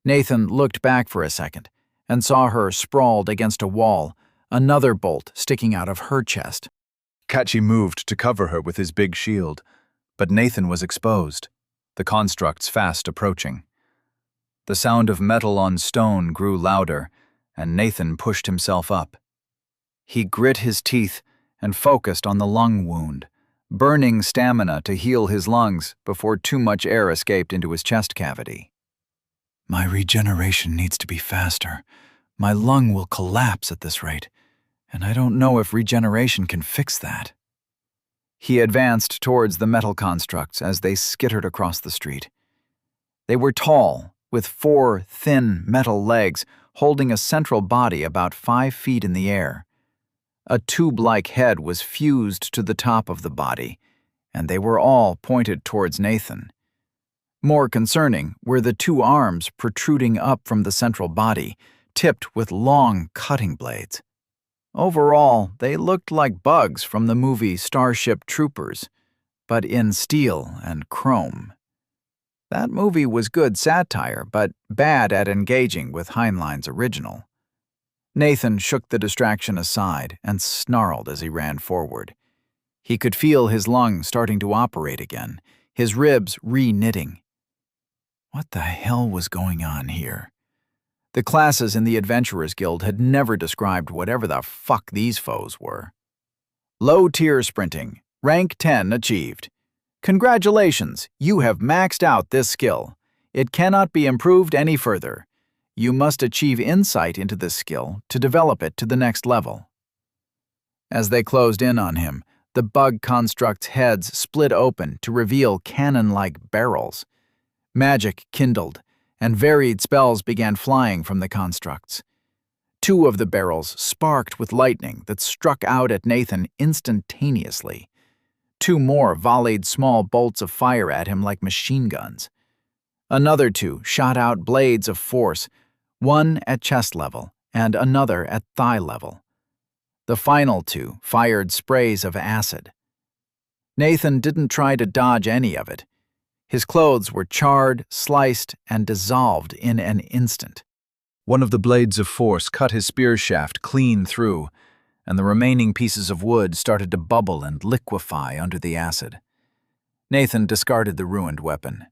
Nathan looked back for a second and saw her sprawled against a wall, another bolt sticking out of her chest. Kachi moved to cover her with his big shield, but Nathan was exposed, the constructs fast approaching. The sound of metal on stone grew louder, and Nathan pushed himself up. He grit his teeth and focused on the lung wound, burning stamina to heal his lungs before too much air escaped into his chest cavity. My regeneration needs to be faster. My lung will collapse at this rate, and I don't know if regeneration can fix that. He advanced towards the metal constructs as they skittered across the street. They were tall, with 4 thin metal legs holding a central body about 5 feet in the air. A tube-like head was fused to the top of the body, and they were all pointed towards Nathan. More concerning were the two arms protruding up from the central body, tipped with long cutting blades. Overall, they looked like bugs from the movie Starship Troopers, but in steel and chrome. That movie was good satire, but bad at engaging with Heinlein's original. Nathan shook the distraction aside and snarled as he ran forward. He could feel his lungs starting to operate again, his ribs re-knitting. What the hell was going on here? The classes in the Adventurers Guild had never described whatever the fuck these foes were. Low-tier sprinting, rank 10 achieved. Congratulations, you have maxed out this skill. It cannot be improved any further. You must achieve insight into this skill to develop it to the next level. As they closed in on him, the bug construct's heads split open to reveal cannon-like barrels. Magic kindled, and varied spells began flying from the constructs. Two of the barrels sparked with lightning that struck out at Nathan instantaneously. Two more volleyed small bolts of fire at him like machine guns. Another two shot out blades of force, one at chest level and another at thigh level. The final two fired sprays of acid. Nathan didn't try to dodge any of it. His clothes were charred, sliced, and dissolved in an instant. One of the blades of force cut his spear shaft clean through, and the remaining pieces of wood started to bubble and liquefy under the acid. Nathan discarded the ruined weapon.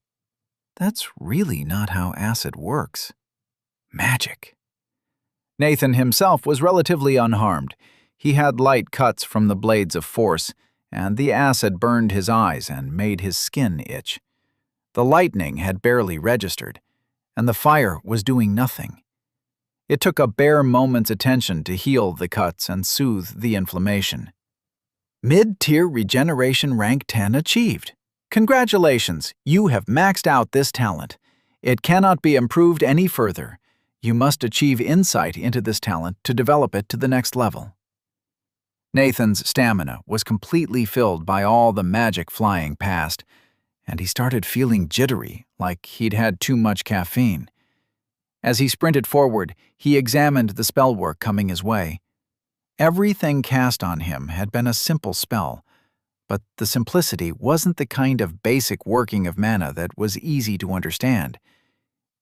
That's really not how acid works. Magic. Nathan himself was relatively unharmed. He had light cuts from the blades of force, and the acid burned his eyes and made his skin itch. The lightning had barely registered, and the fire was doing nothing. It took a bare moment's attention to heal the cuts and soothe the inflammation. Mid-tier regeneration rank 10 achieved. Congratulations, you have maxed out this talent. It cannot be improved any further. You must achieve insight into this talent to develop it to the next level. Nathan's stamina was completely filled by all the magic flying past, and he started feeling jittery, like he'd had too much caffeine. As he sprinted forward, he examined the spell work coming his way. Everything cast on him had been a simple spell, but the simplicity wasn't the kind of basic working of mana that was easy to understand.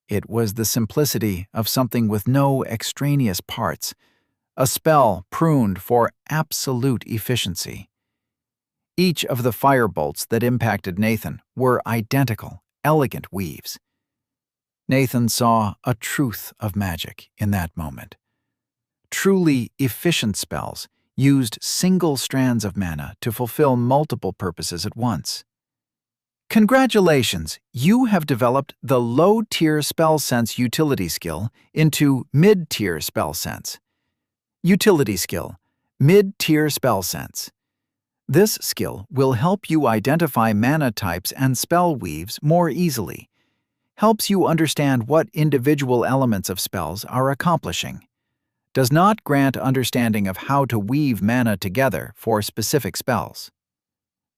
It was the simplicity of something with no extraneous parts, a spell pruned for absolute efficiency. Each of the firebolts that impacted Nathan were identical, elegant weaves. Nathan saw a truth of magic in that moment. Truly efficient spells used single strands of mana to fulfill multiple purposes at once. Congratulations, you have developed the low-tier spell sense utility skill into mid-tier spell sense. Utility skill, mid-tier spell sense. This skill will help you identify mana types and spell weaves more easily. Helps you understand what individual elements of spells are accomplishing. Does not grant understanding of how to weave mana together for specific spells.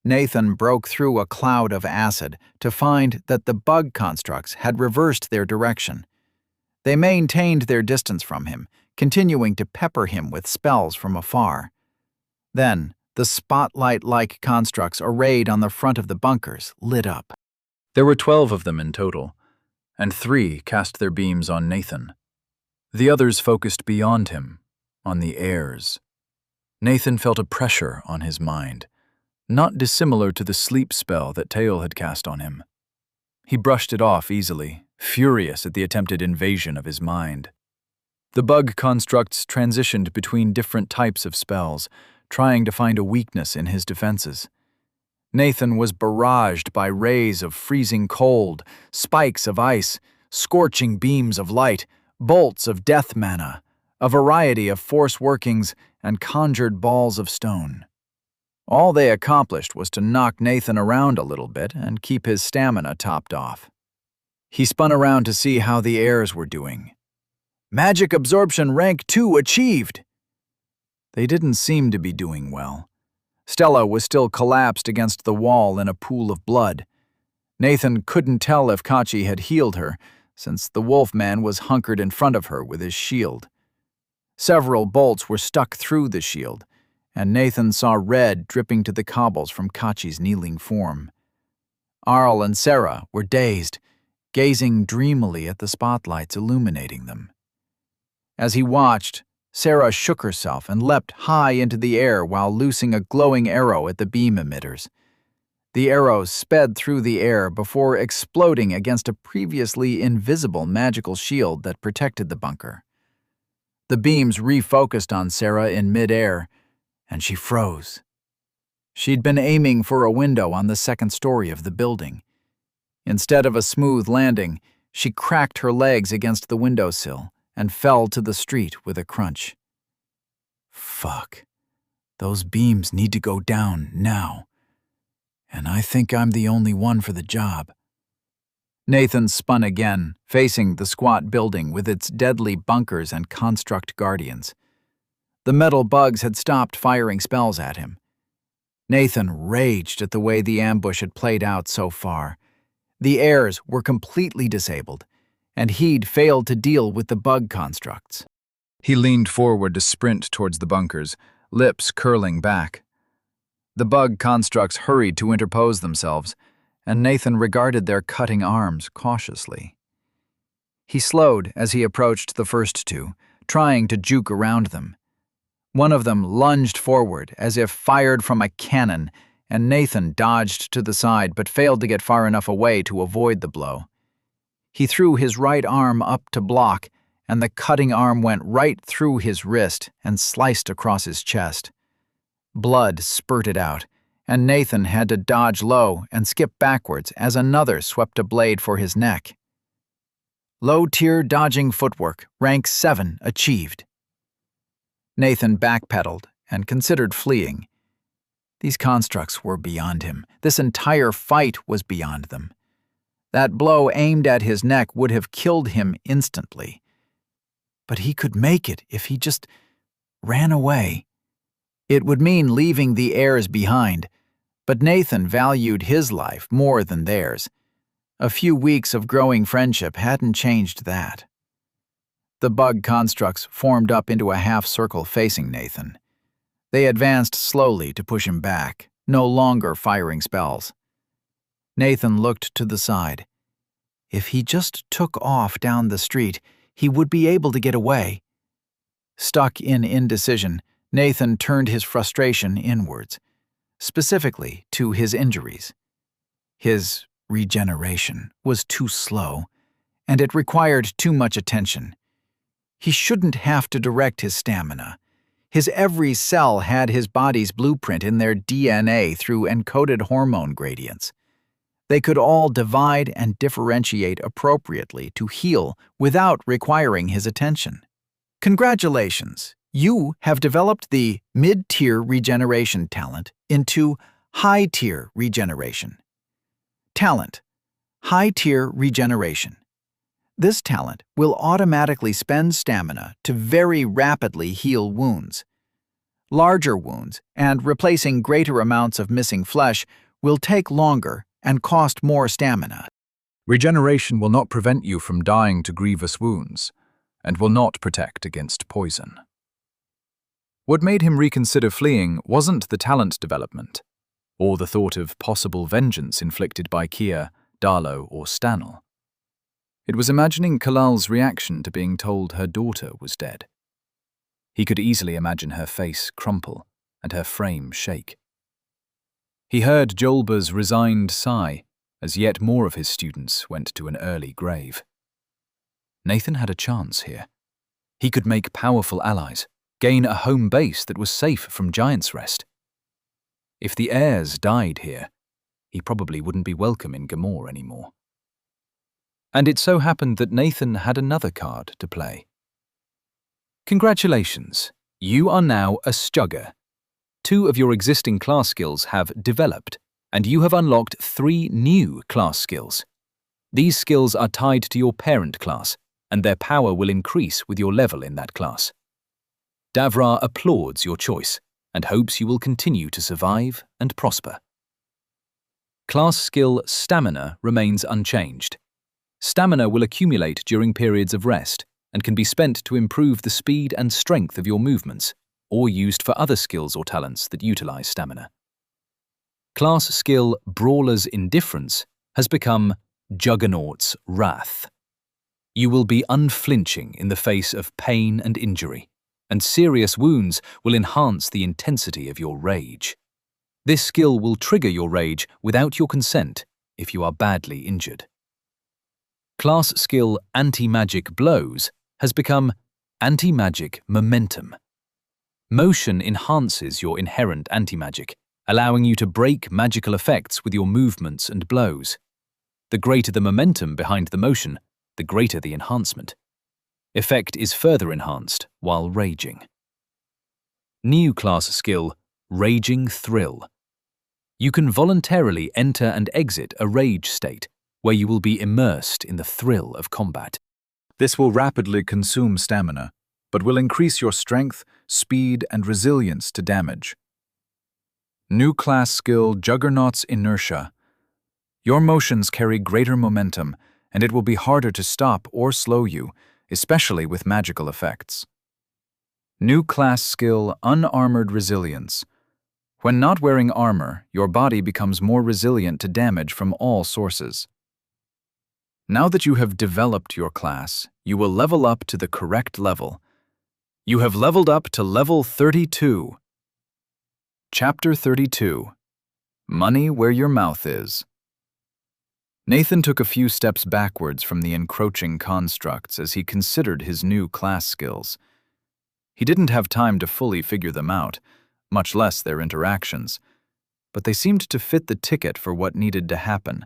Nathan broke through a cloud of acid to find that the bug constructs had reversed their direction. They maintained their distance from him, continuing to pepper him with spells from afar. Then, the spotlight-like constructs arrayed on the front of the bunkers lit up. There were 12 of them in total, and 3 cast their beams on Nathan. The others focused beyond him, on the airs. Nathan felt a pressure on his mind, not dissimilar to the sleep spell that Teil had cast on him. He brushed it off easily, furious at the attempted invasion of his mind. The bug constructs transitioned between different types of spells, trying to find a weakness in his defenses. Nathan was barraged by rays of freezing cold, spikes of ice, scorching beams of light, bolts of death mana, a variety of force workings, and conjured balls of stone. All they accomplished was to knock Nathan around a little bit and keep his stamina topped off. He spun around to see how the airs were doing. Magic absorption rank 2 achieved! They didn't seem to be doing well. Stella was still collapsed against the wall in a pool of blood. Nathan couldn't tell if Kachi had healed her, since the wolfman was hunkered in front of her with his shield. Several bolts were stuck through the shield, and Nathan saw red dripping to the cobbles from Kachi's kneeling form. Arl and Sarah were dazed, gazing dreamily at the spotlights illuminating them. As he watched, Sarah shook herself and leapt high into the air while loosing a glowing arrow at the beam emitters. The arrow sped through the air before exploding against a previously invisible magical shield that protected the bunker. The beams refocused on Sarah in midair, and she froze. She'd been aiming for a window on the second story of the building. Instead of a smooth landing, she cracked her legs against the windowsill and fell to the street with a crunch. Fuck. Those beams need to go down now. And I think I'm the only one for the job. Nathan spun again, facing the squat building with its deadly bunkers and construct guardians. The metal bugs had stopped firing spells at him. Nathan raged at the way the ambush had played out so far. The heirs were completely disabled, and he'd failed to deal with the bug constructs. He leaned forward to sprint towards the bunkers, lips curling back. The bug constructs hurried to interpose themselves, and Nathan regarded their cutting arms cautiously. He slowed as he approached the first two, trying to juke around them. One of them lunged forward as if fired from a cannon, and Nathan dodged to the side but failed to get far enough away to avoid the blow. He threw his right arm up to block, and the cutting arm went right through his wrist and sliced across his chest. Blood spurted out, and Nathan had to dodge low and skip backwards as another swept a blade for his neck. Low-tier dodging footwork, rank 7 achieved. Nathan backpedaled and considered fleeing. These constructs were beyond him. This entire fight was beyond them. That blow aimed at his neck would have killed him instantly. But he could make it if he just ran away. It would mean leaving the heirs behind, but Nathan valued his life more than theirs. A few weeks of growing friendship hadn't changed that. The bug constructs formed up into a half-circle facing Nathan. They advanced slowly to push him back, no longer firing spells. Nathan looked to the side. If he just took off down the street, he would be able to get away. Stuck in indecision, Nathan turned his frustration inwards, specifically to his injuries. His regeneration was too slow, and it required too much attention. He shouldn't have to direct his stamina. His every cell had his body's blueprint in their DNA through encoded hormone gradients. They could all divide and differentiate appropriately to heal without requiring his attention. Congratulations! You have developed the mid-tier regeneration talent into high-tier regeneration. Talent: high-tier regeneration. This talent will automatically spend stamina to very rapidly heal wounds. Larger wounds and replacing greater amounts of missing flesh will take longer and cost more stamina. Regeneration will not prevent you from dying to grievous wounds, and will not protect against poison. What made him reconsider fleeing wasn't the talent development, or the thought of possible vengeance inflicted by Kia, Darlo, or Stanel. It was imagining Kalal's reaction to being told her daughter was dead. He could easily imagine her face crumple and her frame shake. He heard Jolba's resigned sigh as yet more of his students went to an early grave. Nathan had a chance here. He could make powerful allies, gain a home base that was safe from Giant's Rest. If the heirs died here, he probably wouldn't be welcome in Gamor anymore. And it so happened that Nathan had another card to play. Congratulations, you are now a Stugger. 2 of your existing class skills have developed, and you have unlocked 3 new class skills. These skills are tied to your parent class, and their power will increase with your level in that class. Davra applauds your choice and hopes you will continue to survive and prosper. Class skill Stamina remains unchanged. Stamina will accumulate during periods of rest and can be spent to improve the speed and strength of your movements, or used for other skills or talents that utilize stamina. Class skill Brawler's Indifference has become Juggernaut's Wrath. You will be unflinching in the face of pain and injury, and serious wounds will enhance the intensity of your rage. This skill will trigger your rage without your consent if you are badly injured. Class skill Anti-Magic Blows has become Anti-Magic Momentum. Motion enhances your inherent anti-magic, allowing you to break magical effects with your movements and blows. The greater the momentum behind the motion, the greater the enhancement. Effect is further enhanced while raging. New class skill, Raging Thrill. You can voluntarily enter and exit a rage state, where you will be immersed in the thrill of combat. This will rapidly consume stamina, but will increase your strength, speed, and resilience to damage. New class skill Juggernaut's Inertia. Your motions carry greater momentum, and it will be harder to stop or slow you, especially with magical effects. New class skill Unarmored Resilience. When not wearing armor, your body becomes more resilient to damage from all sources. Now that you have developed your class, you will level up to the correct level. You have leveled up to level 32. Chapter 32. Money Where Your Mouth Is. Nathan took a few steps backwards from the encroaching constructs as he considered his new class skills. He didn't have time to fully figure them out, much less their interactions, but they seemed to fit the ticket for what needed to happen,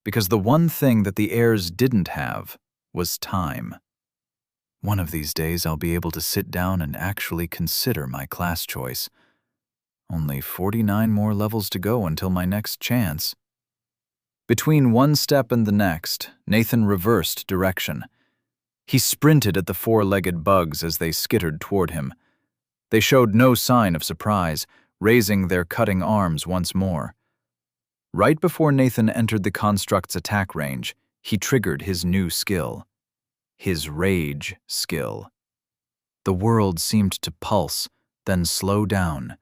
because the one thing that the heirs didn't have was time. One of these days I'll be able to sit down and actually consider my class choice. Only 49 more levels to go until my next chance. Between one step and the next, Nathan reversed direction. He sprinted at the four-legged bugs as they skittered toward him. They showed no sign of surprise, raising their cutting arms once more. Right before Nathan entered the construct's attack range, he triggered his new skill. His Rage skill. The world seemed to pulse, then slow down.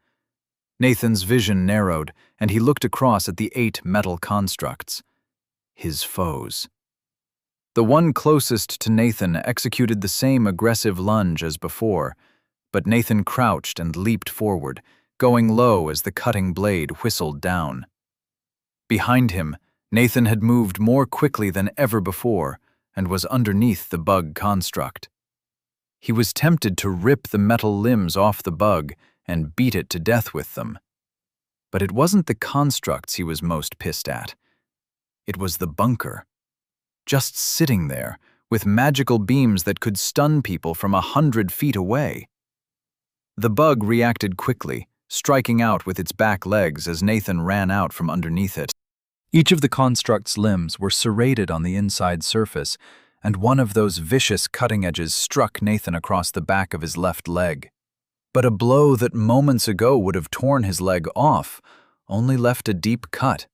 Nathan's vision narrowed, and he looked across at the 8 metal constructs. His foes. The one closest to Nathan executed the same aggressive lunge as before, but Nathan crouched and leaped forward, going low as the cutting blade whistled down. Behind him, Nathan had moved more quickly than ever before and was underneath the bug construct. He was tempted to rip the metal limbs off the bug and beat it to death with them. But it wasn't the constructs he was most pissed at. It was the bunker. Just sitting there, with magical beams that could stun people from 100 feet away. The bug reacted quickly, striking out with its back legs as Nathan ran out from underneath it. Each of the construct's limbs were serrated on the inside surface, and one of those vicious cutting edges struck Nathan across the back of his left leg. But a blow that moments ago would have torn his leg off only left a deep cut.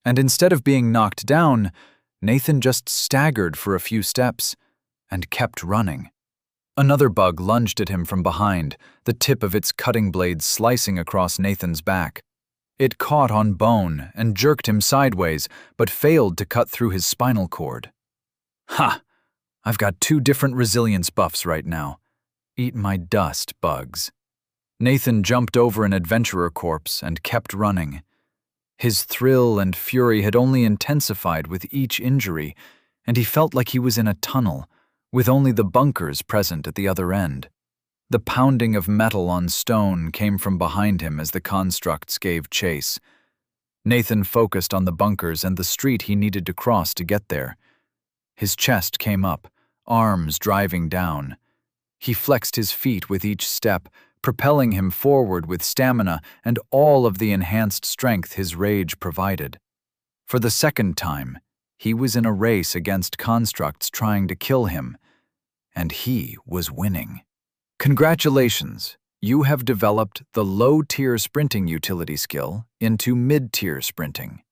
And instead of being knocked down, Nathan just staggered for a few steps and kept running. Another bug lunged at him from behind, the tip of its cutting blade slicing across Nathan's back. It caught on bone and jerked him sideways, but failed to cut through his spinal cord. Ha! I've got 2 different resilience buffs right now. Eat my dust, bugs. Nathan jumped over an adventurer corpse and kept running. His thrill and fury had only intensified with each injury, and he felt like he was in a tunnel, with only the bunkers present at the other end. The pounding of metal on stone came from behind him as the constructs gave chase. Nathan focused on the bunkers and the street he needed to cross to get there. His chest came up, arms driving down. He flexed his feet with each step, propelling him forward with stamina and all of the enhanced strength his rage provided. For the second time, he was in a race against constructs trying to kill him, and he was winning. Congratulations! You have developed the low-tier sprinting utility skill into mid-tier sprinting.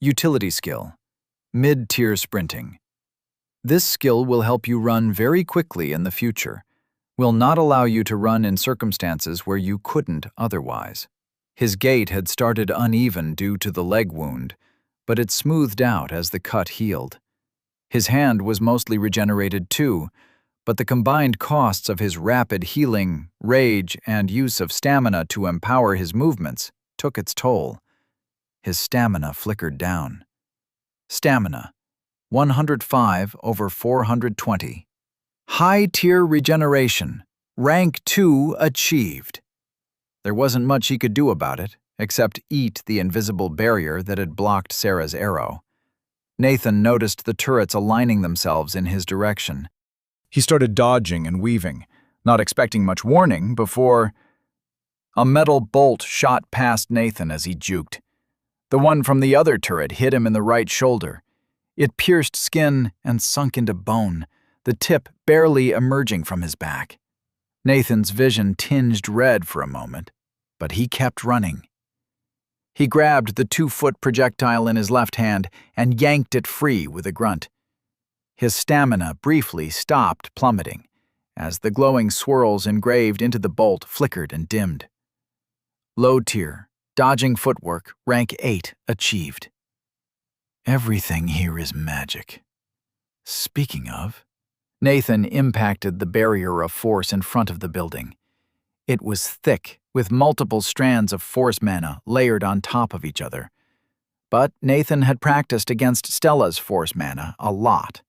Utility skill: mid-tier sprinting. This skill will help you run very quickly in the future, will not allow you to run in circumstances where you couldn't otherwise. His gait had started uneven due to the leg wound, but it smoothed out as the cut healed. His hand was mostly regenerated too, but the combined costs of his rapid healing, rage, and use of stamina to empower his movements took its toll. His stamina flickered down. Stamina: 105/420. High-tier regeneration. Rank 2 achieved. There wasn't much he could do about it, except eat the invisible barrier that had blocked Sarah's arrow. Nathan noticed the turrets aligning themselves in his direction. He started dodging and weaving, not expecting much warning before a metal bolt shot past Nathan as he juked. The one from the other turret hit him in the right shoulder. It pierced skin and sunk into bone, the tip barely emerging from his back. Nathan's vision tinged red for a moment, but he kept running. He grabbed the 2-foot projectile in his left hand and yanked it free with a grunt. His stamina briefly stopped plummeting as the glowing swirls engraved into the bolt flickered and dimmed. Low tier, dodging footwork, rank 8 achieved. Everything here is magic. Speaking of, Nathan impacted the barrier of force in front of the building. It was thick, with multiple strands of force mana layered on top of each other. But Nathan had practiced against Stella's force mana a lot.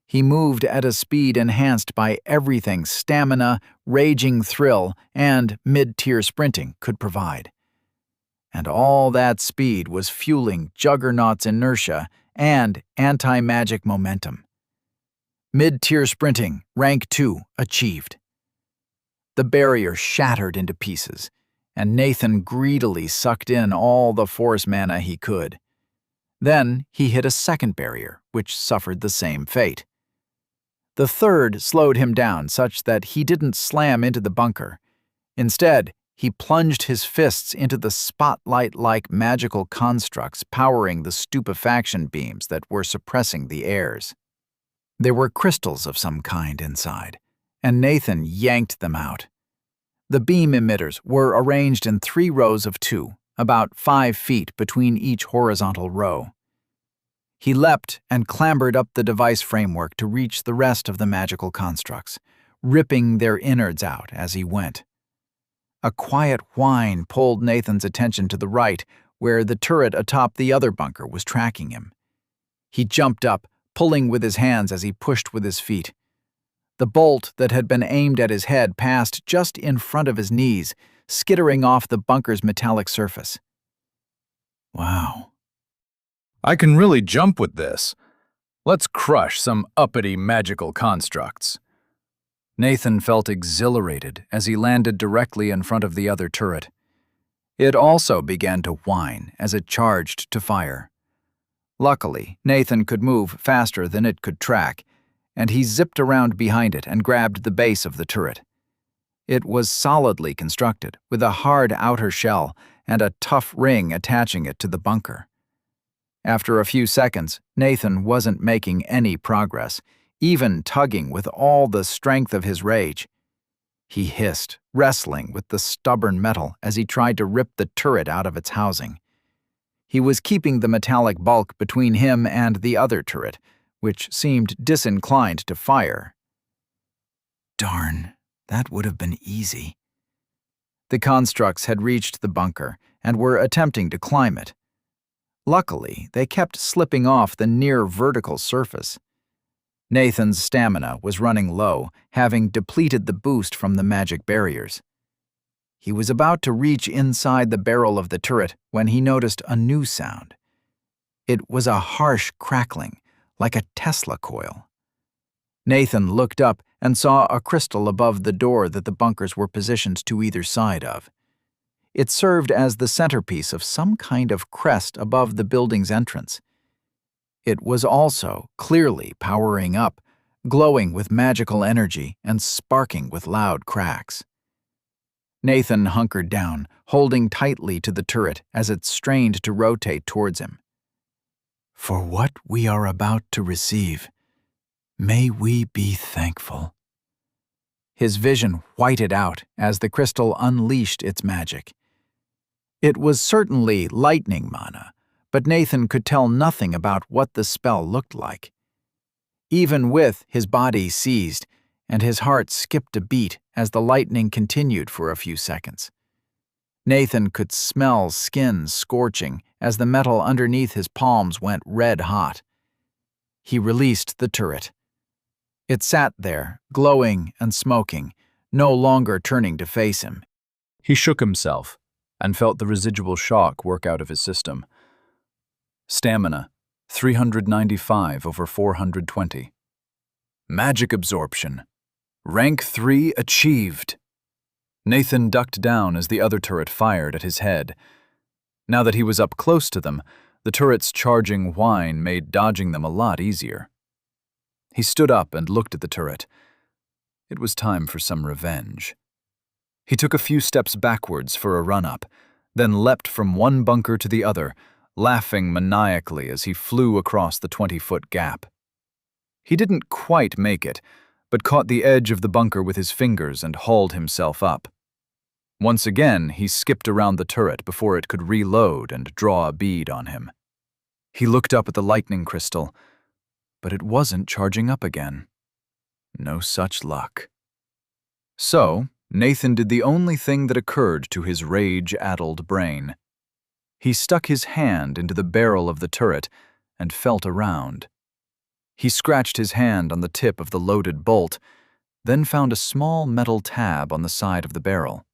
He moved at a speed enhanced by everything stamina, raging thrill, and mid-tier sprinting could provide. And all that speed was fueling Juggernaut's inertia and anti-magic momentum. Mid-tier sprinting, rank 2, achieved. The barrier shattered into pieces, and Nathan greedily sucked in all the force mana he could. Then he hit a second barrier, which suffered the same fate. The third slowed him down such that he didn't slam into the bunker. Instead, he plunged his fists into the spotlight-like magical constructs powering the stupefaction beams that were suppressing the airs. There were crystals of some kind inside, and Nathan yanked them out. The beam emitters were arranged in 3 rows of 2, about 5 feet between each horizontal row. He leapt and clambered up the device framework to reach the rest of the magical constructs, ripping their innards out as he went. A quiet whine pulled Nathan's attention to the right, where the turret atop the other bunker was tracking him. He jumped up, pulling with his hands as he pushed with his feet. The bolt that had been aimed at his head passed just in front of his knees, skittering off the bunker's metallic surface. Wow. I can really jump with this. Let's crush some uppity magical constructs. Nathan felt exhilarated as he landed directly in front of the other turret. It also began to whine as it charged to fire. Luckily, Nathan could move faster than it could track, and he zipped around behind it and grabbed the base of the turret. It was solidly constructed, with a hard outer shell and a tough ring attaching it to the bunker. After a few seconds, Nathan wasn't making any progress, even tugging with all the strength of his rage. He hissed, wrestling with the stubborn metal as he tried to rip the turret out of its housing. He was keeping the metallic bulk between him and the other turret, which seemed disinclined to fire. Darn, that would have been easy. The constructs had reached the bunker and were attempting to climb it. Luckily, they kept slipping off the near-vertical surface. Nathan's stamina was running low, having depleted the boost from the magic barriers. He was about to reach inside the barrel of the turret when he noticed a new sound. It was a harsh crackling, like a Tesla coil. Nathan looked up and saw a crystal above the door that the bunkers were positioned to either side of. It served as the centerpiece of some kind of crest above the building's entrance. It was also clearly powering up, glowing with magical energy and sparking with loud cracks. Nathan hunkered down, holding tightly to the turret as it strained to rotate towards him. For what we are about to receive, may we be thankful. His vision whited out as the crystal unleashed its magic. It was certainly lightning mana, but Nathan could tell nothing about what the spell looked like. Even with his body seized, and his heart skipped a beat as the lightning continued for a few seconds. Nathan could smell skin scorching as the metal underneath his palms went red hot. He released the turret. It sat there, glowing and smoking, no longer turning to face him. He shook himself and felt the residual shock work out of his system. Stamina, 395 over 420. Magic absorption. Rank 3 achieved. Nathan ducked down as the other turret fired at his head. Now that he was up close to them, the turret's charging whine made dodging them a lot easier. He stood up and looked at the turret. It was time for some revenge. He took a few steps backwards for a run-up, then leapt from one bunker to the other, laughing maniacally as he flew across the 20-foot gap. He didn't quite make it, but caught the edge of the bunker with his fingers and hauled himself up. Once again, he skipped around the turret before it could reload and draw a bead on him. He looked up at the lightning crystal, but it wasn't charging up again. No such luck. So, Nathan did the only thing that occurred to his rage-addled brain. He stuck his hand into the barrel of the turret and felt around. He scratched his hand on the tip of the loaded bolt, then found a small metal tab on the side of the barrel.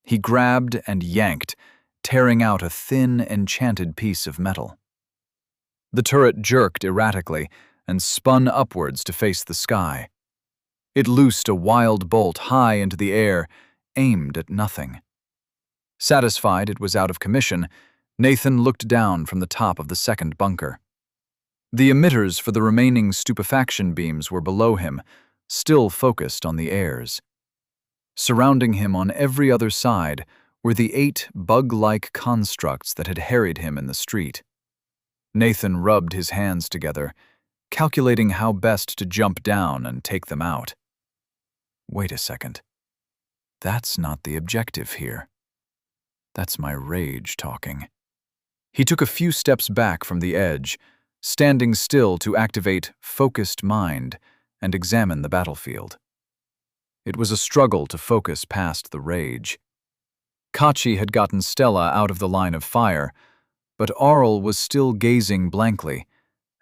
He grabbed and yanked, tearing out a thin, enchanted piece of metal. The turret jerked erratically and spun upwards to face the sky. It loosed a wild bolt high into the air, aimed at nothing. Satisfied it was out of commission, Nathan looked down from the top of the second bunker. The emitters for the remaining stupefaction beams were below him, still focused on the airs. Surrounding him on every other side were the 8 bug-like constructs that had harried him in the street. Nathan rubbed his hands together, calculating how best to jump down and take them out. Wait a second. That's not the objective here. That's my rage talking. He took a few steps back from the edge, standing still to activate focused mind and examine the battlefield. It was a struggle to focus past the rage. Kachi had gotten Stella out of the line of fire, but Arl was still gazing blankly,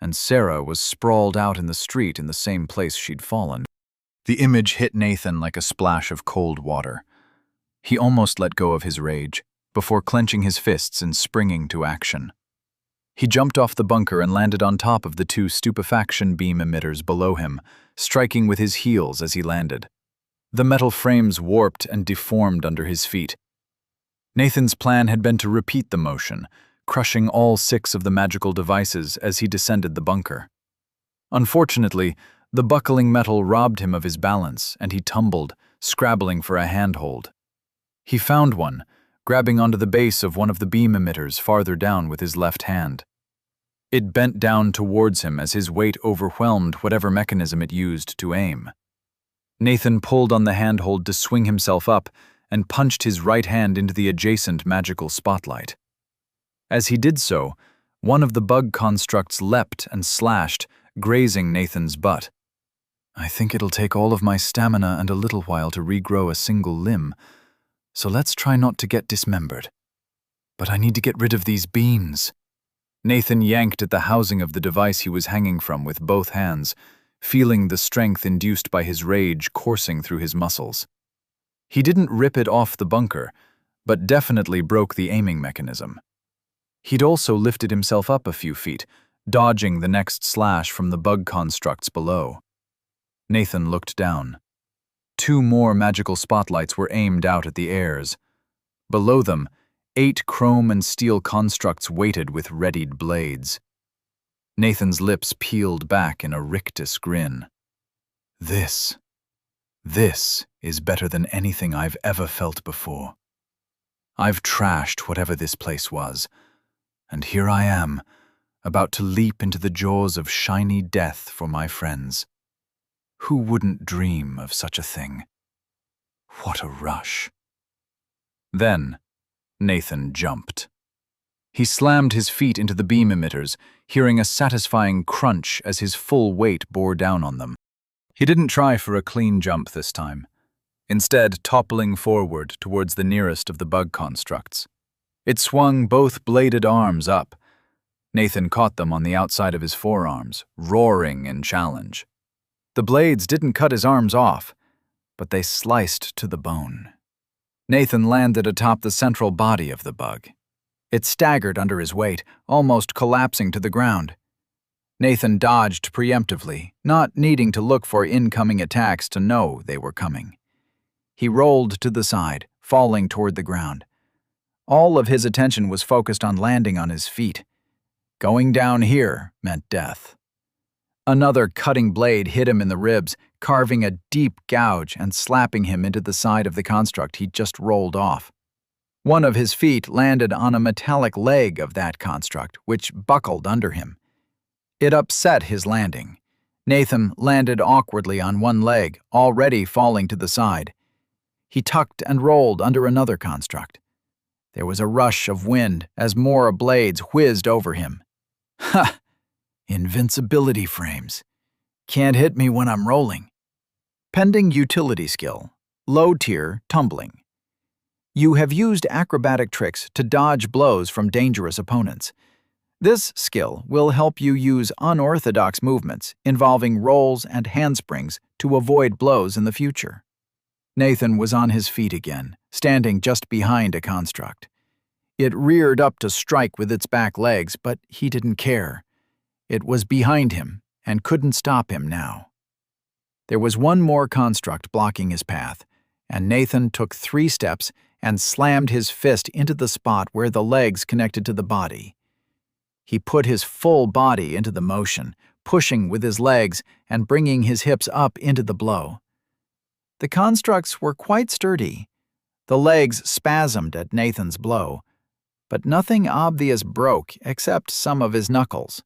and Sarah was sprawled out in the street in the same place she'd fallen. The image hit Nathan like a splash of cold water. He almost let go of his rage, before clenching his fists and springing to action. He jumped off the bunker and landed on top of the 2 stupefaction beam emitters below him, striking with his heels as he landed. The metal frames warped and deformed under his feet. Nathan's plan had been to repeat the motion, crushing all 6 of the magical devices as he descended the bunker. Unfortunately, the buckling metal robbed him of his balance, and he tumbled, scrabbling for a handhold. He found one, grabbing onto the base of one of the beam emitters farther down with his left hand. It bent down towards him as his weight overwhelmed whatever mechanism it used to aim. Nathan pulled on the handhold to swing himself up and punched his right hand into the adjacent magical spotlight. As he did so, one of the bug constructs leapt and slashed, grazing Nathan's butt. I think it'll take all of my stamina and a little while to regrow a single limb, so let's try not to get dismembered. But I need to get rid of these beams. Nathan yanked at the housing of the device he was hanging from with both hands, feeling the strength induced by his rage coursing through his muscles. He didn't rip it off the bunker, but definitely broke the aiming mechanism. He'd also lifted himself up a few feet, dodging the next slash from the bug constructs below. Nathan looked down. 2 more magical spotlights were aimed out at the airs. Below them, 8 chrome and steel constructs waited with readied blades. Nathan's lips peeled back in a rictus grin. This is better than anything I've ever felt before. I've trashed whatever this place was, and here I am, about to leap into the jaws of shiny death for my friends. Who wouldn't dream of such a thing? What a rush. Then, Nathan jumped. He slammed his feet into the beam emitters, hearing a satisfying crunch as his full weight bore down on them. He didn't try for a clean jump this time, instead toppling forward towards the nearest of the bug constructs. It swung both bladed arms up. Nathan caught them on the outside of his forearms, roaring in challenge. The blades didn't cut his arms off, but they sliced to the bone. Nathan landed atop the central body of the bug. It staggered under his weight, almost collapsing to the ground. Nathan dodged preemptively, not needing to look for incoming attacks to know they were coming. He rolled to the side, falling toward the ground. All of his attention was focused on landing on his feet. Going down here meant death. Another cutting blade hit him in the ribs, carving a deep gouge and slapping him into the side of the construct he'd just rolled off. One of his feet landed on a metallic leg of that construct, which buckled under him. It upset his landing. Nathan landed awkwardly on one leg, already falling to the side. He tucked and rolled under another construct. There was a rush of wind as more blades whizzed over him. Ha! Invincibility frames. Can't hit me when I'm rolling. Pending utility skill. Low tier, tumbling. You have used acrobatic tricks to dodge blows from dangerous opponents. This skill will help you use unorthodox movements involving rolls and handsprings to avoid blows in the future. Nathan was on his feet again, standing just behind a construct. It reared up to strike with its back legs, but he didn't care. It was behind him and couldn't stop him now. There was one more construct blocking his path, and Nathan took 3 steps and slammed his fist into the spot where the legs connected to the body. He put his full body into the motion, pushing with his legs and bringing his hips up into the blow. The constructs were quite sturdy. The legs spasmed at Nathan's blow, but nothing obvious broke except some of his knuckles.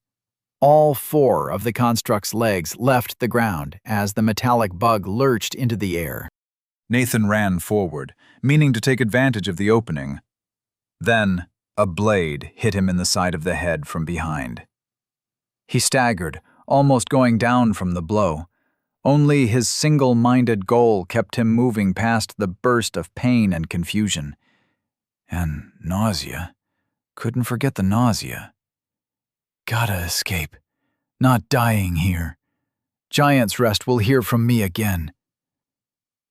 All 4 of the construct's legs left the ground as the metallic bug lurched into the air. Nathan ran forward, meaning to take advantage of the opening. Then, a blade hit him in the side of the head from behind. He staggered, almost going down from the blow. Only his single-minded goal kept him moving past the burst of pain and confusion. And nausea. Couldn't forget the nausea. Gotta escape. Not dying here. Giant's Rest will hear from me again.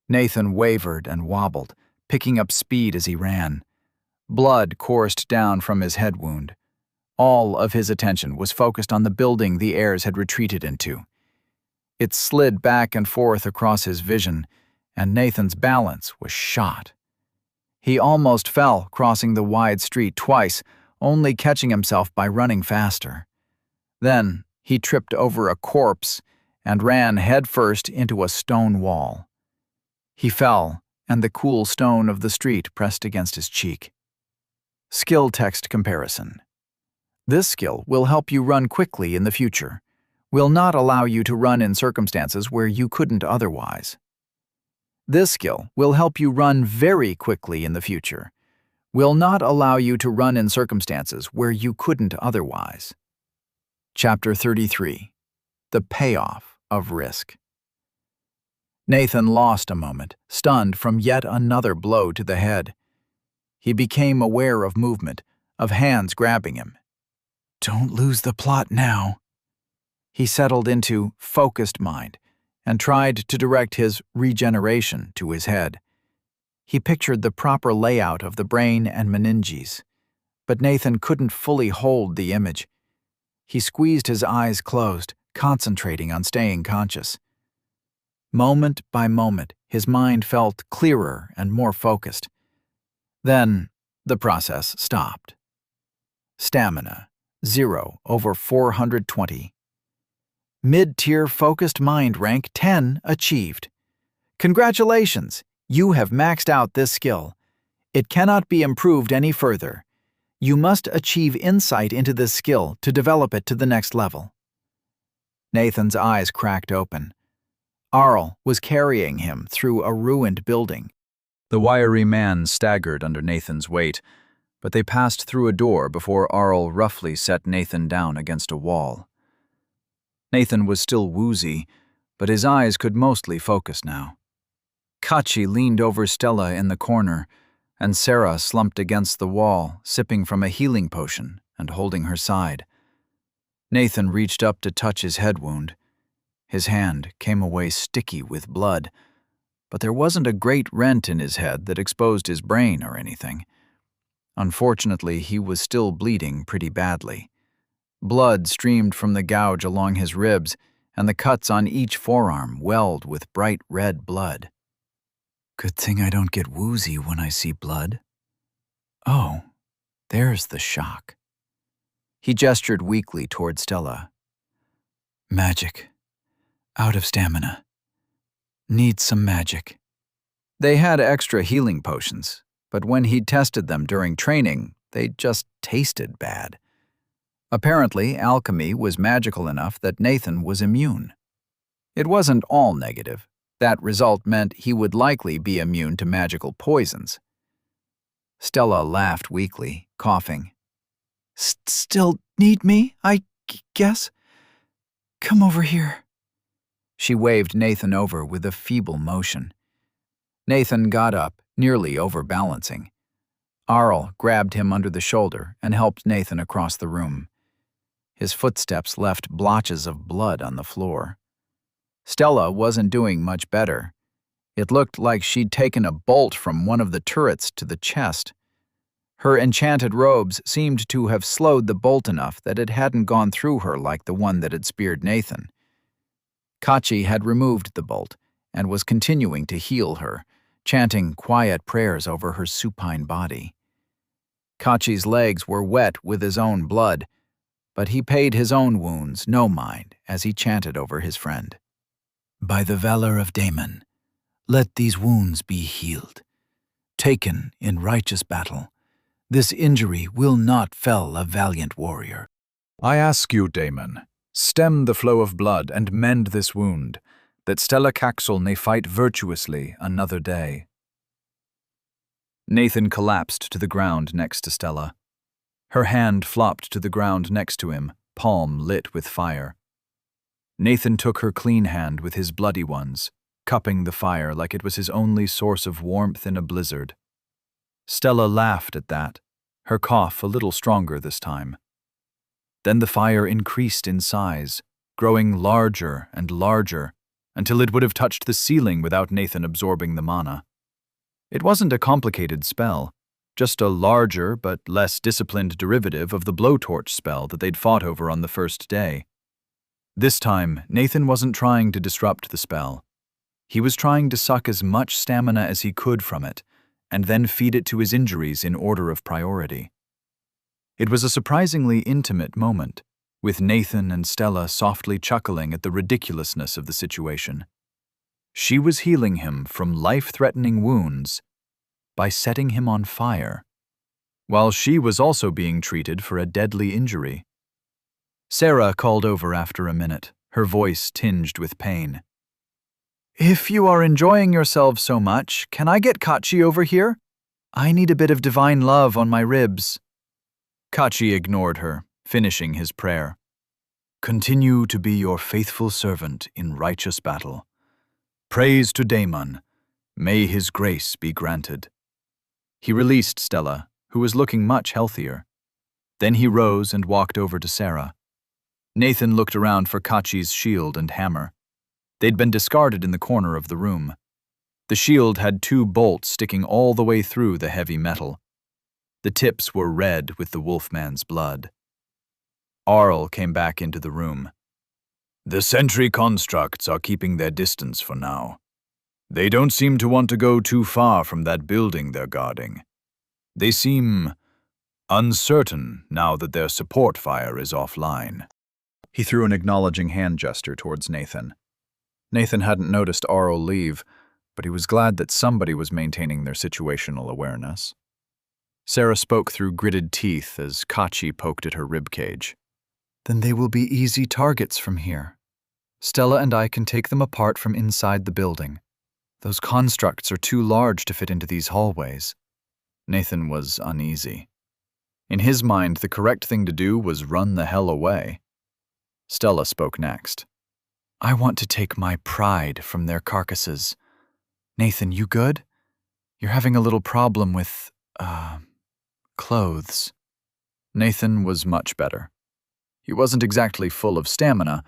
Nathan wavered and wobbled, picking up speed as he ran. Blood coursed down from his head wound. All of his attention was focused on the building the heirs had retreated into. It slid back and forth across his vision, and Nathan's balance was shot. He almost fell crossing the wide street twice, only catching himself by running faster. Then he tripped over a corpse and ran headfirst into a stone wall. He fell, and the cool stone of the street pressed against his cheek. Skill text comparison. This skill will help you run quickly in the future. Will not allow you to run in circumstances where you couldn't otherwise. This skill will help you run very quickly in the future. Will not allow you to run in circumstances where you couldn't otherwise. Chapter 33. The Payoff of Risk. Nathan lost a moment, stunned from yet another blow to the head. He became aware of movement, of hands grabbing him. Don't lose the plot now. He settled into focused mind and tried to direct his regeneration to his head. He pictured the proper layout of the brain and meninges, but Nathan couldn't fully hold the image. He squeezed his eyes closed, concentrating on staying conscious. Moment by moment, his mind felt clearer and more focused. Then, the process stopped. Stamina, 0/420. Mid-tier focused mind rank 10 achieved. Congratulations, you have maxed out this skill. It cannot be improved any further. You must achieve insight into this skill to develop it to the next level. Nathan's eyes cracked open. Arl was carrying him through a ruined building. The wiry man staggered under Nathan's weight, but they passed through a door before Arl roughly set Nathan down against a wall. Nathan was still woozy, but his eyes could mostly focus now. Kachi leaned over Stella in the corner, and Sarah slumped against the wall, sipping from a healing potion and holding her side. Nathan reached up to touch his head wound. His hand came away sticky with blood, but there wasn't a great rent in his head that exposed his brain or anything. Unfortunately, he was still bleeding pretty badly. Blood streamed from the gouge along his ribs, and the cuts on each forearm welled with bright red blood. Good thing I don't get woozy when I see blood. Oh, there's the shock. He gestured weakly toward Stella. Magic. Out of stamina. Need some magic. They had extra healing potions, but when he'd tested them during training, they just tasted bad. Apparently, alchemy was magical enough that Nathan was immune. It wasn't all negative. That result meant he would likely be immune to magical poisons. Stella laughed weakly, coughing. Still need me, I guess? Come over here. She waved Nathan over with a feeble motion. Nathan got up, nearly overbalancing. Arl grabbed him under the shoulder and helped Nathan across the room. His footsteps left blotches of blood on the floor. Stella wasn't doing much better. It looked like she'd taken a bolt from one of the turrets to the chest. Her enchanted robes seemed to have slowed the bolt enough that it hadn't gone through her like the one that had speared Nathan. Kachi had removed the bolt and was continuing to heal her, chanting quiet prayers over her supine body. Kachi's legs were wet with his own blood, but he paid his own wounds no mind as he chanted over his friend. By the valor of Damon, let these wounds be healed. Taken in righteous battle, this injury will not fell a valiant warrior. I ask you, Damon, stem the flow of blood and mend this wound, that Stella Caxel may fight virtuously another day. Nathan collapsed to the ground next to Stella. Her hand flopped to the ground next to him, palm lit with fire. Nathan took her clean hand with his bloody ones, cupping the fire like it was his only source of warmth in a blizzard. Stella laughed at that, her cough a little stronger this time. Then the fire increased in size, growing larger and larger, until it would have touched the ceiling without Nathan absorbing the mana. It wasn't a complicated spell, just a larger but less disciplined derivative of the blowtorch spell that they'd fought over on the first day. This time, Nathan wasn't trying to disrupt the spell. He was trying to suck as much stamina as he could from it, and then feed it to his injuries in order of priority. It was a surprisingly intimate moment, with Nathan and Stella softly chuckling at the ridiculousness of the situation. She was healing him from life-threatening wounds by setting him on fire, while she was also being treated for a deadly injury. Sarah called over after a minute, her voice tinged with pain. If you are enjoying yourselves so much, can I get Kachi over here? I need a bit of divine love on my ribs. Kachi ignored her, finishing his prayer. Continue to be your faithful servant in righteous battle. Praise to Damon. May his grace be granted. He released Stella, who was looking much healthier. Then he rose and walked over to Sarah. Nathan looked around for Kachi's shield and hammer. They'd been discarded in the corner of the room. The shield had 2 bolts sticking all the way through the heavy metal. The tips were red with the wolfman's blood. Arl came back into the room. The sentry constructs are keeping their distance for now. They don't seem to want to go too far from that building they're guarding. They seem uncertain now that their support fire is offline. He threw an acknowledging hand gesture towards Nathan. Nathan hadn't noticed Arl leave, but he was glad that somebody was maintaining their situational awareness. Sarah spoke through gritted teeth as Kachi poked at her ribcage. Then they will be easy targets from here. Stella and I can take them apart from inside the building. Those constructs are too large to fit into these hallways. Nathan was uneasy. In his mind, the correct thing to do was run the hell away. Stella spoke next. I want to take my pride from their carcasses. Nathan, you good? You're having a little problem with, clothes. Nathan was much better. He wasn't exactly full of stamina,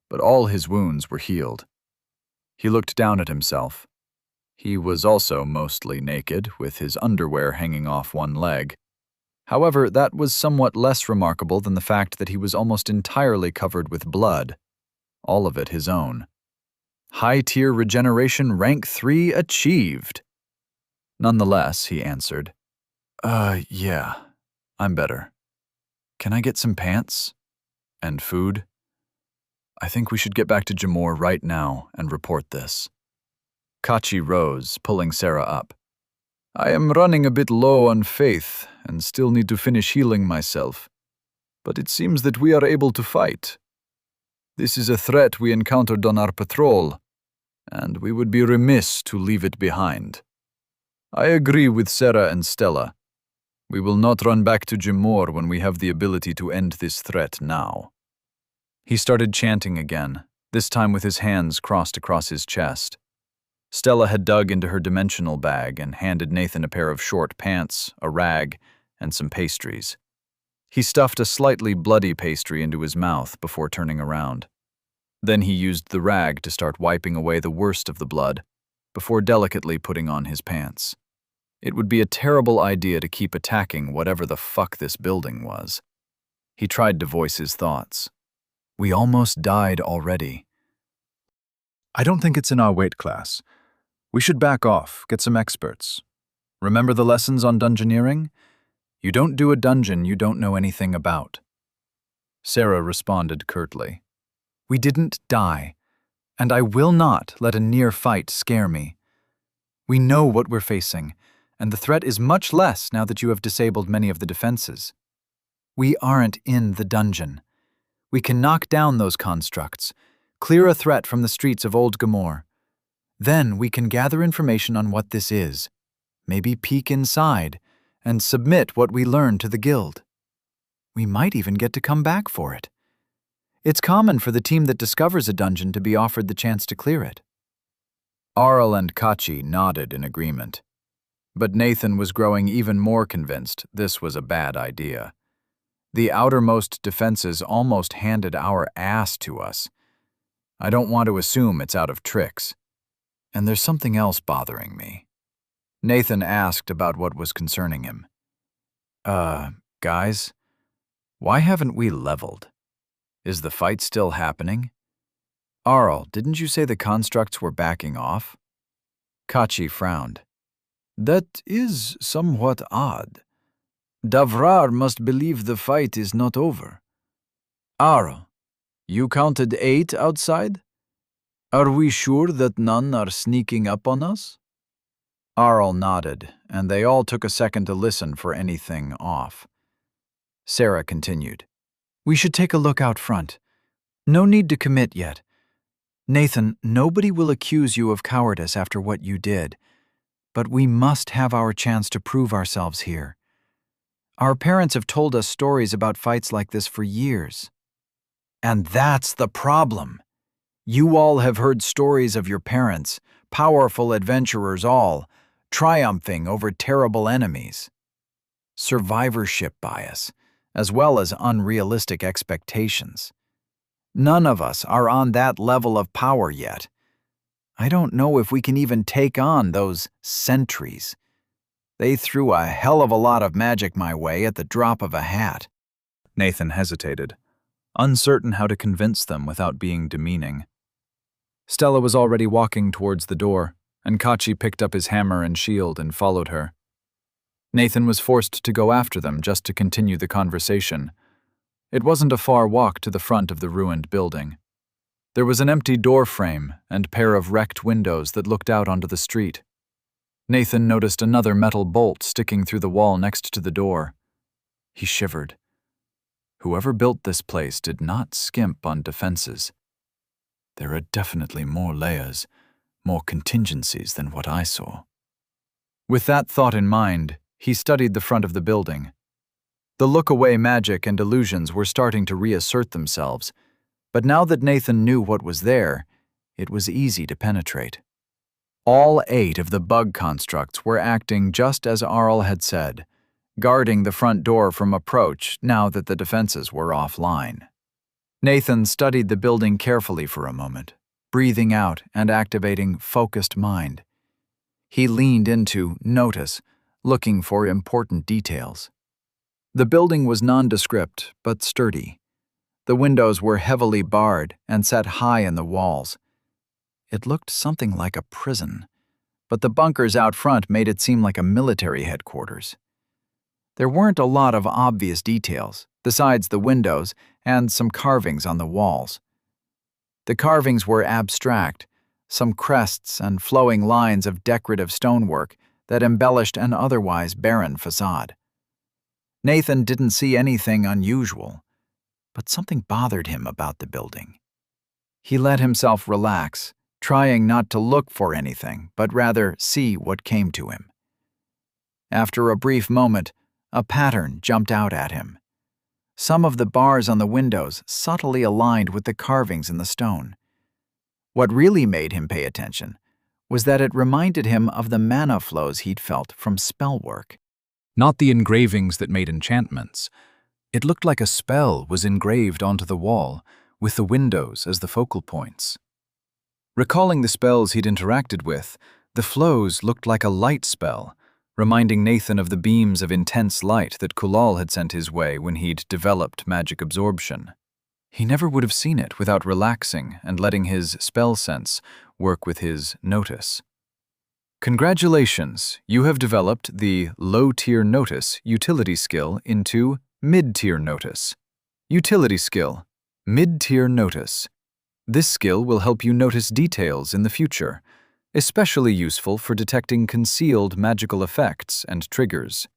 but all his wounds were healed. He looked down at himself. He was also mostly naked, with his underwear hanging off one leg. However, that was somewhat less remarkable than the fact that he was almost entirely covered with blood, all of it his own. High-tier regeneration rank 3 achieved. Nonetheless, he answered, yeah, I'm better. Can I get some pants? And food? I think we should get back to Jamor right now and report this. Kachi rose, pulling Sarah up. I am running a bit low on faith and still need to finish healing myself, but it seems that we are able to fight. This is a threat we encountered on our patrol, and we would be remiss to leave it behind. I agree with Sarah and Stella. We will not run back to Jamor when we have the ability to end this threat now. He started chanting again, this time with his hands crossed across his chest. Stella had dug into her dimensional bag and handed Nathan a pair of short pants, a rag, and some pastries. He stuffed a slightly bloody pastry into his mouth before turning around. Then he used the rag to start wiping away the worst of the blood, before delicately putting on his pants. It would be a terrible idea to keep attacking whatever the fuck this building was. He tried to voice his thoughts. We almost died already. I don't think it's in our weight class. We should back off, get some experts. Remember the lessons on dungeoneering? You don't do a dungeon you don't know anything about. Sarah responded curtly. We didn't die, and I will not let a near fight scare me. We know what we're facing, and the threat is much less now that you have disabled many of the defenses. We aren't in the dungeon. We can knock down those constructs, clear a threat from the streets of Old Gamor. Then we can gather information on what this is, maybe peek inside, and submit what we learn to the guild. We might even get to come back for it. It's common for the team that discovers a dungeon to be offered the chance to clear it. Arl and Kachi nodded in agreement. But Nathan was growing even more convinced this was a bad idea. The outermost defenses almost handed our ass to us. I don't want to assume it's out of tricks. And there's something else bothering me. Nathan asked about what was concerning him. Guys, why haven't we leveled? Is the fight still happening? Arl, didn't you say the constructs were backing off? Kachi frowned. That is somewhat odd. Davrar must believe the fight is not over. Arl, you counted 8 outside? Are we sure that none are sneaking up on us? Arl nodded, and they all took a second to listen for anything off. Sarah continued. We should take a look out front. No need to commit yet. Nathan, nobody will accuse you of cowardice after what you did, but we must have our chance to prove ourselves here. Our parents have told us stories about fights like this for years. And that's the problem. You all have heard stories of your parents, powerful adventurers all, triumphing over terrible enemies. Survivorship bias, as well as unrealistic expectations. None of us are on that level of power yet. I don't know if we can even take on those sentries. They threw a hell of a lot of magic my way at the drop of a hat. Nathan hesitated, uncertain how to convince them without being demeaning. Stella was already walking towards the door, and Kachi picked up his hammer and shield and followed her. Nathan was forced to go after them just to continue the conversation. It wasn't a far walk to the front of the ruined building. There was an empty door frame and pair of wrecked windows that looked out onto the street. Nathan noticed another metal bolt sticking through the wall next to the door. He shivered. Whoever built this place did not skimp on defenses. There are definitely more layers, more contingencies than what I saw. With that thought in mind, he studied the front of the building. The look-away magic and illusions were starting to reassert themselves, but now that Nathan knew what was there, it was easy to penetrate. All 8 of the bug constructs were acting just as Arl had said, guarding the front door from approach now that the defenses were offline. Nathan studied the building carefully for a moment, breathing out and activating focused mind. He leaned into notice, looking for important details. The building was nondescript but sturdy. The windows were heavily barred and set high in the walls. It looked something like a prison, but the bunkers out front made it seem like a military headquarters. There weren't a lot of obvious details, besides the windows and some carvings on the walls. The carvings were abstract, some crests and flowing lines of decorative stonework that embellished an otherwise barren facade. Nathan didn't see anything unusual, but something bothered him about the building. He let himself relax, trying not to look for anything, but rather see what came to him. After a brief moment, a pattern jumped out at him. Some of the bars on the windows subtly aligned with the carvings in the stone. What really made him pay attention was that it reminded him of the mana flows he'd felt from spell work. Not the engravings that made enchantments. It looked like a spell was engraved onto the wall, with the windows as the focal points. Recalling the spells he'd interacted with, the flows looked like a light spell, reminding Nathan of the beams of intense light that Kulal had sent his way when he'd developed magic absorption. He never would have seen it without relaxing and letting his spell sense work with his notice. Congratulations, you have developed the low-tier notice utility skill into mid-tier notice. Utility skill, mid-tier notice. This skill will help you notice details in the future, especially useful for detecting concealed magical effects and triggers.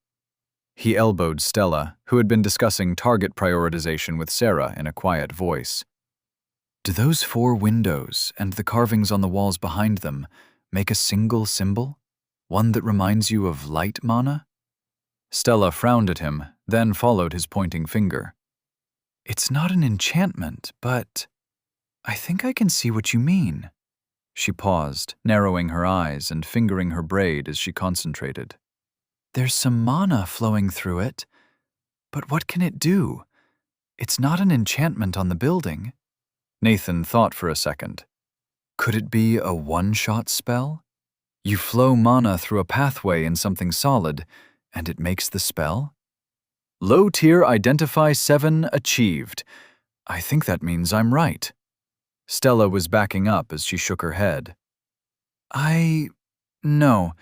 He elbowed Stella, who had been discussing target prioritization with Sarah in a quiet voice. Do those 4 windows and the carvings on the walls behind them make a single symbol? One that reminds you of light mana? Stella frowned at him, then followed his pointing finger. It's not an enchantment, but I think I can see what you mean. She paused, narrowing her eyes and fingering her braid as she concentrated. There's some mana flowing through it, but what can it do? It's not an enchantment on the building. Nathan thought for a second. Could it be a one-shot spell? You flow mana through a pathway in something solid, and it makes the spell? Low tier Identify 7 achieved. I think that means I'm right. Stella was backing up as she shook her head. No,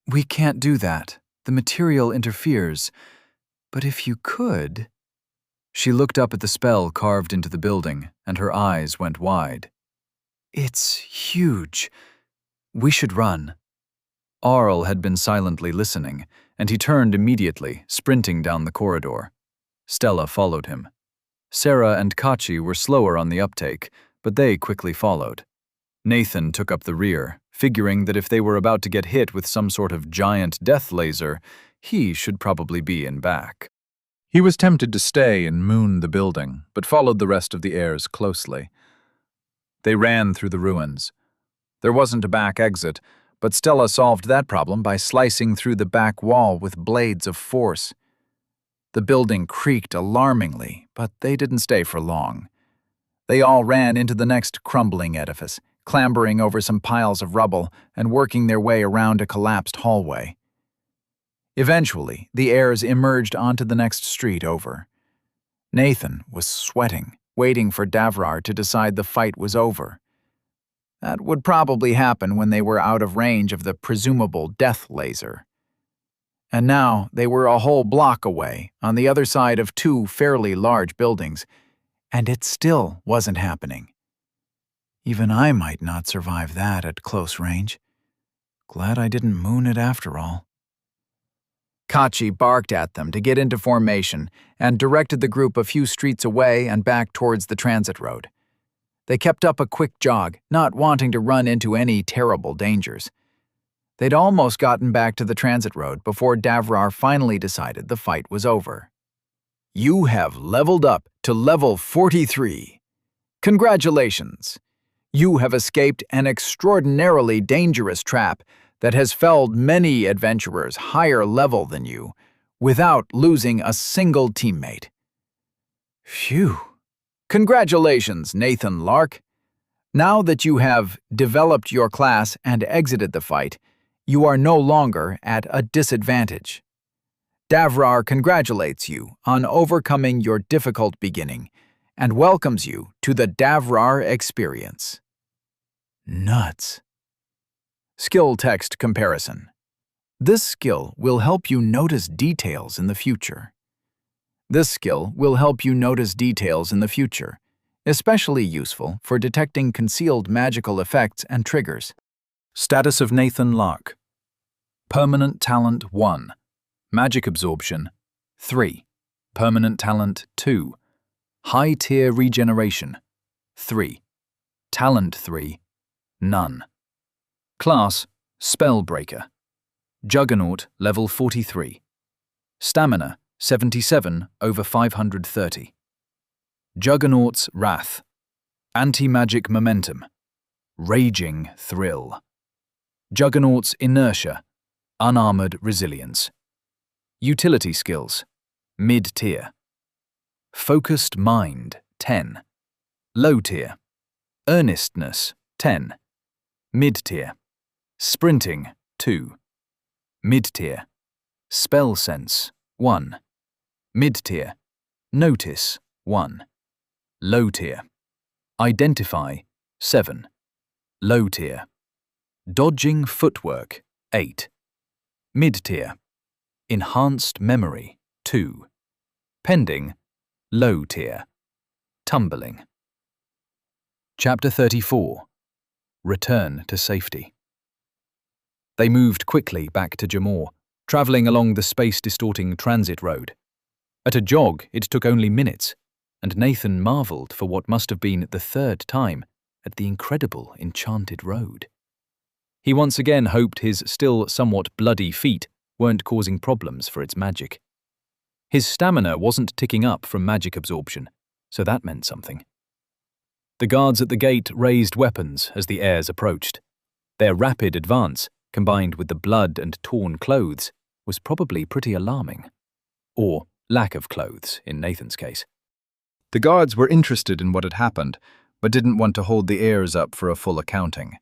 we can't do that. The material interferes. But if you could... She looked up at the spell carved into the building, and her eyes went wide. It's huge. We should run. Arl had been silently listening, and he turned immediately, sprinting down the corridor. Stella followed him. Sarah and Kachi were slower on the uptake, but they quickly followed. Nathan took up the rear, figuring that if they were about to get hit with some sort of giant death laser, he should probably be in back. He was tempted to stay and moon the building, but followed the rest of the heirs closely. They ran through the ruins. There wasn't a back exit, but Stella solved that problem by slicing through the back wall with blades of force. The building creaked alarmingly, but they didn't stay for long. They all ran into the next crumbling edifice, clambering over some piles of rubble and working their way around a collapsed hallway. Eventually, the heirs emerged onto the next street over. Nathan was sweating, waiting for Davrar to decide the fight was over. That would probably happen when they were out of range of the presumable death laser. and now they were a whole block away, on the other side of two fairly large buildings, and it still wasn't happening. Even I might not survive that at close range. Glad I didn't moon it after all. Kachi barked at them to get into formation and directed the group a few streets away and back towards the transit road. They kept up a quick jog, not wanting to run into any terrible dangers. They'd almost gotten back to the transit road before Davrar finally decided the fight was over. "You have leveled up to level 43. Congratulations! You have escaped an extraordinarily dangerous trap that has felled many adventurers higher level than you, without losing a single teammate." Phew! Congratulations, Nathan Lark! Now that you have developed your class and exited the fight, you are no longer at a disadvantage. Davrar congratulates you on overcoming your difficult beginning and welcomes you to the Davrar experience. Nuts. Skill text comparison. This skill will help you notice details in the future. This skill will help you notice details in the future, especially useful for detecting concealed magical effects and triggers. Status of Nathan Lark. Permanent Talent 1. Magic Absorption 3. Permanent Talent 2. High Tier Regeneration 3. Talent 3. None. Class Spellbreaker. Juggernaut level 43. Stamina 77 over 530. Juggernaut's Wrath. Anti-Magic Momentum. Raging Thrill. Juggernaut's Inertia. Unarmored Resilience. Utility Skills. Mid-tier. Focused Mind 10. Low tier. Earnestness 10. Mid-tier. Sprinting 2. Mid-tier. Spell Sense 1. Mid-tier. Notice 1. Low tier. Identify 7. Low tier. Dodging Footwork 8. Mid-tier. Enhanced Memory 2. Pending Low tier. Tumbling. Chapter 34. Return to Safety. They moved quickly back to Jamor, traveling along the space-distorting transit road. At a jog, it took only minutes, and Nathan marveled for what must have been the third time at the incredible enchanted road. He once again hoped his still somewhat bloody feet weren't causing problems for its magic. His stamina wasn't ticking up from magic absorption, so that meant something. The guards at the gate raised weapons as the heirs approached. Their rapid advance, combined with the blood and torn clothes, was probably pretty alarming. Or lack of clothes, in Nathan's case. The guards were interested in what had happened, but didn't want to hold the heirs up for a full accounting.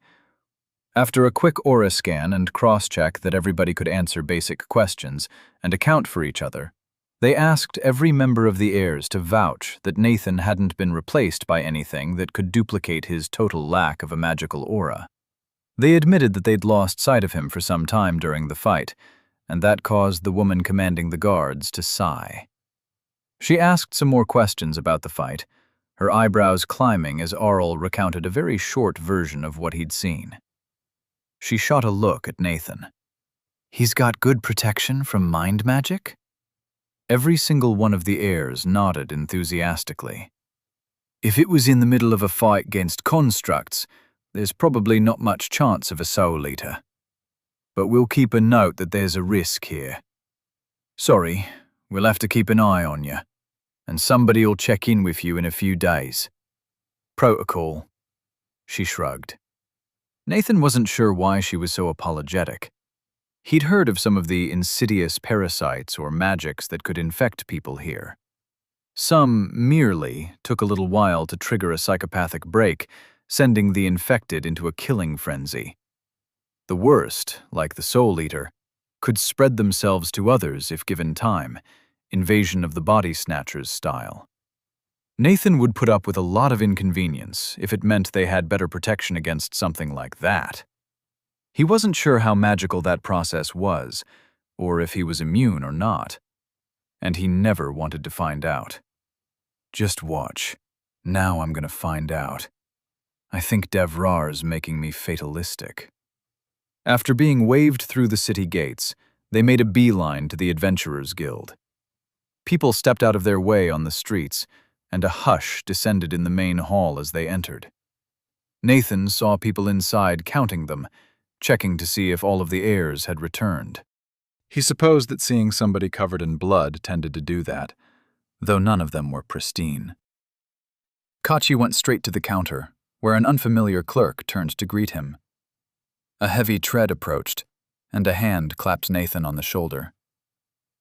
After a quick aura scan and cross-check that everybody could answer basic questions and account for each other, they asked every member of the heirs to vouch that Nathan hadn't been replaced by anything that could duplicate his total lack of a magical aura. They admitted that they'd lost sight of him for some time during the fight, and that caused the woman commanding the guards to sigh. She asked some more questions about the fight, her eyebrows climbing as Arl recounted a very short version of what he'd seen. She shot a look at Nathan. "He's got good protection from mind magic?" Every single one of the heirs nodded enthusiastically. "If it was in the middle of a fight against constructs, there's probably not much chance of a soul eater. But we'll keep a note that there's a risk here. Sorry, we'll have to keep an eye on you, and somebody'll check in with you in a few days. Protocol." She shrugged. Nathan wasn't sure why she was so apologetic. He'd heard of some of the insidious parasites or magics that could infect people here. Some merely took a little while to trigger a psychopathic break, sending the infected into a killing frenzy. The worst, like the Soul Eater, could spread themselves to others if given time, Invasion of the Body Snatchers style. Nathan would put up with a lot of inconvenience if it meant they had better protection against something like that. He wasn't sure how magical that process was, or if he was immune or not. And he never wanted to find out. Just watch. Now I'm gonna find out. I think Devrar's making me fatalistic. After being waved through the city gates, they made a beeline to the Adventurers Guild. People stepped out of their way on the streets, and a hush descended in the main hall as they entered. Nathan saw people inside counting them, checking to see if all of the heirs had returned. He supposed that seeing somebody covered in blood tended to do that, though none of them were pristine. Kachi went straight to the counter, where an unfamiliar clerk turned to greet him. A heavy tread approached, and a hand clapped Nathan on the shoulder.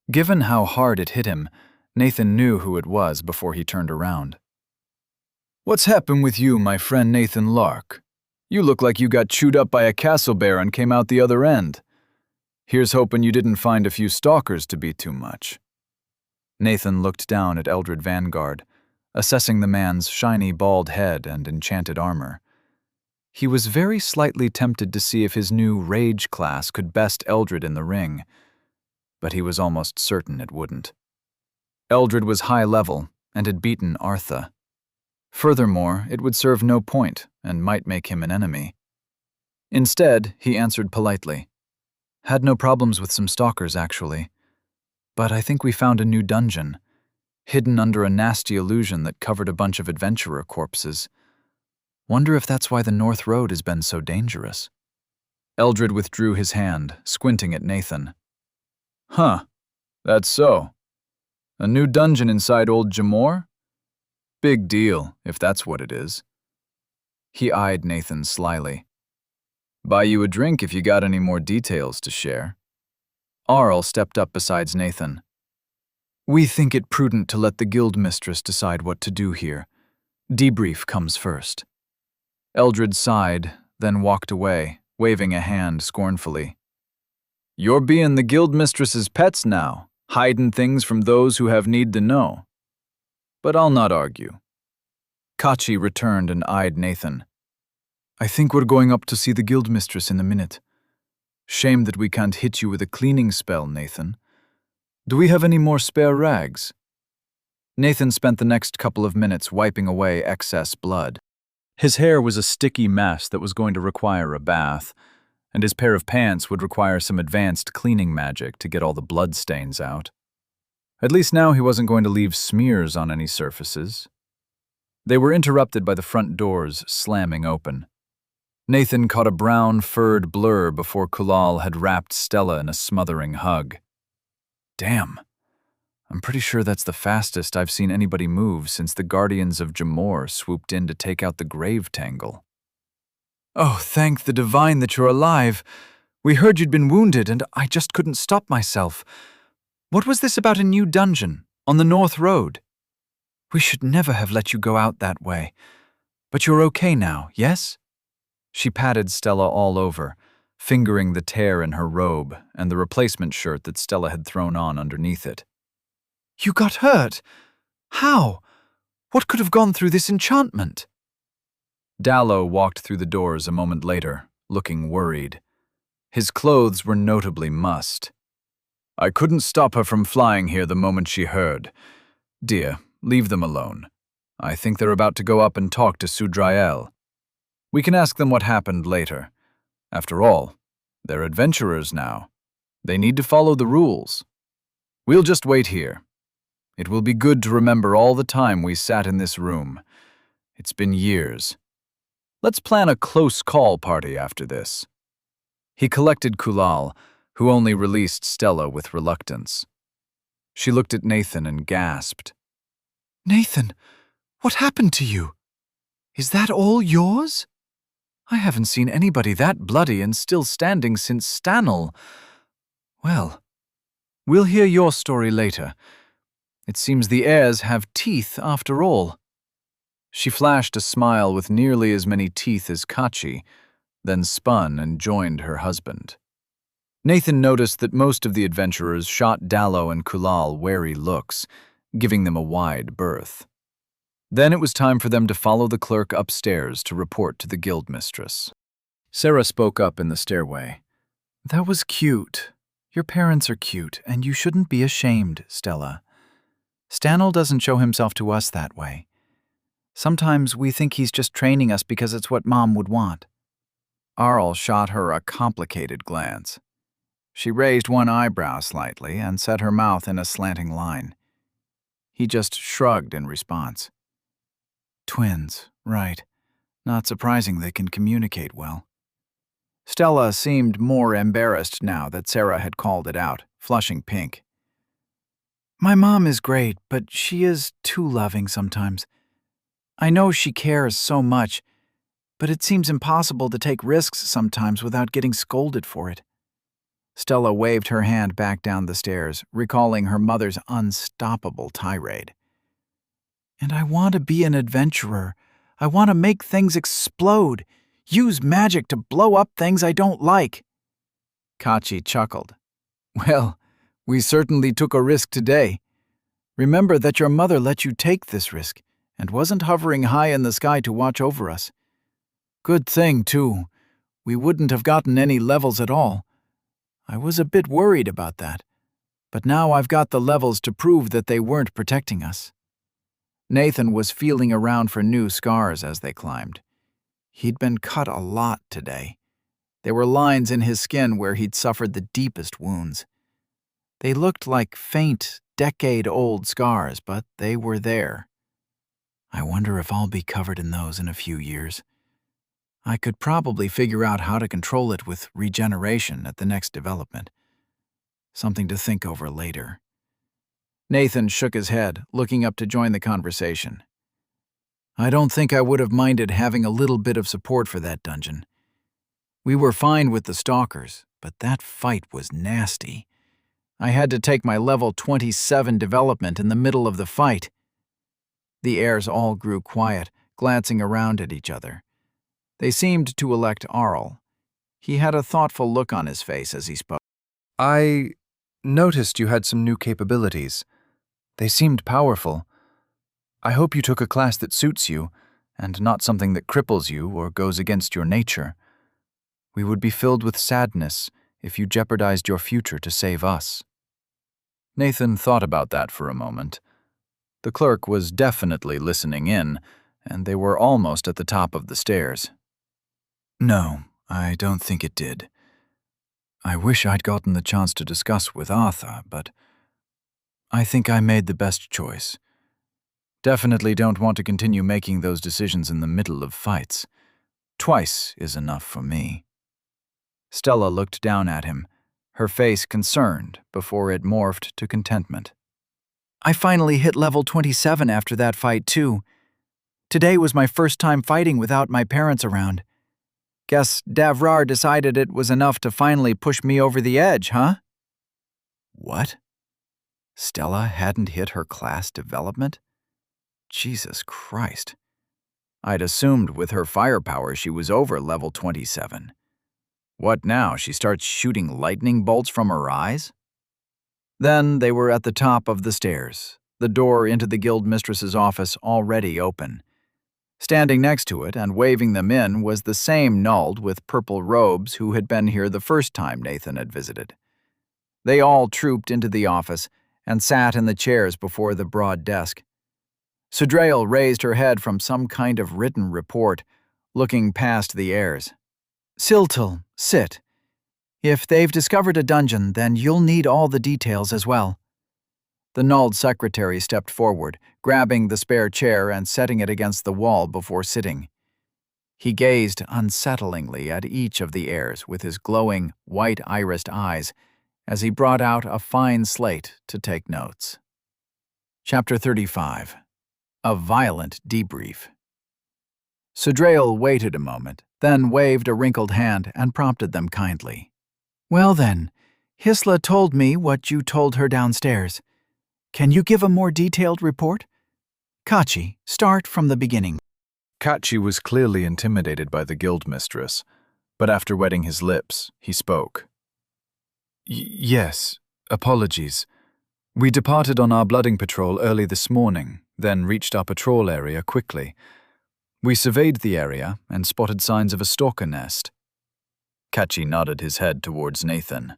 Given how hard it hit him, Nathan knew who it was before he turned around. "What's happened with you, my friend Nathan Lark? You look like you got chewed up by a castle bear and came out the other end. Here's hoping you didn't find a few stalkers to be too much." Nathan looked down at Eldred Vanguard, assessing the man's shiny bald head and enchanted armor. He was very slightly tempted to see if his new Rage class could best Eldred in the ring, but he was almost certain it wouldn't. Eldred was high level and had beaten Artha. Furthermore, it would serve no point and might make him an enemy. Instead, he answered politely. "Had no problems with some stalkers, actually. But I think we found a new dungeon, hidden under a nasty illusion that covered a bunch of adventurer corpses. Wonder if that's why the North Road has been so dangerous." Eldred withdrew his hand, squinting at Nathan. "Huh, that's so. A new dungeon inside Old Jamor? Big deal, if that's what it is." He eyed Nathan slyly. "Buy you a drink if you got any more details to share." Arl stepped up beside Nathan. "We think it prudent to let the guild mistress decide what to do here. Debrief comes first." Eldred sighed, then walked away, waving a hand scornfully. "You're being the guild mistress's pets now, hiding things from those who have need to know. But I'll not argue." Kachi returned and eyed Nathan. "I think we're going up to see the guild mistress in a minute. Shame that we can't hit you with a cleaning spell, Nathan. Do we have any more spare rags?" Nathan spent the next couple of minutes wiping away excess blood. His hair was a sticky mess that was going to require a bath, and his pair of pants would require some advanced cleaning magic to get all the blood stains out. At least now he wasn't going to leave smears on any surfaces. They were interrupted by the front doors slamming open. Nathan caught a brown furred blur before Kulal had wrapped Stella in a smothering hug. Damn. I'm pretty sure that's the fastest I've seen anybody move since the Guardians of Jamor swooped in to take out the grave tangle. "Oh, thank the divine that you're alive. We heard you'd been wounded and I just couldn't stop myself. What was this about a new dungeon on the North Road? We should never have let you go out that way. But you're okay now, yes?" She patted Stella all over, fingering the tear in her robe and the replacement shirt that Stella had thrown on underneath it. "You got hurt? How? What could have gone through this enchantment?" Dallo walked through the doors a moment later, looking worried. His clothes were notably mussed. "I couldn't stop her from flying here the moment she heard. Dear, leave them alone. I think they're about to go up and talk to Sudrael. We can ask them what happened later. After all, they're adventurers now. They need to follow the rules. We'll just wait here. It will be good to remember all the time we sat in this room. It's been years. Let's plan a close call party after this." He collected Kulal, who only released Stella with reluctance. She looked at Nathan and gasped. "Nathan, what happened to you? Is that all yours? I haven't seen anybody that bloody and still standing since Stanel. Well, we'll hear your story later. It seems the heirs have teeth after all." She flashed a smile with nearly as many teeth as Kachi, then spun and joined her husband. Nathan noticed that most of the adventurers shot Dallo and Kulal wary looks, giving them a wide berth. Then it was time for them to follow the clerk upstairs to report to the guild mistress. Sarah spoke up in the stairway. "That was cute. Your parents are cute, and you shouldn't be ashamed, Stella. Stanel doesn't show himself to us that way. Sometimes we think he's just training us because it's what Mom would want. Arl shot her a complicated glance. She raised one eyebrow slightly and set her mouth in a slanting line. He just shrugged in response. Twins, right. Not surprising they can communicate well. Stella seemed more embarrassed now that Sarah had called it out, flushing pink. My mom is great, but she is too loving sometimes. I know she cares so much, but it seems impossible to take risks sometimes without getting scolded for it. Stella waved her hand back down the stairs, recalling her mother's unstoppable tirade. And I want to be an adventurer. I want to make things explode, use magic to blow up things I don't like. Kachi chuckled. Well, we certainly took a risk today. Remember that your mother let you take this risk and wasn't hovering high in the sky to watch over us. Good thing, too. We wouldn't have gotten any levels at all. I was a bit worried about that, but now I've got the levels to prove that they weren't protecting us. Nathan was feeling around for new scars as they climbed. He'd been cut a lot today. There were lines in his skin where he'd suffered the deepest wounds. They looked like faint, decade-old scars, but they were there. I wonder if I'll be covered in those in a few years. I could probably figure out how to control it with regeneration at the next development. Something to think over later. Nathan shook his head, looking up to join the conversation. I don't think I would have minded having a little bit of support for that dungeon. We were fine with the stalkers, but that fight was nasty. I had to take my level 27 development in the middle of the fight. The heirs all grew quiet, glancing around at each other. They seemed to elect Arl. He had a thoughtful look on his face as he spoke. I noticed you had some new capabilities. They seemed powerful. I hope you took a class that suits you, and not something that cripples you or goes against your nature. We would be filled with sadness if you jeopardized your future to save us. Nathan thought about that for a moment. The clerk was definitely listening in, and they were almost at the top of the stairs. No, I don't think it did. I wish I'd gotten the chance to discuss with Arthur, but I think I made the best choice. Definitely don't want to continue making those decisions in the middle of fights. Twice is enough for me. Stella looked down at him, her face concerned before it morphed to contentment. I finally hit level 27 after that fight, too. Today was my first time fighting without my parents around. Guess Davrar decided it was enough to finally push me over the edge, huh? What? Stella hadn't hit her class development? Jesus Christ. I'd assumed with her firepower she was over level 27. What now, she starts shooting lightning bolts from her eyes? Then they were at the top of the stairs, the door into the guild mistress's office already open. Standing next to it and waving them in was the same Nuld with purple robes who had been here the first time Nathan had visited. They all trooped into the office and sat in the chairs before the broad desk. Sudrail raised her head from some kind of written report, looking past the heirs. Siltal, sit. If they've discovered a dungeon, then you'll need all the details as well. The Nuld secretary stepped forward, grabbing the spare chair and setting it against the wall before sitting. He gazed unsettlingly at each of the heirs with his glowing, white-irised eyes as he brought out a fine slate to take notes. Chapter 35. A Violent Debrief. Sudrail waited a moment, then waved a wrinkled hand and prompted them kindly. Well then, Hisla told me what you told her downstairs. Can you give a more detailed report? Kachi, start from the beginning. Kachi was clearly intimidated by the guild mistress, but after wetting his lips, he spoke. Yes, apologies. We departed on our blooding patrol early this morning, then reached our patrol area quickly. We surveyed the area and spotted signs of a stalker nest. Kachi nodded his head towards Nathan.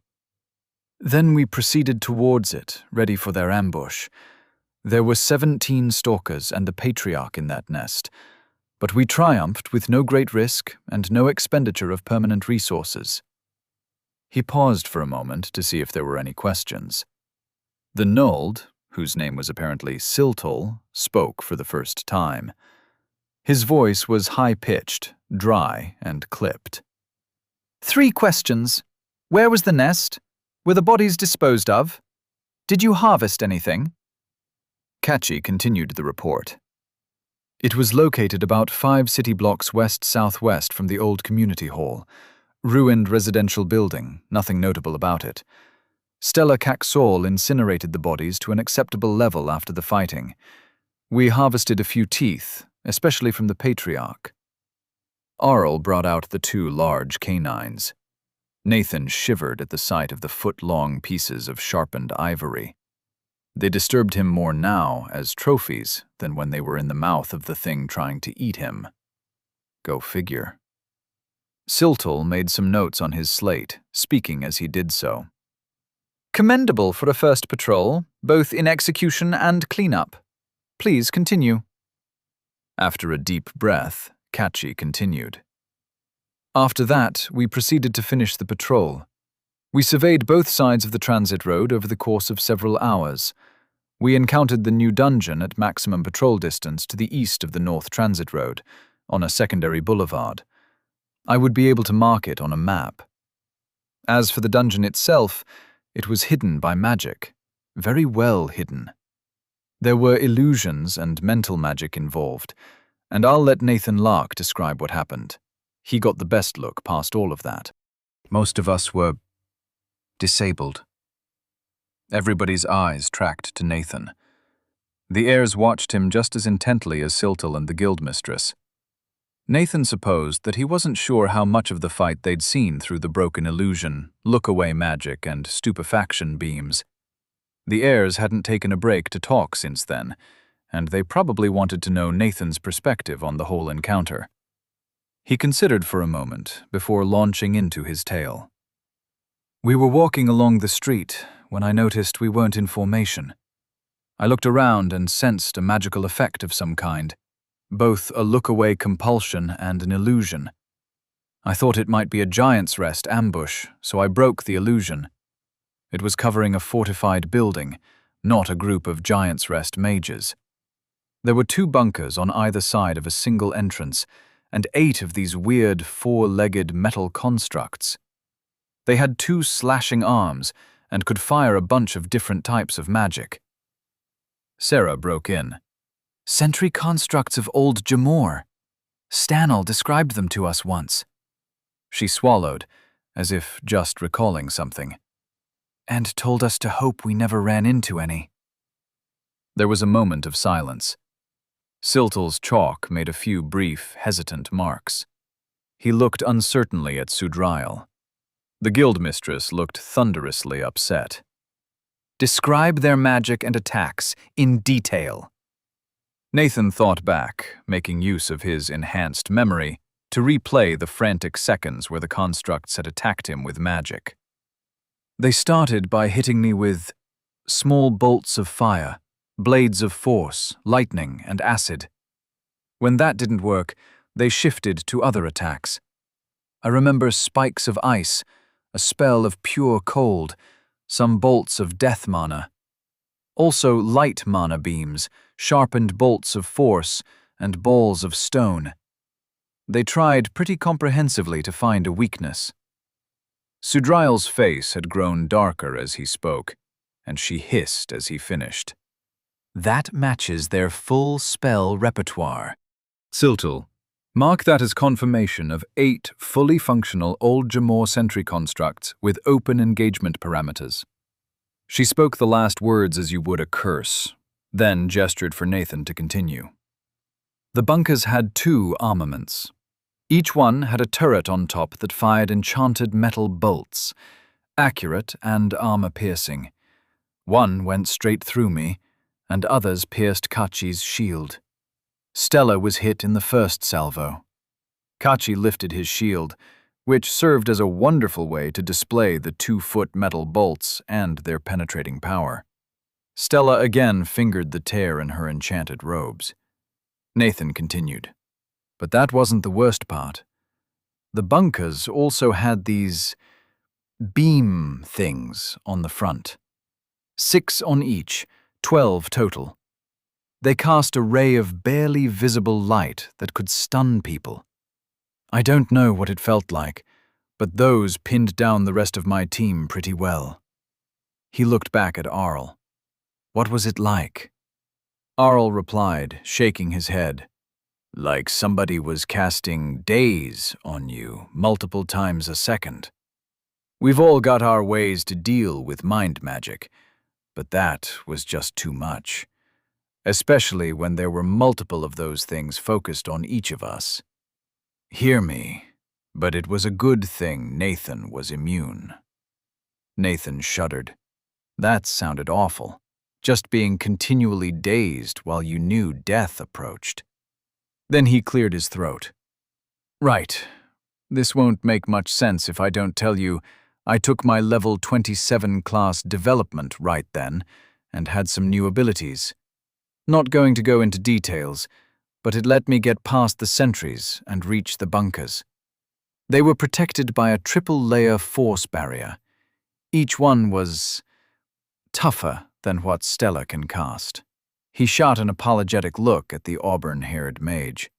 Then we proceeded towards it, ready for their ambush. There were 17 stalkers and the patriarch in that nest, but we triumphed with no great risk and no expenditure of permanent resources. He paused for a moment to see if there were any questions. The Nold, whose name was apparently Siltul, spoke for the first time. His voice was high-pitched, dry, and clipped. 3 questions. Where was the nest? Were the bodies disposed of? Did you harvest anything? Kachi continued the report. It was located about 5 city blocks west-southwest from the old community hall. Ruined residential building, nothing notable about it. Stella Caxol incinerated the bodies to an acceptable level after the fighting. We harvested a few teeth, especially from the patriarch. Arl brought out the 2 large canines. Nathan shivered at the sight of the foot-long pieces of sharpened ivory. They disturbed him more now as trophies than when they were in the mouth of the thing trying to eat him. Go figure. Siltul made some notes on his slate, speaking as he did so. Commendable for a first patrol, both in execution and cleanup. Please continue. After a deep breath, Kachi continued. After that, we proceeded to finish the patrol. We surveyed both sides of the transit road over the course of several hours. We encountered the new dungeon at maximum patrol distance to the east of the North Transit Road, on a secondary boulevard. I would be able to mark it on a map. As for the dungeon itself, it was hidden by magic, very well hidden. There were illusions and mental magic involved, and I'll let Nathan Lark describe what happened. He got the best look past all of that. Most of us were disabled. Everybody's eyes tracked to Nathan. The heirs watched him just as intently as Siltul and the guildmistress. Nathan supposed that he wasn't sure how much of the fight they'd seen through the broken illusion, look-away magic, and stupefaction beams. The heirs hadn't taken a break to talk since then, and they probably wanted to know Nathan's perspective on the whole encounter. He considered for a moment before launching into his tale. We were walking along the street when I noticed we weren't in formation. I looked around and sensed a magical effect of some kind, both a look-away compulsion and an illusion. I thought it might be a Giant's Rest ambush, so I broke the illusion. It was covering a fortified building, not a group of Giant's Rest mages. There were 2 bunkers on either side of a single entrance, and 8 of these weird 4-legged metal constructs. They had 2 slashing arms and could fire a bunch of different types of magic. Sarah broke in. Sentry constructs of old Jamor. Stanel described them to us once. She swallowed, as if just recalling something. And told us to hope we never ran into any. There was a moment of silence. Siltul's chalk made a few brief, hesitant marks. He looked uncertainly at Sudrail. The guildmistress looked thunderously upset. Describe their magic and attacks in detail. Nathan thought back, making use of his enhanced memory, to replay the frantic seconds where the constructs had attacked him with magic. They started by hitting me with small bolts of fire, blades of force, lightning, and acid. When that didn't work, they shifted to other attacks. I remember spikes of ice, a spell of pure cold, some bolts of death mana. Also light mana beams, sharpened bolts of force, and balls of stone. They tried pretty comprehensively to find a weakness. Sudrail's face had grown darker as he spoke, and she hissed as he finished. That matches their full spell repertoire. Siltul, mark that as confirmation of 8 fully functional Old Jamor sentry constructs with open engagement parameters. She spoke the last words as you would a curse, then gestured for Nathan to continue. The bunkers had 2 armaments. Each one had a turret on top that fired enchanted metal bolts, accurate and armor-piercing. One went straight through me, and others pierced Kachi's shield. Stella was hit in the first salvo. Kachi lifted his shield, which served as a wonderful way to display the 2-foot metal bolts and their penetrating power. Stella again fingered the tear in her enchanted robes. Nathan continued. But that wasn't the worst part. The bunkers also had these beam things on the front. 6 on each, 12 total. They cast a ray of barely visible light that could stun people. I don't know what it felt like, but those pinned down the rest of my team pretty well. He looked back at Arl. What was it like? Arl replied, shaking his head. Like somebody was casting daze on you multiple times a second. We've all got our ways to deal with mind magic, but that was just too much. Especially when there were multiple of those things focused on each of us. Hear me, but it was a good thing Nathan was immune. Nathan shuddered. That sounded awful, just being continually dazed while you knew death approached. Then he cleared his throat. Right, this won't make much sense if I don't tell you I took my level 27 class development right then and had some new abilities. Not going to go into details, but it let me get past the sentries and reach the bunkers. They were protected by a triple-layer force barrier. Each one was tougher than what Stella can cast. He shot an apologetic look at the auburn-haired mage.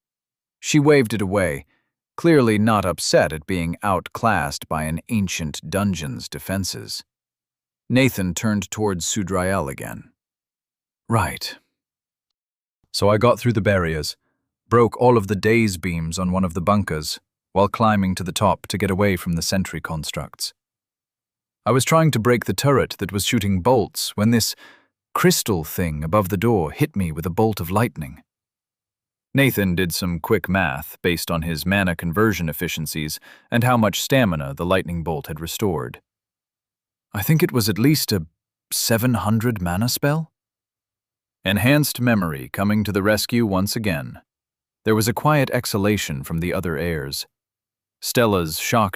She waved it away, clearly not upset at being outclassed by an ancient dungeon's defenses. Nathan turned towards Sudrael again. Right. So I got through the barriers, broke all of the daze beams on one of the bunkers, while climbing to the top to get away from the sentry constructs. I was trying to break the turret that was shooting bolts when this crystal thing above the door hit me with a bolt of lightning. Nathan did some quick math based on his mana conversion efficiencies and how much stamina the lightning bolt had restored. I think it was at least a 700 mana spell? Enhanced memory coming to the rescue once again. There was a quiet exhalation from the other heirs. Stella's shocked